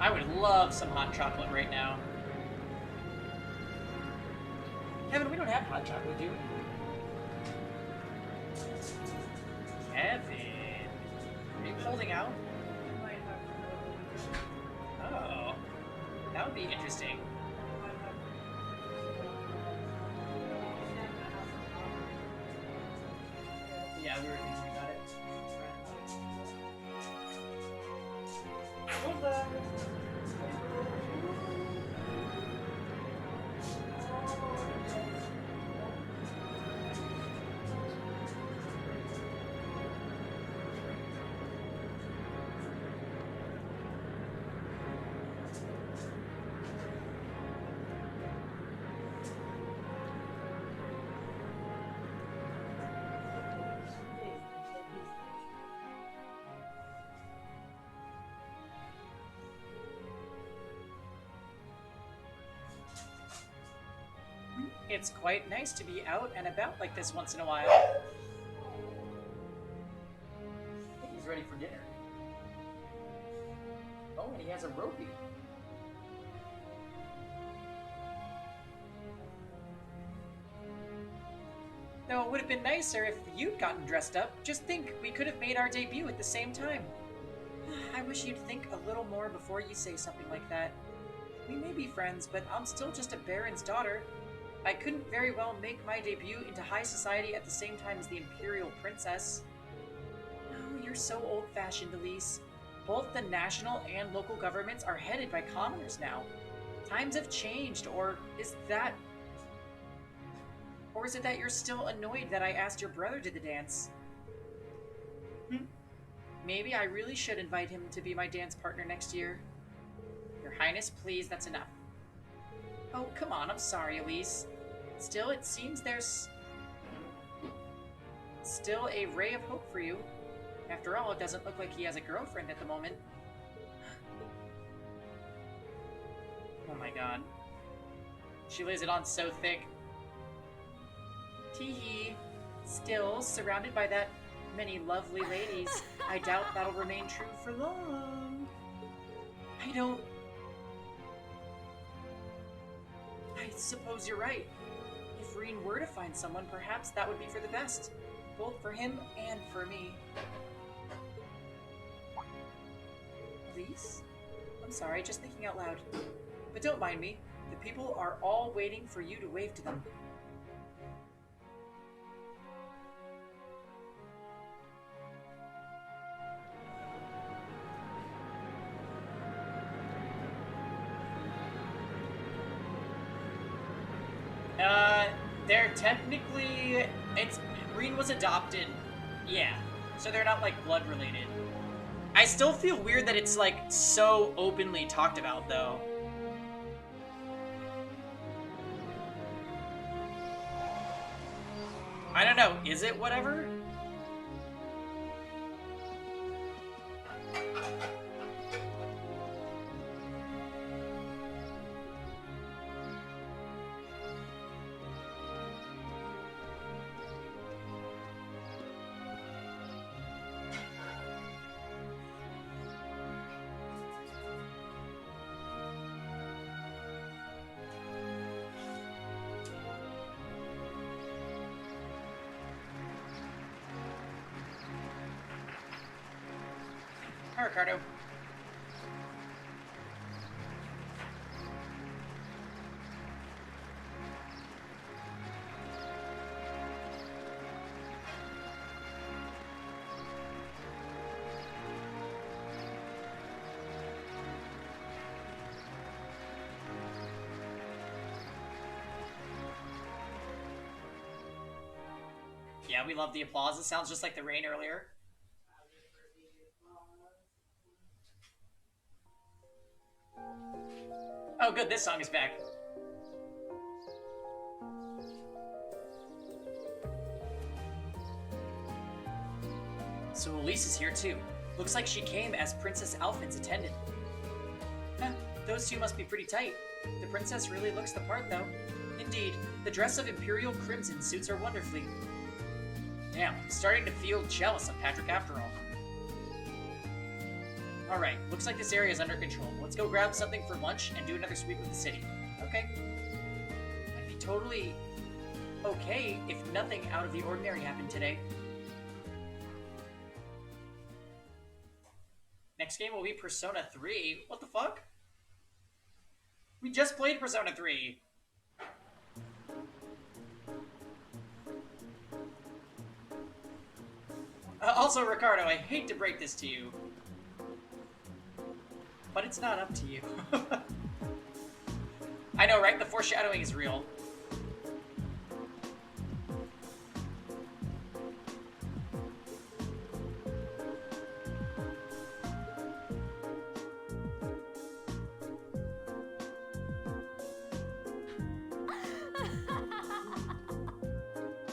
I would love some hot chocolate right now. Kevin, we don't have hot chocolate, do we? Kevin, are you holding out? Oh, that would be interesting. Yeah, we were thinking about it. It's quite nice to be out and about like this once in a while. I think he's ready for dinner. Oh, and he has a ropey. Though it would have been nicer if you'd gotten dressed up. Just think, we could have made our debut at the same time. I wish you'd think a little more before you say something like that. We may be friends, but I'm still just a baron's daughter. I couldn't very well make my debut into high society at the same time as the imperial princess. Oh, you're so old-fashioned, Elise. Both the national and local governments are headed by commoners now. Times have changed, or is it that you're still annoyed that I asked your brother to the dance? Maybe I really should invite him to be my dance partner next year. Your Highness, please, that's enough. Oh, come on, I'm sorry, Elise. Still, it seems there's still a ray of hope for you. After all, it doesn't look like he has a girlfriend at the moment. Oh my god. She lays it on so thick. Teehee. Still, surrounded by that many lovely ladies, I doubt that'll remain true for long. I suppose you're right. If Reen were to find someone, perhaps that would be for the best. Both for him and for me. Elise? I'm sorry, just thinking out loud. But don't mind me. The people are all waiting for you to wave to them. They're technically... Reen was adopted. Yeah. So they're not, like, blood related. I still feel weird that it's, like, so openly talked about, though. I don't know. Is it whatever? Hi, Ricardo. Yeah, we love the applause. It sounds just like the rain earlier. Oh good, this song is back. So Elise is here too. Looks like she came as Princess Alphin's attendant. Huh, those two must be pretty tight. The princess really looks the part though. Indeed, the dress of Imperial Crimson suits her wonderfully. Damn, I'm starting to feel jealous of Patrick after all. Alright, looks like this area is under control. Let's go grab something for lunch and do another sweep of the city. Okay? I'd be totally okay if nothing out of the ordinary happened today. Next game will be Persona 3. What the fuck? We just played Persona 3! Also, Ricardo, I hate to break this to you, but it's not up to you. I know, right? The foreshadowing is real.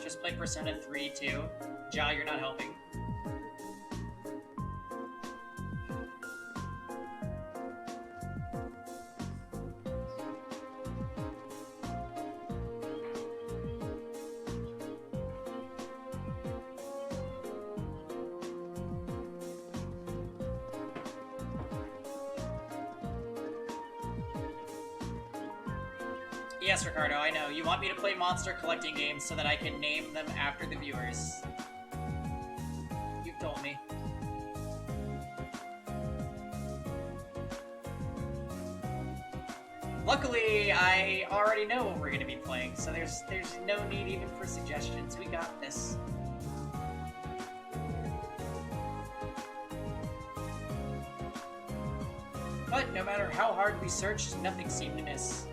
Just played Persona 3 too. Ja, you're not helping. Yes, Ricardo, I know. You want me to play monster collecting games so that I can name them after the viewers. You've told me. Luckily, I already know what we're going to be playing, so there's no need even for suggestions. We got this. But no matter how hard we searched, nothing seemed to miss.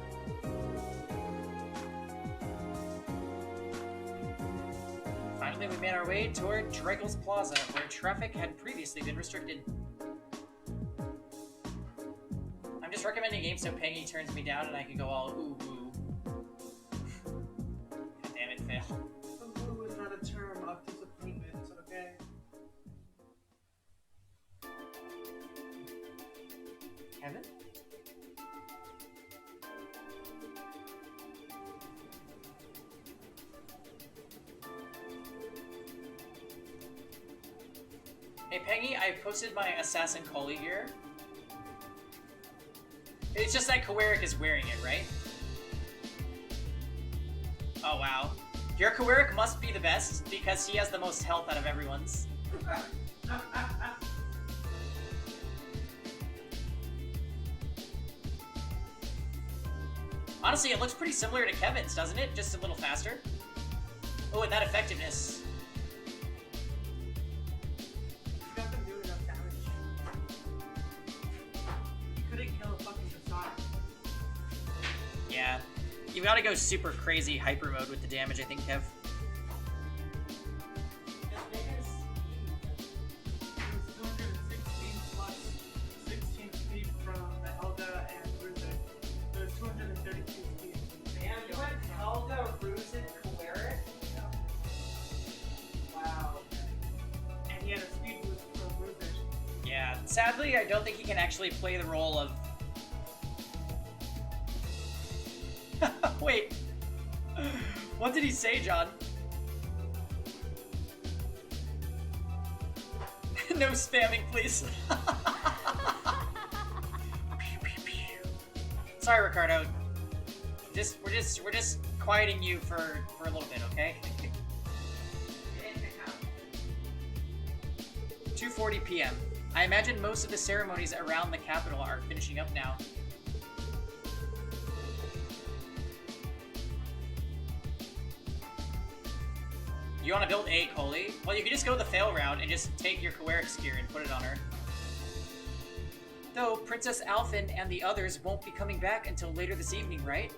Finally, we made our way toward Drakel's Plaza, where traffic had previously been restricted. I'm just recommending games so Peggy turns me down and I can go all ooh-woo. God damn it, fail. Ooh is not a term of disappointment, okay? Kevin? Hey Peggy, I posted my Assassin Coley gear. It's just that Kawerik is wearing it, right? Oh wow. Your Kawerik must be the best, because he has the most health out of everyone's. Honestly, it looks pretty similar to Kevin's, doesn't it? Just a little faster. Oh, and that effectiveness. Yeah. You gotta go super crazy hyper mode with the damage, I think, Kev. Yeah. Sadly, I don't think he can actually play the role of... Wait. What did he say, John? No spamming, please. Sorry, Ricardo. We're just quieting you for a little bit, okay? 2:40 p.m. I imagine most of the ceremonies around the capital are finishing up now. You want to build a Coley? Well, you can just go the fail route and just take your Kawerik's gear and put it on her. Though, Princess Alphen and the others won't be coming back until later this evening, right?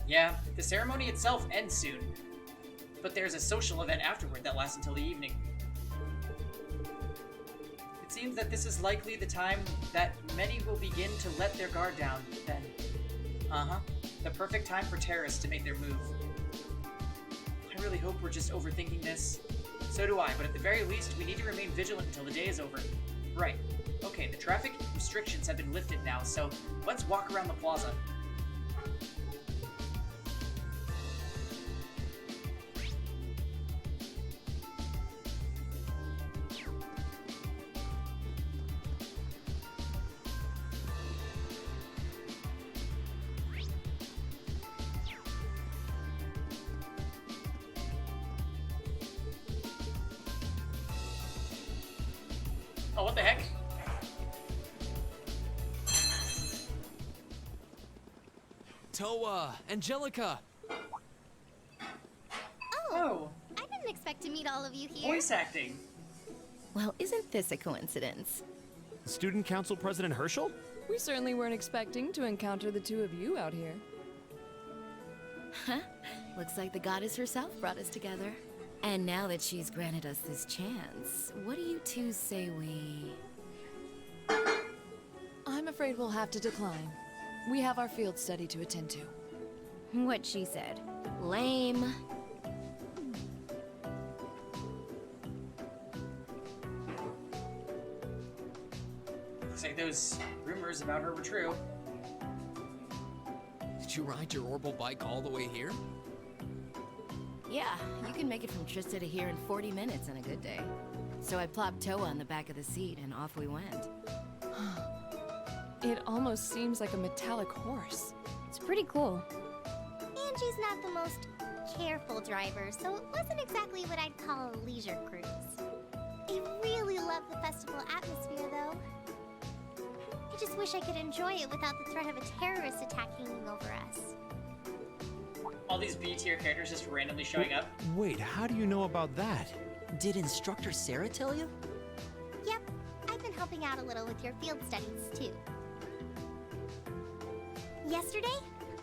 Yeah, the ceremony itself ends soon. But there's a social event afterward that lasts until the evening. It seems that this is likely the time that many will begin to let their guard down, then. Uh-huh. The perfect time for terrorists to make their move. I really hope we're just overthinking this. So do I, but at the very least, we need to remain vigilant until the day is over. Right. Okay, the traffic restrictions have been lifted now, so let's walk around the plaza. Toa, Angelica. Oh, I didn't expect to meet all of you here. Voice acting. Well, isn't this a coincidence? Student Council President Herschel? We certainly weren't expecting to encounter the two of you out here. Huh? Looks like the goddess herself brought us together. And now that she's granted us this chance, what do you two say we... I'm afraid we'll have to decline. We have our field study to attend to. What she said. Lame. Looks like those rumors about her were true. Did you ride your orbital bike all the way here? Yeah, you can make it from Trista to here in 40 minutes on a good day. So I plopped Toa on the back of the seat and off we went. It almost seems like a metallic horse. It's pretty cool. Angie's not the most careful driver, so it wasn't exactly what I'd call a leisure cruise. I really love the festival atmosphere, though. I just wish I could enjoy it without the threat of a terrorist attack hanging over us. All these B-tier characters just randomly showing up. Wait, how do you know about that? Did Instructor Sarah tell you? Yep, I've been helping out a little with your field studies, too. Yesterday,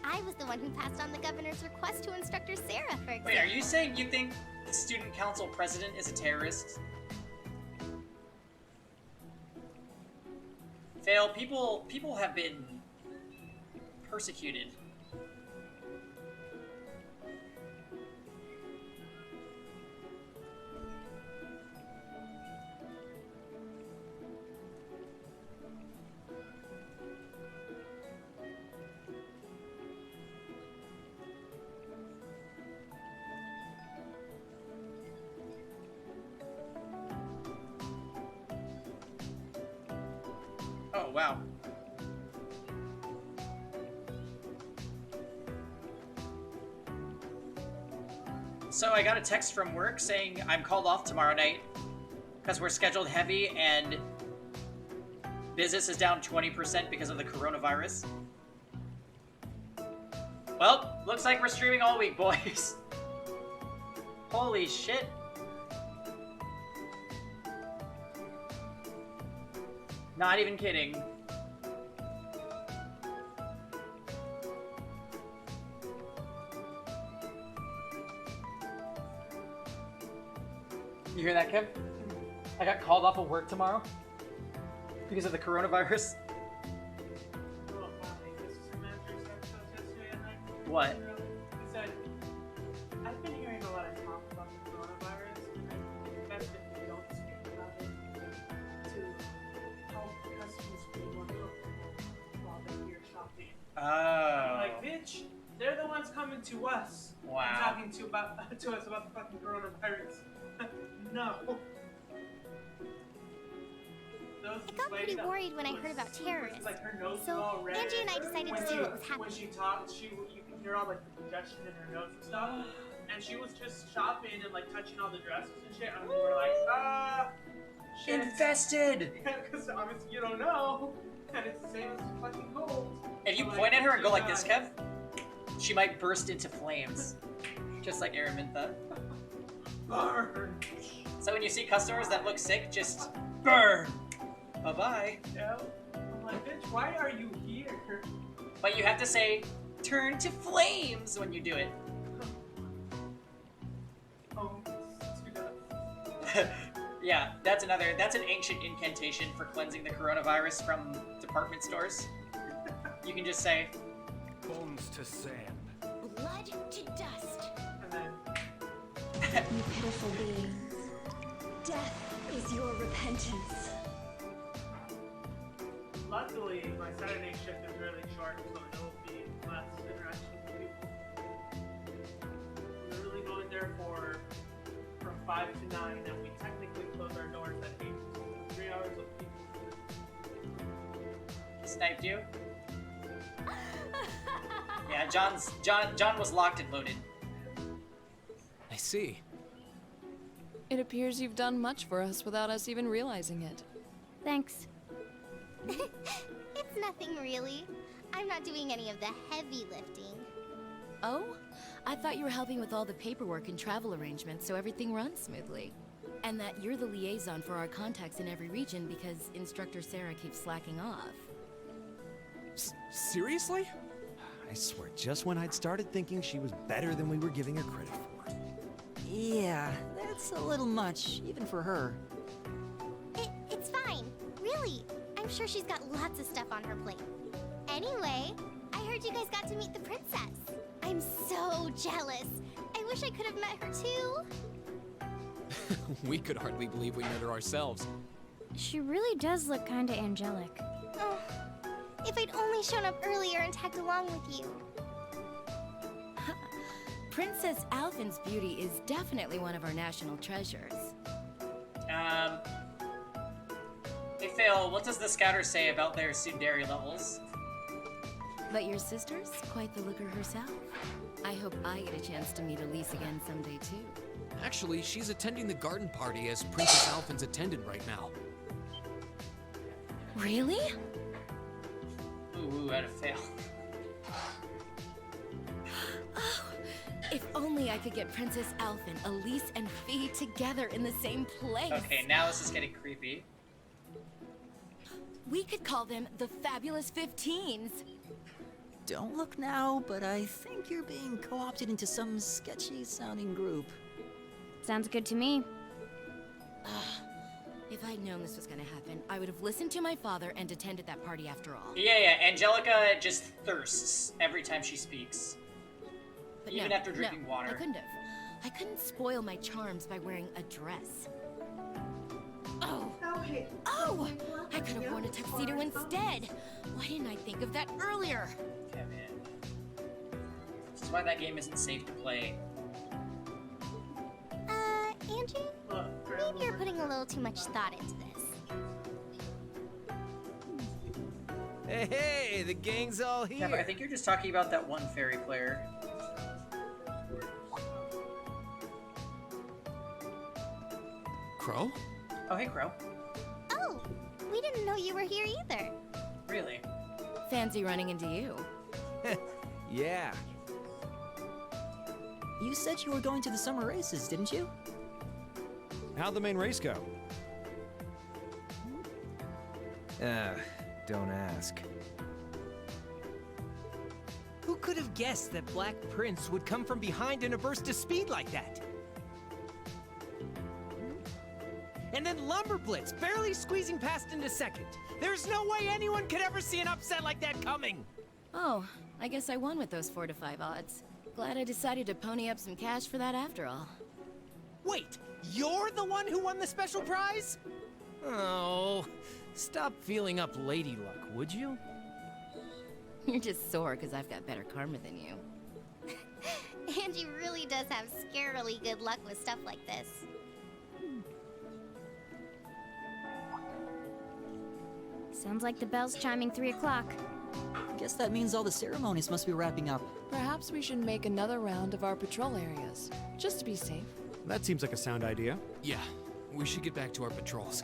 I was the one who passed on the governor's request to Instructor Sarah, for example. Wait, are you saying you think the student council president is a terrorist? Fail, people have been persecuted. Oh, wow. So I got a text from work saying I'm called off tomorrow night because we're scheduled heavy and business is down 20% because of the coronavirus. Well, looks like we're streaming all week, boys. Holy shit. Not even kidding. You hear that, Kev? I got called off of work tomorrow because of the coronavirus. What? He said, I've been hearing a lot of talk about the coronavirus, and I think it's best if we don't speak about it to help customers feel more comfortable while they're here shopping. Oh. I'm like, bitch, they're the ones coming to us. Wow. And talking to us about the fucking coronavirus. No. I got pretty worried when I heard about terrorists. Like her nose so was all red. Angie and I decided to see what was happening. When she talked, you can hear all like the congestion in her nose and stuff. And she was just shopping and like touching all the dresses and shit. And we were like, shit. Infested! Because obviously you don't know. And it's the same as fucking cold. If you point at her and go like this, Kev, she might burst into flames. Just like Araminta. Burn! So when you see customers that look sick, just burn! Bye-bye. Yeah. I'm like, bitch, why are you here? But you have to say, turn to flames when you do it. Oh, Yeah, that's an ancient incantation for cleansing the coronavirus from department stores. You can just say, bones to sand. Blood to dust. And then, You pitiful beings. Death is your repentance. luckily, my Saturday shift is really short, so it'll be less interaction with people. We're really going there from 5 to 9, and we technically close our doors at 8. So 3 hours of people. sniped you? Yeah, John was locked and loaded. I see. It appears you've done much for us without us even realizing it. Thanks. It's nothing really. I'm not doing any of the heavy lifting. Oh? I thought you were helping with all the paperwork and travel arrangements so everything runs smoothly. And that you're the liaison for our contacts in every region because Instructor Sarah keeps slacking off. Seriously? I swear, just when I'd started thinking she was better than we were giving her credit for. Yeah, that's a little much, even for her. It's fine. Really. I'm sure she's got lots of stuff on her plate. Anyway, I heard you guys got to meet the princess. I'm so jealous. I wish I could have met her too. We could hardly believe we met her ourselves. She really does look kinda angelic. Oh, if I'd only shown up earlier and tagged along with you. Princess Alphen's beauty is definitely one of our national treasures. Hey Phil, what does the scouter say about their tsundere levels? But your sister's quite the looker herself. I hope I get a chance to meet Elise again someday too. Actually, she's attending the garden party as Princess Alphen's attendant right now. Really? Ooh, that'd fail. Oh, if only I could get Princess Alphen, Elise, and Fee together in the same place. Okay, now this is getting creepy. We could call them the Fabulous 15s. Don't look now, but I think you're being co-opted into some sketchy-sounding group. Sounds good to me. If I'd known this was gonna happen, I would have listened to my father and attended that party after all. Yeah, Angelica just thirsts every time she speaks. But Even no, after drinking no, water. I couldn't have. I couldn't spoil my charms by wearing a dress. Oh! Oh! I could have worn a tuxedo instead! Why didn't I think of that earlier? Kevin. This is why that game isn't safe to play. Angie? Maybe you're putting a little too much thought into this. Hey, the gang's all here. Yeah, but I think you're just talking about that one fairy player. Crow? Oh, hey, Crow. Oh, we didn't know you were here either. Really? Fancy running into you. Yeah. You said you were going to the summer races, didn't you? How'd the main race go? Don't ask. Who could have guessed that Black Prince would come from behind in a burst of speed like that? And then Lumber Blitz, barely squeezing past into second. There's no way anyone could ever see an upset like that coming! Oh, I guess I won with those 4 to 5 odds. Glad I decided to pony up some cash for that after all. Wait, you're the one who won the special prize? Oh, stop feeling up lady luck, would you? You're just sore because I've got better karma than you. Angie really does have scarily good luck with stuff like this. Sounds like the bell's chiming 3 o'clock. Guess that means all the ceremonies must be wrapping up. Perhaps we should make another round of our patrol areas, just to be safe. That seems like a sound idea. Yeah, we should get back to our patrols.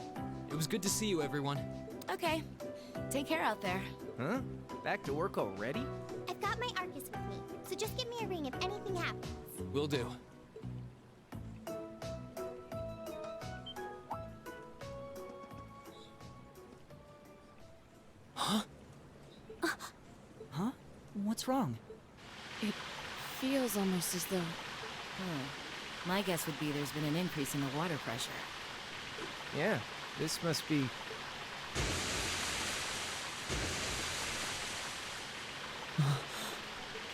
It was good to see you, everyone. Okay, take care out there. Huh? Back to work already? I've got my Arcus with me, so just give me a ring if anything happens. Will do. Huh? Huh? What's wrong? It feels almost as though... My guess would be there's been an increase in the water pressure. Yeah, this must be...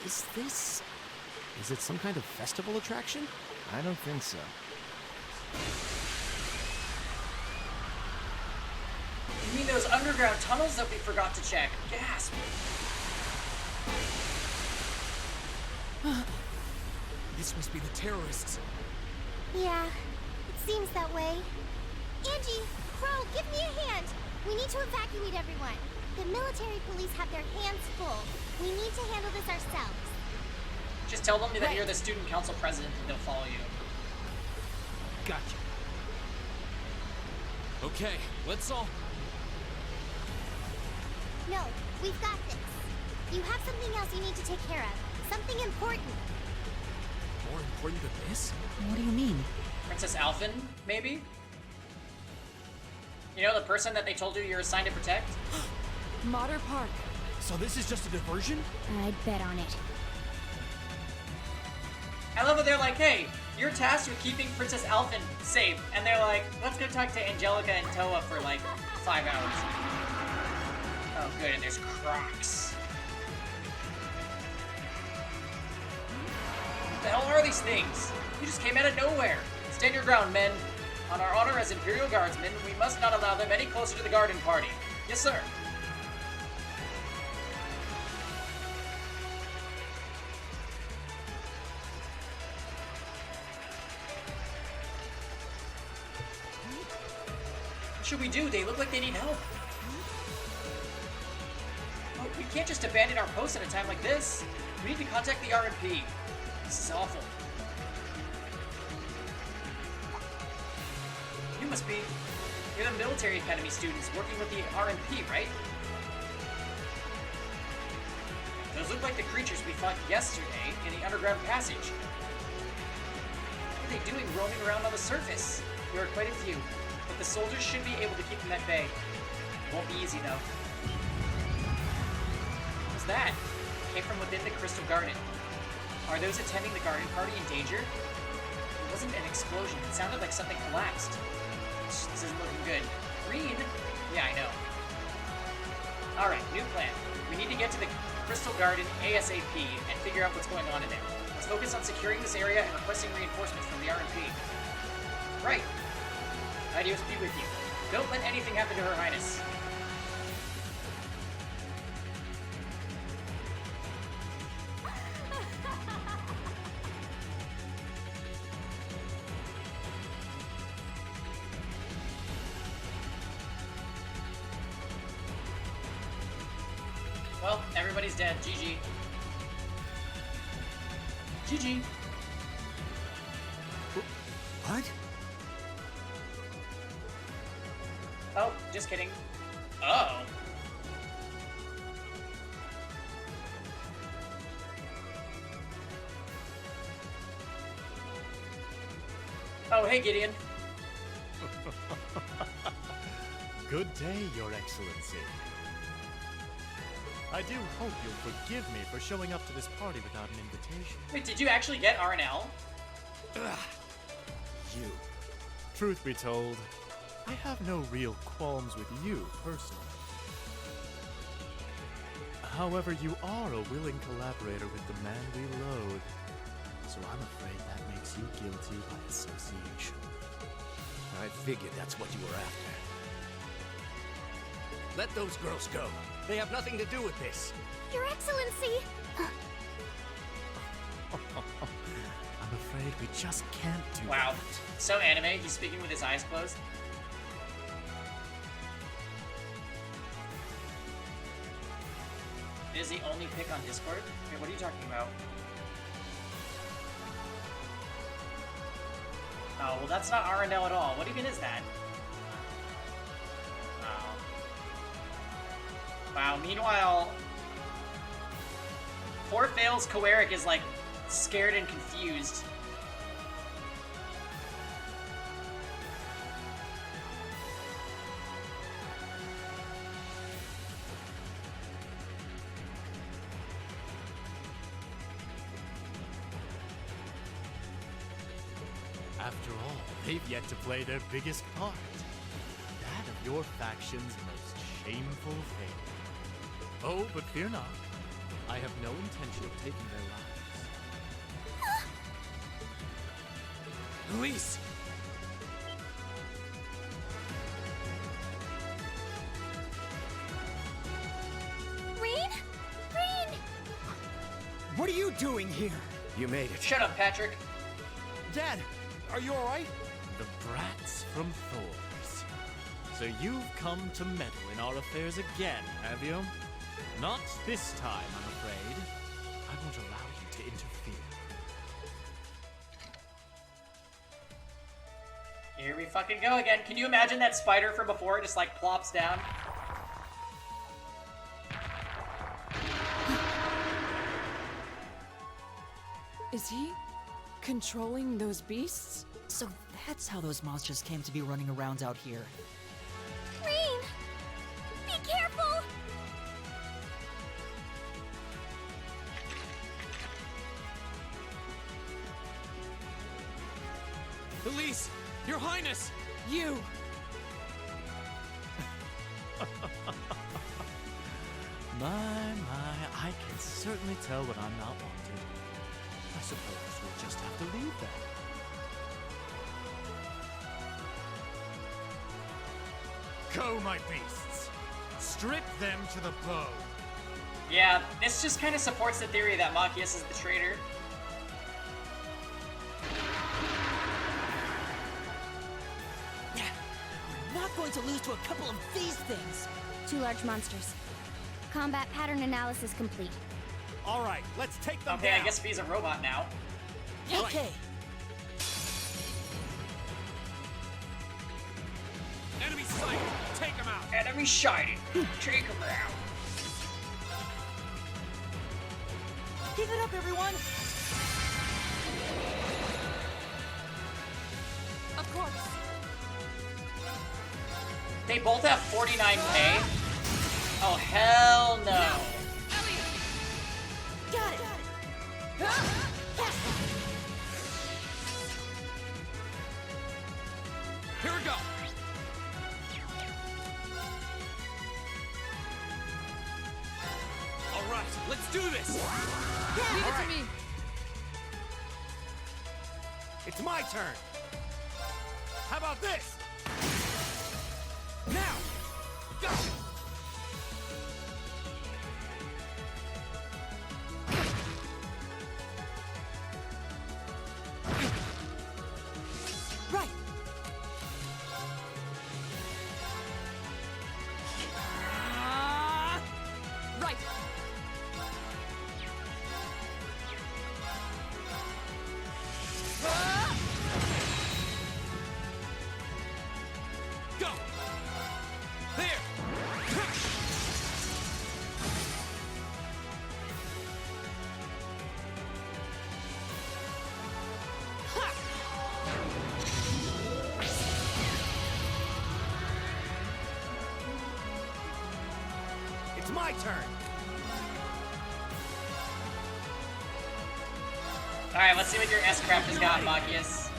Is this... Is it some kind of festival attraction? I don't think so. You mean those underground tunnels that we forgot to check? Gasp! This must be the terrorists. Yeah, it seems that way. Angie, Crow, give me a hand. We need to evacuate everyone. The military police have their hands full. We need to handle this ourselves. Just tell them that you're the student council president and they'll follow you. Gotcha. Okay, let's all... No, we've got this. You have something else you need to take care of. Something important. More important than this? What do you mean? Princess Alphen, maybe? You know, the person that they told you you're assigned to protect? Mater Park. So this is just a diversion? I'd bet on it. I love that they're like, hey, you're tasked with keeping Princess Alphen safe. And they're like, let's go talk to Angelica and Toa for like 5 hours. Oh, good, and there's Crocs. What the hell are these things? You just came out of nowhere. Stand your ground, men. On our honor as Imperial Guardsmen, we must not allow them any closer to the garden party. Yes, sir. What should we do? They look like they need help. Oh, we can't just abandon our post at a time like this. We need to contact the RMP. This is awful. You must be... You're the military academy students working with the RMP, right? Those look like the creatures we fought yesterday in the underground passage. What are they doing roaming around on the surface? There are quite a few, but the soldiers should be able to keep them at bay. Won't be easy, though. What was that? It came from within the Crystal Garden. Are those attending the garden party in danger? It wasn't an explosion. It sounded like something collapsed. This isn't looking good. Green? Yeah, I know. Alright, new plan. We need to get to the Crystal Garden ASAP and figure out what's going on in there. Let's focus on securing this area and requesting reinforcements from the RMP. Right. Ideas be with you. Don't let anything happen to Her Highness. Well, everybody's dead. GG. GG. What? Oh, just kidding. Oh. Oh, hey, Gideon. Good day, Your Excellency. I do hope you'll forgive me for showing up to this party without an invitation. Wait, did you actually get RNL? You. Truth be told, I have no real qualms with you, personally. However, you are a willing collaborator with the man we loathe, so I'm afraid that makes you guilty by association. I figured that's what you were after. Let those girls go. They have nothing to do with this. Your Excellency! I'm afraid we just can't do Wow. that. So anime, he's speaking with his eyes closed. It is the only pick on Discord? Wait, what are you talking about? Oh, well that's not Arendelle at all. What even is that? Oh. Wow, meanwhile... Poor Fails Coeric is like scared and confused. After all, they've yet to play their biggest part. That of your faction's most shameful failure. Oh, but fear not. I have no intention of taking their lives. Luis! Rain? Rain! What are you doing here? You made it. Shut up, Patrick. Dad, are you alright? The brats from Thor's. So you've come to meddle in our affairs again, have you? Not this time, I'm afraid. I won't allow you to interfere. Here we fucking go again. Can you imagine that spider from before just like plops down? Is he controlling those beasts? So that's how those monsters came to be running around out here. Green! Be careful! Elise! Your Highness! You! My, I can certainly tell when I'm not wanted. I suppose we'll just have to leave that. Go, my beasts! Strip them to the bone! Yeah, this just kind of supports the theory that Machias is the traitor. We're not going to lose to a couple of these things! 2 large monsters. Combat pattern analysis complete. All right, let's take them Okay, down. I guess V's a robot now. Okay. Enemy sighted. Take them out. Enemy sighted. Take him out. Give it up, everyone! Of course. They both have 49k? Oh, hell no. Got it! Here we go! All right, let's do this! Leave it to me. It's my turn. How about this? Now, go! Right! Right. Go! There! It's my turn. Alright, let's see what your S-Craft has got, Machias.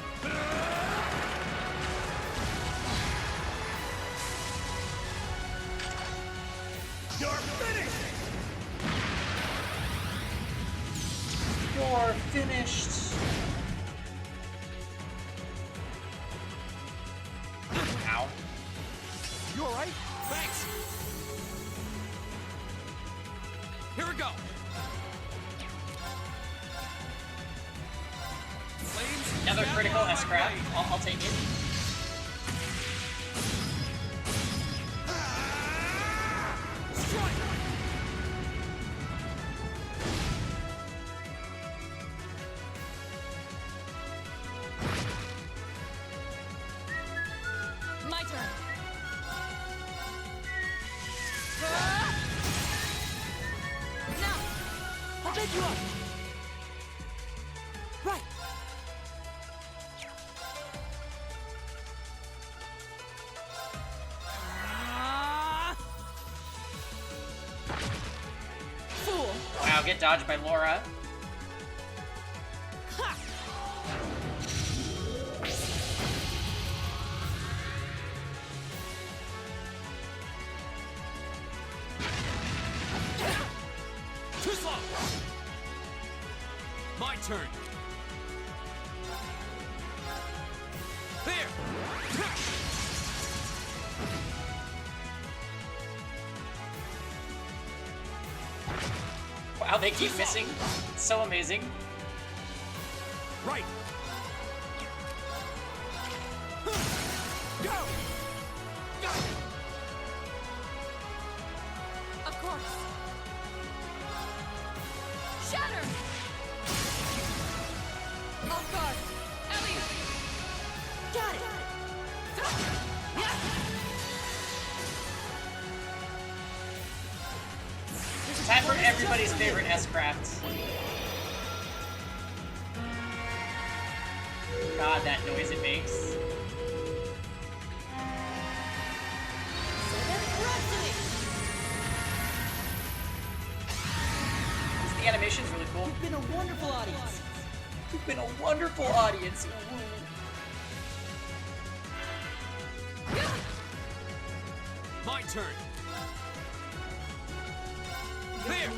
You're finished. You're finished. Ow. You all right? Thanks! Here we go! Flames, Another gather critical on my S-Craft. blade. I'll take it. Strike. My turn. Now. I'll pick you up! Right! Fool. Wow, get dodged by Laura. Too slow! My turn! There! Wow, they keep missing. It's so amazing. Right. Go. Go. Of course. Shatter! Off guard! Elliot! Got it! Time for everybody's favorite S-Craft. God, that noise it makes. The animation's really cool. You've been a wonderful audience. You've been a wonderful audience. My turn. There.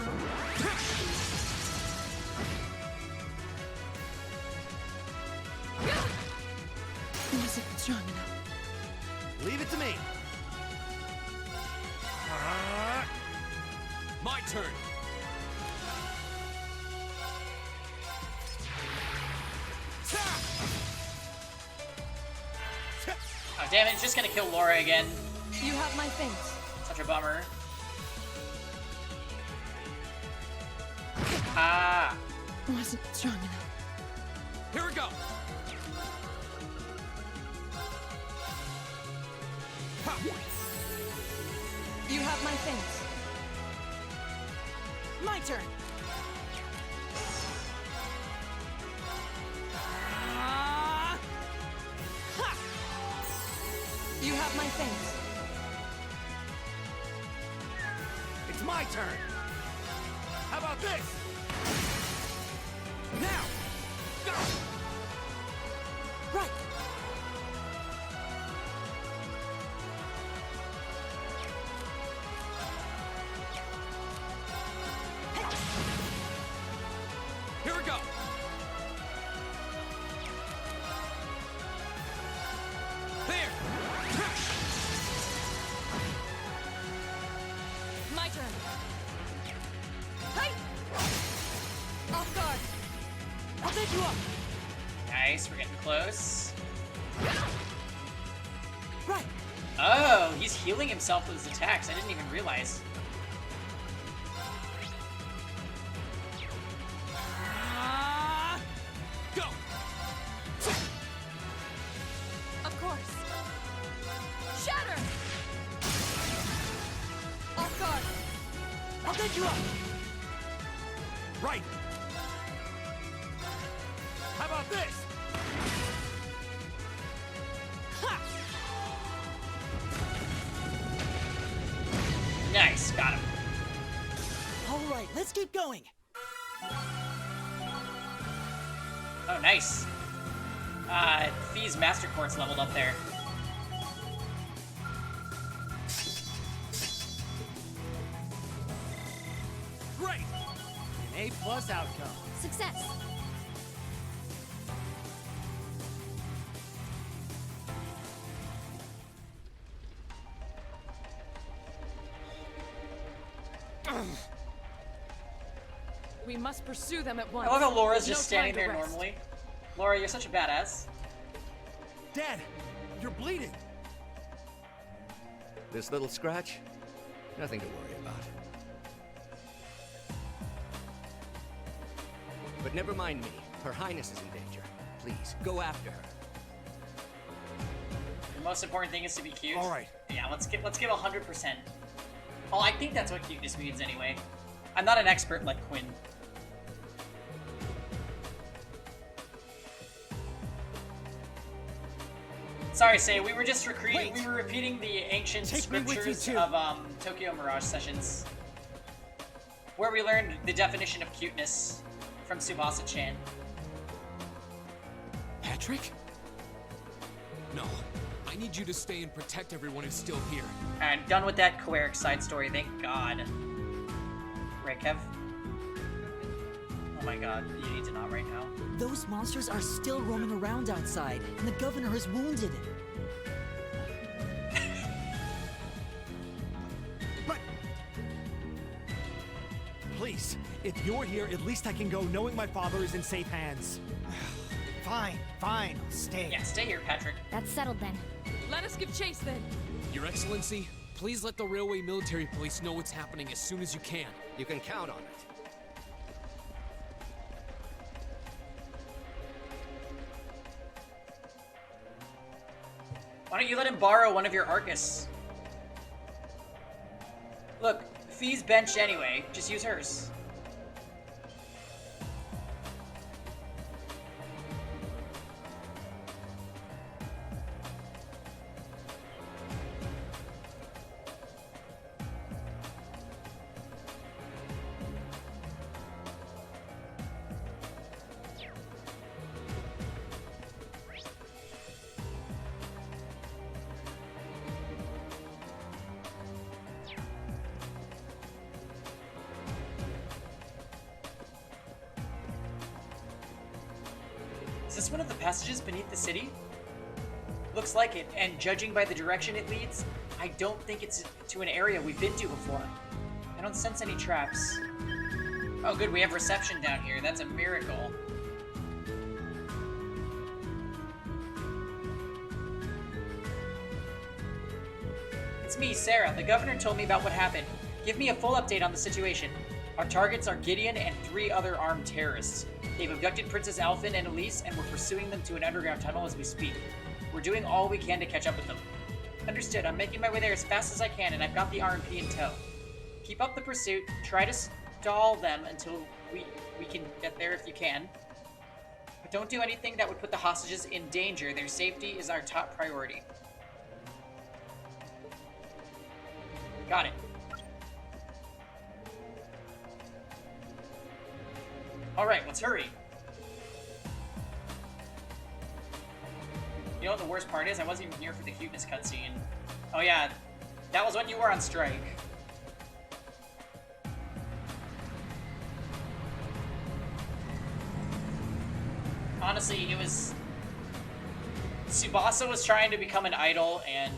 Wasn't strong enough. Leave it to me. My turn. Oh, damn it, it's just gonna kill Laura again. You have my thanks. Such a bummer. Ah. Wasn't strong enough. Here we go. You have my thanks. My turn. You have my thanks. It's my turn. How about this? Now! Go! Right. Here we go. There. My turn. Hey! Off guard. I'll take you up. Nice, we're getting close. Right. Oh, he's healing himself with his attacks. I didn't even realize. Go. Of course. Shatter! Off guard. I'll take you up. Right. How about this? Nice, got him. All right, let's keep going. Oh, nice. Fee's Master Quartz leveled up there. Great! An A+ outcome. Success. We must pursue them at I once. love how Laura's There's just no time standing there to rest. normally. Laura, you're such a badass. Dad, you're bleeding. This little scratch? Nothing to worry about. But never mind me. Her Highness is in danger. Please, go after her. The most important thing is to be cute. All right. Yeah, let's give 100%. Well, I think that's what cuteness means anyway. I'm not an expert like Quinn. Sorry, Say, we were just repeating the ancient Take me with you scriptures too. of Tokyo Mirage sessions, where we learned the definition of cuteness from Tsubasa-chan. Patrick? No. I need you to stay and protect everyone who's still here. I'm done with that Coeric side story, thank God. Right, Kev? Oh my God, you need to not right now. Those monsters are still roaming around outside, and the governor is wounded. Please, if you're here, at least I can go knowing my father is in safe hands. Fine, I'll stay. Yeah, stay here, Patrick. That's settled then. Let us give chase then. Your Excellency, please let the Railway Military Police know what's happening as soon as you can. You can count on it. Why don't you let him borrow one of your Arcus? Look, Fee's benched anyway. Just use hers. this one of the passages beneath the city? Looks like it, and judging by the direction it leads, I don't think it's to an area we've been to before. I don't sense any traps. Oh good, we have reception down here. That's a miracle. It's me, Sarah. The governor told me about what happened. Give me a full update on the situation. Our targets are Gideon and 3 other armed terrorists. They've abducted Princess Alphen and Elise, and we're pursuing them to an underground tunnel as we speak. We're doing all we can to catch up with them. Understood. I'm making my way there as fast as I can, and I've got the RMP in tow. Keep up the pursuit. Try to stall them until we can get there if you can. But don't do anything that would put the hostages in danger. Their safety is our top priority. Got it. Alright, let's hurry. You know what the worst part is? I wasn't even here for the cuteness cutscene. Oh yeah, that was when you were on strike. Honestly, it was... Tsubasa was trying to become an idol, and...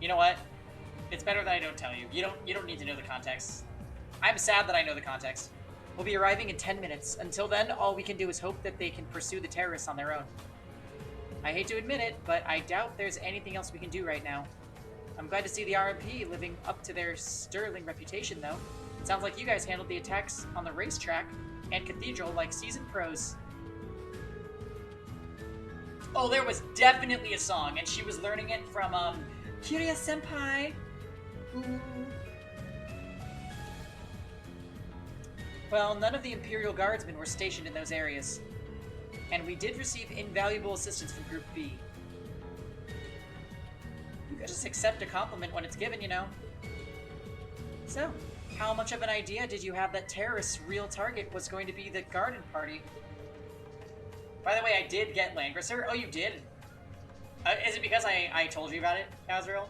You know what? It's better that I don't tell you. You don't need to know the context. I'm sad that I know the context. We'll be arriving in 10 minutes. Until then, all we can do is hope that they can pursue the terrorists on their own. I hate to admit it, but I doubt there's anything else we can do right now. I'm glad to see the RMP living up to their sterling reputation, though. It sounds like you guys handled the attacks on the racetrack and cathedral like seasoned pros. Oh, there was definitely a song, and she was learning it from, Kiria Senpai. Ooh. Well, none of the Imperial Guardsmen were stationed in those areas. And we did receive invaluable assistance from Group B. You gotta just accept a compliment when it's given, you know. So, how much of an idea did you have that terrorists' real target was going to be the garden party? By the way, I did get Langrisser. Oh, you did? Is it because I told you about it, Azrael?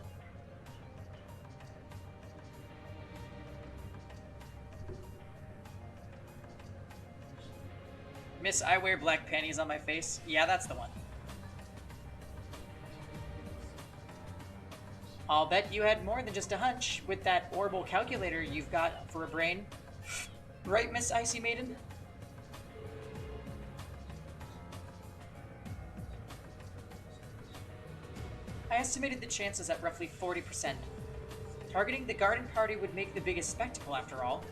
Miss, I wear black panties on my face. Yeah, that's the one. I'll bet you had more than just a hunch with that orbital calculator you've got for a brain. Right, Miss Icy Maiden? I estimated the chances at roughly 40%. Targeting the garden party would make the biggest spectacle, after all.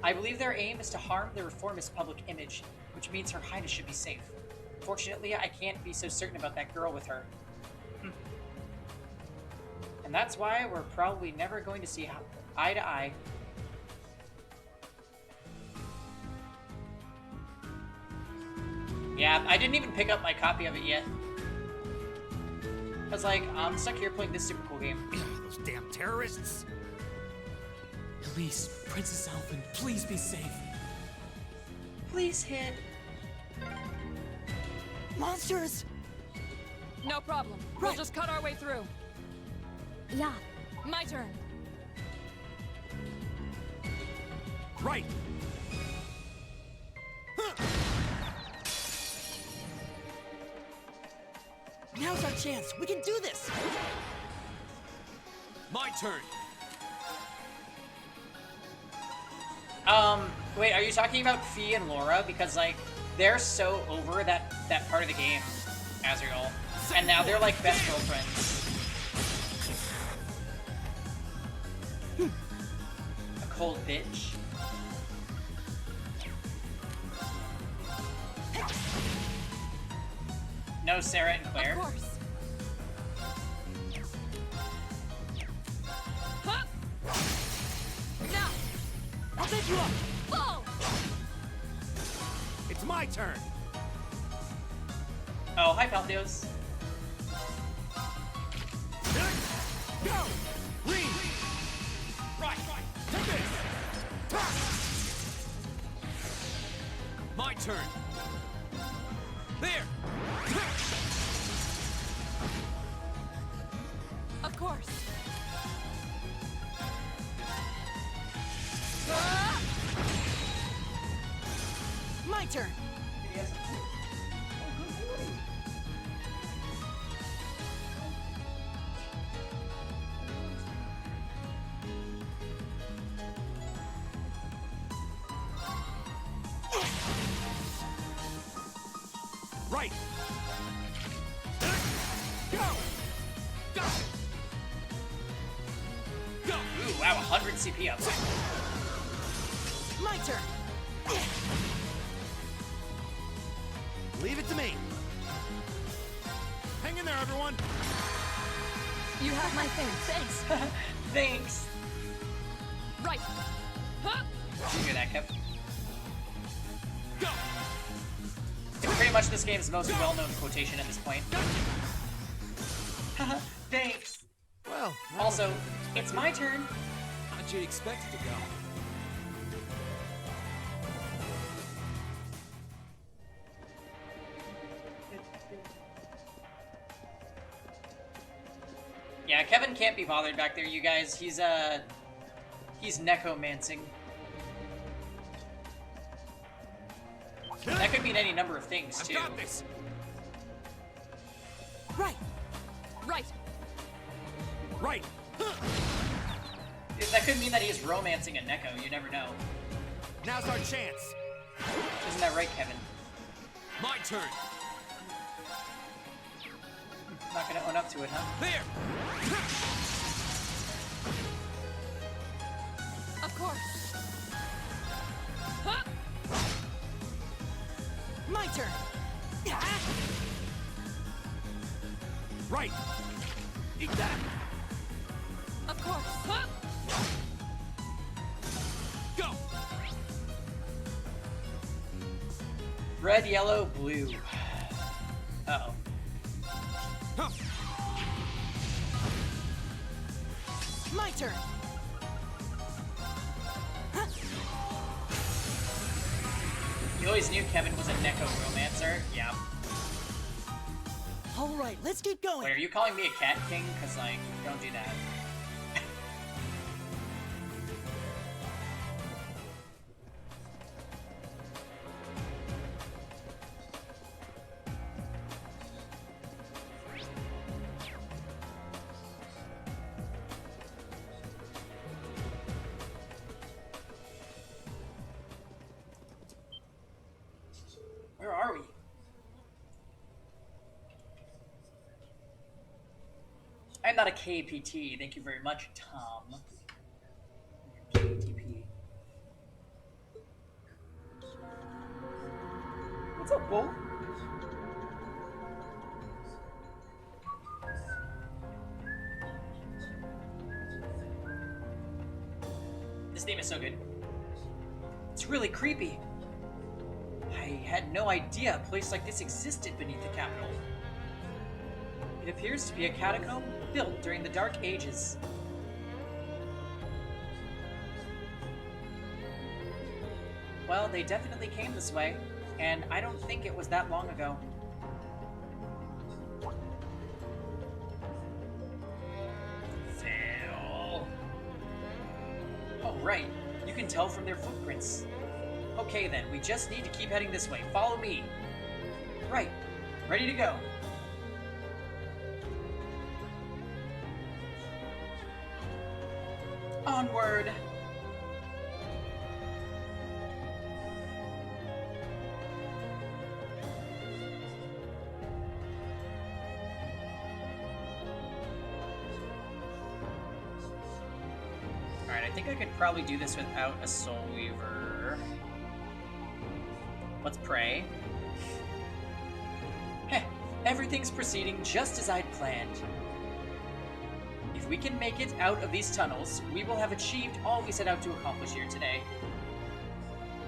I believe their aim is to harm the reformist public image, which means Her Highness should be safe. Fortunately, I can't be so certain about that girl with her. And that's why we're probably never going to see eye to eye. Yeah, I didn't even pick up my copy of it yet. I was like, I'm stuck here playing this super cool game. Those damn terrorists! Elise, Princess Alphen, please be safe. Please hit. Monsters! No problem. We'll just cut our way through. Yeah. My turn. Right! Now's our chance. We can do this. My turn. Wait, are you talking about Fee and Laura? Because, like, they're so over that part of the game, Azrael. And now they're, like, best girlfriends. A cold bitch. No, Sarah and Claire. Of course. Now, I'll take you up! fall! It's my turn! Oh, hi, Paltheos. Go! Lean! Right! Take this! My turn. There. Of course. My turn. CP up. My turn. Leave it to me. Hang in there, everyone. You have my thanks. Thanks. Right. Huh? You hear that, Kev? Go. It's pretty much this game's most well-known quotation at this point. Thanks. Well. Also, it's my turn. How'd you expect it to go? Yeah, Kevin can't be bothered back there, you guys. He's necromancing. That could mean any number of things, too. I've got this. Right. Right. Right. That could mean that he's romancing a Neko, you never know. Now's our chance. Isn't that right, Kevin? My turn. Not gonna own up to it, huh? There. Of course. Huh? My turn. Right. Eat that. Of course. Huh? Go. Red, yellow, blue. Uh-oh. Huh. My turn. You always knew Kevin was a Neko romancer? Yeah. All right, let's keep going. Wait, are you calling me a cat king? Because, like, don't do that. Where are we? I'm not a KPT. Thank you very much, Tom. KTP. What's up, Bull? This name is so good. It's really creepy. I had no idea a place like this existed beneath the capital. It appears to be a catacomb built during the Dark Ages. Well, they definitely came this way, and I don't think it was that long ago. Phil. Oh, right. You can tell from their footprints. Okay then, we just need to keep heading this way. Follow me. Right. Ready to go. Onward. Alright, I think I could probably do this without a Soul Weaver. Let's pray. Heh, everything's proceeding just as I'd planned. If we can make it out of these tunnels, we will have achieved all we set out to accomplish here today.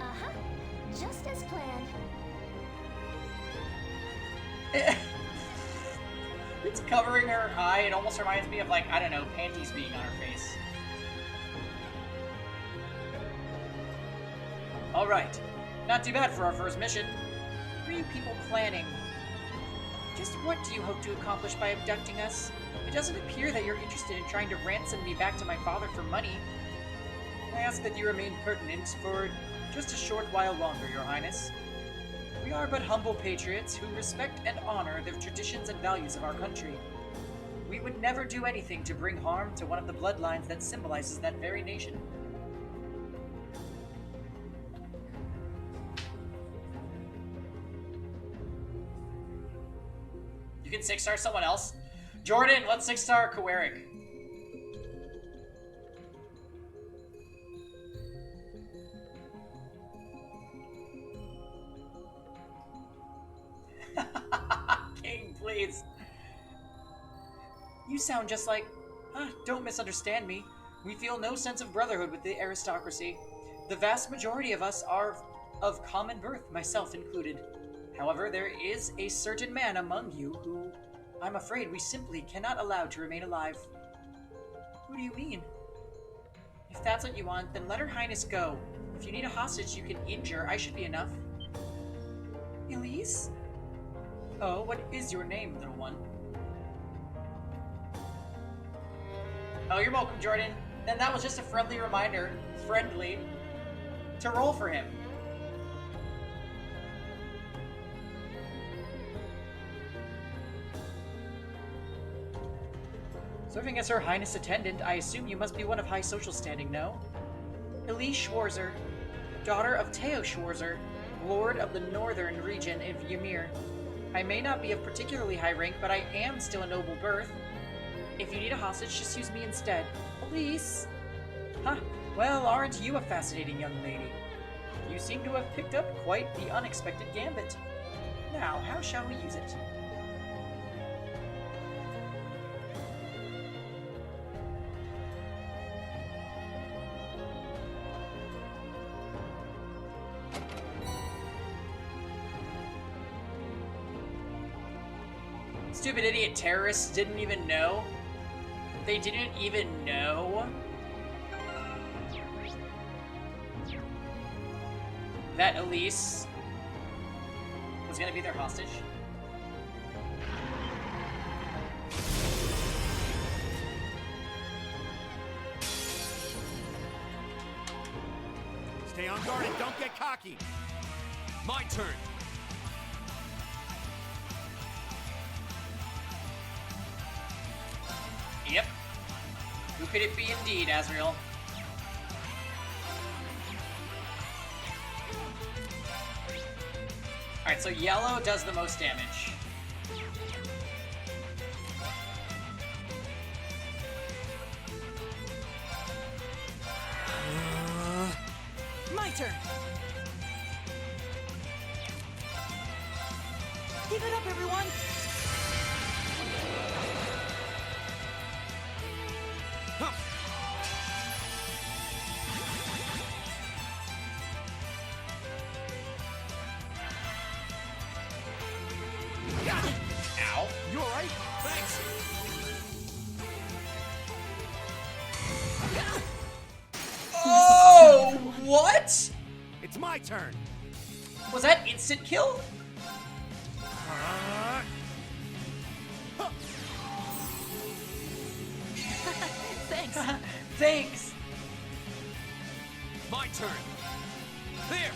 Uh-huh. Just as planned. It's covering her eye. It almost reminds me of, like, I don't know, panties being on her face. Alright. Not too bad for our first mission. What are you people planning? Just what do you hope to accomplish by abducting us? It doesn't appear that you're interested in trying to ransom me back to my father for money. I ask that you remain pertinent for just a short while longer, Your Highness. We are but humble patriots who respect and honor the traditions and values of our country. We would never do anything to bring harm to one of the bloodlines that symbolizes that very nation. You can 6-star someone else. Jordan, let's 6-star Koerig. Please. You sound just like... don't misunderstand me. We feel no sense of brotherhood with the aristocracy. The vast majority of us are of common birth, myself included. However, there is a certain man among you who I'm afraid we simply cannot allow to remain alive. Who do you mean? If that's what you want, then let Her Highness go. If you need a hostage you can injure, I should be enough. Elise? Oh, what is your name, little one? Oh, you're welcome, Jordan. Then that was just a friendly reminder, to roll for him. Serving as Her Highness attendant, I assume you must be one of high social standing, no? Elise Schwarzer, daughter of Teo Schwarzer, Lord of the Northern region of Ymir. I may not be of particularly high rank, but I am still a noble birth. If you need a hostage, just use me instead. Elise? Huh, well, aren't you a fascinating young lady? You seem to have picked up quite the unexpected gambit. Now, how shall we use it? Stupid idiot terrorists didn't even know. They didn't even know that Elise was gonna be their hostage. Stay on guard and don't get cocky. My turn. Yep. Who could it be indeed, Azrael? Alright, so yellow does the most damage. My turn. Give it up, everyone. Ow. You alright? Thanks. Oh, what? It's my turn. Was that instant kill? Thanks. Thanks. My turn. There.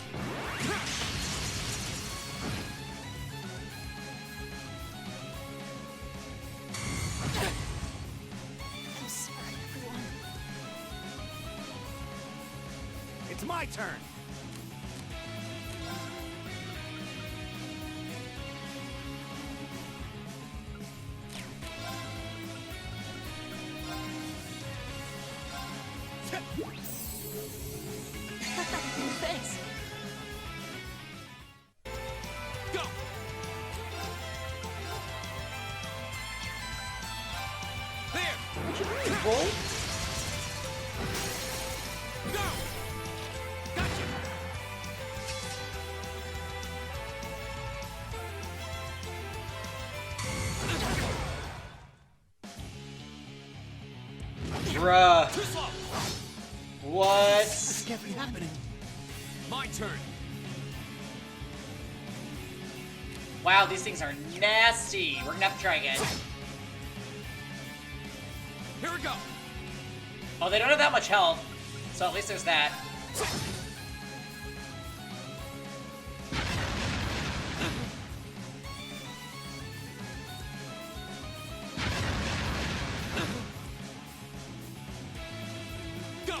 I'm sorry, everyone. It's my turn. Thanks. Go. There. What you mean, bull? Go. Gotcha. Bruh. Too slow. What? This can't be happening. My turn. Wow, these things are nasty. We're gonna have to try again. Here we go. Oh, they don't have that much health, so at least there's that. Go.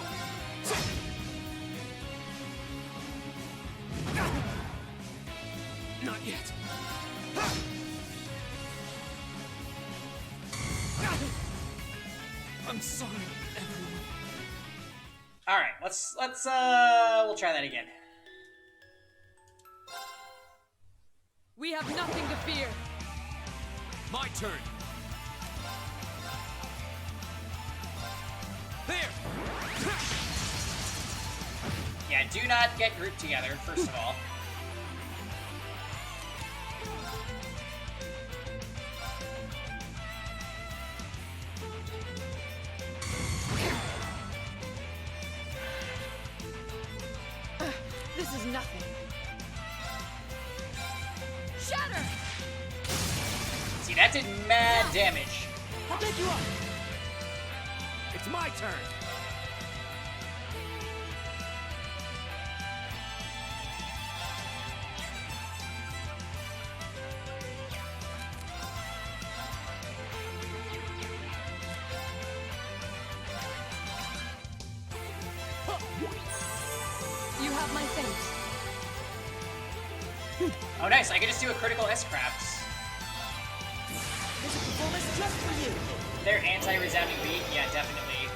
Not yet. I'm sorry, everyone. All right, we'll try that again. We have nothing to fear. My turn. There. Yeah, do not get grouped together, first of all. This is nothing. Shatter! See, that did mad damage. I'll take you up. It's my turn. You have my thanks. Oh, nice. I can just do a critical S-Crafts. There's a performance just for you. They're anti-resounding beat? Yeah, definitely.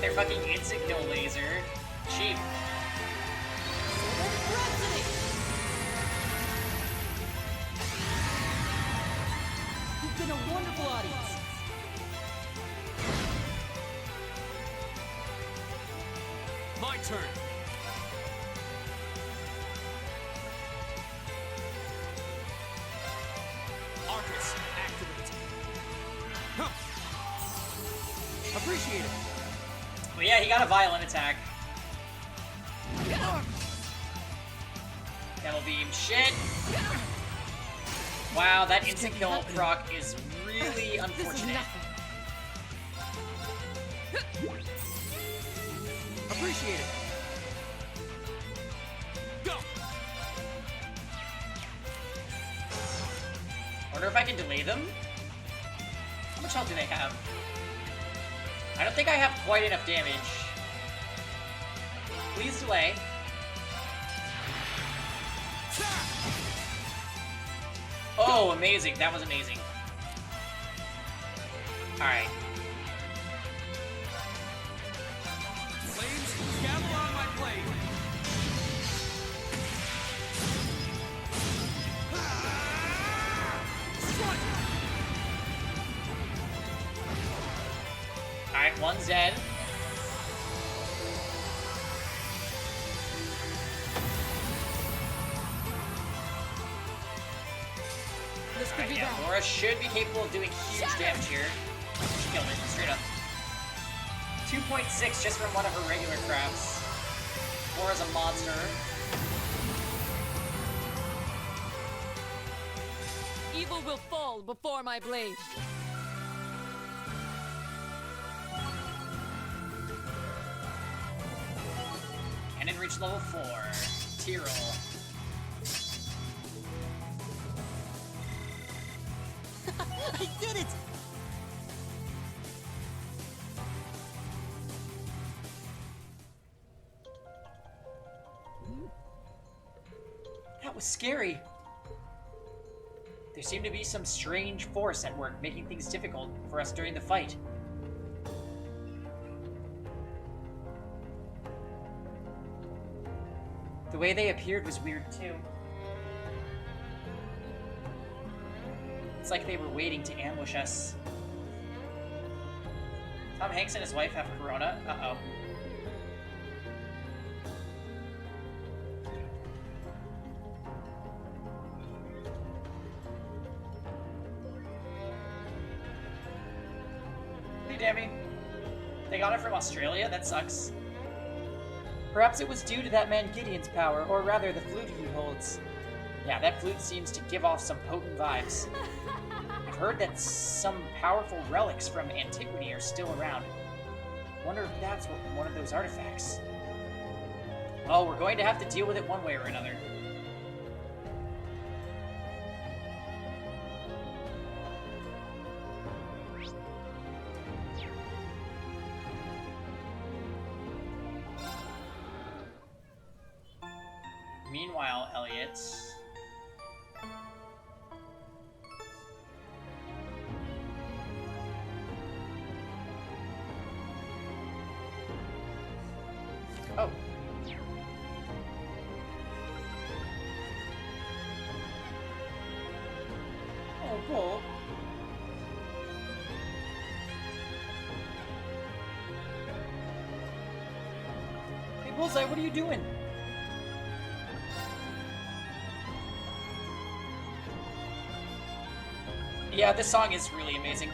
They're fucking instant kill laser. Cheap. You've been a wonderful audience. My turn. Arcus, activate. Huh. Appreciate it. Well, yeah, he got a violent attack. Devil beam. Shit. Wow, that instant kill proc is really unfortunate. Appreciate it. Go. Wonder if I can delay them? How much health do they have? I don't think I have quite enough damage. Please delay. Oh, amazing. That was amazing. Alright. Flames, gavel on my blade. Alright, one's dead. This could be Yeah, bad. Laura should be capable of doing huge damage here. She killed it, straight up. 2.6 just from one of her regular crafts. Laura's a monster. Evil will fall before my blade. Cannon reached level 4. Tyrol. I did it! That was scary. There seemed to be some strange force at work, making things difficult for us during the fight. The way they appeared was weird, too. It's like they were waiting to ambush us. Tom Hanks and his wife have corona? Uh-oh. Hey, Demi. They got it from Australia? That sucks. Perhaps it was due to that man Gideon's power, or rather the flute he holds. Yeah, that flute seems to give off some potent vibes. I've heard that some powerful relics from antiquity are still around. Wonder if that's one of those artifacts. Oh, we're going to have to deal with it one way or another. Meanwhile, Elliot... Oh. Oh, Bull. Hey, Bullseye, what are you doing? Yeah, this song is really amazing.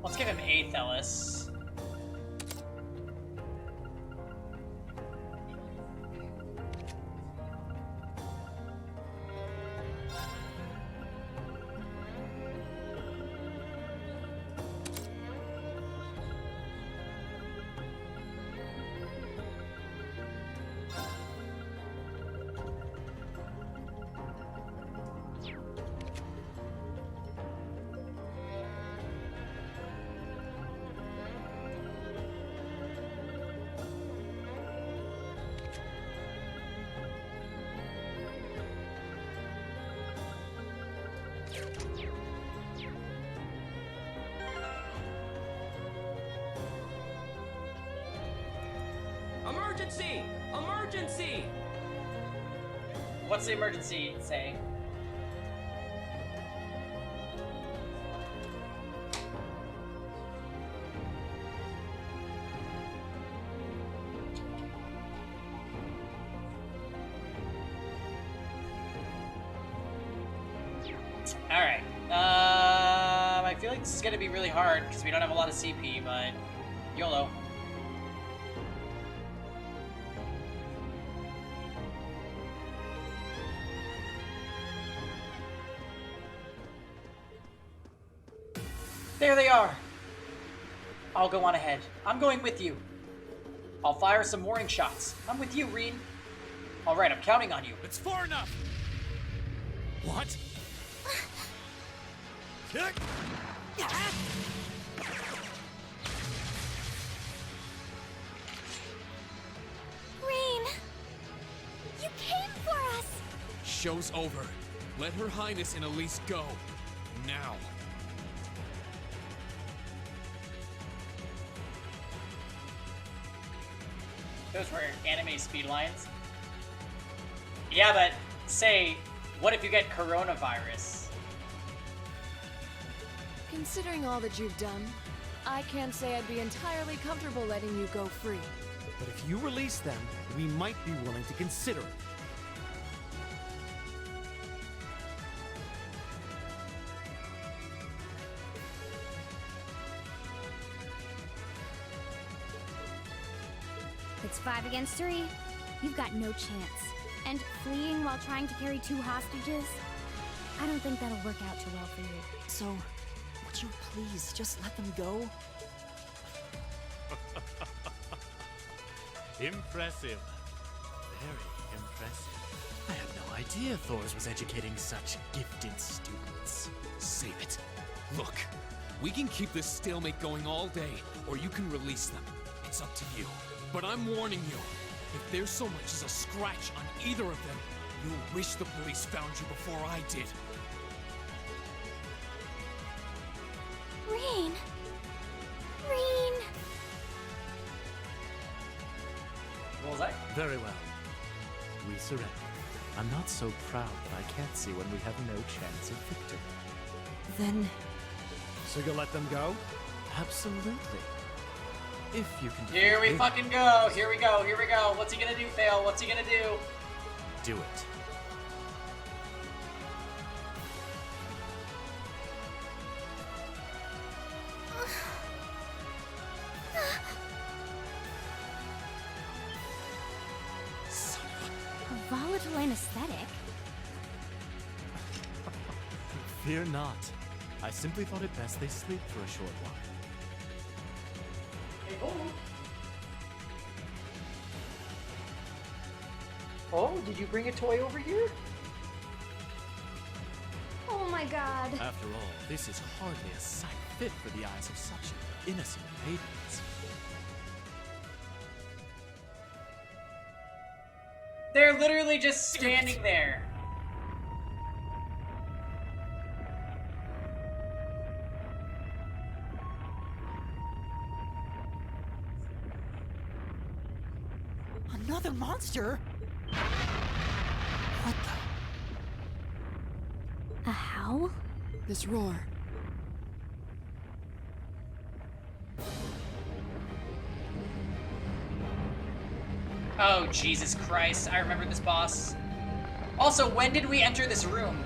Let's give him Athelis. Emergency! Emergency! What's the emergency say? Alright. I feel like this is gonna be really hard because we don't have a lot of CP, but YOLO. There they are! I'll go on ahead. I'm going with you. I'll fire some warning shots. I'm with you, Reen. Alright, I'm counting on you. It's far enough! What? Reen! You came for us! Show's over. Let Her Highness and Elise go. Now. Those were anime speed lines. Yeah, but say, what if you get coronavirus? Considering all that you've done, I can't say I'd be entirely comfortable letting you go free. But if you release them, we might be willing to consider it. It's 5 against 3. You've got no chance. And fleeing while trying to carry 2 hostages? I don't think that'll work out too well for you. So, would you please just let them go? Impressive. Very impressive. I had no idea Thors was educating such gifted students. Save it. Look, we can keep this stalemate going all day, or you can release them. It's up to you. But I'm warning you, if there's so much as a scratch on either of them, you'll wish the police found you before I did. Reen! Reen! What was that? Very well. We surrender. I'm not so proud that I can't see when we have no chance of victory. Then... So you'll let them go? Absolutely. If you can... Here we fucking go! Here we go! Here we go! What's he gonna do, Fail? What's he gonna do? do it. A volatile anesthetic? Fear not. I simply thought it best they sleep for a short while. Oh, did you bring a toy over here? Oh my god. After all, this is hardly a sight fit for the eyes of such innocent maidens. They're literally just standing there. Another monster? What the? A howl? This roar. Oh, Jesus Christ. I remember this boss. Also, when did we enter this room?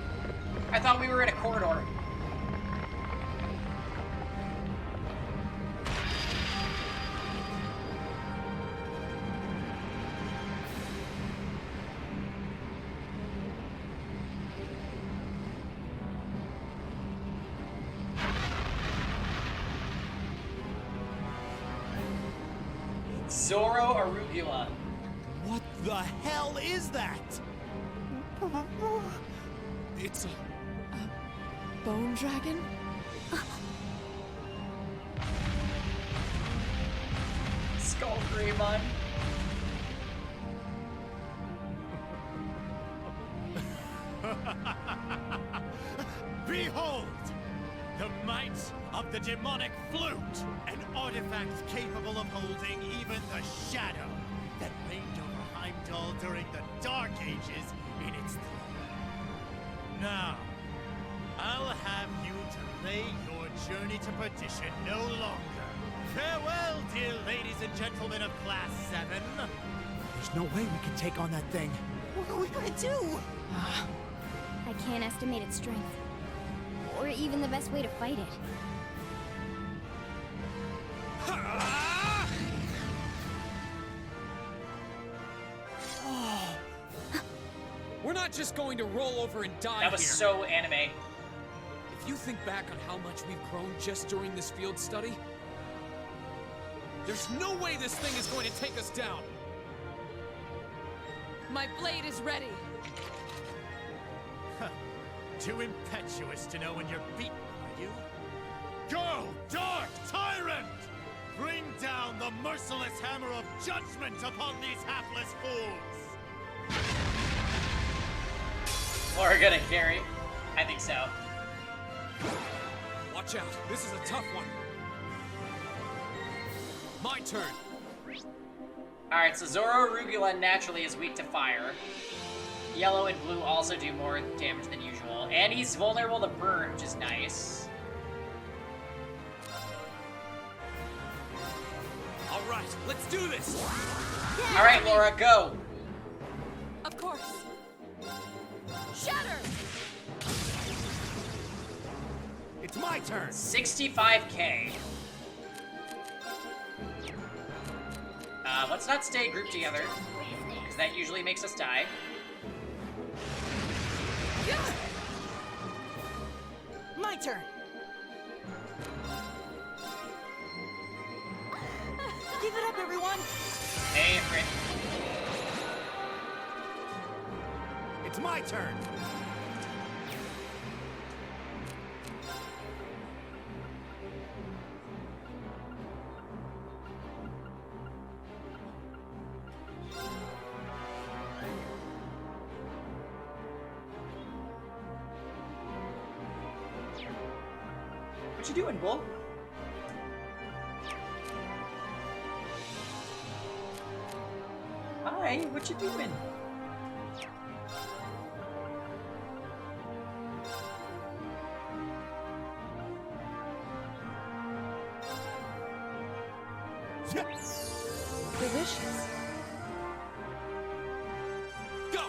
I thought we were in a corridor. Zoro Arugula. What the hell is that? It's a bone dragon? Skull Greymon. Behold! The might of the demonic flute! An artifact capable of holding even the shadow that reigned over Heimdall during the Dark Ages in its throne. Now, I'll have you delay your journey to perdition no longer. Farewell, dear ladies and gentlemen of Class 7. There's no way we can take on that thing. What are we gonna do? I can't estimate its strength. Or even the best way to fight it. We're not just going to roll over and die That was here. so anime. If you think back on how much we've grown just during this field study, there's no way this thing is going to take us down. My blade is ready. Too impetuous to know when you're beaten, are you? Go, Dark Tyrant! Bring down the merciless hammer of judgment upon these hapless fools! Laura gonna carry? I think so. Watch out, this is a tough one. My turn. Alright, so Zoro Arugula naturally is weak to fire. Yellow and blue also do more damage than usual. And he's vulnerable to burn, which is nice. Alright, let's do this! Alright, Laura, go! Of course. Shatter! It's my turn! 65k. Let's not stay grouped together, because that usually makes us die. My turn. Give it up, everyone. Hey, Fred. It's my turn! What you doing, Bull? Hi, what you doing? Delicious. Go!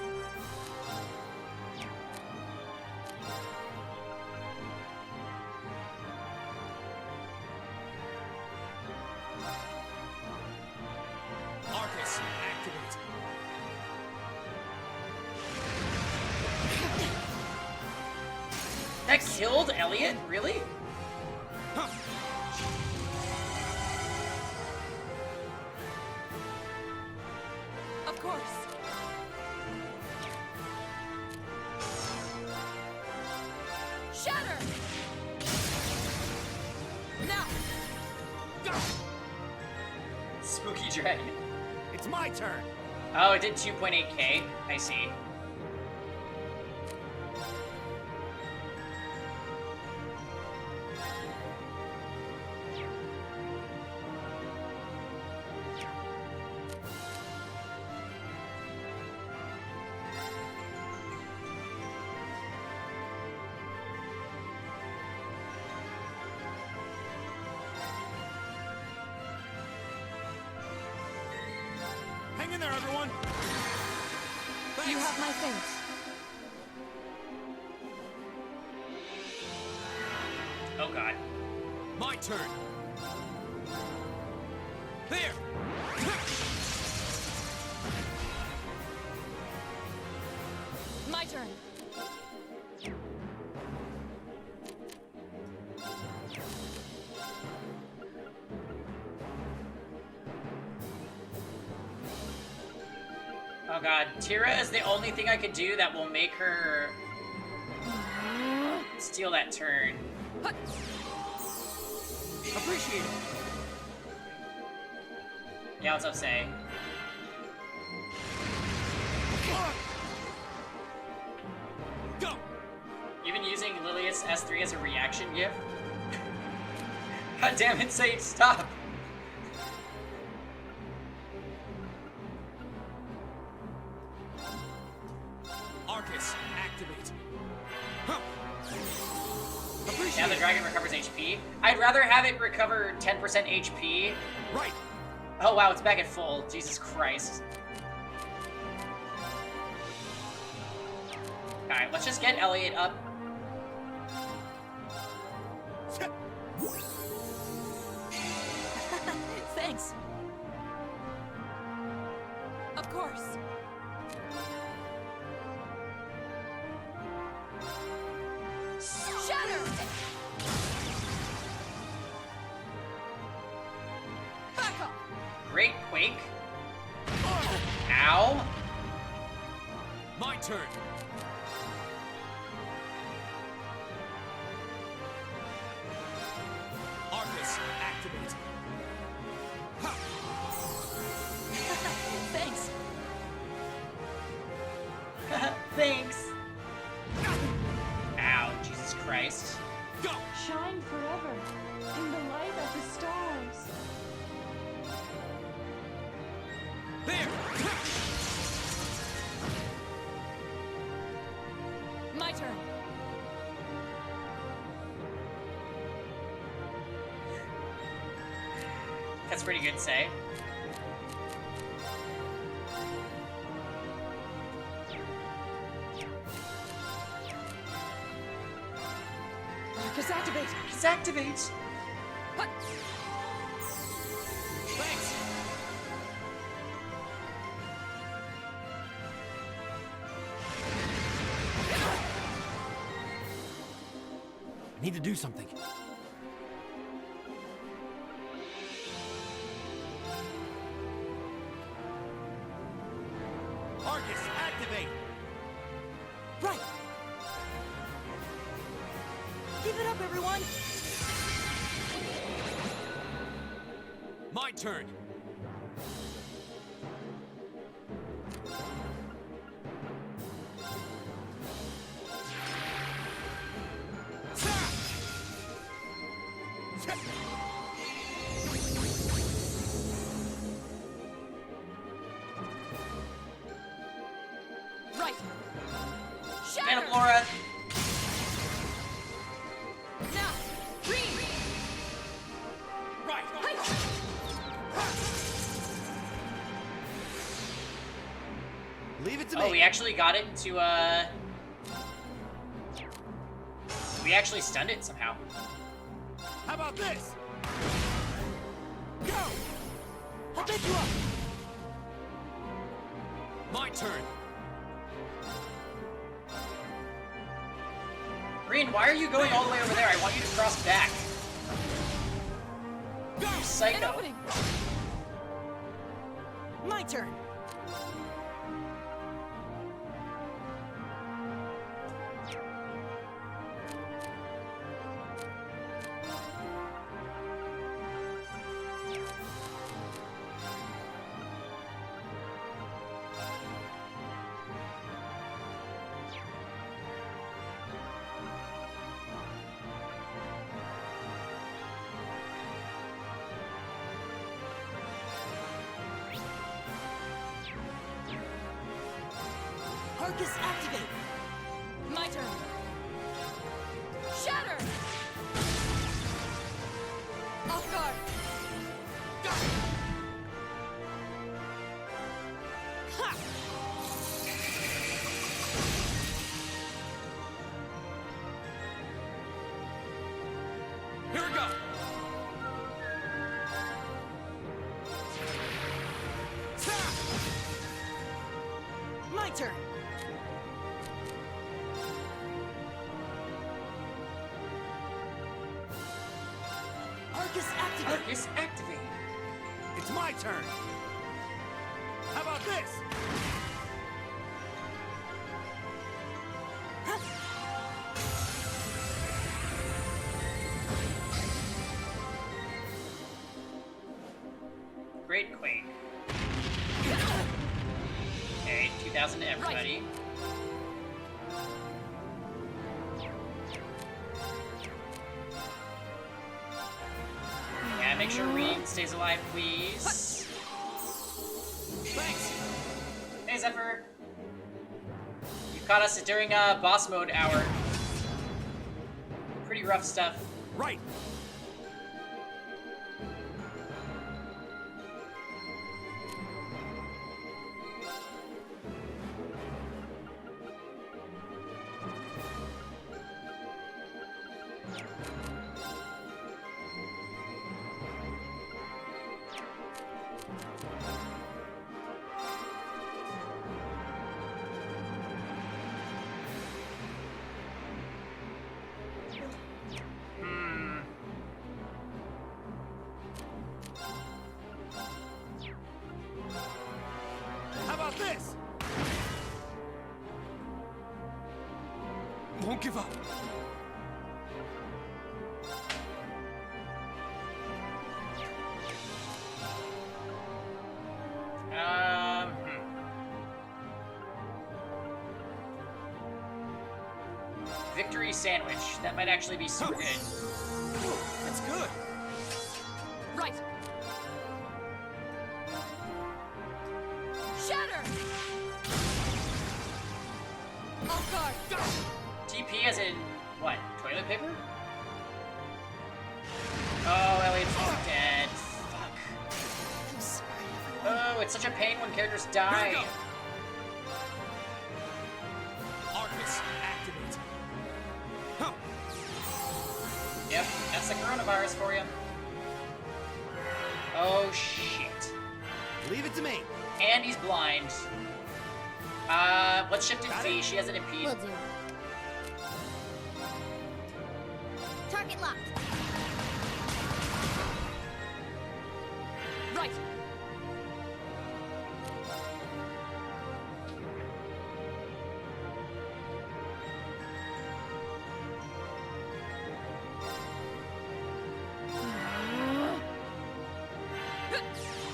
killed Elliot? Really? Of course. Shatter! Now! Spooky dragon. It's my turn. Oh, it did 2.8k. I see. Hang in there, everyone. You have my thanks. Oh god. My turn. There. My turn. Oh god. Tira is the only thing I could do that will make her steal that turn. Appreciate it. Yeah, what's up, Say? Go! You've been using Lilius S3 as a reaction gif? God damn it, Sage, stop! Arcus, activate. Now the dragon recovers HP. I'd rather have it recover 10% HP. Right. Oh wow, it's back at full. Jesus Christ. Alright, let's just get Elliot up. Thanks. Of course. Shatter! Back up! Great Quake. Ow. My turn. Arcus, activate. Thanks. Thanks. Ow, Jesus Christ. Go! Shine forever in the light of the stars. There! My turn. That's pretty good, Say. Arcus activate! Just activate! Thanks! I need to do something. Arcus, activate. Right! Give it up, everyone! My turn. Right! Man Shatter! up, Laura! Now! Green! Right. Leave it to Oh, me. we actually got it to, we actually stunned it somehow. How about this? Go! I'll pick you up! My turn. Green, why are you going all the way over there? I want you to cross back. You psycho. My turn. Arcus activate! My turn. Shatter! Off guard. Ha! Here we go. My turn. Arcus activate! Arcus activate! It's my turn! How about this? Great Quake. Okay, 2,000 to everybody. Yeah, make sure Reen stays alive, please. Thanks. Hey, Zephyr. You caught us during boss mode hour. Pretty rough stuff. Right. How about this? Won't give up. Victory sandwich. That might actually be super good. That's good. Right. Shatter! Off guard. TP as in, what, toilet paper? Oh, Elliot's dead. Fuck. Oh, it's such a pain when characters die. Arcus activate. Huh. Yep, that's the coronavirus for you. Oh, shit. Leave it to me. And he's blind. Let's shift in Fee. She has an impede. Will do. Target locked. Right.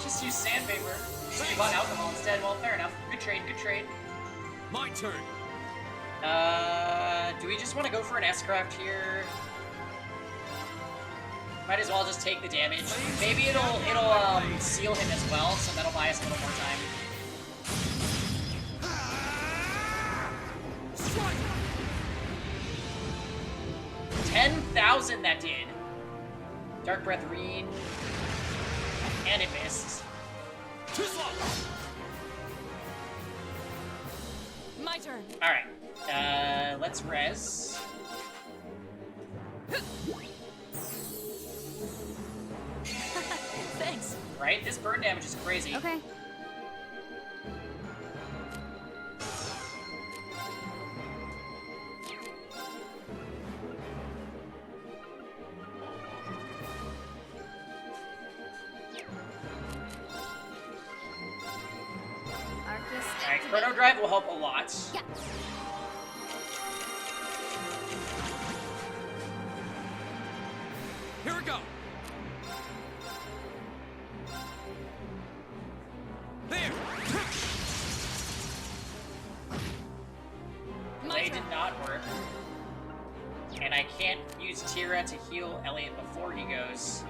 Just use sandpaper. So you bought alcohol instead. Well, fair enough. Good trade, good trade. My turn. Do we just want to go for an S-craft here? Might as well just take the damage. Maybe it'll seal him as well, so that'll buy us a little more time. 10,000 that did. Dark Breath Reen. And it missed. My turn. Alright. Let's res. Thanks. Right? This burn damage is crazy. Okay. Alright, Chrono Drive will help a lot. Yeah. Here we go. There. Delay did not work. And I can't use Tira to heal Elliot before he goes.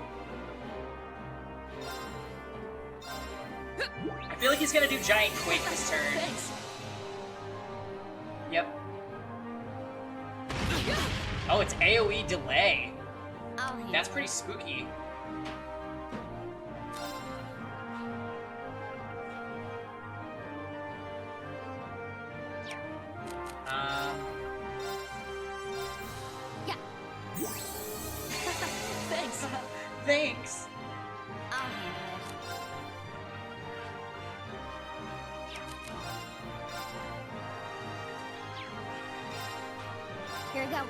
I feel like he's gonna do Giant Quake this turn. Thanks. Yep. Oh, it's AoE delay. That's pretty spooky. Yeah. Thanks. Thanks. I'll handle it. Here we go.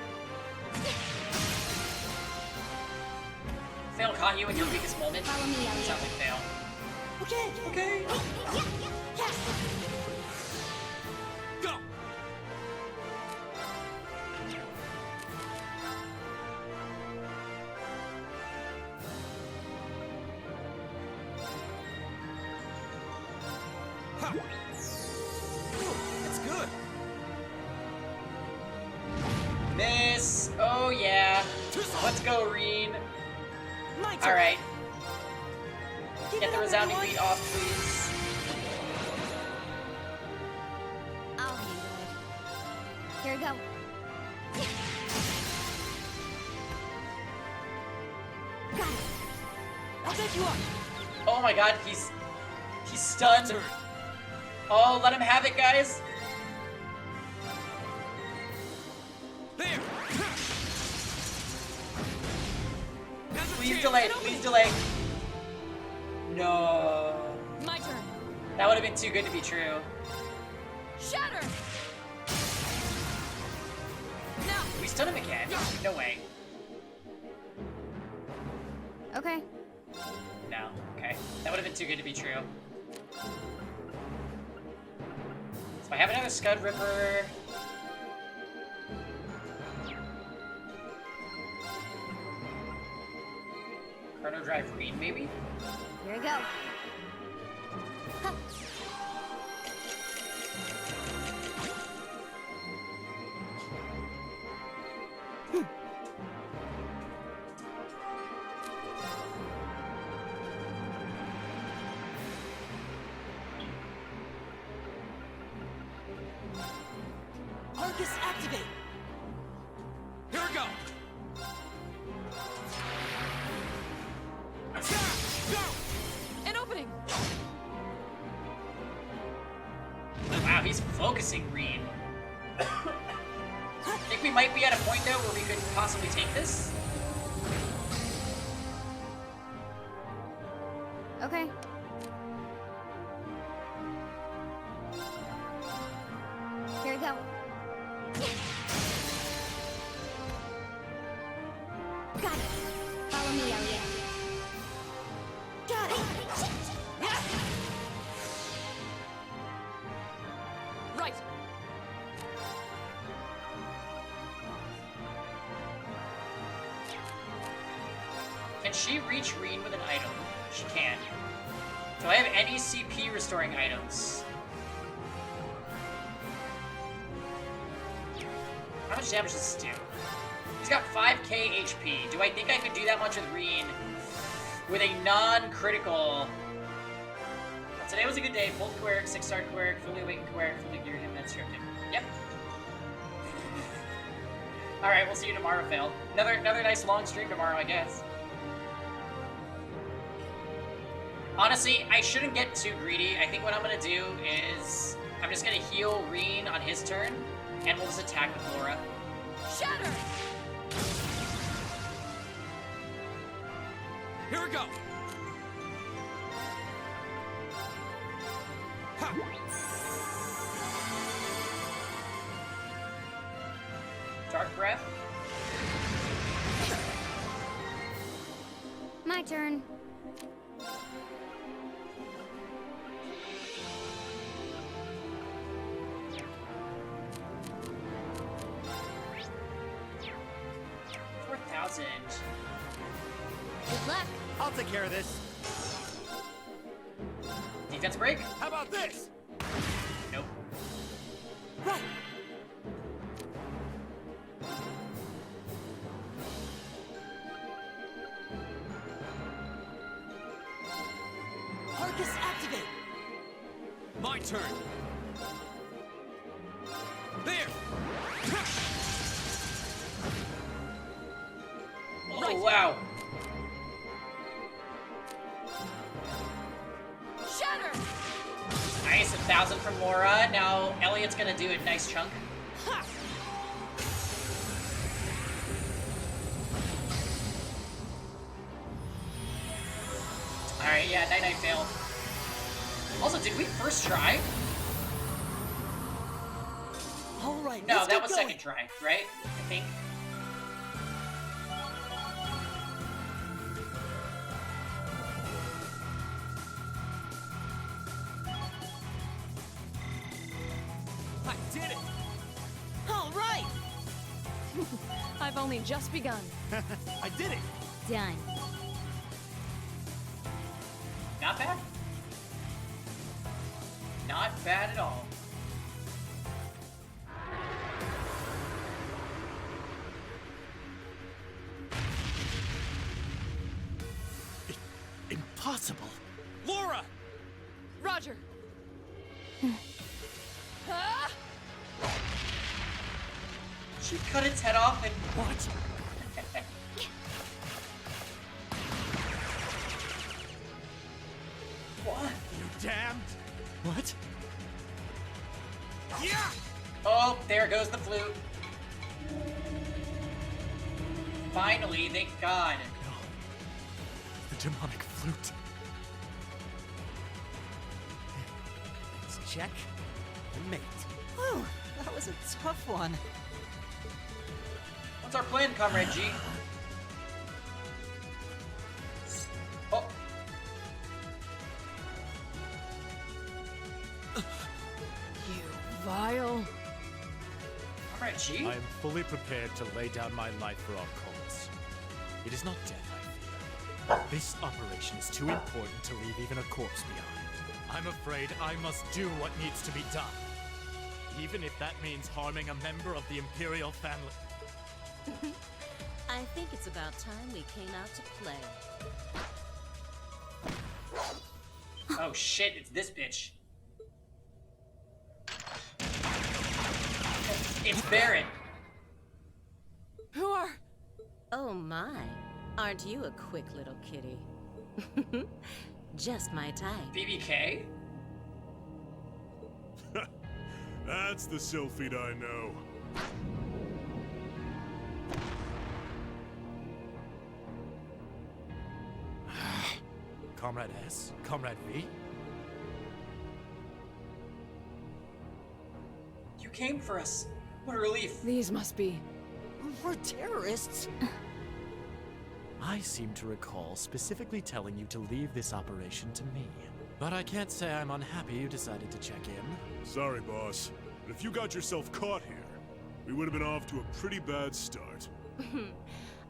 Fail caught you in your weakest moment. Follow me, Elliot. Sounds like Fail. Okay. Okay. Go. Ha. Ooh, that's good. Miss. Oh yeah. Let's go, Reen. Alright. Get the resounding beat off, please. I'll handle it. Here we go. Got it. I'll take you on. Oh my god, he's stunned. Oh, let him have it, guys. There. Please delay, please delay. No. My turn. That would have been too good to be true. Shatter. Now. We stun him again? No way. Okay. No. Okay. That would have been too good to be true. So I have another Scud Ripper. Chrono Drive Reen, maybe? Here we go. Huh. Arcus activate. Here we go. An opening. Wow, he's focusing Reen. Think we might be at a point though where we could possibly take this? Okay. Here we go. Got it. Follow me, Elliot. Got it. Right. Can she reach Reen with an item? She can. Do I have any CP restoring items? How much damage does this do? He's got 5k HP. Do I think I could do that much with Reen with a non-critical? Well, today was a good day. Full Quirk, 6-star Quirk, fully awakened Quirk, fully geared him, and stripped him. Yep. Alright, we'll see you tomorrow, Phil. Another nice long stream tomorrow, I guess. Honestly, I shouldn't get too greedy. I think what I'm gonna do is I'm just gonna heal Reen on his turn, and we'll just attack with Laura. Shatter. Here we go. Ha. Dark Breath. My turn. Good luck. I'll take care of this. Defense break? How about this? Nope. Right. Arcus, activate! My turn. There. Oh, wow. Shatter! Nice, 1,000 from Laura. Now Elliot's gonna do a nice chunk. Ha! Alright, yeah, night-night fail. Also, did we first try? All right, No, let's that get was going. second try, right? I think. I did it! All right! I've only just begun. I did it! Done. Not bad. Not bad at all. Impossible! Laura! Roger. Ah! She cut its head off and... What? What? You damned! What? Yeah! Oh, there goes the flute. Finally, thank God. No. The demonic flute. Let's check and mate. Whew, that was a tough one. What's our plan, Comrade G? Oh. You vile. Comrade G? I am fully prepared to lay down my life for our cause. It is not death I fear. This operation is too important to leave even a corpse behind. I'm afraid I must do what needs to be done. Even if that means harming a member of the Imperial family. I think it's about time we came out to play. Oh shit, it's this bitch. It's Barret. Who are... Oh my, aren't you a quick little kitty? Just my type. BBK? That's the Sylphid I know. Comrade S? Comrade V? You came for us. What a relief. These must be... We're terrorists. I seem to recall specifically telling you to leave this operation to me. But I can't say I'm unhappy you decided to check in. Sorry, boss. But if you got yourself caught here, we would have been off to a pretty bad start.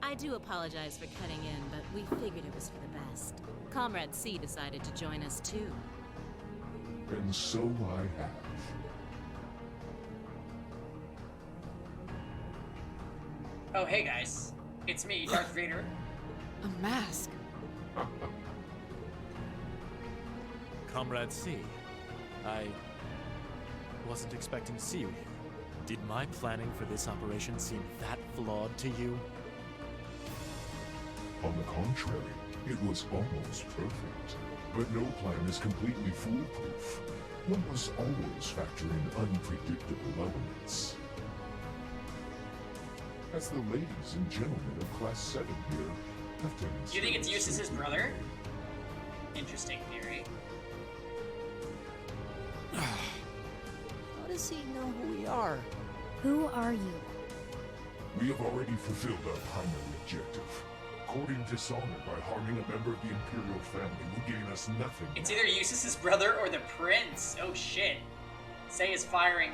I do apologize for cutting in, but we figured it was for the best. Comrade C decided to join us too. And so I have. Oh, hey guys. It's me, Darth Vader. A mask. Comrade C, I wasn't expecting to see you here. Did my planning for this operation seem that flawed to you? On the contrary, it was almost perfect. But no plan is completely foolproof. One must always factor in unpredictable elements. As the ladies and gentlemen of Class 7 here have demonstrated. Do you think it's Eustace's brother? Interesting theory. How does he know who we are? Who are you? We have already fulfilled our primary objective. Courting dishonor by harming a member of the Imperial family will gain us nothing. It's either Eustace's brother or the prince. Oh shit. Say is firing.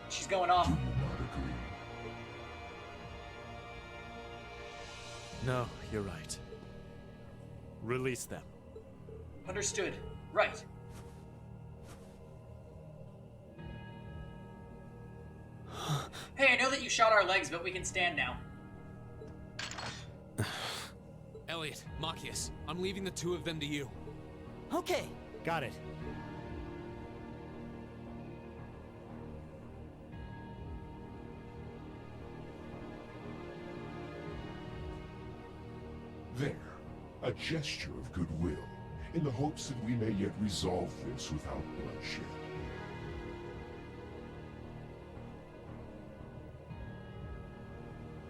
She's going off. No, you're right. Release them. Understood. Right. Hey, I know that you shot our legs, but we can stand now. Elliot, Machias, I'm leaving the two of them to you. Okay. Got it. There, a gesture of goodwill, in the hopes that we may yet resolve this without bloodshed.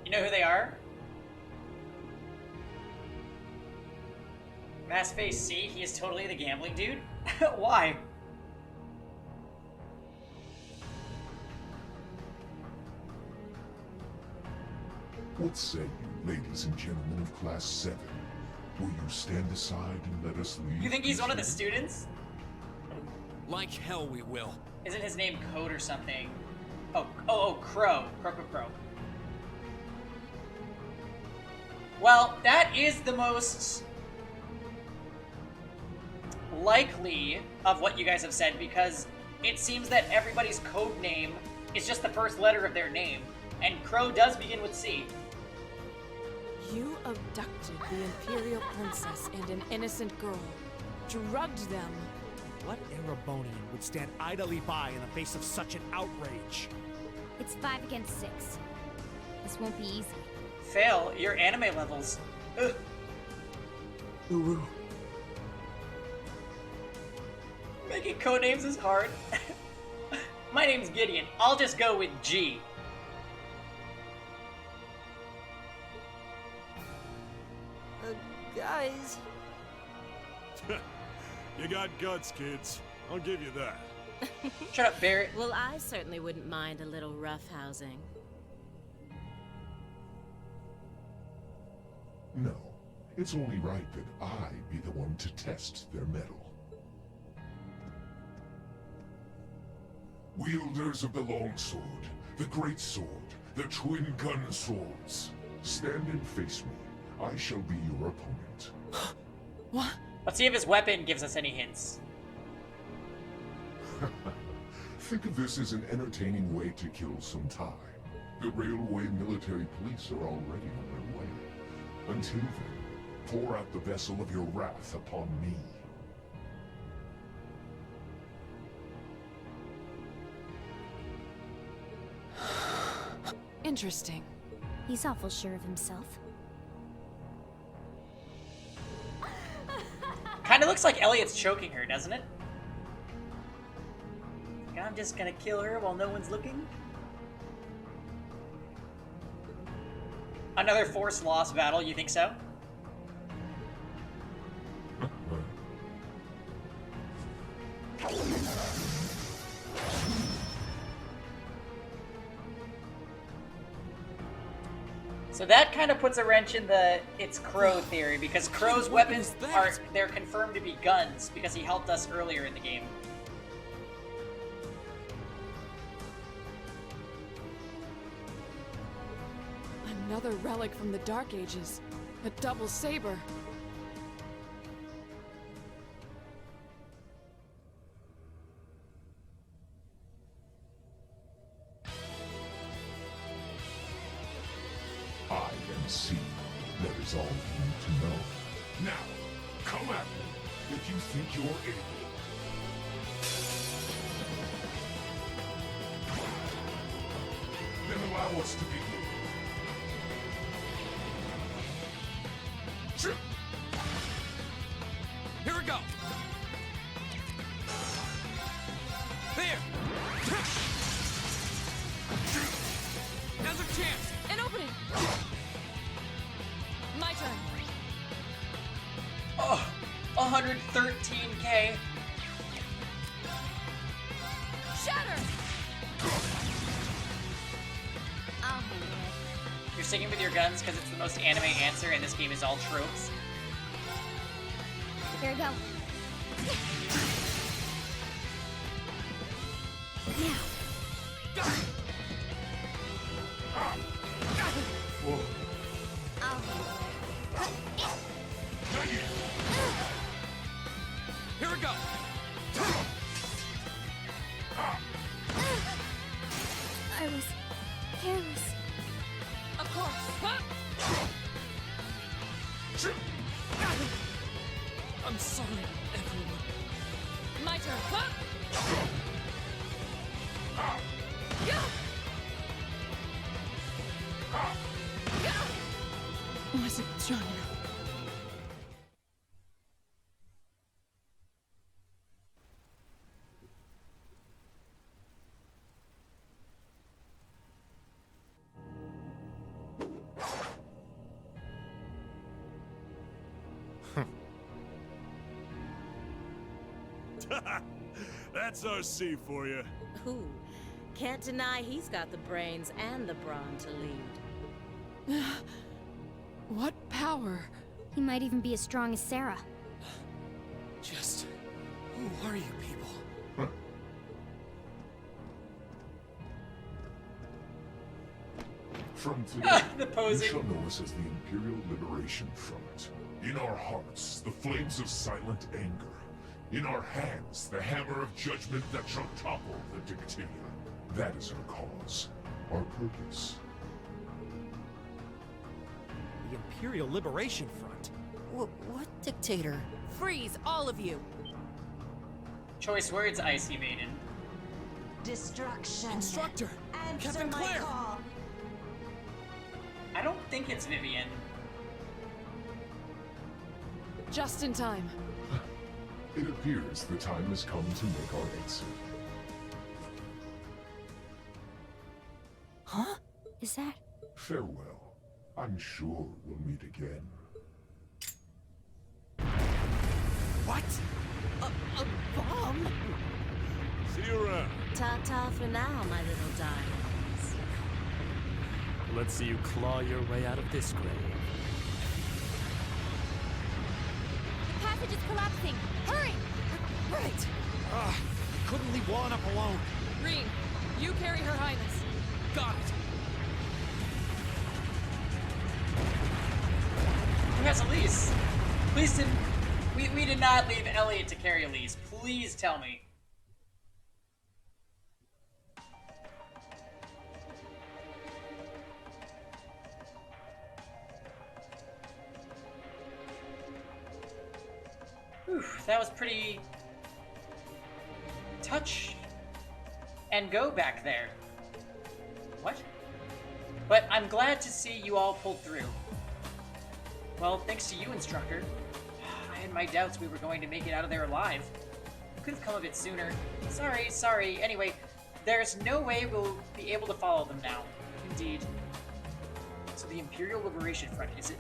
You know who they are? Mass Face C, he is totally the gambling dude? Why? What say you, ladies and gentlemen of Class 7? Will you stand aside and let us leave? You think he's one of the students? Like hell we will. Isn't his name Code or something? Oh, Crow. Crow. Well, that is the most likely of what you guys have said, because it seems that everybody's code name is just the first letter of their name, and Crow does begin with C. You abducted the Imperial Princess and an innocent girl. Drugged them. What Erebonian would stand idly by in the face of such an outrage? It's 5 against 6. This won't be easy. Fail your anime levels. Ugh. Ooh. Making codenames is hard. My name's Gideon. I'll just go with G. Guys. You got guts, kids. I'll give you that. Shut up, Barrett. Well, I certainly wouldn't mind a little roughhousing. No, it's only right that I be the one to test their mettle. Wielders of the longsword, the great sword, the twin gun swords, stand and face me. I shall be your opponent. What? Let's see if his weapon gives us any hints. Think of this as an entertaining way to kill some time. The railway military police are already on their way. Until then, pour out the vessel of your wrath upon me. Interesting. He's awful sure of himself. Kinda looks like Elliot's choking her, doesn't it? I'm just gonna kill her while no one's looking. Another force loss battle, you think so? So that kind of puts a wrench in the it's Crow theory, because Crow's weapons they're confirmed to be guns because he helped us earlier in the game. Another relic from the Dark Ages. A double saber. I am C. That is all you need to know. Now, come at me if you think you're able. Then allow us to begin. Here we go. There. Now's our chance. An opening. My turn. Oh, 113k. Shatter. I'll handle it. You're sticking with your guns because it's the most anime answer, and this game is all tropes. Here we go. Now. Whoa. I'll handle it. careless. Of course. I'm sorry, everyone. My turn. Wasn't strong enough. That's our C for you. Ooh, can't deny he's got the brains and the brawn to lead. What power? He might even be as strong as Sarah. Just... who are you people? From today, The you posing. shall know us as the Imperial Liberation Front. In our hearts, the flames of silent anger. In our hands, the hammer of judgment that shall topple the dictator. That is our cause, our purpose. The Imperial Liberation Front? What dictator? Freeze, all of you! Choice words, Icy Maiden. Destruction. Instructor! Answer Captain my Claire! call. I don't think it's Vivian. Just in time. It appears the time has come to make our exit. Huh? Is that... Farewell. I'm sure we'll meet again. What? A bomb? See you around. Ta-ta for now, my little darlings. Let's see you claw your way out of this grave. The passage is collapsing! Hurry! Right! Couldn't leave Juan up alone. Green, you carry Her Highness. Got it! Who has Elise? Please didn't... We did not leave Elliot to carry Elise. Please tell me. Whew, that was pretty... touch and go back there. What? But I'm glad to see you all pulled through. Well, thanks to you, Instructor. I had my doubts we were going to make it out of there alive. Could have come a bit sooner. Sorry. Anyway, there's no way we'll be able to follow them now. Indeed. So the Imperial Liberation Front, is it?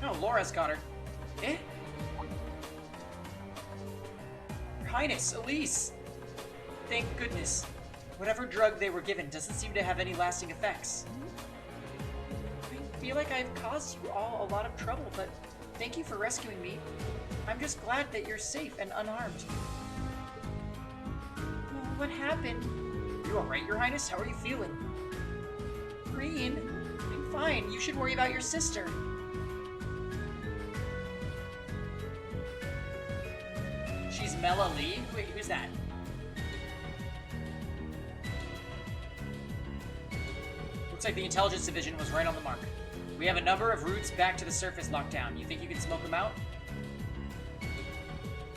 No, Laura's got her. Eh? Your Highness, Elise! Thank goodness. Whatever drug they were given doesn't seem to have any lasting effects. I feel like I've caused you all a lot of trouble, but thank you for rescuing me. I'm just glad that you're safe and unharmed. Oh, what happened? You alright, Your Highness? How are you feeling? Green? I'm fine. You should worry about your sister. She's Mela Lee? Wait, who's that? Looks like the intelligence division was right on the mark. We have a number of routes back to the surface lockdown. You think you can smoke them out?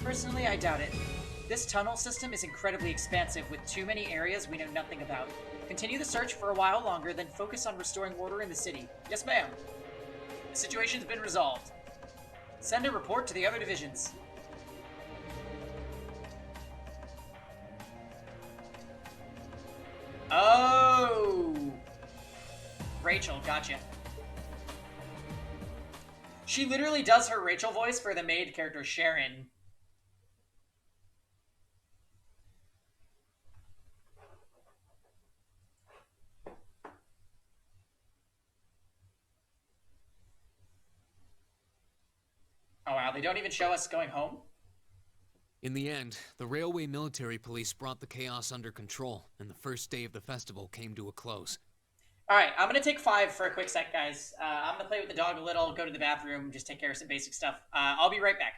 Personally, I doubt it. This tunnel system is incredibly expansive with too many areas we know nothing about. Continue the search for a while longer, then focus on restoring order in the city. Yes, ma'am. The situation's been resolved. Send a report to the other divisions. Oh! Rachel, gotcha. She literally does her Rachel voice for the maid character Sharon. Oh wow, they don't even show us going home? In the end, the railway military police brought the chaos under control, and the first day of the festival came to a close. Alright, I'm gonna take 5 for a quick sec, guys. I'm gonna play with the dog a little, go to the bathroom, just take care of some basic stuff. I'll be right back.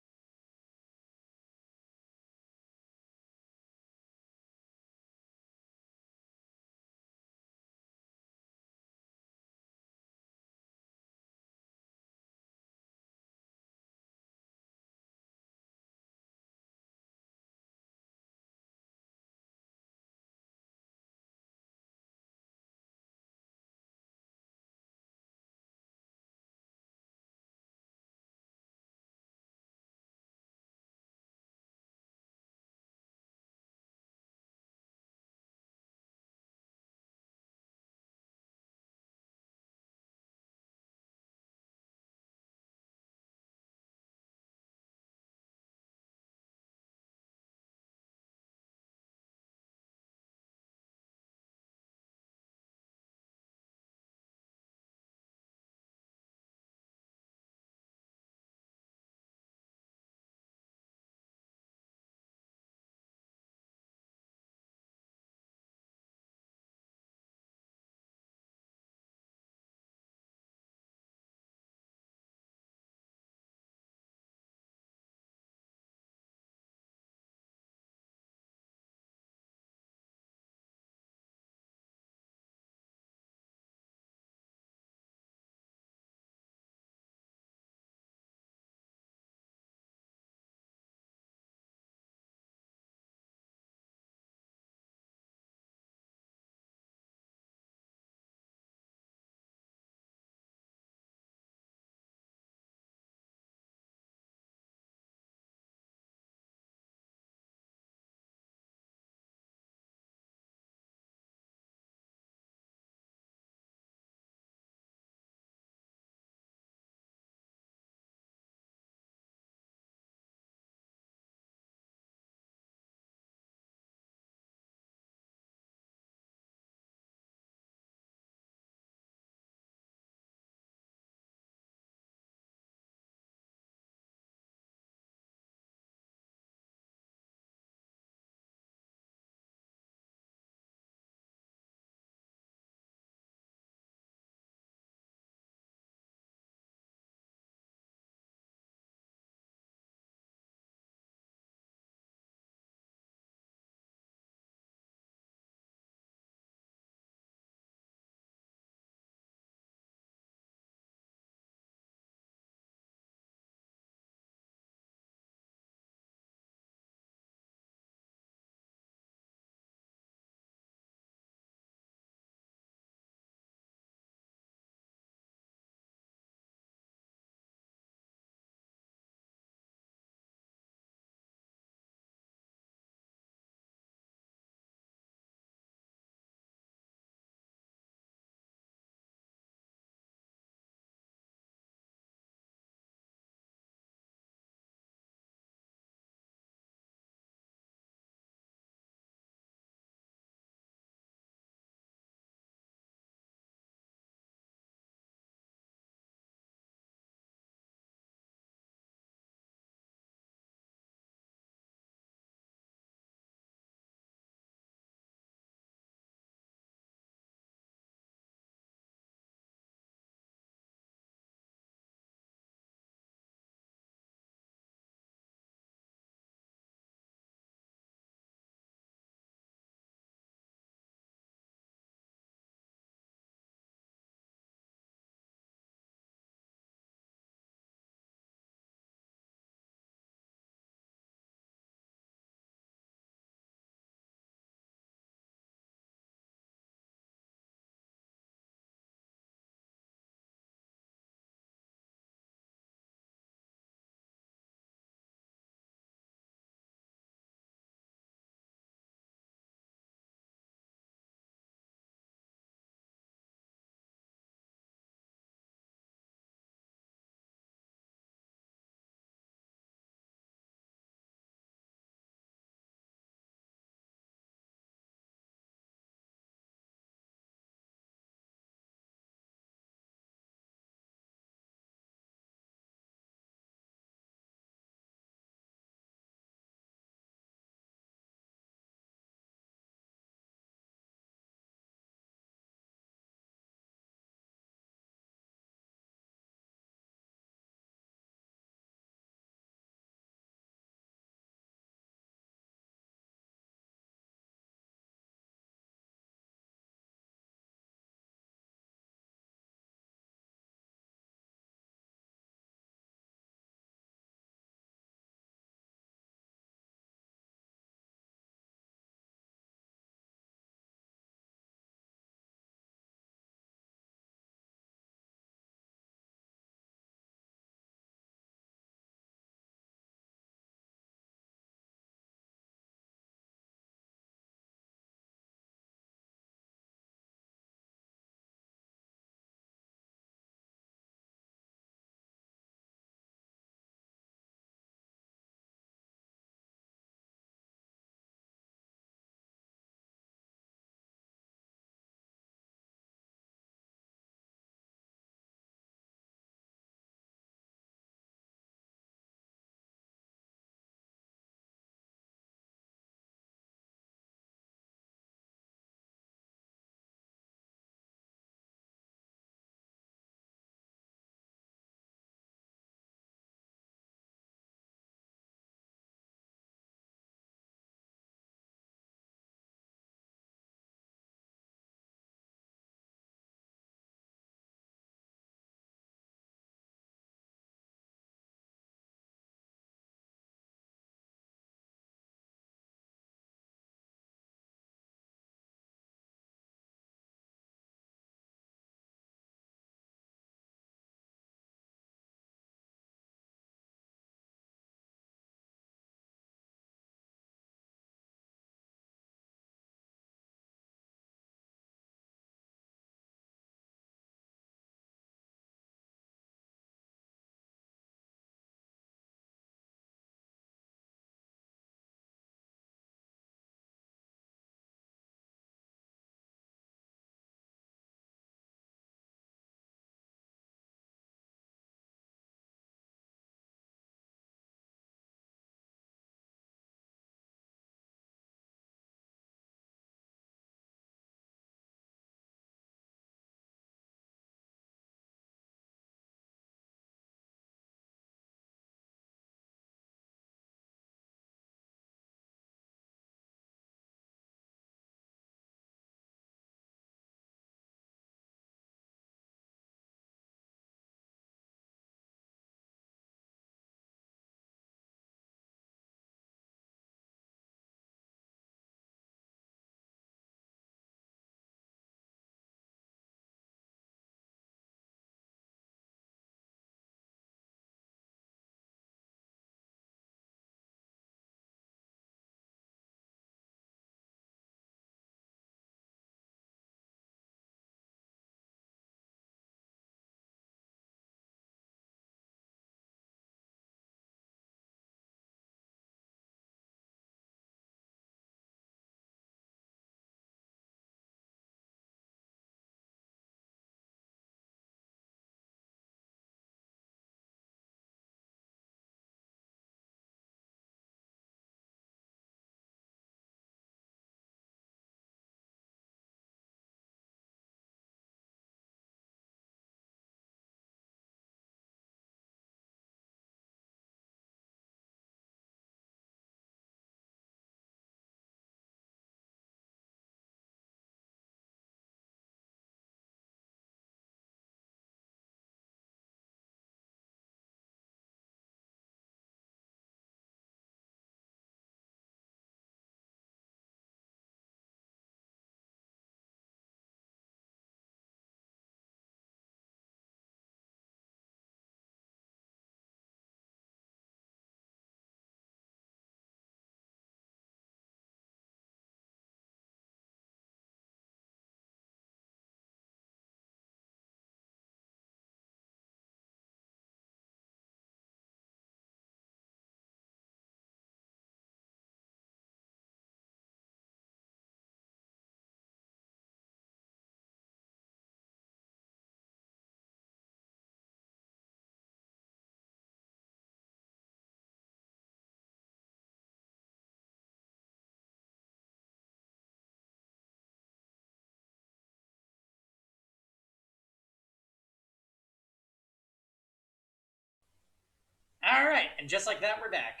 Alright, and just like that, we're back.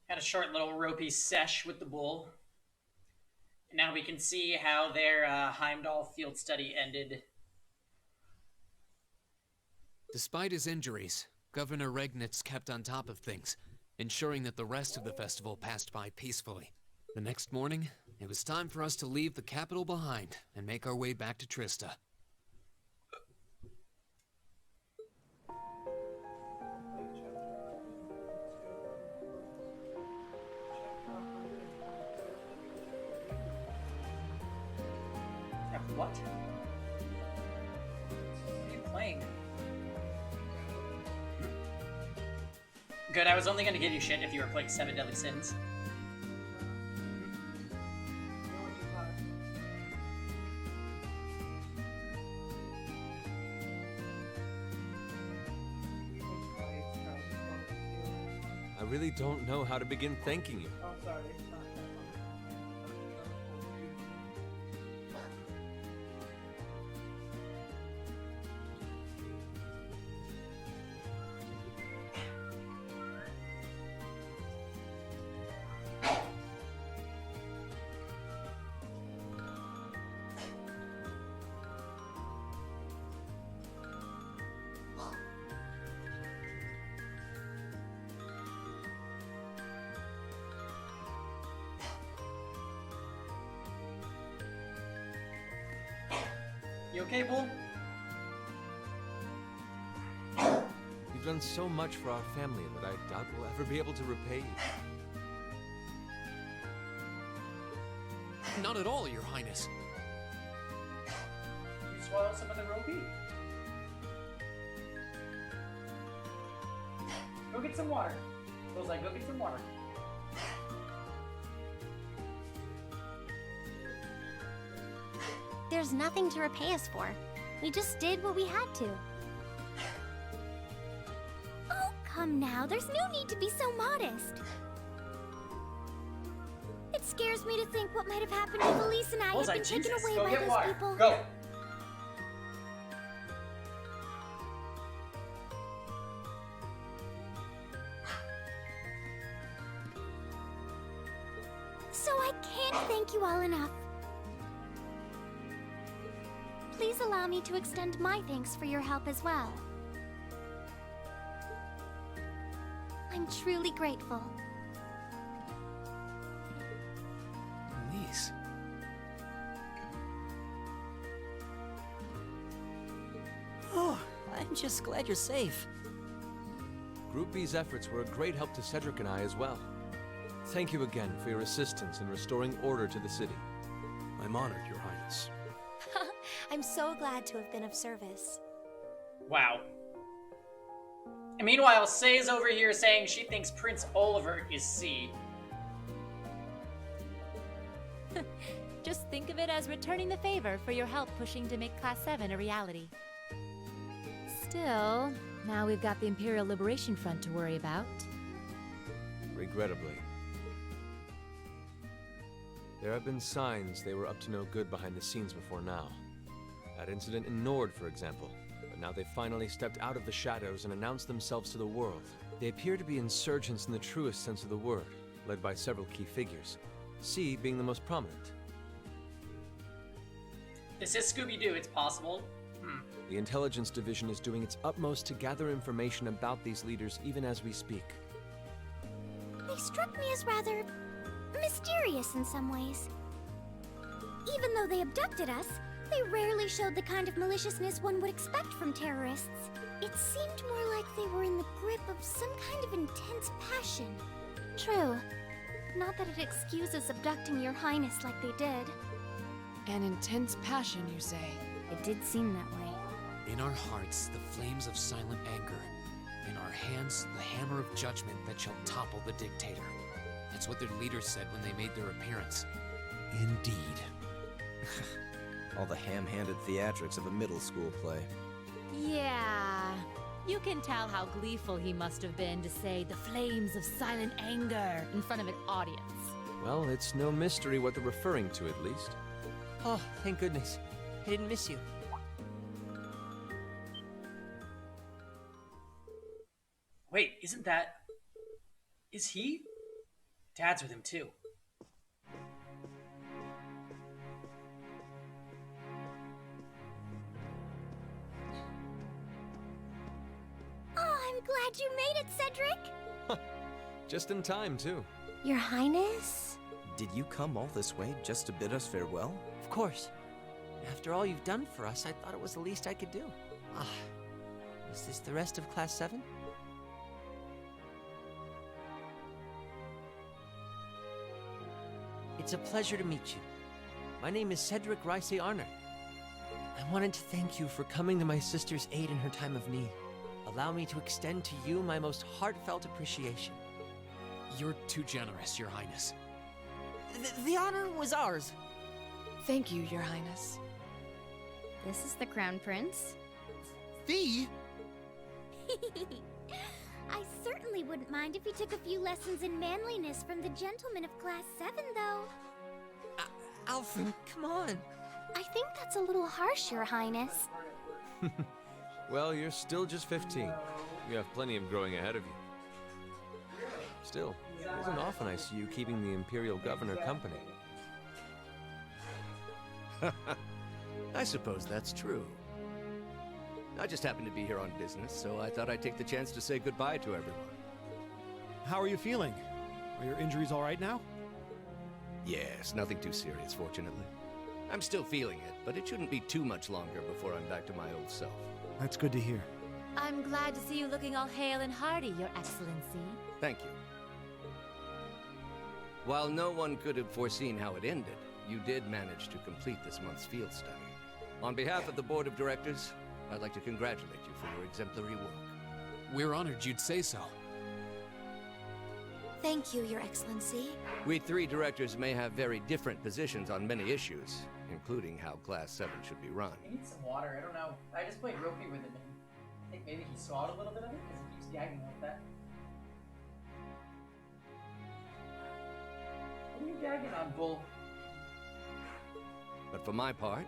Had a short little ropey sesh with the bull. And now we can see how their Heimdall field study ended. Despite his injuries, Governor Regnitz kept on top of things, ensuring that the rest of the festival passed by peacefully. The next morning, it was time for us to leave the capital behind and make our way back to Trista. What? What are you playing? Good, I was only gonna give you shit if you were playing 7 Deadly Sins. I really don't know how to begin thanking you. Oh, sorry. You okay, Bull? You've done so much for our family that I doubt we'll ever be able to repay you. Not at all, Your Highness. You swallow some of the ropey? Go get some water. Bull's like, go get some water. There's nothing to repay us for. We just did what we had to. Oh, come now. There's no need to be so modest. It scares me to think what might have happened if Elise and I had been taken away by those people. Go. So I can't thank you all enough. Please allow me to extend my thanks for your help as well. I'm truly grateful. Elise. Oh, I'm just glad you're safe. Group B's efforts were a great help to Cedric and I as well. Thank you again for your assistance in restoring order to the city. I'm honored, Your Highness. I'm so glad to have been of service. Wow. And meanwhile, Say's over here saying she thinks Prince Oliver is C. Just think of it as returning the favor for your help pushing to make Class 7 a reality. Still, now we've got the Imperial Liberation Front to worry about. Regrettably. There have been signs they were up to no good behind the scenes before now. That incident in Nord, for example. But now they've finally stepped out of the shadows and announced themselves to the world. They appear to be insurgents in the truest sense of the word, led by several key figures, C being the most prominent. This is Scooby-Doo, it's possible. The Intelligence Division is doing its utmost to gather information about these leaders even as we speak. They struck me as rather mysterious in some ways. Even though they abducted us, they rarely showed the kind of maliciousness one would expect from terrorists. It seemed more like they were in the grip of some kind of intense passion. True. Not that it excuses abducting Your Highness like they did. An intense passion, you say? It did seem that way. In our hearts, the flames of silent anger. In our hands, the hammer of judgment that shall topple the dictator. That's what their leaders said when they made their appearance. Indeed. All the ham-handed theatrics of a middle school play. Yeah. You can tell how gleeful he must have been to say the flames of silent anger in front of an audience. Well, it's no mystery what they're referring to, at least. Oh, thank goodness. I didn't miss you. isn't that... Is he? Dad's with him, too. Oh, I'm glad you made it, Cedric! Just in time, too. Your Highness? Did you come all this way just to bid us farewell? Of course. After all you've done for us, I thought it was the least I could do. Ah, is this the rest of Class 7? It's a pleasure to meet you. My name is Cedric Rice Arner. I wanted to thank you for coming to my sister's aid in her time of need. Allow me to extend to you my most heartfelt appreciation. You're too generous, Your Highness. The honor was ours. Thank you, Your Highness. This is the Crown Prince. Fee? I certainly wouldn't mind if you took a few lessons in manliness from the gentlemen of Class 7, though. Alfred, come on. I think that's a little harsh, Your Highness. Well, you're still just 15. You have plenty of growing ahead of you. Still, it isn't often I see you keeping the Imperial Governor company. I suppose that's true. I just happened to be here on business, so I thought I'd take the chance to say goodbye to everyone. How are you feeling? Are your injuries all right now? Yes, nothing too serious, fortunately. I'm still feeling it, but it shouldn't be too much longer before I'm back to my old self. That's good to hear. I'm glad to see you looking all hale and hearty, Your Excellency. Thank you. While no one could have foreseen how it ended, you did manage to complete this month's field study. On behalf of the Board of Directors, I'd like to congratulate you for your exemplary work. We're honored you'd say so. Thank you, Your Excellency. We three directors may have very different positions on many issues, including how Class 7 should be run. I need some water. I don't know. I just played ropey with him, and I think maybe he swallowed a little bit of it because he keeps gagging like that. What are you gagging on, Bull? But for my part,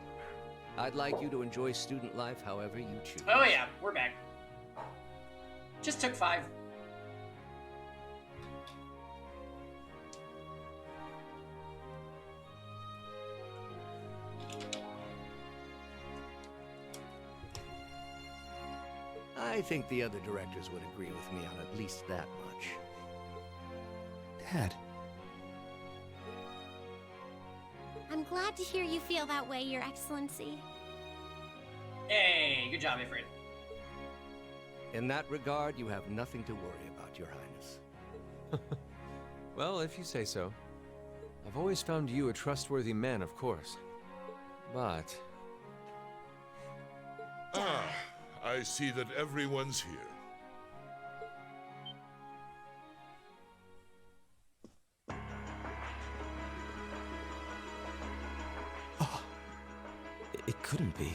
I'd like you to enjoy student life however you choose. Oh yeah, we're back. Just took 5. I think the other directors would agree with me on at least that much. Dad. I'm glad to hear you feel that way, Your Excellency. Hey, good job, Ifrit. In that regard, you have nothing to worry about, Your Highness. Well, if you say so. I've always found you a trustworthy man, of course. But... Ah, I see that everyone's here. It couldn't be.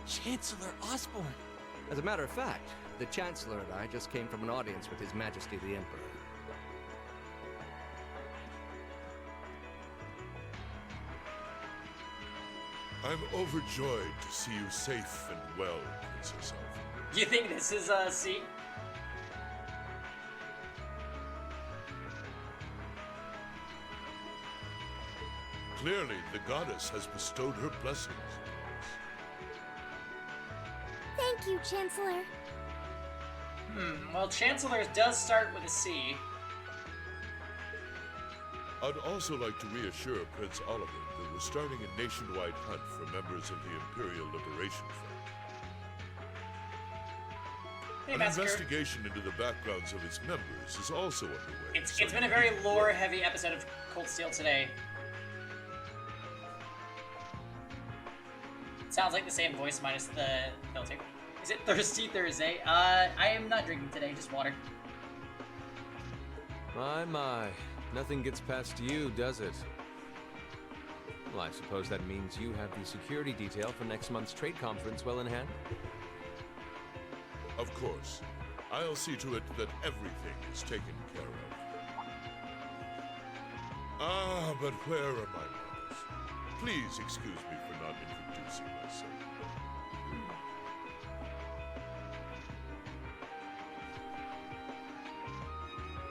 Chancellor Osborne! As a matter of fact, the Chancellor and I just came from an audience with His Majesty the Emperor. I'm overjoyed to see you safe and well, Princess Alpha. Do you think this is C? Clearly, the goddess has bestowed her blessings. Thank you, Chancellor. Well, Chancellor's does start with a C. I'd also like to reassure Prince Oliver that we're starting a nationwide hunt for members of the Imperial Liberation Front. Hey, An Massacre. investigation into the backgrounds of its members is also underway. It's been a very lore-heavy episode of Cold Steel today. Sounds like the same voice minus the filter. Is it Thirsty Thursday? I am not drinking today, just water. My. Nothing gets past you, does it? Well, I suppose that means you have the security detail for next month's trade conference well in hand? Of course. I'll see to it that everything is taken care of. Ah, but where are my manners? Please excuse me for not introducing myself.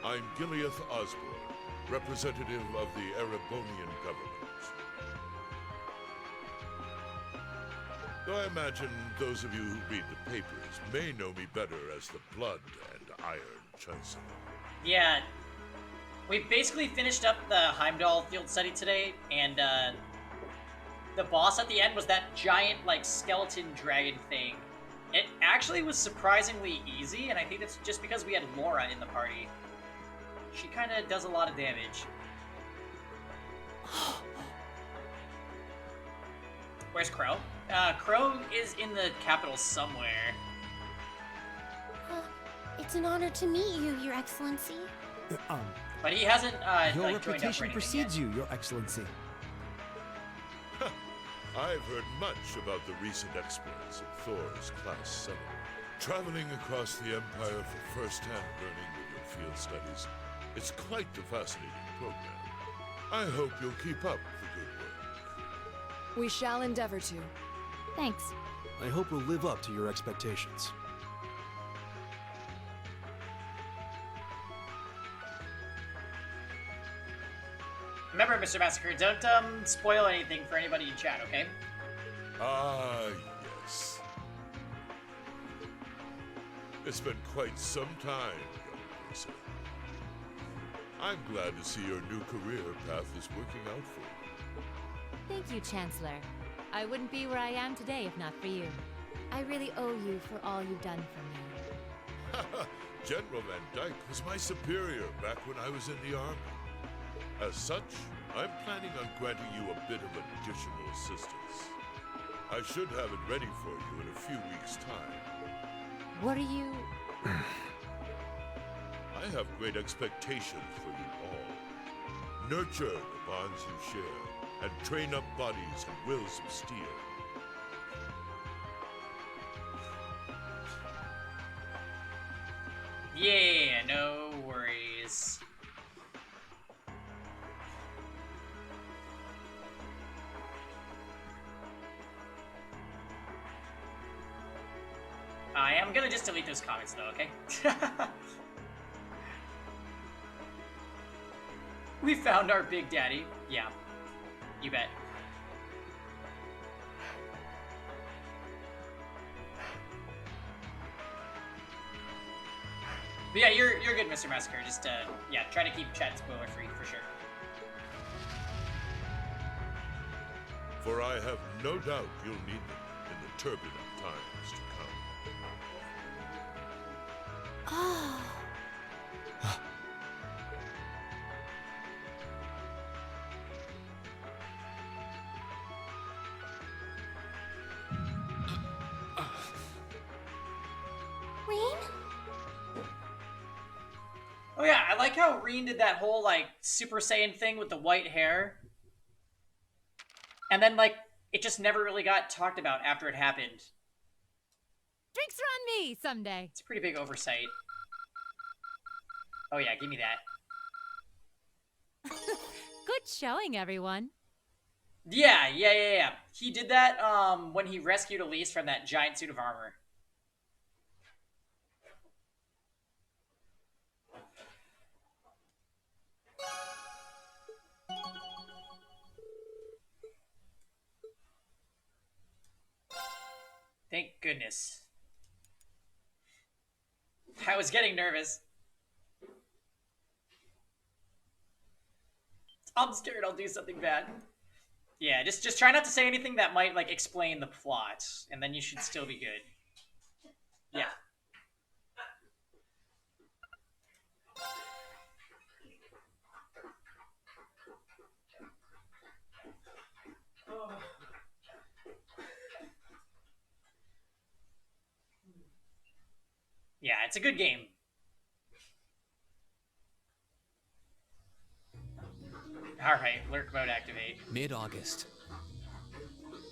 I'm Gileath Osborne, representative of the Erebonian government. Though I imagine those of you who read the papers may know me better as the Blood and Iron Chancellor. Yeah, we basically finished up the Heimdall field study today, and the boss at the end was that giant, like, skeleton dragon thing. It actually was surprisingly easy, and I think that's just because we had Laura in the party. She kind of does a lot of damage. Where's Crow? Crow is in the capital somewhere. It's an honor to meet you, Your Excellency. But he hasn't, Your like, joined up reputation for anything precedes yet. you, Your Excellency. I've heard much about the recent exploits of Thor's Class 7. Traveling across the Empire for first-hand learning with your field studies, it's quite a fascinating program. I hope you'll keep up the good work. We shall endeavor to. Thanks. I hope we'll live up to your expectations. Remember, Mr. Massacre, don't spoil anything for anybody in chat, okay? Ah, yes. It's been quite some time, young person. I'm glad to see your new career path is working out for you. Thank you, Chancellor. I wouldn't be where I am today if not for you. I really owe you for all you've done for me. General Van Dyke was my superior back when I was in the Army. As such, I'm planning on granting you a bit of additional assistance. I should have it ready for you in a few weeks' time. What are you... I have great expectations for you all. Nurture the bonds you share, and train up bodies and wills of steel. Yeah, no worries. I am gonna just delete those comments though, okay? We found our Big Daddy. Yeah, you bet. But yeah, you're good, Mr. Massacre. Just yeah, try to keep chat spoiler free for sure. For I have no doubt you'll need them in the turbulent times to come. Oh. Reen? Oh yeah, I like how Reen did that whole, like, Super Saiyan thing with the white hair. And then, like, it just never really got talked about after it happened. Drinks are on me someday. It's a pretty big oversight. Oh yeah, give me that. Good showing, everyone. Yeah. He did that when he rescued Elise from that giant suit of armor. Thank goodness. I was getting nervous. I'm scared I'll do something bad. Yeah, just try not to say anything that might, like, explain the plot, and then you should still be good. Yeah. Yeah, it's a good game. Alright, lurk mode activate. Mid-August.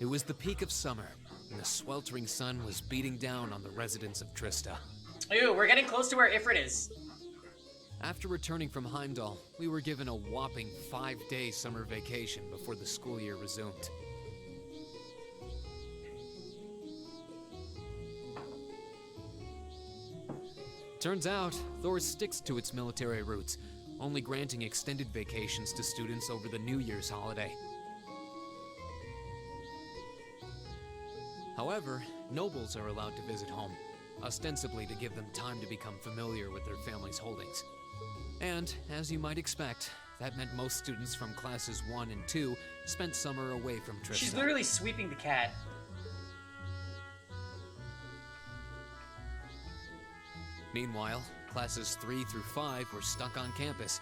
It was the peak of summer, and the sweltering sun was beating down on the residents of Trista. Ooh, we're getting close to where Ifrit is. After returning from Heimdall, we were given a whopping 5-day summer vacation before the school year resumed. Turns out, Thor sticks to its military roots, only granting extended vacations to students over the New Year's holiday. However, nobles are allowed to visit home, ostensibly to give them time to become familiar with their family's holdings. And, as you might expect, that meant most students from classes 1 and 2 spent summer away from Trista. She's literally sweeping the cat. Meanwhile, classes 3 through 5 were stuck on campus,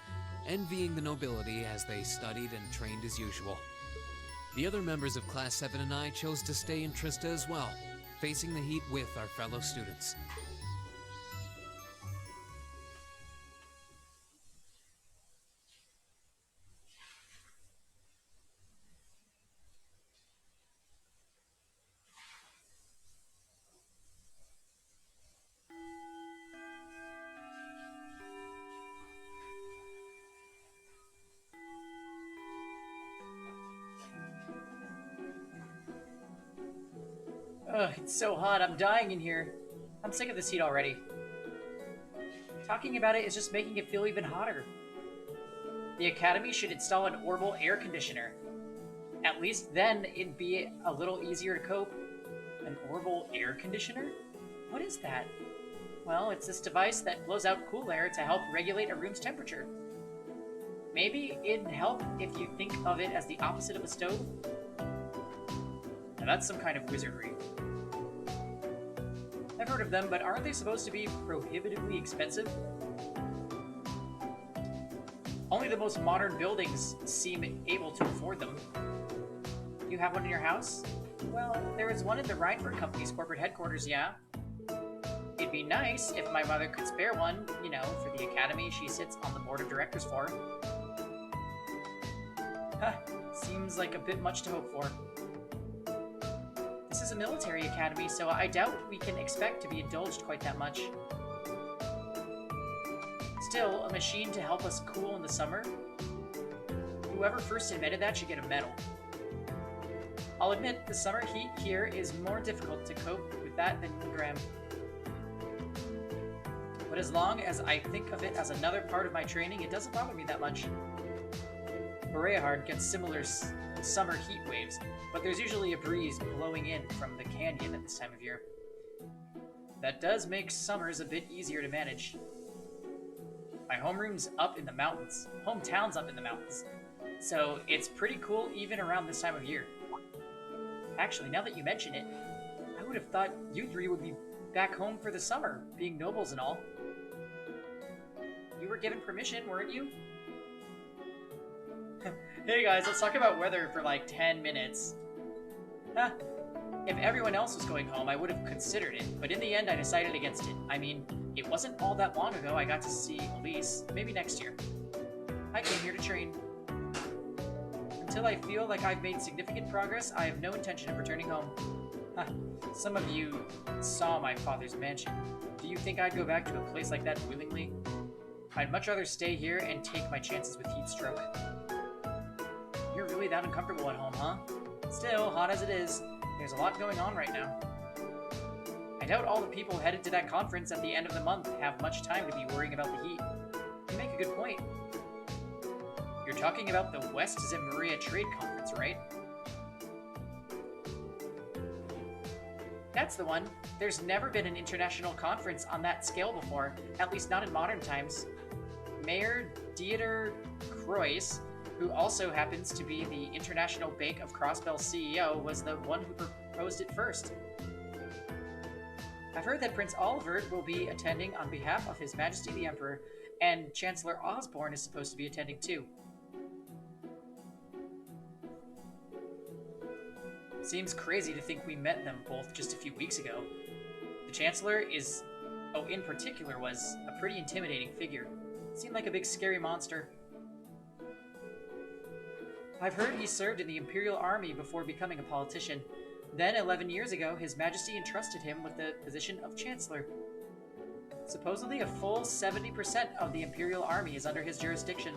envying the nobility as they studied and trained as usual. The other members of Class 7 and I chose to stay in Trista as well, facing the heat with our fellow students. Ugh, it's so hot. I'm dying in here. I'm sick of this heat already. Talking about it is just making it feel even hotter. The Academy should install an orbital air conditioner. At least then it'd be a little easier to cope. An orbital air conditioner? What is that? Well, it's this device that blows out cool air to help regulate a room's temperature. Maybe it'd help if you think of it as the opposite of a stove? Now that's some kind of wizardry. I've heard of them, but aren't they supposed to be prohibitively expensive? Only the most modern buildings seem able to afford them. You have one in your house? Well, there is one at the Reinford Company's corporate headquarters, yeah. It'd be nice if my mother could spare one, you know, for the academy she sits on the board of directors for. Huh, seems like a bit much to hope for. This is a military academy, so I doubt we can expect to be indulged quite that much. Still, a machine to help us cool in the summer? Whoever first invented that should get a medal. I'll admit, the summer heat here is more difficult to cope with that than Graham. But as long as I think of it as another part of my training, it doesn't bother me that much. Boreahard gets similar summer heat waves, but there's usually a breeze blowing in from the canyon at this time of year. That does make summers a bit easier to manage. My homeroom's up in the mountains. Hometown's up in the mountains. So it's pretty cool even around this time of year. Actually, now that you mention it, I would have thought you three would be back home for the summer, being nobles and all. You were given permission, weren't you? Hey guys, let's talk about weather for like 10 minutes. Huh. If everyone else was going home, I would have considered it, but in the end I decided against it. I mean, it wasn't all that long ago I got to see Elise. Maybe next year. I came here to train. Until I feel like I've made significant progress, I have no intention of returning home. Huh. Some of you saw my father's mansion. Do you think I'd go back to a place like that willingly? I'd much rather stay here and take my chances with heat stroke. You're really that uncomfortable at home, huh? Still, hot as it is, there's a lot going on right now. I doubt all the people headed to that conference at the end of the month have much time to be worrying about the heat. You make a good point. You're talking about the West Zemuria Trade Conference, right? That's the one. There's never been an international conference on that scale before, at least not in modern times. Mayor Dieter Croix, who also happens to be the International Bank of Crossbell's CEO, was the one who proposed it first. I've heard that Prince Oliver will be attending on behalf of His Majesty the Emperor, and Chancellor Osborne is supposed to be attending too. Seems crazy to think we met them both just a few weeks ago. The Chancellor is, in particular, was a pretty intimidating figure. Seemed like a big scary monster. I've heard he served in the Imperial Army before becoming a politician. Then, 11 years ago, His Majesty entrusted him with the position of Chancellor. Supposedly a full 70% of the Imperial Army is under his jurisdiction.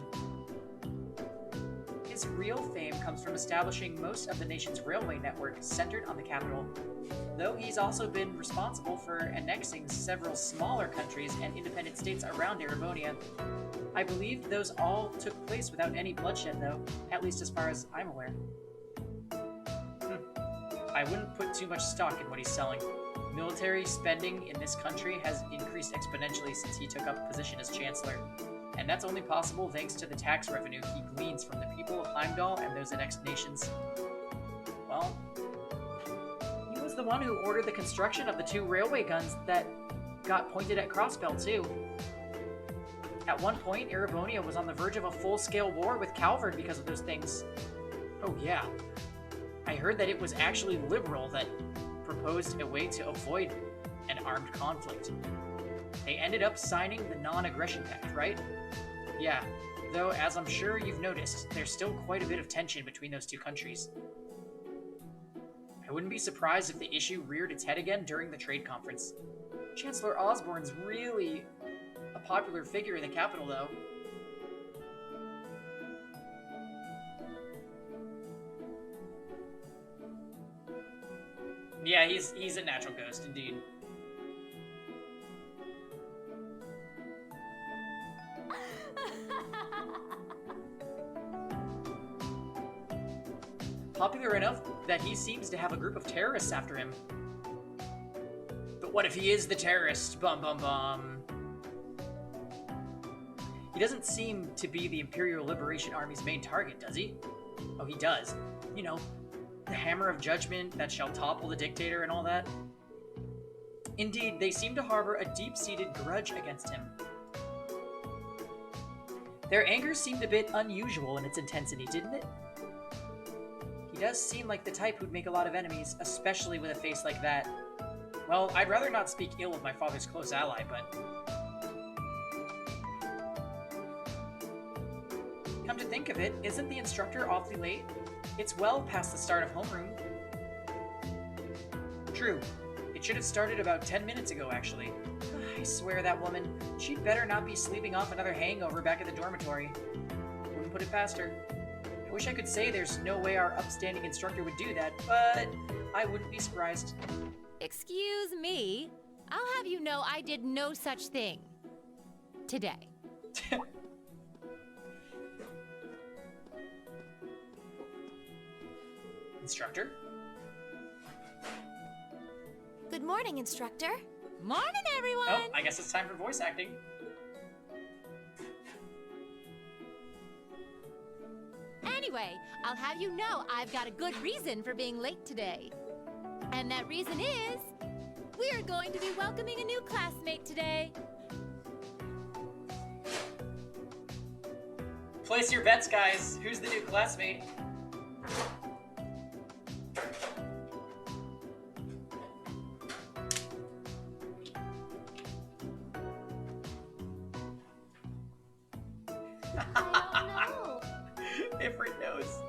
His real fame comes from establishing most of the nation's railway network centered on the capital, though he's also been responsible for annexing several smaller countries and independent states around Erebonia. I believe those all took place without any bloodshed, though, at least as far as I'm aware. I wouldn't put too much stock in what he's selling. Military spending in this country has increased exponentially since he took up position as Chancellor, and that's only possible thanks to the tax revenue he gleans from the people of Heimdall and those annexed nations. Well, he was the one who ordered the construction of the 2 railway guns that got pointed at Crossbell, too. At one point, Erebonia was on the verge of a full-scale war with Calvard because of those things. Oh yeah. I heard that it was actually Liberal that proposed a way to avoid an armed conflict. They ended up signing the Non-Aggression Pact, right? Yeah, though as I'm sure you've noticed, there's still quite a bit of tension between those 2 countries. I wouldn't be surprised if the issue reared its head again during the trade conference. Chancellor Osborne's really a popular figure in the capital, though. Yeah, he's a natural ghost, indeed. Popular enough that he seems to have a group of terrorists after him. But what if he is the terrorist? Bum bum bum. He doesn't seem to be the Imperial Liberation Army's main target, does he? Oh, he does. You know, the hammer of judgment that shall topple the dictator and all that. Indeed, they seem to harbor a deep-seated grudge against him. Their anger seemed a bit unusual in its intensity, didn't it? He does seem like the type who'd make a lot of enemies, especially with a face like that. Well, I'd rather not speak ill of my father's close ally, but... Come to think of it, isn't the instructor awfully late? It's well past the start of homeroom. True. It should have started about 10 minutes ago, actually. I swear that woman, she'd better not be sleeping off another hangover back at the dormitory. Wouldn't put it past her. I wish I could say there's no way our upstanding instructor would do that, but I wouldn't be surprised. Excuse me. I'll have you know I did no such thing. Today. Instructor? Good morning, Instructor. Morning, everyone! Oh, I guess it's time for voice acting. Anyway, I'll have you know I've got a good reason for being late today. And that reason is... we're going to be welcoming a new classmate today. Place your bets, guys. Who's the new classmate? Different nose.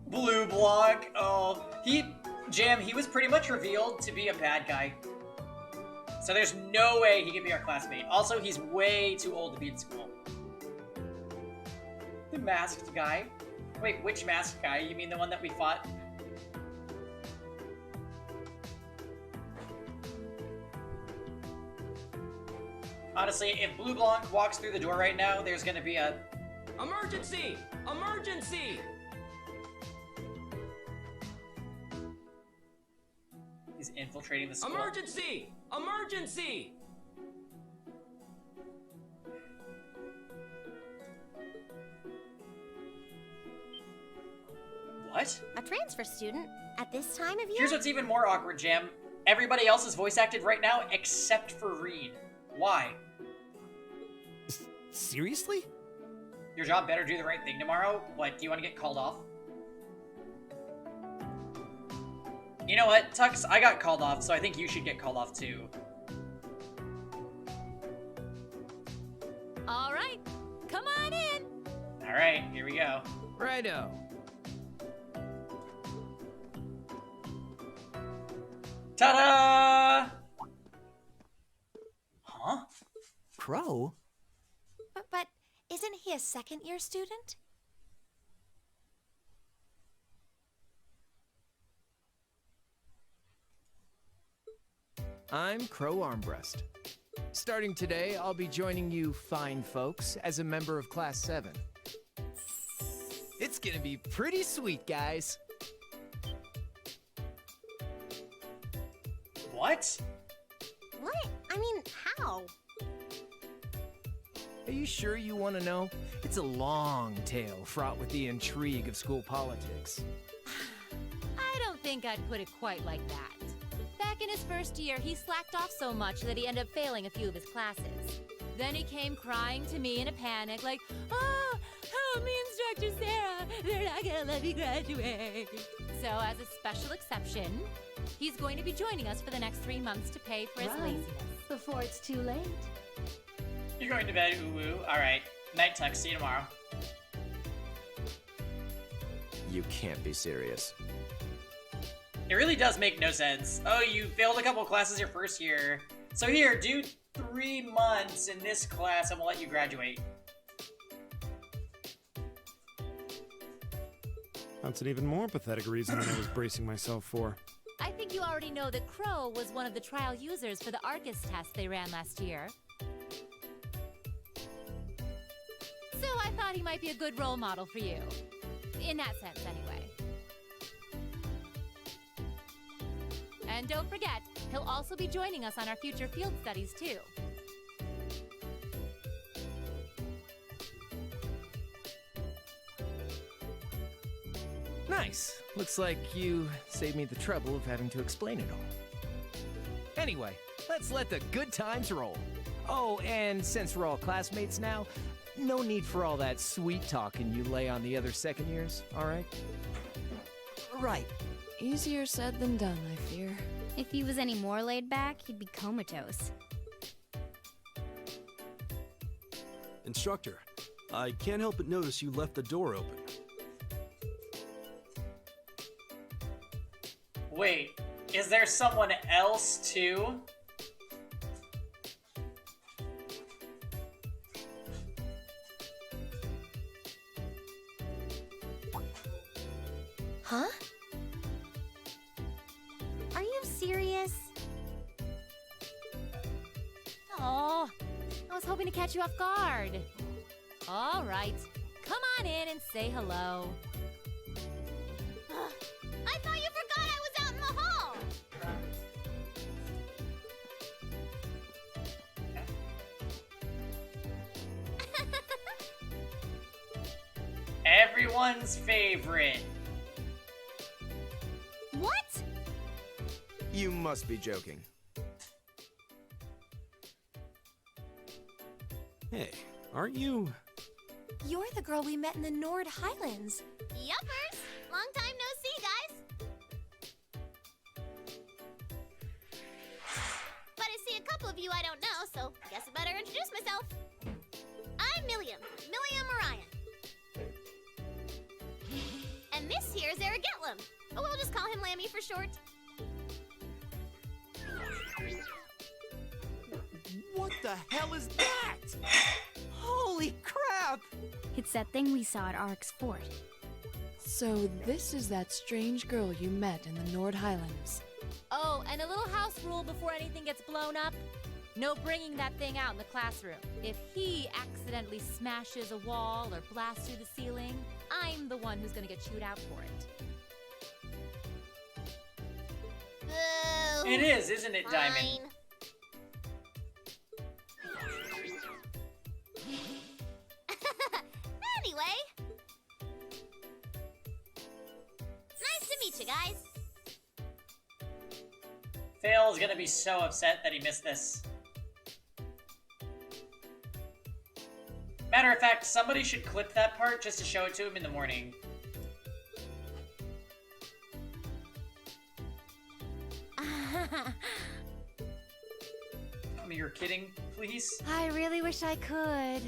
Blue block. Oh, he was pretty much revealed to be a bad guy. So there's no way he could be our classmate. Also, he's way too old to be in school. The masked guy? Wait, which masked guy? You mean the one that we fought? Honestly, if Blue Blanc walks through the door right now, there's gonna be a... Emergency! Emergency! He's infiltrating the school. Emergency! Emergency! What? A transfer student at this time of year? Here's what's even more awkward, Jam. Everybody else is voice acted right now except for Reed. Why? Seriously? Your job better do the right thing tomorrow? What, do you want to get called off? You know what, Tux, I got called off, so I think you should get called off too. All right, come on in. All right, here we go. Righto. Ta-da! Huh? Crow? But isn't he a second-year student? I'm Crow Armbrust. Starting today, I'll be joining you fine folks as a member of Class 7. It's gonna be pretty sweet, guys. What? What? I mean, how? Are you sure you want to know? It's a long tale fraught with the intrigue of school politics. I don't think I'd put it quite like that. Back in his first year, he slacked off so much that he ended up failing a few of his classes. Then he came crying to me in a panic like, "Oh, help me, Instructor Sarah, they're not gonna let me graduate." So as a special exception, he's going to be joining us for the next 3 months to pay for his laziness. Before it's too late. You're going to bed, ooh-woo. Alright. Night tuck, see you tomorrow. You can't be serious. It really does make no sense. Oh, you failed a couple classes your first year. So here, do 3 months in this class and we'll let you graduate. That's an even more pathetic reason than I was bracing myself for. I think you already know that Crow was one of the trial users for the Arcus test they ran last year. So I thought he might be a good role model for you. In that sense, anyway. And don't forget, he'll also be joining us on our future field studies, too. Nice. Looks like you saved me the trouble of having to explain it all. Anyway, let's let the good times roll. Oh, and since we're all classmates now, no need for all that sweet talking you lay on the other second years, all right? Right. Easier said than done, I fear. If he was any more laid back, he'd be comatose. Instructor, I can't help but notice you left the door open. Wait, is there someone else too? Huh? Are you serious? Oh, I was hoping to catch you off guard. All right, come on in and say hello. I thought you forgot I was out in the hall! Everyone's favorite. What? You must be joking. Hey, aren't you... You're the girl we met in the Nord Highlands. Yuppers! Long time no see, guys. But I see a couple of you I don't know, so guess I better introduce myself. I'm Milliam Orion. And this here's Eric Getlam. But we'll just call him Lammy for short. What the hell is that? Holy crap! It's that thing we saw at Ark's fort. So this is that strange girl you met in the Nord Highlands. Oh, and a little house rule before anything gets blown up. No bringing that thing out in the classroom. If he accidentally smashes a wall or blasts through the ceiling, I'm the one who's gonna get chewed out for it. Boo! It is, isn't it, Diamond? Fine. Anyway. Nice to meet you guys. Phil's gonna be so upset that he missed this. Matter of fact, somebody should clip that part just to show it to him in the morning. Tell me you're kidding, please. I really wish I could.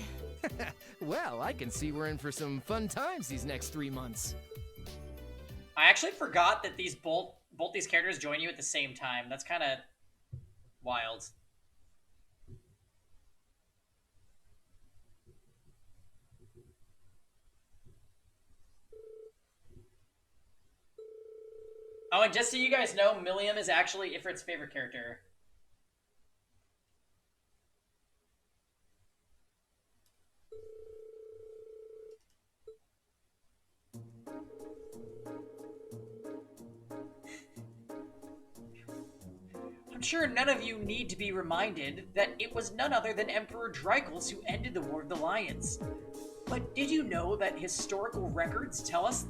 Well, I can see we're in for some fun times these next 3 months. I actually forgot that these bolt both these characters join you at the same time. That's kind of wild. Oh, and just so you guys know, Milliam is actually Ifrit's favorite character. I'm sure none of you need to be reminded that it was none other than Emperor Drycles who ended the War of the Lions. But did you know that historical records tell us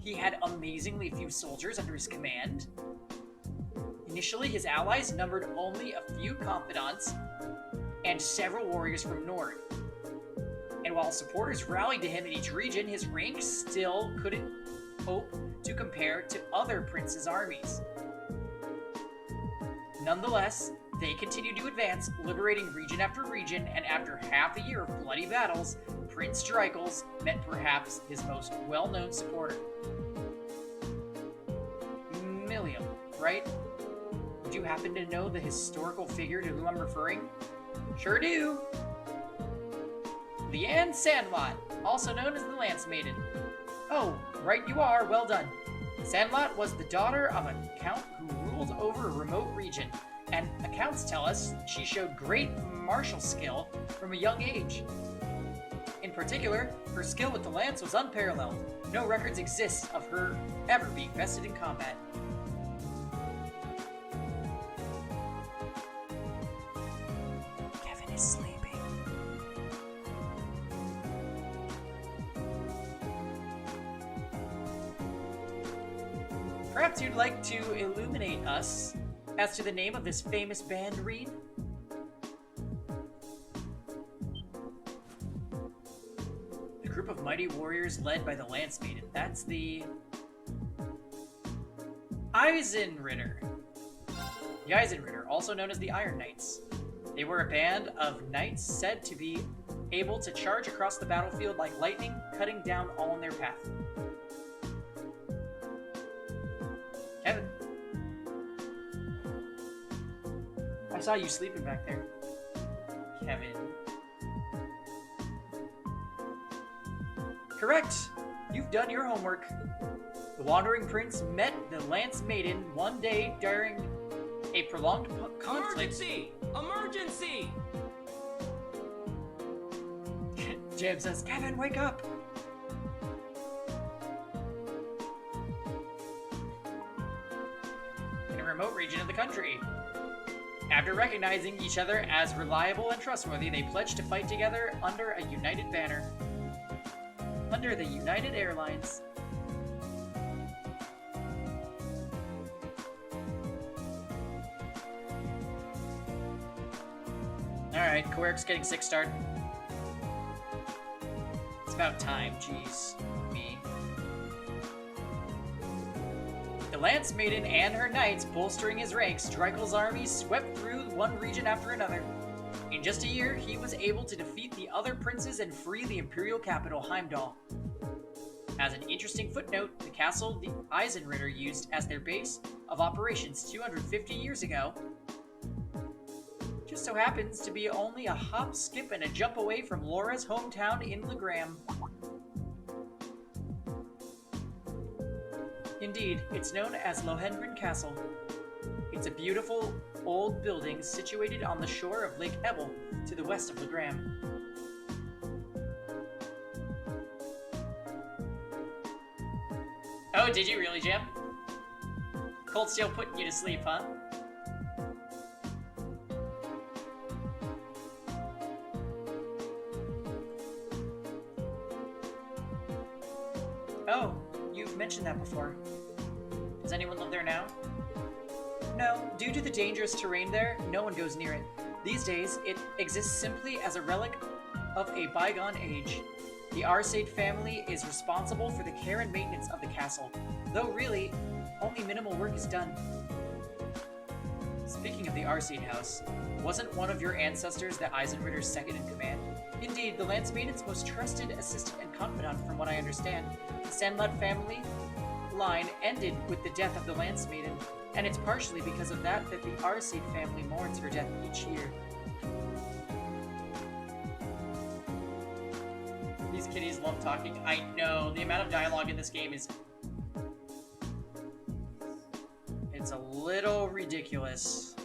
he had amazingly few soldiers under his command? Initially, his allies numbered only a few confidants and several warriors from Nord. And while supporters rallied to him in each region, his rank still couldn't hope to compare to other princes' armies. Nonetheless, they continued to advance, liberating region after region, and after half a year of bloody battles, Prince Drycles met perhaps his most well-known supporter. Milliam, right? Would you happen to know the historical figure to whom I'm referring? Sure do! Leanne Sandlot, also known as the Lance Maiden. Oh, right you are, well done. Sandlot was the daughter of a count who ruled over a remote region, and accounts tell us she showed great martial skill from a young age. In particular, her skill with the lance was unparalleled. No records exist of her ever being bested in combat. Kevin is sleeping. Perhaps you'd like to illuminate us as to the name of this famous band, Reed? The group of mighty warriors led by the Lance Maiden. That's the Eisenritter. The Eisenritter, also known as the Iron Knights. They were a band of knights said to be able to charge across the battlefield like lightning, cutting down all in their path. Kevin. I saw you sleeping back there. Kevin. Correct. You've done your homework. The Wandering Prince met the Lance Maiden one day during a prolonged conflict. Emergency! Emergency! Jam says, Kevin, wake up! In a remote region of the country. After recognizing each other as reliable and trustworthy, they pledged to fight together under a united banner. Under the United Airlines. Alright, Quirk's getting 6-starred. It's about time, jeez. Me. The Lance Maiden and her knights bolstering his ranks, Drycles' army swept through one region after another. In just a year, he was able to defeat the other princes and free the imperial capital, Heimdall. As an interesting footnote, the castle the Eisenritter used as their base of operations 250 years ago just so happens to be only a hop, skip, and a jump away from Laura's hometown in Legram. Indeed, it's known as Lohengrin Castle. It's a beautiful, old building situated on the shore of Lake Ebble to the west of Legram. Oh, did you really, Jim? Cold Steel putting you to sleep, huh? Oh, you've mentioned that before. Does anyone live there now? No, due to the dangerous terrain there, no one goes near it. These days, it exists simply as a relic of a bygone age. The Arcade family is responsible for the care and maintenance of the castle, though really, only minimal work is done. Speaking of the Arcade house, wasn't one of your ancestors the Eisenritter's second in command? Indeed, the Lance Maiden's most trusted assistant and confidant, from what I understand. The Sandlot family line ended with the death of the Lance Maiden, and it's partially because of that that the Arseid family mourns her death each year. These kitties love talking. I know, the amount of dialogue in this game is... it's a little ridiculous.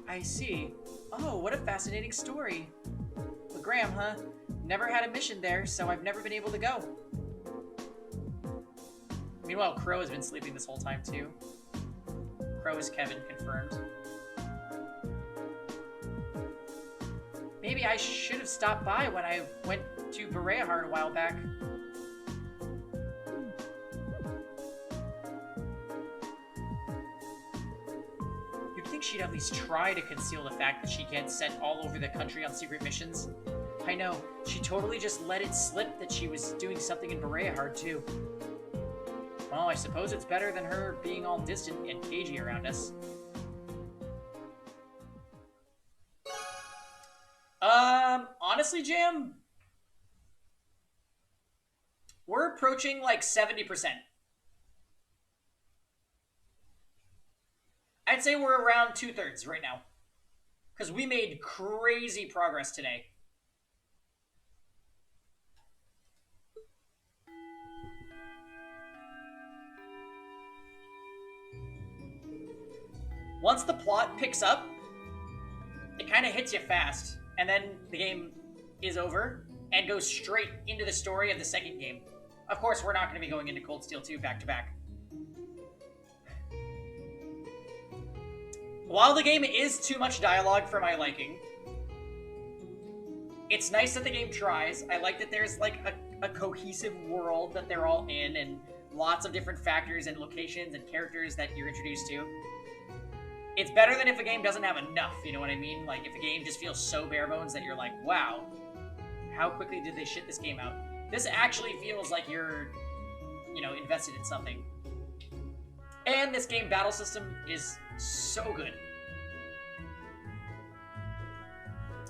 I see. Oh, what a fascinating story. Graham, huh? Never had a mission there, so I've never been able to go. Meanwhile, Crow has been sleeping this whole time, too. Crow is Kevin, confirmed. Maybe I should have stopped by when I went to Bereahard a while back. You'd think she'd at least try to conceal the fact that she gets sent all over the country on secret missions. I know, she totally just let it slip that she was doing something in Bereahard, too. Well, I suppose it's better than her being all distant and cagey around us. Honestly, Jam, we're approaching like 70%. I'd say we're around 2/3 right now. Because we made crazy progress today. Once the plot picks up, it kind of hits you fast, and then the game is over and goes straight into the story of the second game. Of course, we're not going to be going into Cold Steel 2 back to back. While the game is too much dialogue for my liking, it's nice that the game tries. I like that there's like a cohesive world that they're all in, and lots of different factors and locations and characters that you're introduced to. It's better than if a game doesn't have enough, you know what I mean? Like, if a game just feels so bare bones that you're like, wow, how quickly did they shit this game out? This actually feels like you're, you know, invested in something. And this game battle system is so good.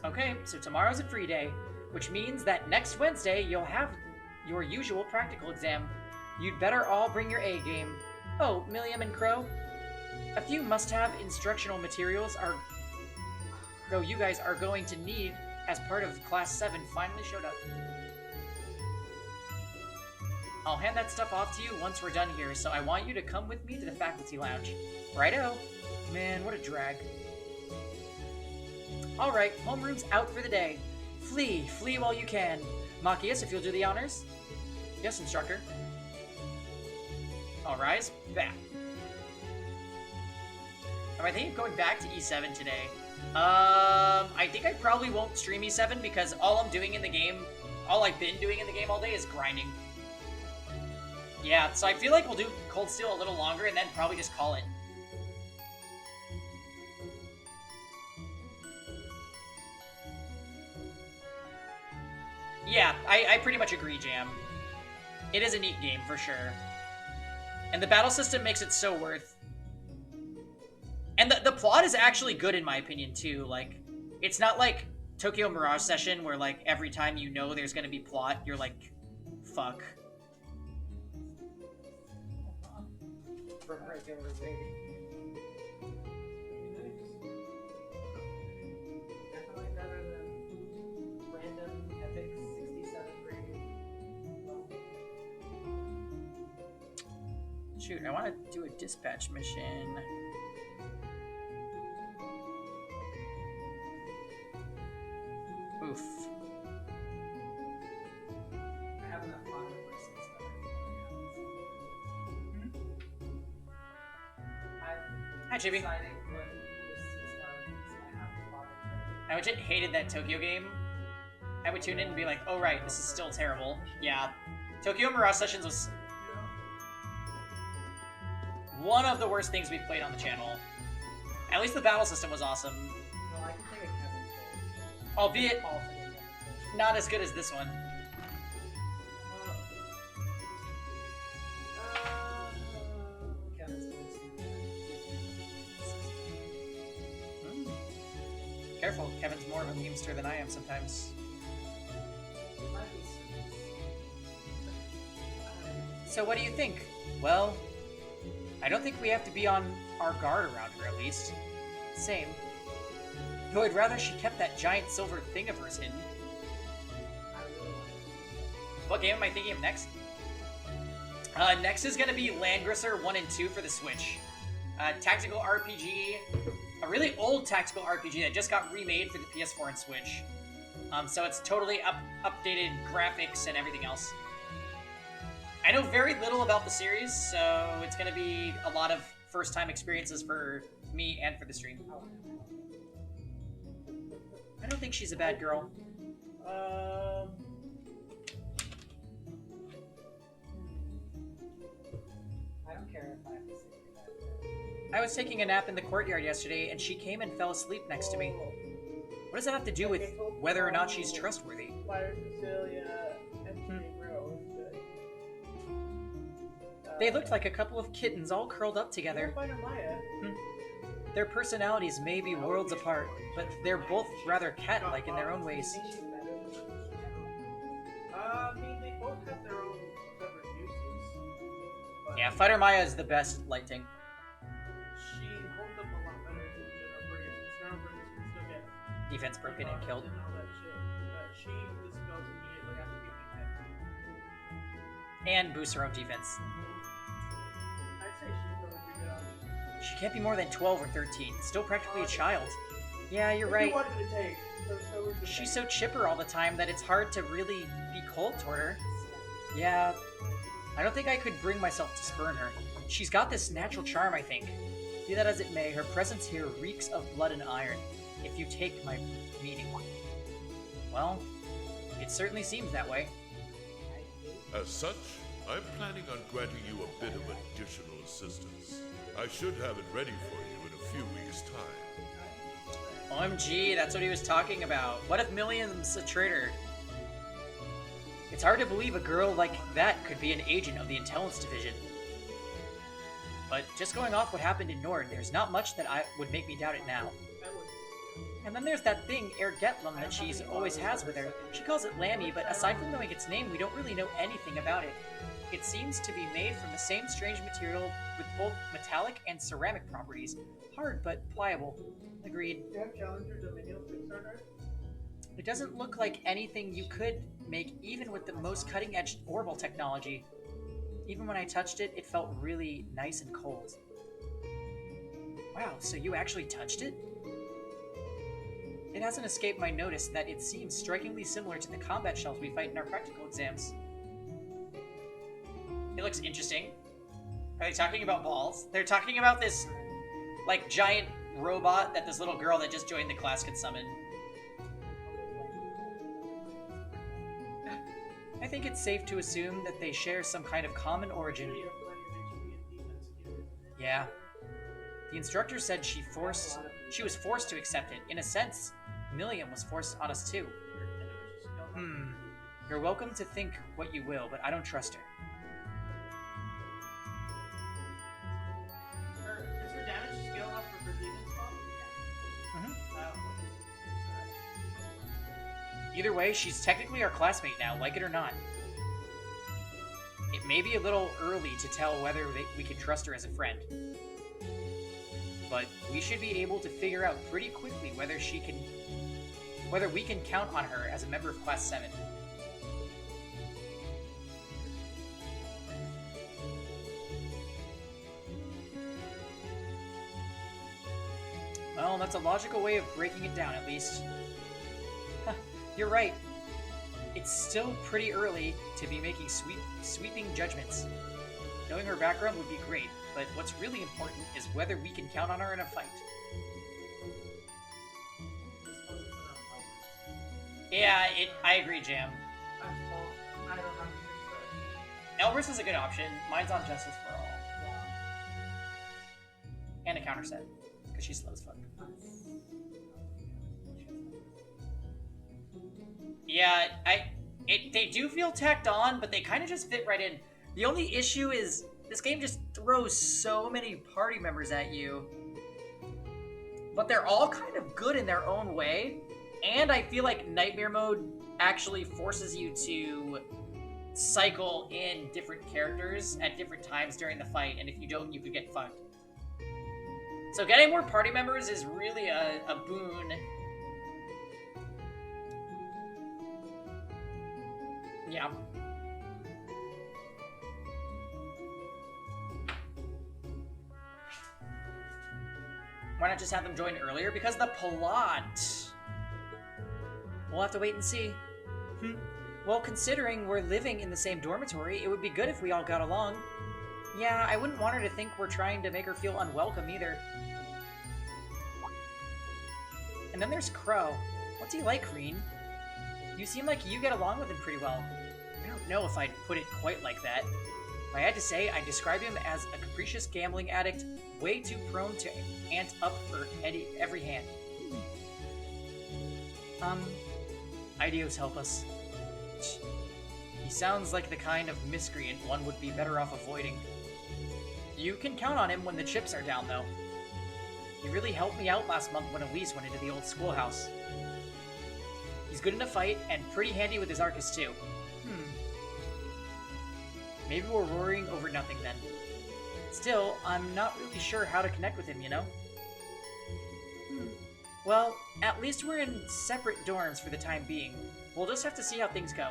Okay, so tomorrow's a free day, which means that next Wednesday you'll have your usual practical exam. You'd better all bring your A game. Oh, Milliam and Crow? A few must-have instructional materials you guys are going to need as part of Class 7 finally showed up. I'll hand that stuff off to you once we're done here, so I want you to come with me to the faculty lounge. Righto. Man, what a drag. Alright, homeroom's out for the day. Flee while you can. Machias, if you'll do the honors. Yes, instructor. All rise. Back. Am I thinking of going back to E7 today? I think I probably won't stream E7 because all I'm doing in the game, all I've been doing in the game all day is grinding. Yeah, so I feel like we'll do Cold Steel a little longer and then probably just call it. Yeah, I pretty much agree, Jam. It is a neat game, for sure. And the battle system makes it so worth. And the plot is actually good, in my opinion, too. Like, it's not like Tokyo Mirage Session, where, like, every time you know there's gonna be plot, you're like, fuck. From regular baby. Definitely better than random epic 67 grade. Shoot, I want to do a dispatch mission. Oof. I have enough fun with my stuff. Hi, Chibi. I legit hated that Tokyo game. I would tune in and be like, oh right, this is still terrible. Yeah. Tokyo Mirage Sessions was one of the worst things we've played on the channel. At least the battle system was awesome. Well, I can think of Kevin's goal. Albeit not as good as this one. Careful, Kevin's more of a memester than I am sometimes. So what do you think? Well, I don't think we have to be on our guard around her, at least. Same. Though I'd rather she kept that giant silver thing of hers hidden. What game am I thinking of next? Next is going to be Landgrisser 1 and 2 for the Switch. Tactical RPG, a really old tactical RPG that just got remade for the PS4 and Switch. So it's totally updated graphics and everything else. I know very little about the series, so it's going to be a lot of first-time experiences for me and for the stream. I don't think she's a bad girl. I don't care if I have to say that. I was taking a nap in the courtyard yesterday, and she came and fell asleep next to me. What does that have to do with whether or not she's trustworthy? They looked like a couple of kittens all curled up together. Their personalities may be worlds apart, but they're both rather cat-like in their own ways. I mean, they both have their own separate uses. Yeah, Fighter Maya is the best lighting. She holds up a lot better than General Briggers. General Briggers can still get Defense broken and killed. and all that shit. But she dispels immediately after getting hit. And boosts her own defense. I'd say she's really pretty good on it. She can't be more than 12 or 13. Still practically a child. Yeah, you're right. What do you want me to take? She's so chipper all the time that it's hard to really be cold toward her. Yeah, I don't think I could bring myself to spurn her. She's got this natural charm, I think. Be that as it may, her presence here reeks of blood and iron, if you take my meaning. Well, it certainly seems that way. As such, I'm planning on granting you a bit of additional assistance. I should have it ready for you in a few weeks' time. OMG, that's what he was talking about. What if Milliam's a traitor? It's hard to believe a girl like that could be an agent of the Intelligence Division. But just going off what happened in Nord, there's not much that would make me doubt it now. And then there's that thing, Ergetlum, that she's always has with her. She calls it Lammy, but aside from knowing its name, we don't really know anything about it. It seems to be made from the same strange material with both metallic and ceramic properties. Hard, but pliable. Agreed. Do you have Challenger Dominion Kickstarter? It doesn't look like anything you could make even with the most cutting-edge orbital technology. Even when I touched it, it felt really nice and cold. Wow, so you actually touched it? It hasn't escaped my notice that it seems strikingly similar to the combat shells we fight in our practical exams. It looks interesting. Are they talking about balls? They're talking about this, like, giant robot that this little girl that just joined the class could summon. I think it's safe to assume that they share some kind of common origin. Yeah. The instructor said she was forced to accept it. In a sense, Milliam was forced on us too. You're welcome to think what you will, but I don't trust her. Is her damage skill up for demons? Either way, she's technically our classmate now, like it or not. It may be a little early to tell whether we can trust her as a friend. But we should be able to figure out pretty quickly whether we can count on her as a member of Class 7. Well, that's a logical way of breaking it down, at least. You're right. It's still pretty early to be making sweeping judgments. Knowing her background would be great, but what's really important is whether we can count on her in a fight. Yeah, I agree, Jam. Elbrus is a good option. Mine's on Justice for All. And a counter set, because she's slow as fuck. Yeah, they do feel tacked on, but they kind of just fit right in. The only issue is this game just throws so many party members at you. But they're all kind of good in their own way. And I feel like Nightmare Mode actually forces you to cycle in different characters at different times during the fight, and if you don't, you could get fucked. So getting more party members is really a boon. Yeah. Why not just have them join earlier? Because the plot. We'll have to wait and see. Well, considering we're living in the same dormitory, it would be good if we all got along. Yeah, I wouldn't want her to think we're trying to make her feel unwelcome either. And then there's Crow. What's he like, Reen? You seem like you get along with him pretty well. I don't know if I'd put it quite like that. If I had to say, I'd describe him as a capricious gambling addict, way too prone to ant up for every hand. Ideos help us. He sounds like the kind of miscreant one would be better off avoiding. You can count on him when the chips are down, though. He really helped me out last month when Elise went into the old schoolhouse. He's good in a fight, and pretty handy with his Arcus, too. Maybe we're worrying over nothing, then. Still, I'm not really sure how to connect with him, you know? Well, at least we're in separate dorms for the time being. We'll just have to see how things go.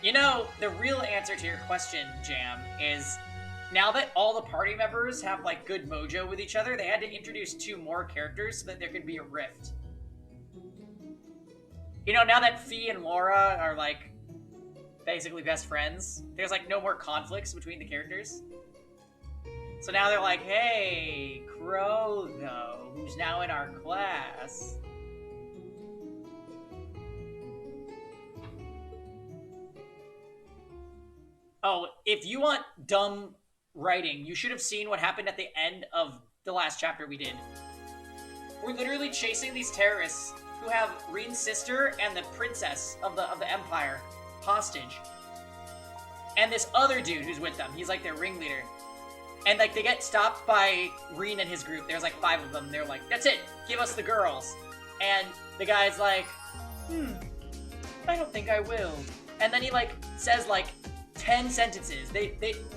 You know, the real answer to your question, Jam, is now that all the party members have, like, good mojo with each other, they had to introduce 2 more characters so that there could be a rift. You know, now that Fee and Laura are, like, basically best friends, there's, like, no more conflicts between the characters. So now they're like, hey, Crow, though, who's now in our class. Oh, if you want dumb writing, you should have seen what happened at the end of the last chapter we did. We're literally chasing these terrorists who have Reen's sister and the princess of the Empire hostage. And this other dude who's with them, he's like their ringleader. And like they get stopped by Reen and his group. There's like 5 of them. They're like, that's it, give us the girls. And the guy's like, I don't think I will. And then he like says like 10 sentences.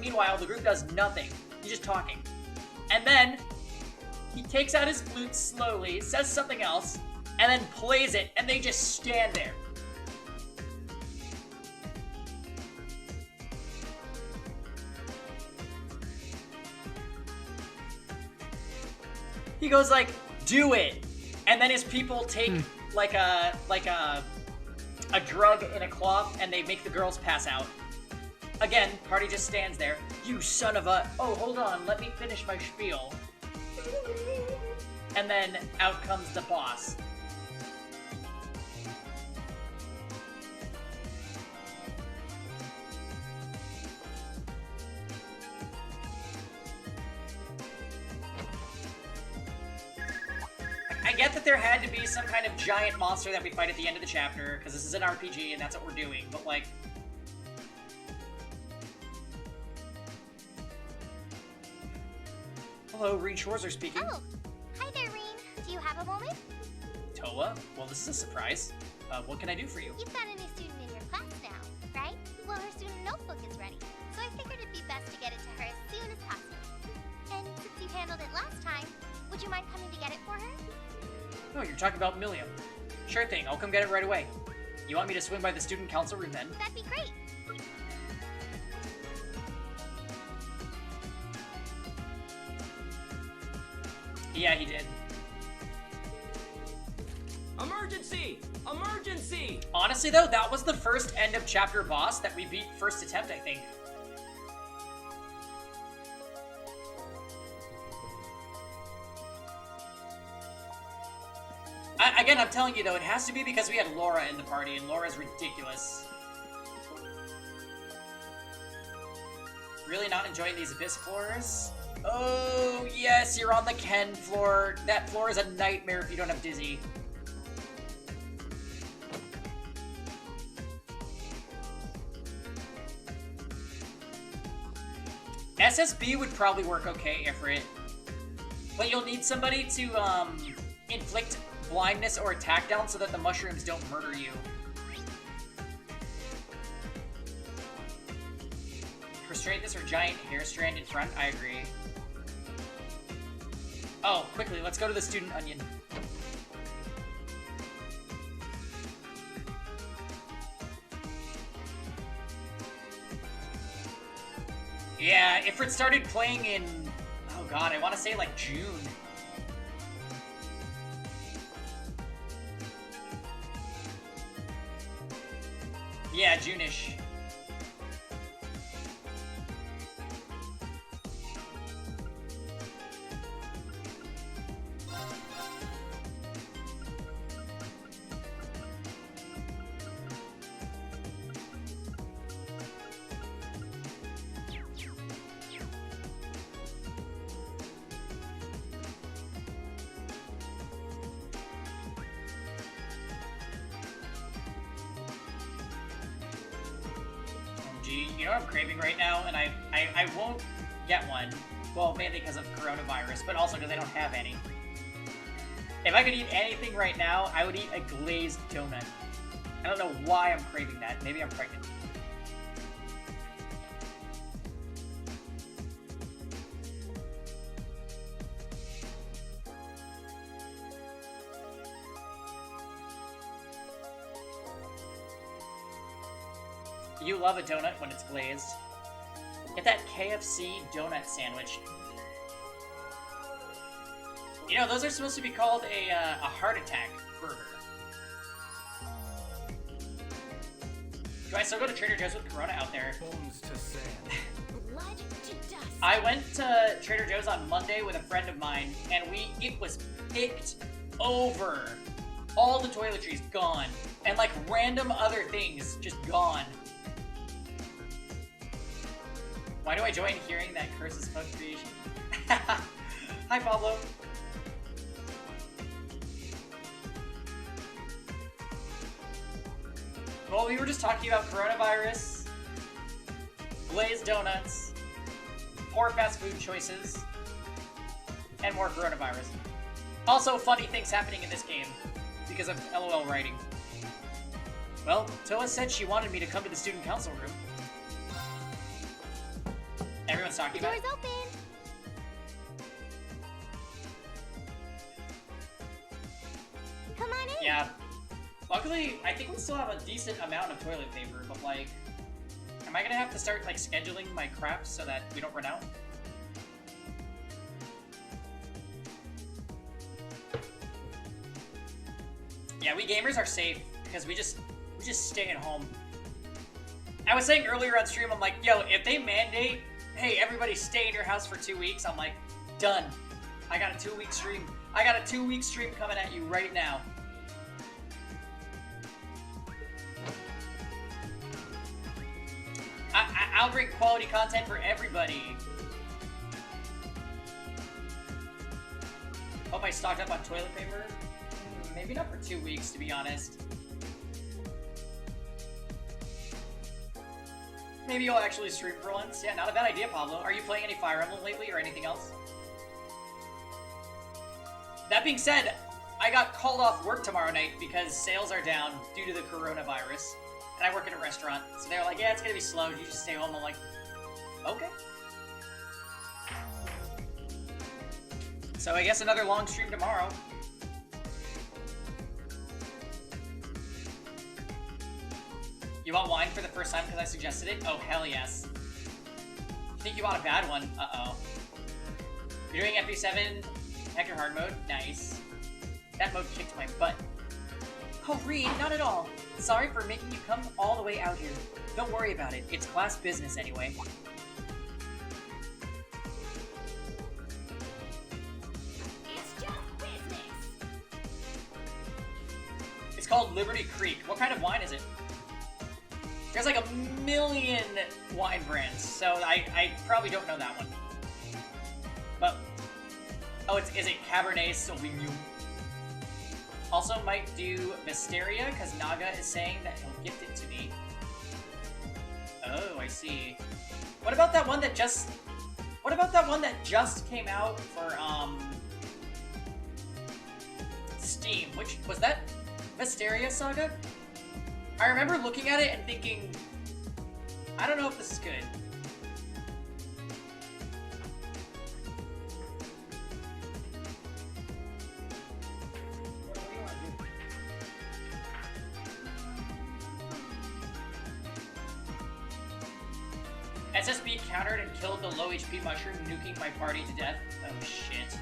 Meanwhile, the group does nothing. He's just talking. And then he takes out his flute slowly, says something else, and then plays it, and they just stand there. He goes like, do it. And then his people take like a drug in a cloth and they make the girls pass out. Again, party just stands there. You son of a... Oh, hold on, let me finish my spiel. And then out comes the boss. I get that there had to be some kind of giant monster that we fight at the end of the chapter, because this is an RPG and that's what we're doing, but like... Hello, Reen Schwarzer speaking. Oh, hi there, Reen. Do you have a moment? Toa? Well, this is a surprise. What can I do for you? You've got a new student in your class now, right? Well, her student notebook is ready, so I figured it'd be best to get it to her as soon as possible. And since you handled it last time, would you mind coming to get it for her? Oh, you're talking about Milliam. Sure thing, I'll come get it right away. You want me to swing by the student council room then? That'd be great. Yeah, he did. Emergency! Emergency! Honestly, though, that was the first end of chapter boss that we beat first attempt, I think. Again, I'm telling you, though, it has to be because we had Laura in the party, and Laura's ridiculous. Really not enjoying these abyss floors? Oh, yes, you're on the Ken floor. That floor is a nightmare if you don't have Dizzy. SSB would probably work okay, Ifrit. But you'll need somebody to, inflict blindness or attack down so that the mushrooms don't murder you. straight this or giant hair strand in front. I agree. Oh, quickly, let's go to the student onion. Yeah, Ifrit started playing in, oh god, I want to say like June. Yeah, June-ish. You know what I'm craving right now, and I won't get one. Well, mainly because of coronavirus, but also because I don't have any. If I could eat anything right now, I would eat a glazed donut. I don't know why I'm craving that. Maybe I'm pregnant. You love a donut when it's glazed. Get that KFC donut sandwich. You know, those are supposed to be called a heart attack burger. Do I still go to Trader Joe's with Corona out there? Bones to sand. Blood to dust. I went to Trader Joe's on Monday with a friend of mine, and it was picked over. All the toiletries gone. And like random other things just gone. Why do I join hearing that curses fuck creation? Hi, Pablo. Well, we were just talking about coronavirus, glazed donuts, poor fast food choices, and more coronavirus. Also, funny things happening in this game because of LOL writing. Well, Toa said she wanted me to come to the student council room. Everyone's talking about it. Door's open. Come on in. Yeah. Luckily, I think we still have a decent amount of toilet paper, but like, am I gonna have to start like scheduling my crap so that we don't run out? Yeah, we gamers are safe because we just stay at home. I was saying earlier on stream, I'm like, yo, if they mandate, hey, everybody stay in your house for 2 weeks, I'm like, done. I got a 2-week stream. I got a 2-week stream coming at you right now. I'll bring quality content for everybody. Hope I stocked up on toilet paper. Maybe not for 2 weeks, to be honest. Maybe you'll actually stream for once. Yeah, not a bad idea, Pablo. Are you playing any Fire Emblem lately or anything else? That being said, I got called off work tomorrow night because sales are down due to the coronavirus. And I work in a restaurant. So they're like, yeah, it's gonna be slow. You just stay home. I'm like, okay. So I guess another long stream tomorrow. You want wine for the first time because I suggested it? Oh, hell yes. You think you bought a bad one? Uh-oh. You're doing FP7 Hector Hard mode? Nice. That mode kicked my butt. Oh, Reed, not at all. Sorry for making you come all the way out here. Don't worry about it. It's class business anyway. It's just business. It's called Liberty Creek. What kind of wine is it? There's like a million wine brands, so I probably don't know that one. But, oh, is it Cabernet Sauvignon? Also might do Mysteria, because Naga is saying that he'll gift it to me. Oh, I see. What about that one that just... What about that one that just came out for, Steam? Which, was that Mysteria Saga? I remember looking at it and thinking, I don't know if this is good. SSB countered and killed the low HP mushroom, nuking my party to death. Oh shit.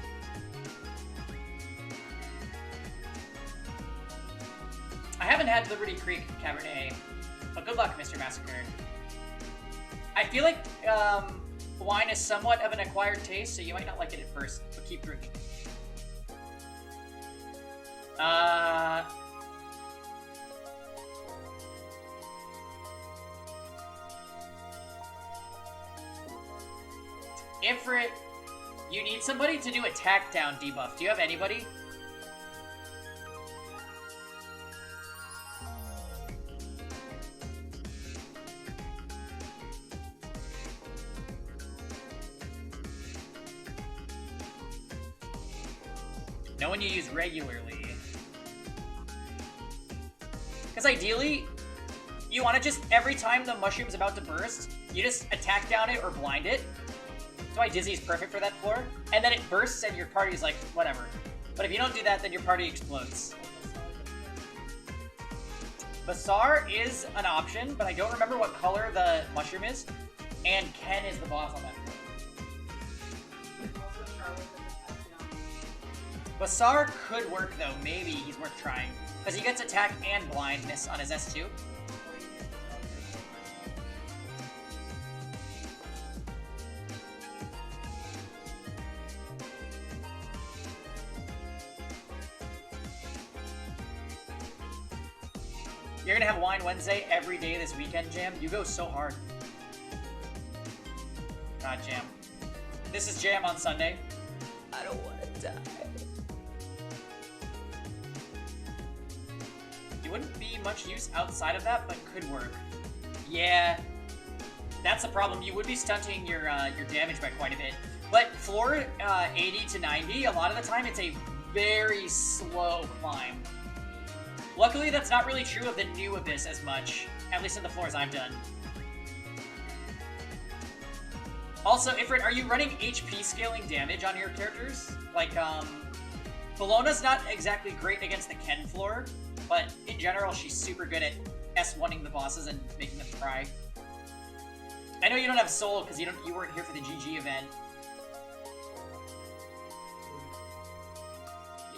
I haven't had Liberty Creek Cabernet, but good luck, Mr. Massacre. I feel like wine is somewhat of an acquired taste, so you might not like it at first, but keep drinking. Ifrit, you need somebody to do attack down debuff. Do you have anybody? No one you use regularly. Because ideally, you want to just, every time the mushroom's about to burst, you just attack down it or blind it. That's why Dizzy's perfect for that floor. And then it bursts and your party's like, whatever. But if you don't do that, then your party explodes. Bazaar is an option, but I don't remember what color the mushroom is. And Ken is the boss on that floor. Bazaar could work though, maybe he's worth trying. Because he gets attack and blindness on his S2. You're gonna have Wine Wednesday every day this weekend, Jam. You go so hard. God, Jam. This is Jam on Sunday. I don't want to die. You wouldn't be much use outside of that, but could work. Yeah, that's the problem. You would be stunting your damage by quite a bit. But floor 80 to 90, a lot of the time it's a very slow climb. Luckily, that's not really true of the new Abyss as much, at least in the floors I've done. Also, Ifrit, are you running HP scaling damage on your characters? Like, Bologna's not exactly great against the Ken floor, but in general, she's super good at S1ing the bosses and making them cry. I know you don't have Soul because you weren't here for the GG event.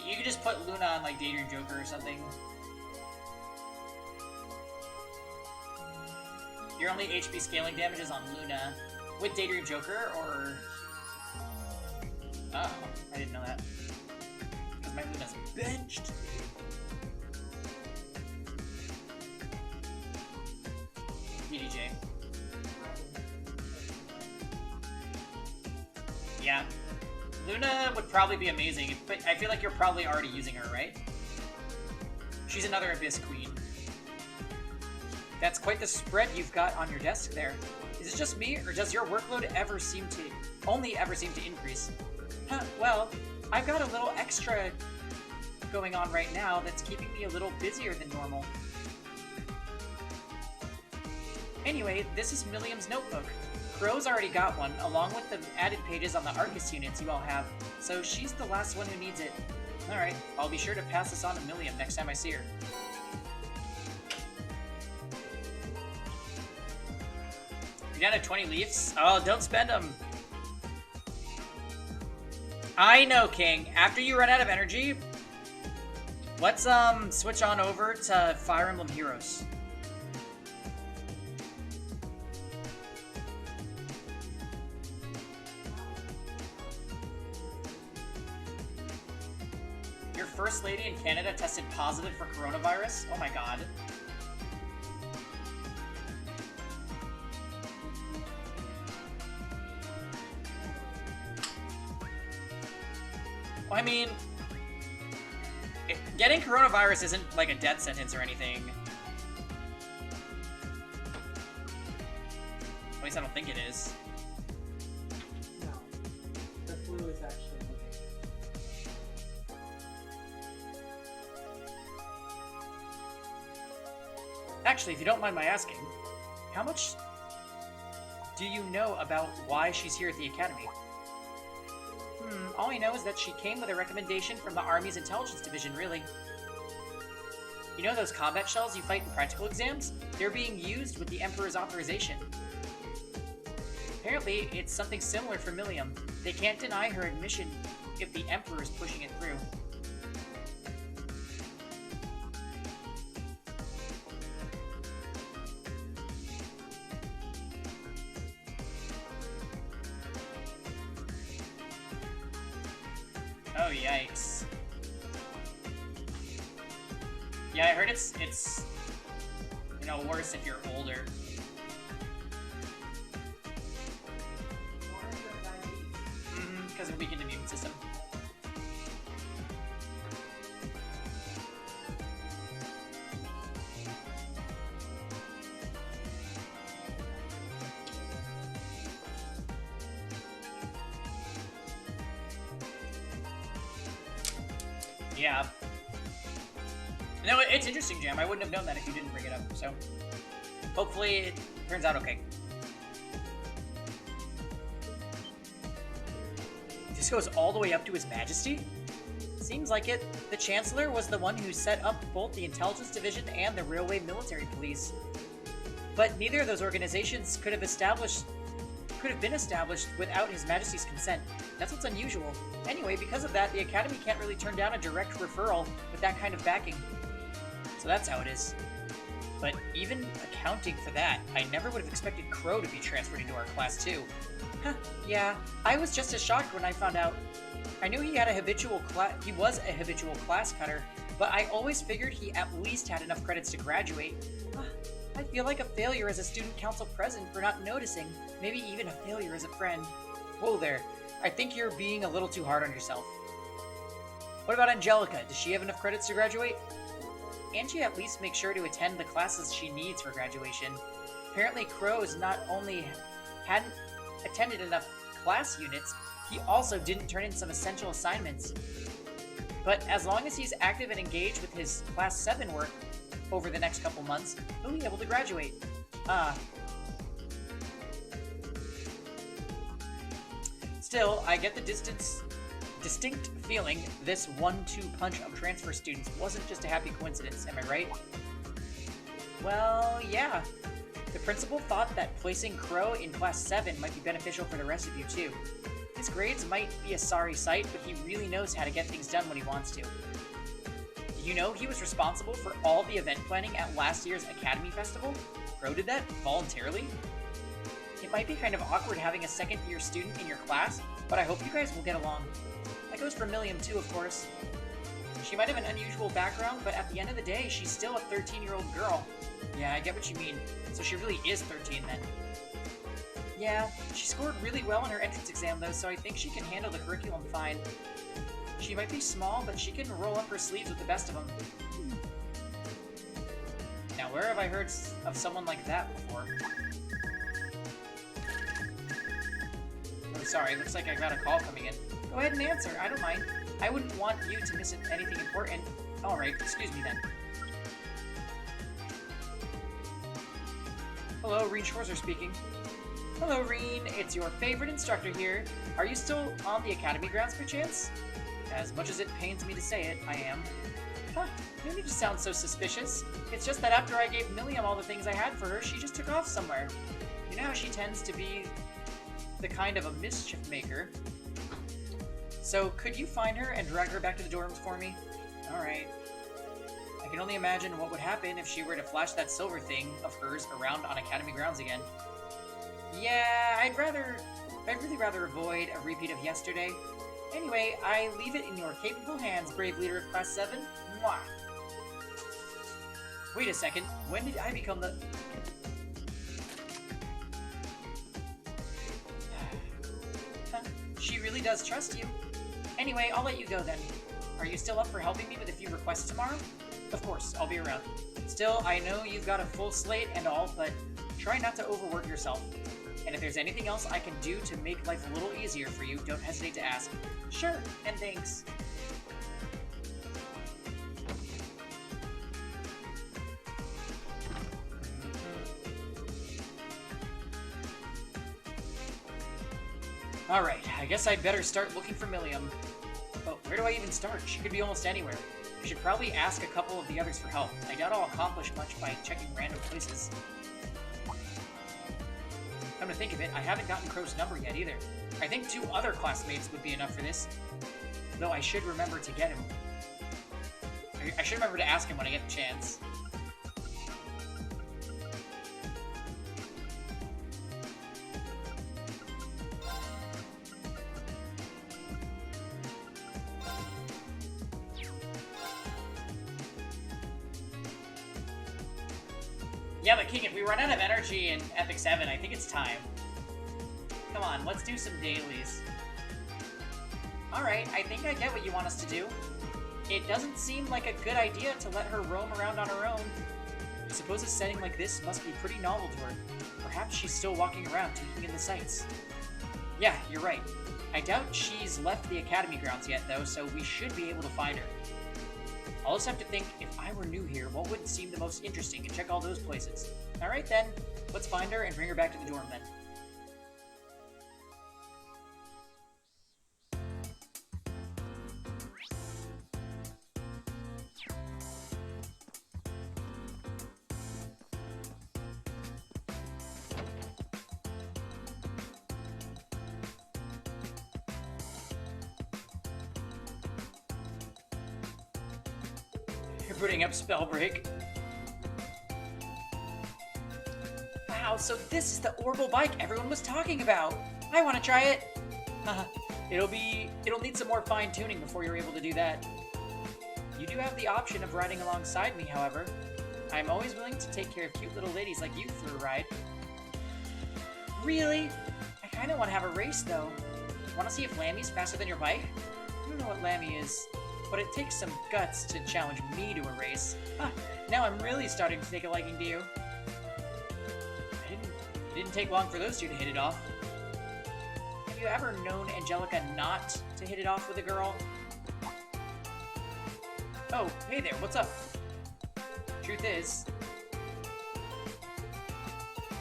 You could just put Luna on like Daydream Joker or something. Your only HP scaling damage is on Luna with Daydream Joker, or... Oh, I didn't know that. Because my Luna's benched. DDJ. Yeah. Luna would probably be amazing, but I feel like you're probably already using her, right? She's another Abyss Queen. That's quite the spread you've got on your desk there. Is it just me, or does your workload only ever seem to increase? Huh, well, I've got a little extra going on right now that's keeping me a little busier than normal. Anyway, this is Milliam's notebook. Crow's already got one, along with the added pages on the Arcus units you all have, so she's the last one who needs it. Alright, I'll be sure to pass this on to Milliam next time I see her. You're down to 20 leaves? Oh, don't spend them. I know, King. After you run out of energy, let's switch on over to Fire Emblem Heroes. Your first lady in Canada tested positive for coronavirus? Oh my god. Well, I mean, getting coronavirus isn't like a death sentence or anything. At least I don't think it is. No. The flu is actually Actually, if you don't mind my asking, how much do you know about why she's here at the Academy? All I know is that she came with a recommendation from the Army's Intelligence Division, really. You know those combat shells you fight in practical exams? They're being used with the Emperor's authorization. Apparently, it's something similar for Milliam. They can't deny her admission if the Emperor is pushing it through. Oh, yikes. Yeah, I heard it's you know, worse if you're older. Because of weakened immune system. Yeah. No, it's interesting, Jam. I wouldn't have known that if you didn't bring it up, so hopefully it turns out okay. This goes all the way up to His Majesty? Seems like it. The Chancellor was the one who set up both the Intelligence Division and the Railway Military Police. But neither of those organizations could have been established without His Majesty's consent. That's what's unusual. Anyway, because of that, the Academy can't really turn down a direct referral with that kind of backing. So that's how it is. But even accounting for that, I never would have expected Crow to be transferred into our class too. Huh, yeah, I was just as shocked when I found out. I knew he was a habitual class cutter, but I always figured he at least had enough credits to graduate. I feel like a failure as a student council president for not noticing, maybe even a failure as a friend. Whoa there, I think you're being a little too hard on yourself. What about Angelica? Does she have enough credits to graduate? Angie at least makes sure to attend the classes she needs for graduation. Apparently Crow's not only hadn't attended enough class units, he also didn't turn in some essential assignments. But as long as he's active and engaged with his Class 7 work over the next couple months, he'll be able to graduate. Still, I get the distinct feeling this 1-2 punch of transfer students wasn't just a happy coincidence, am I right? Well, yeah. The principal thought that placing Crow in Class 7 might be beneficial for the rest of you too. His grades might be a sorry sight, but he really knows how to get things done when he wants to. Did you know he was responsible for all the event planning at last year's Academy Festival? Crow did that voluntarily? It might be kind of awkward having a second-year student in your class, but I hope you guys will get along. That goes for Milliam too, of course. She might have an unusual background, but at the end of the day, she's still a 13-year-old girl. Yeah, I get what you mean. So she really is 13 then. Yeah, she scored really well in her entrance exam though, so I think she can handle the curriculum fine. She might be small, but she can roll up her sleeves with the best of them. Now, where have I heard of someone like that before? Oh, sorry, looks like I got a call coming in. Go ahead and answer, I don't mind. I wouldn't want you to miss anything important. Alright, excuse me then. Hello, Reen Schwarzer speaking. Hello, Reen. It's your favorite instructor here. Are you still on the Academy grounds, perchance? As much as it pains me to say it, I am. Huh, you need to sound so suspicious. It's just that after I gave Milliam all the things I had for her, she just took off somewhere. You know how she tends to be the kind of a mischief maker. So, could you find her and drag her back to the dorms for me? Alright. I can only imagine what would happen if she were to flash that silver thing of hers around on Academy grounds again. Yeah, I'd really rather avoid a repeat of yesterday. Anyway, I leave it in your capable hands, brave leader of Class 7. Mwah! Wait a second, when did I become the... She really does trust you. Anyway, I'll let you go then. Are you still up for helping me with a few requests tomorrow? Of course, I'll be around. Still, I know you've got a full slate and all, but try not to overwork yourself. And if there's anything else I can do to make life a little easier for you, don't hesitate to ask. Sure, and thanks. Alright, I guess I'd better start looking for Milliam. But where do I even start? She could be almost anywhere. I should probably ask a couple of the others for help. I doubt I'll accomplish much by checking random places. Come to to think of it, I haven't gotten Crow's number yet either. I think 2 other classmates would be enough for this. Though I should remember to get him. I should remember to ask him when I get the chance. Yeah, but Keegan, we run out of energy in Epic 7. I think it's time. Come on, let's do some dailies. Alright, I think I get what you want us to do. It doesn't seem like a good idea to let her roam around on her own. I suppose a setting like this must be pretty novel to her. Perhaps she's still walking around taking in the sights. Yeah, you're right. I doubt she's left the academy grounds yet, though, so we should be able to find her. I'll just have to think, if I were new here, what would seem the most interesting and check all those places. Alright then, let's find her and bring her back to the dorm then. You're putting up spell break. Wow, so this is the orbital bike everyone was talking about. I want to try it. It'll need some more fine-tuning before you're able to do that. You do have the option of riding alongside me, however. I'm always willing to take care of cute little ladies like you for a ride. Really? I kind of want to have a race, though. Want to see if Lammy's faster than your bike? I don't know what Lammy is, but it takes some guts to challenge me to a race. Now I'm really starting to take a liking to you. It didn't take long for those two to hit it off. Have you ever known Angelica not to hit it off with a girl? Oh, hey there, what's up? Truth is...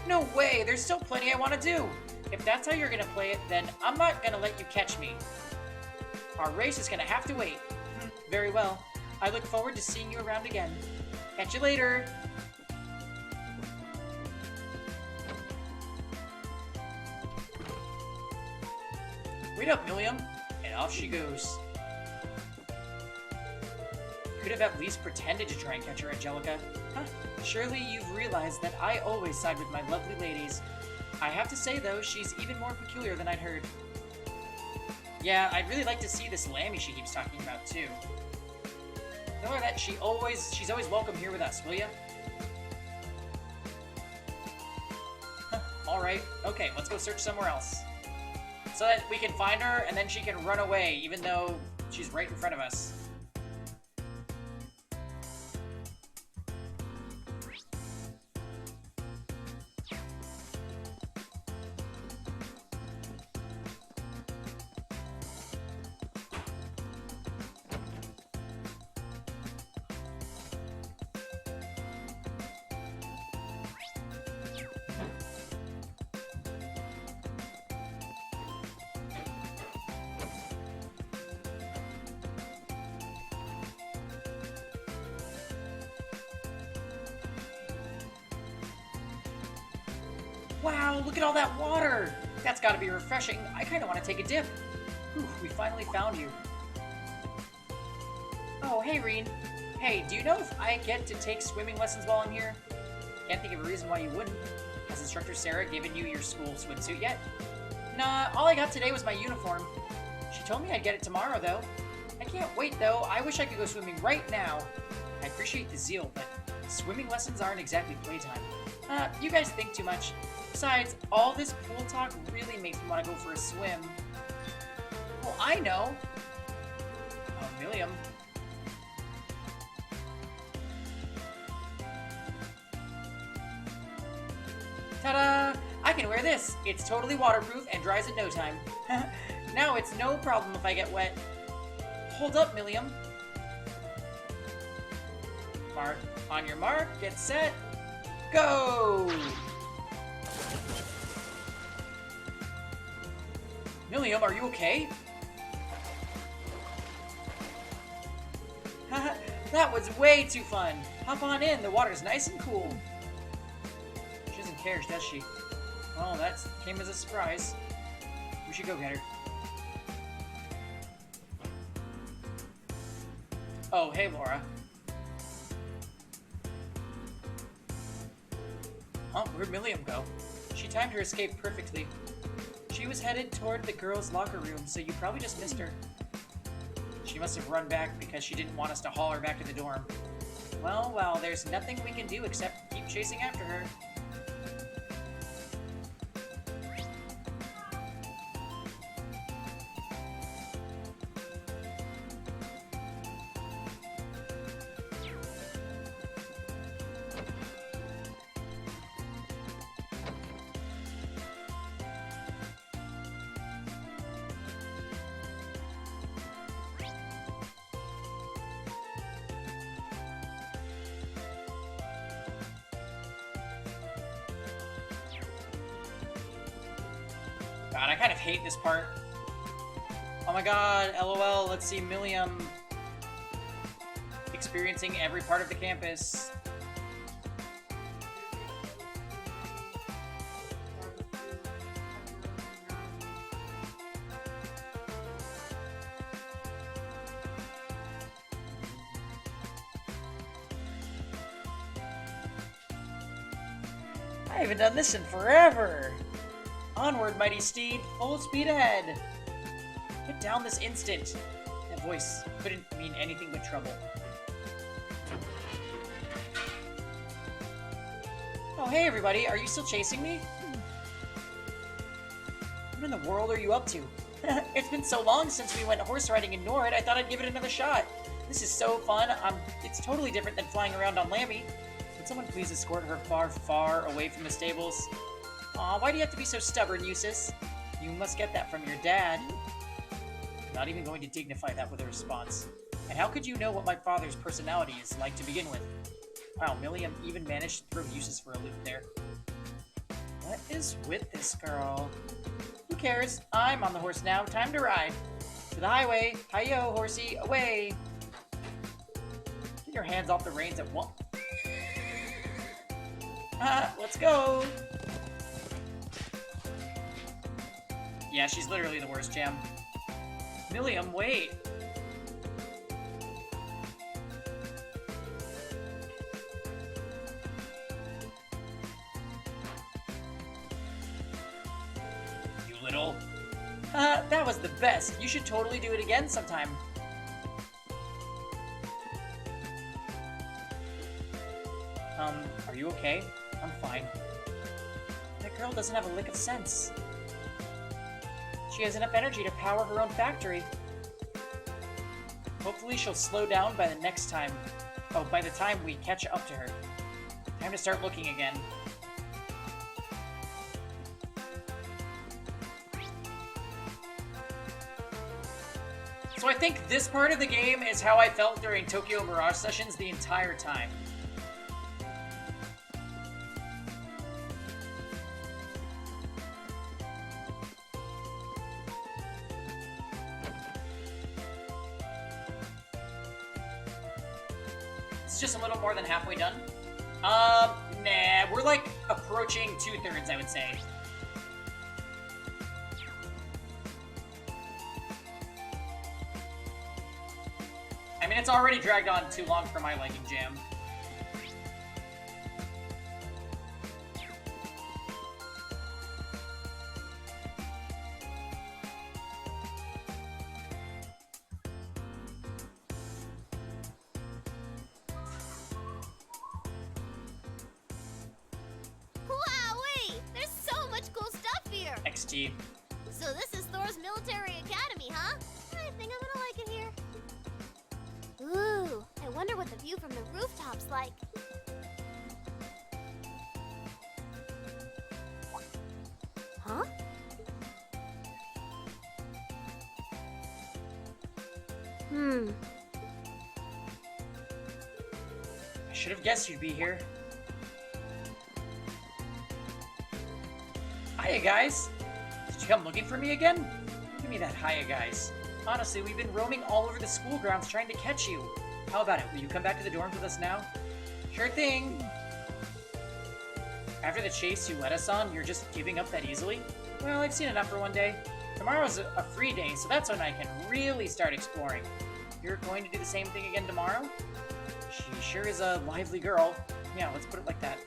No way, there's still plenty I want to do! If that's how you're gonna play it, then I'm not gonna let you catch me. Our race is gonna have to wait. Very well. I look forward to seeing you around again. Catch you later! Wait up, Milliam! And off she goes. Could have at least pretended to try and catch her, Angelica. Surely you've realized that I always side with my lovely ladies. I have to say, though, she's even more peculiar than I'd heard. Yeah, I'd really like to see this Lammy she keeps talking about, too. Tell her that she's always welcome here with us, will ya? Alright, okay, let's go search somewhere else. So that we can find her, and then she can run away, even though she's right in front of us. Wow, look at all that water! That's gotta be refreshing. I kinda wanna take a dip. Whew, we finally found you. Oh, hey, Reen. Hey, do you know if I get to take swimming lessons while I'm here? Can't think of a reason why you wouldn't. Has Instructor Sarah given you your school swimsuit yet? Nah, all I got today was my uniform. She told me I'd get it tomorrow, though. I can't wait, though. I wish I could go swimming right now. I appreciate the zeal, but swimming lessons aren't exactly playtime. You guys think too much. Besides, all this pool talk really makes me want to go for a swim. Well, I know. Oh, Milliam. Ta-da! I can wear this. It's totally waterproof and dries in no time. Now it's no problem if I get wet. Hold up, Milliam. On your mark, get set, go! Milliam, are you okay? That was way too fun. Hop on in, the water's nice and cool. She doesn't care, does she? Well, that came as a surprise. We should go get her. Oh, hey, Laura. Huh? Where'd Milliam go? She timed her escape perfectly. She was headed toward the girls' locker room, so you probably just missed her. She must have run back because she didn't want us to haul her back to the dorm. Well, there's nothing we can do except keep chasing after her. God, I kind of hate this part. Oh my god, LOL, let's see Milliam experiencing every part of the campus. I haven't done this in forever. Onward, mighty steed, full speed ahead. Get down this instant. That voice couldn't mean anything but trouble. Oh, hey everybody, are you still chasing me? What in the world are you up to? It's been so long since we went horse riding in Nord, I thought I'd give it another shot. This is so fun. It's totally different than flying around on Lammy. Would someone please escort her far, far away from the stables? Aw, why do you have to be so stubborn, Eustace? You must get that from your dad. Not even going to dignify that with a response. And how could you know what my father's personality is like to begin with? Wow, Milliam even managed to throw Eustace for a loop there. What is with this girl? Who cares? I'm on the horse now. Time to ride. To the highway. Hi-yo, horsey. Away. Get your hands off the reins at once. Let's go. Yeah, she's literally the worst, Jam. Milliam, wait. You little... that was the best. You should totally do it again sometime. Are you okay? I'm fine. That girl doesn't have a lick of sense. She has enough energy to power her own factory. Hopefully she'll slow down by the next time. Oh, by the time we catch up to her. Time to start looking again. So I think this part of the game is how I felt during Tokyo Mirage sessions the entire time. Just a little more than halfway done. Nah, we're like approaching 2/3, I would say. I mean, it's already dragged on too long for my liking, Jam. XT. So this is Thor's military academy, huh? I think I'm gonna like it here. Ooh, I wonder what the view from the rooftop's like. Huh? I should have guessed you'd be here. Hiya, guys! Did you come looking for me again? Give me that hiya, guys. Honestly, we've been roaming all over the school grounds trying to catch you. How about it? Will you come back to the dorms with us now? Sure thing! After the chase you led us on, you're just giving up that easily? Well, I've seen enough for one day. Tomorrow's a free day, so that's when I can really start exploring. You're going to do the same thing again tomorrow? She sure is a lively girl. Yeah, let's put it like that.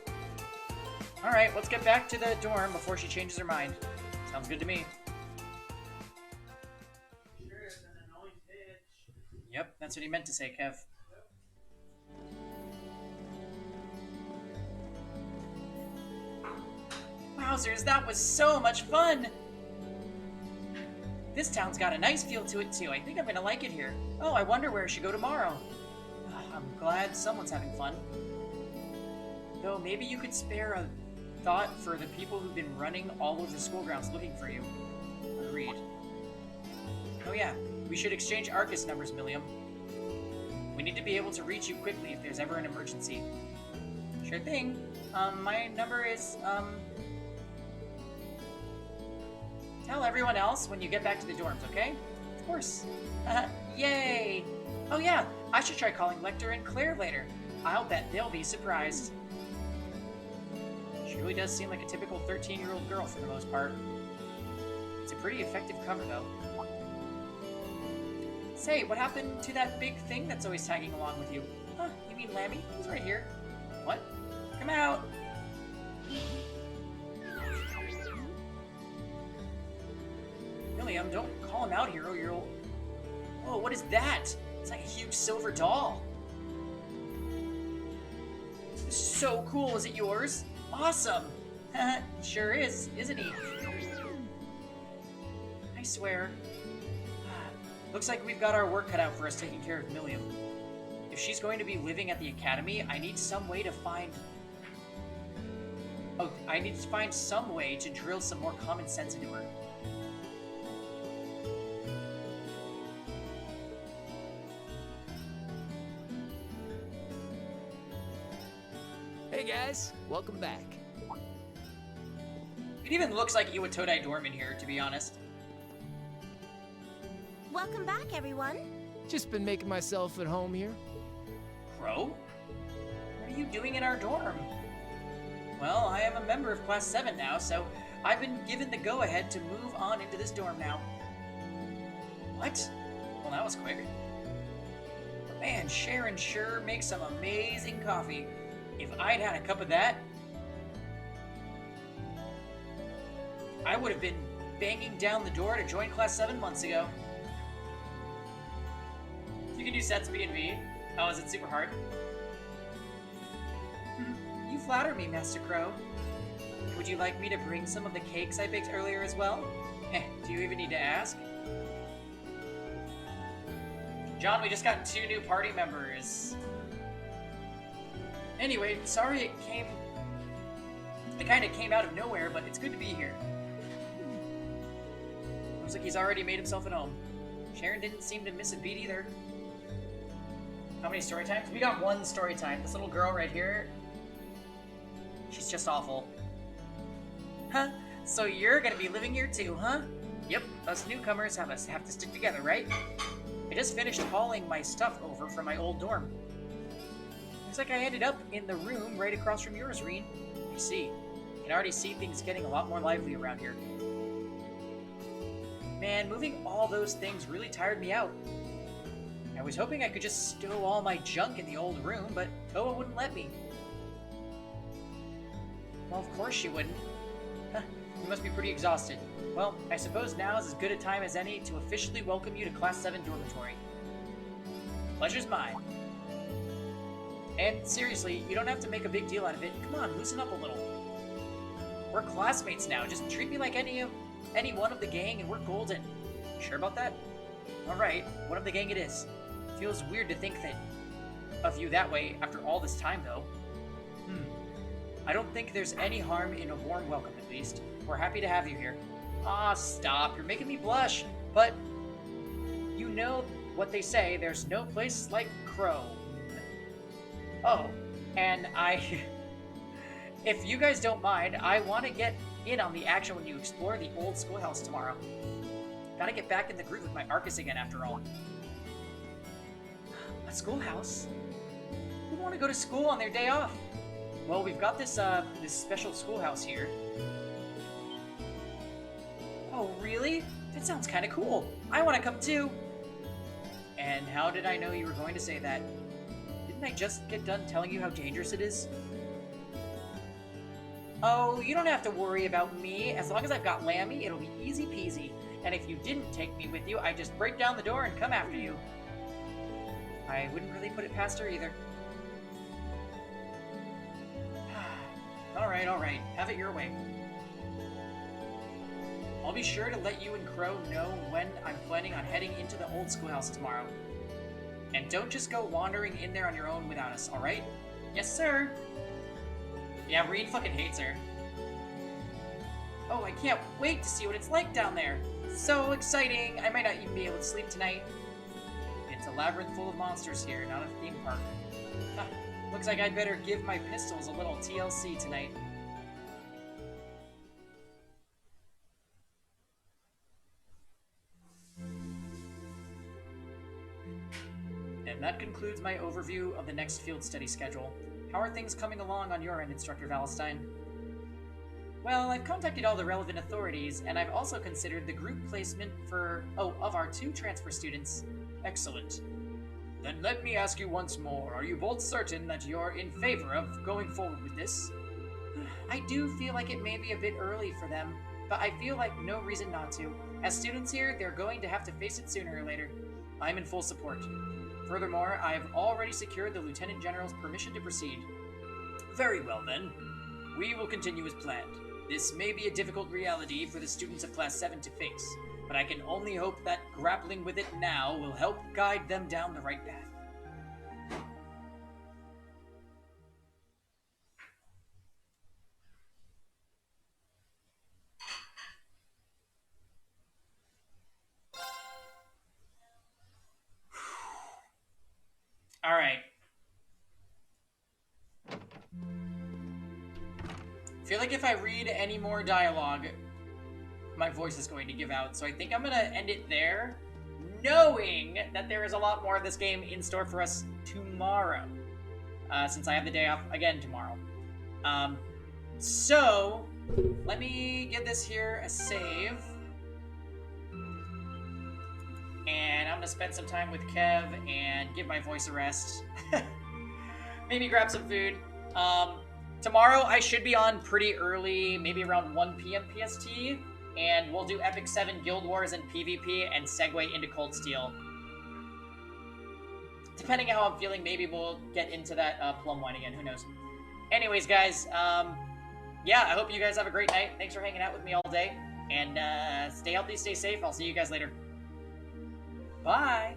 Alright, let's get back to the dorm before she changes her mind. Sounds good to me. Yep, that's what he meant to say, Kev. Wowzers, that was so much fun! This town's got a nice feel to it, too. I think I'm gonna like it here. Oh, I wonder where I should go tomorrow. I'm glad someone's having fun. Though, maybe you could spare a thought for the people who've been running all over the school grounds looking for you. Agreed. Oh yeah, we should exchange Arcus numbers, Milliam. We need to be able to reach you quickly if there's ever an emergency. Sure thing. My number is, Tell everyone else when you get back to the dorms, okay? Of course. Yay! Oh yeah, I should try calling Lecter and Claire later. I'll bet they'll be surprised. She really does seem like a typical 13-year-old girl for the most part. It's a pretty effective cover, though. Say, what happened to that big thing that's always tagging along with you? Huh, you mean Lammy? He's right here. What? Come out! Milliam, don't call him out here or you'll... Whoa, what is that? It's like a huge silver doll. So cool, is it yours? Awesome! Sure is, isn't he? I swear. Looks like we've got our work cut out for us taking care of Milliam. If she's going to be living at the academy, I need some way to find... Oh, I need to find some way to drill some more common sense into her. Hey guys, welcome back. It even looks like you would Todai dorm in here, to be honest. Welcome back, everyone. Just been making myself at home here. Crow? What are you doing in our dorm? Well, I am a member of Class 7 now, so I've been given the go-ahead to move on into this dorm now. What? Well, that was quick. But man, Sharon sure makes some amazing coffee. If I'd had a cup of that, I would have been banging down the door to join Class 7 months ago. You can do sets B&B. Oh, is it super hard? You flatter me, Master Crow. Would you like me to bring some of the cakes I baked earlier as well? Do you even need to ask? John, we just got 2 new party members. Anyway, sorry it kind of came out of nowhere, but it's good to be here. Looks like he's already made himself at home. Sharon didn't seem to miss a beat either. How many story times? We got 1 story time. This little girl right here, she's just awful. Huh? So you're gonna be living here too, huh? Yep, us newcomers have to stick together, right? I just finished hauling my stuff over from my old dorm. Looks like I ended up in the room right across from yours, Reen. I see. You can already see things getting a lot more lively around here. Man, moving all those things really tired me out. I was hoping I could just stow all my junk in the old room, but Toa wouldn't let me. Well, of course she wouldn't. You must be pretty exhausted. Well, I suppose now is as good a time as any to officially welcome you to Class 7 dormitory. Pleasure's mine. And seriously, you don't have to make a big deal out of it. Come on, loosen up a little. We're classmates now. Just treat me like any one of the gang and we're golden. Sure about that? Alright, one of the gang it is. Feels weird to think of you that way after all this time, though. I don't think there's any harm in a warm welcome, at least. We're happy to have you here. Ah, stop. You're making me blush. But you know what they say, there's no place like Crow. Oh, and if you guys don't mind, I want to get in on the action when you explore the old schoolhouse tomorrow. Gotta get back in the groove with my Arcus again, after all. A schoolhouse? Who'd want to go to school on their day off? Well, we've got this, this special schoolhouse here. Oh, really? That sounds kind of cool. I want to come too. And how did I know you were going to say that? Didn't I just get done telling you how dangerous it is? Oh, you don't have to worry about me. As long as I've got Lammy, it'll be easy peasy. And if you didn't take me with you, I'd just break down the door and come after you. I wouldn't really put it past her either. Alright. Have it your way. I'll be sure to let you and Crow know when I'm planning on heading into the old schoolhouse tomorrow. And don't just go wandering in there on your own without us, alright? Yes, sir. Yeah, Reed fucking hates her. Oh, I can't wait to see what it's like down there. So exciting! I might not even be able to sleep tonight. It's a labyrinth full of monsters here, not a theme park. Looks like I'd better give my pistols a little TLC tonight. And that concludes my overview of the next field study schedule. How are things coming along on your end, Instructor Valentine? Well, I've contacted all the relevant authorities, and I've also considered the group placement of our 2 transfer students. Excellent. Then let me ask you once more, are you both certain that you're in favor of going forward with this? I do feel like it may be a bit early for them, but I feel like no reason not to. As students here, they're going to have to face it sooner or later. I'm in full support. Furthermore, I've already secured the Lieutenant General's permission to proceed. Very well then. We will continue as planned. This may be a difficult reality for the students of Class 7 to face, but I can only hope that grappling with it now will help guide them down the right path. Alright. I feel like if I read any more dialogue, my voice is going to give out, so I think I'm gonna end it there, knowing that there is a lot more of this game in store for us tomorrow, since I have the day off again tomorrow. So, let me give this here a save, and I'm gonna spend some time with Kev and give my voice a rest. Maybe grab some food. Tomorrow I should be on pretty early, maybe around 1 p.m. PST, and we'll do Epic 7 Guild Wars and PvP and segue into Cold Steel. Depending on how I'm feeling, maybe we'll get into that plum wine again, who knows. Anyways, guys, yeah, I hope you guys have a great night. Thanks for hanging out with me all day, and stay healthy, stay safe. I'll see you guys later. Bye!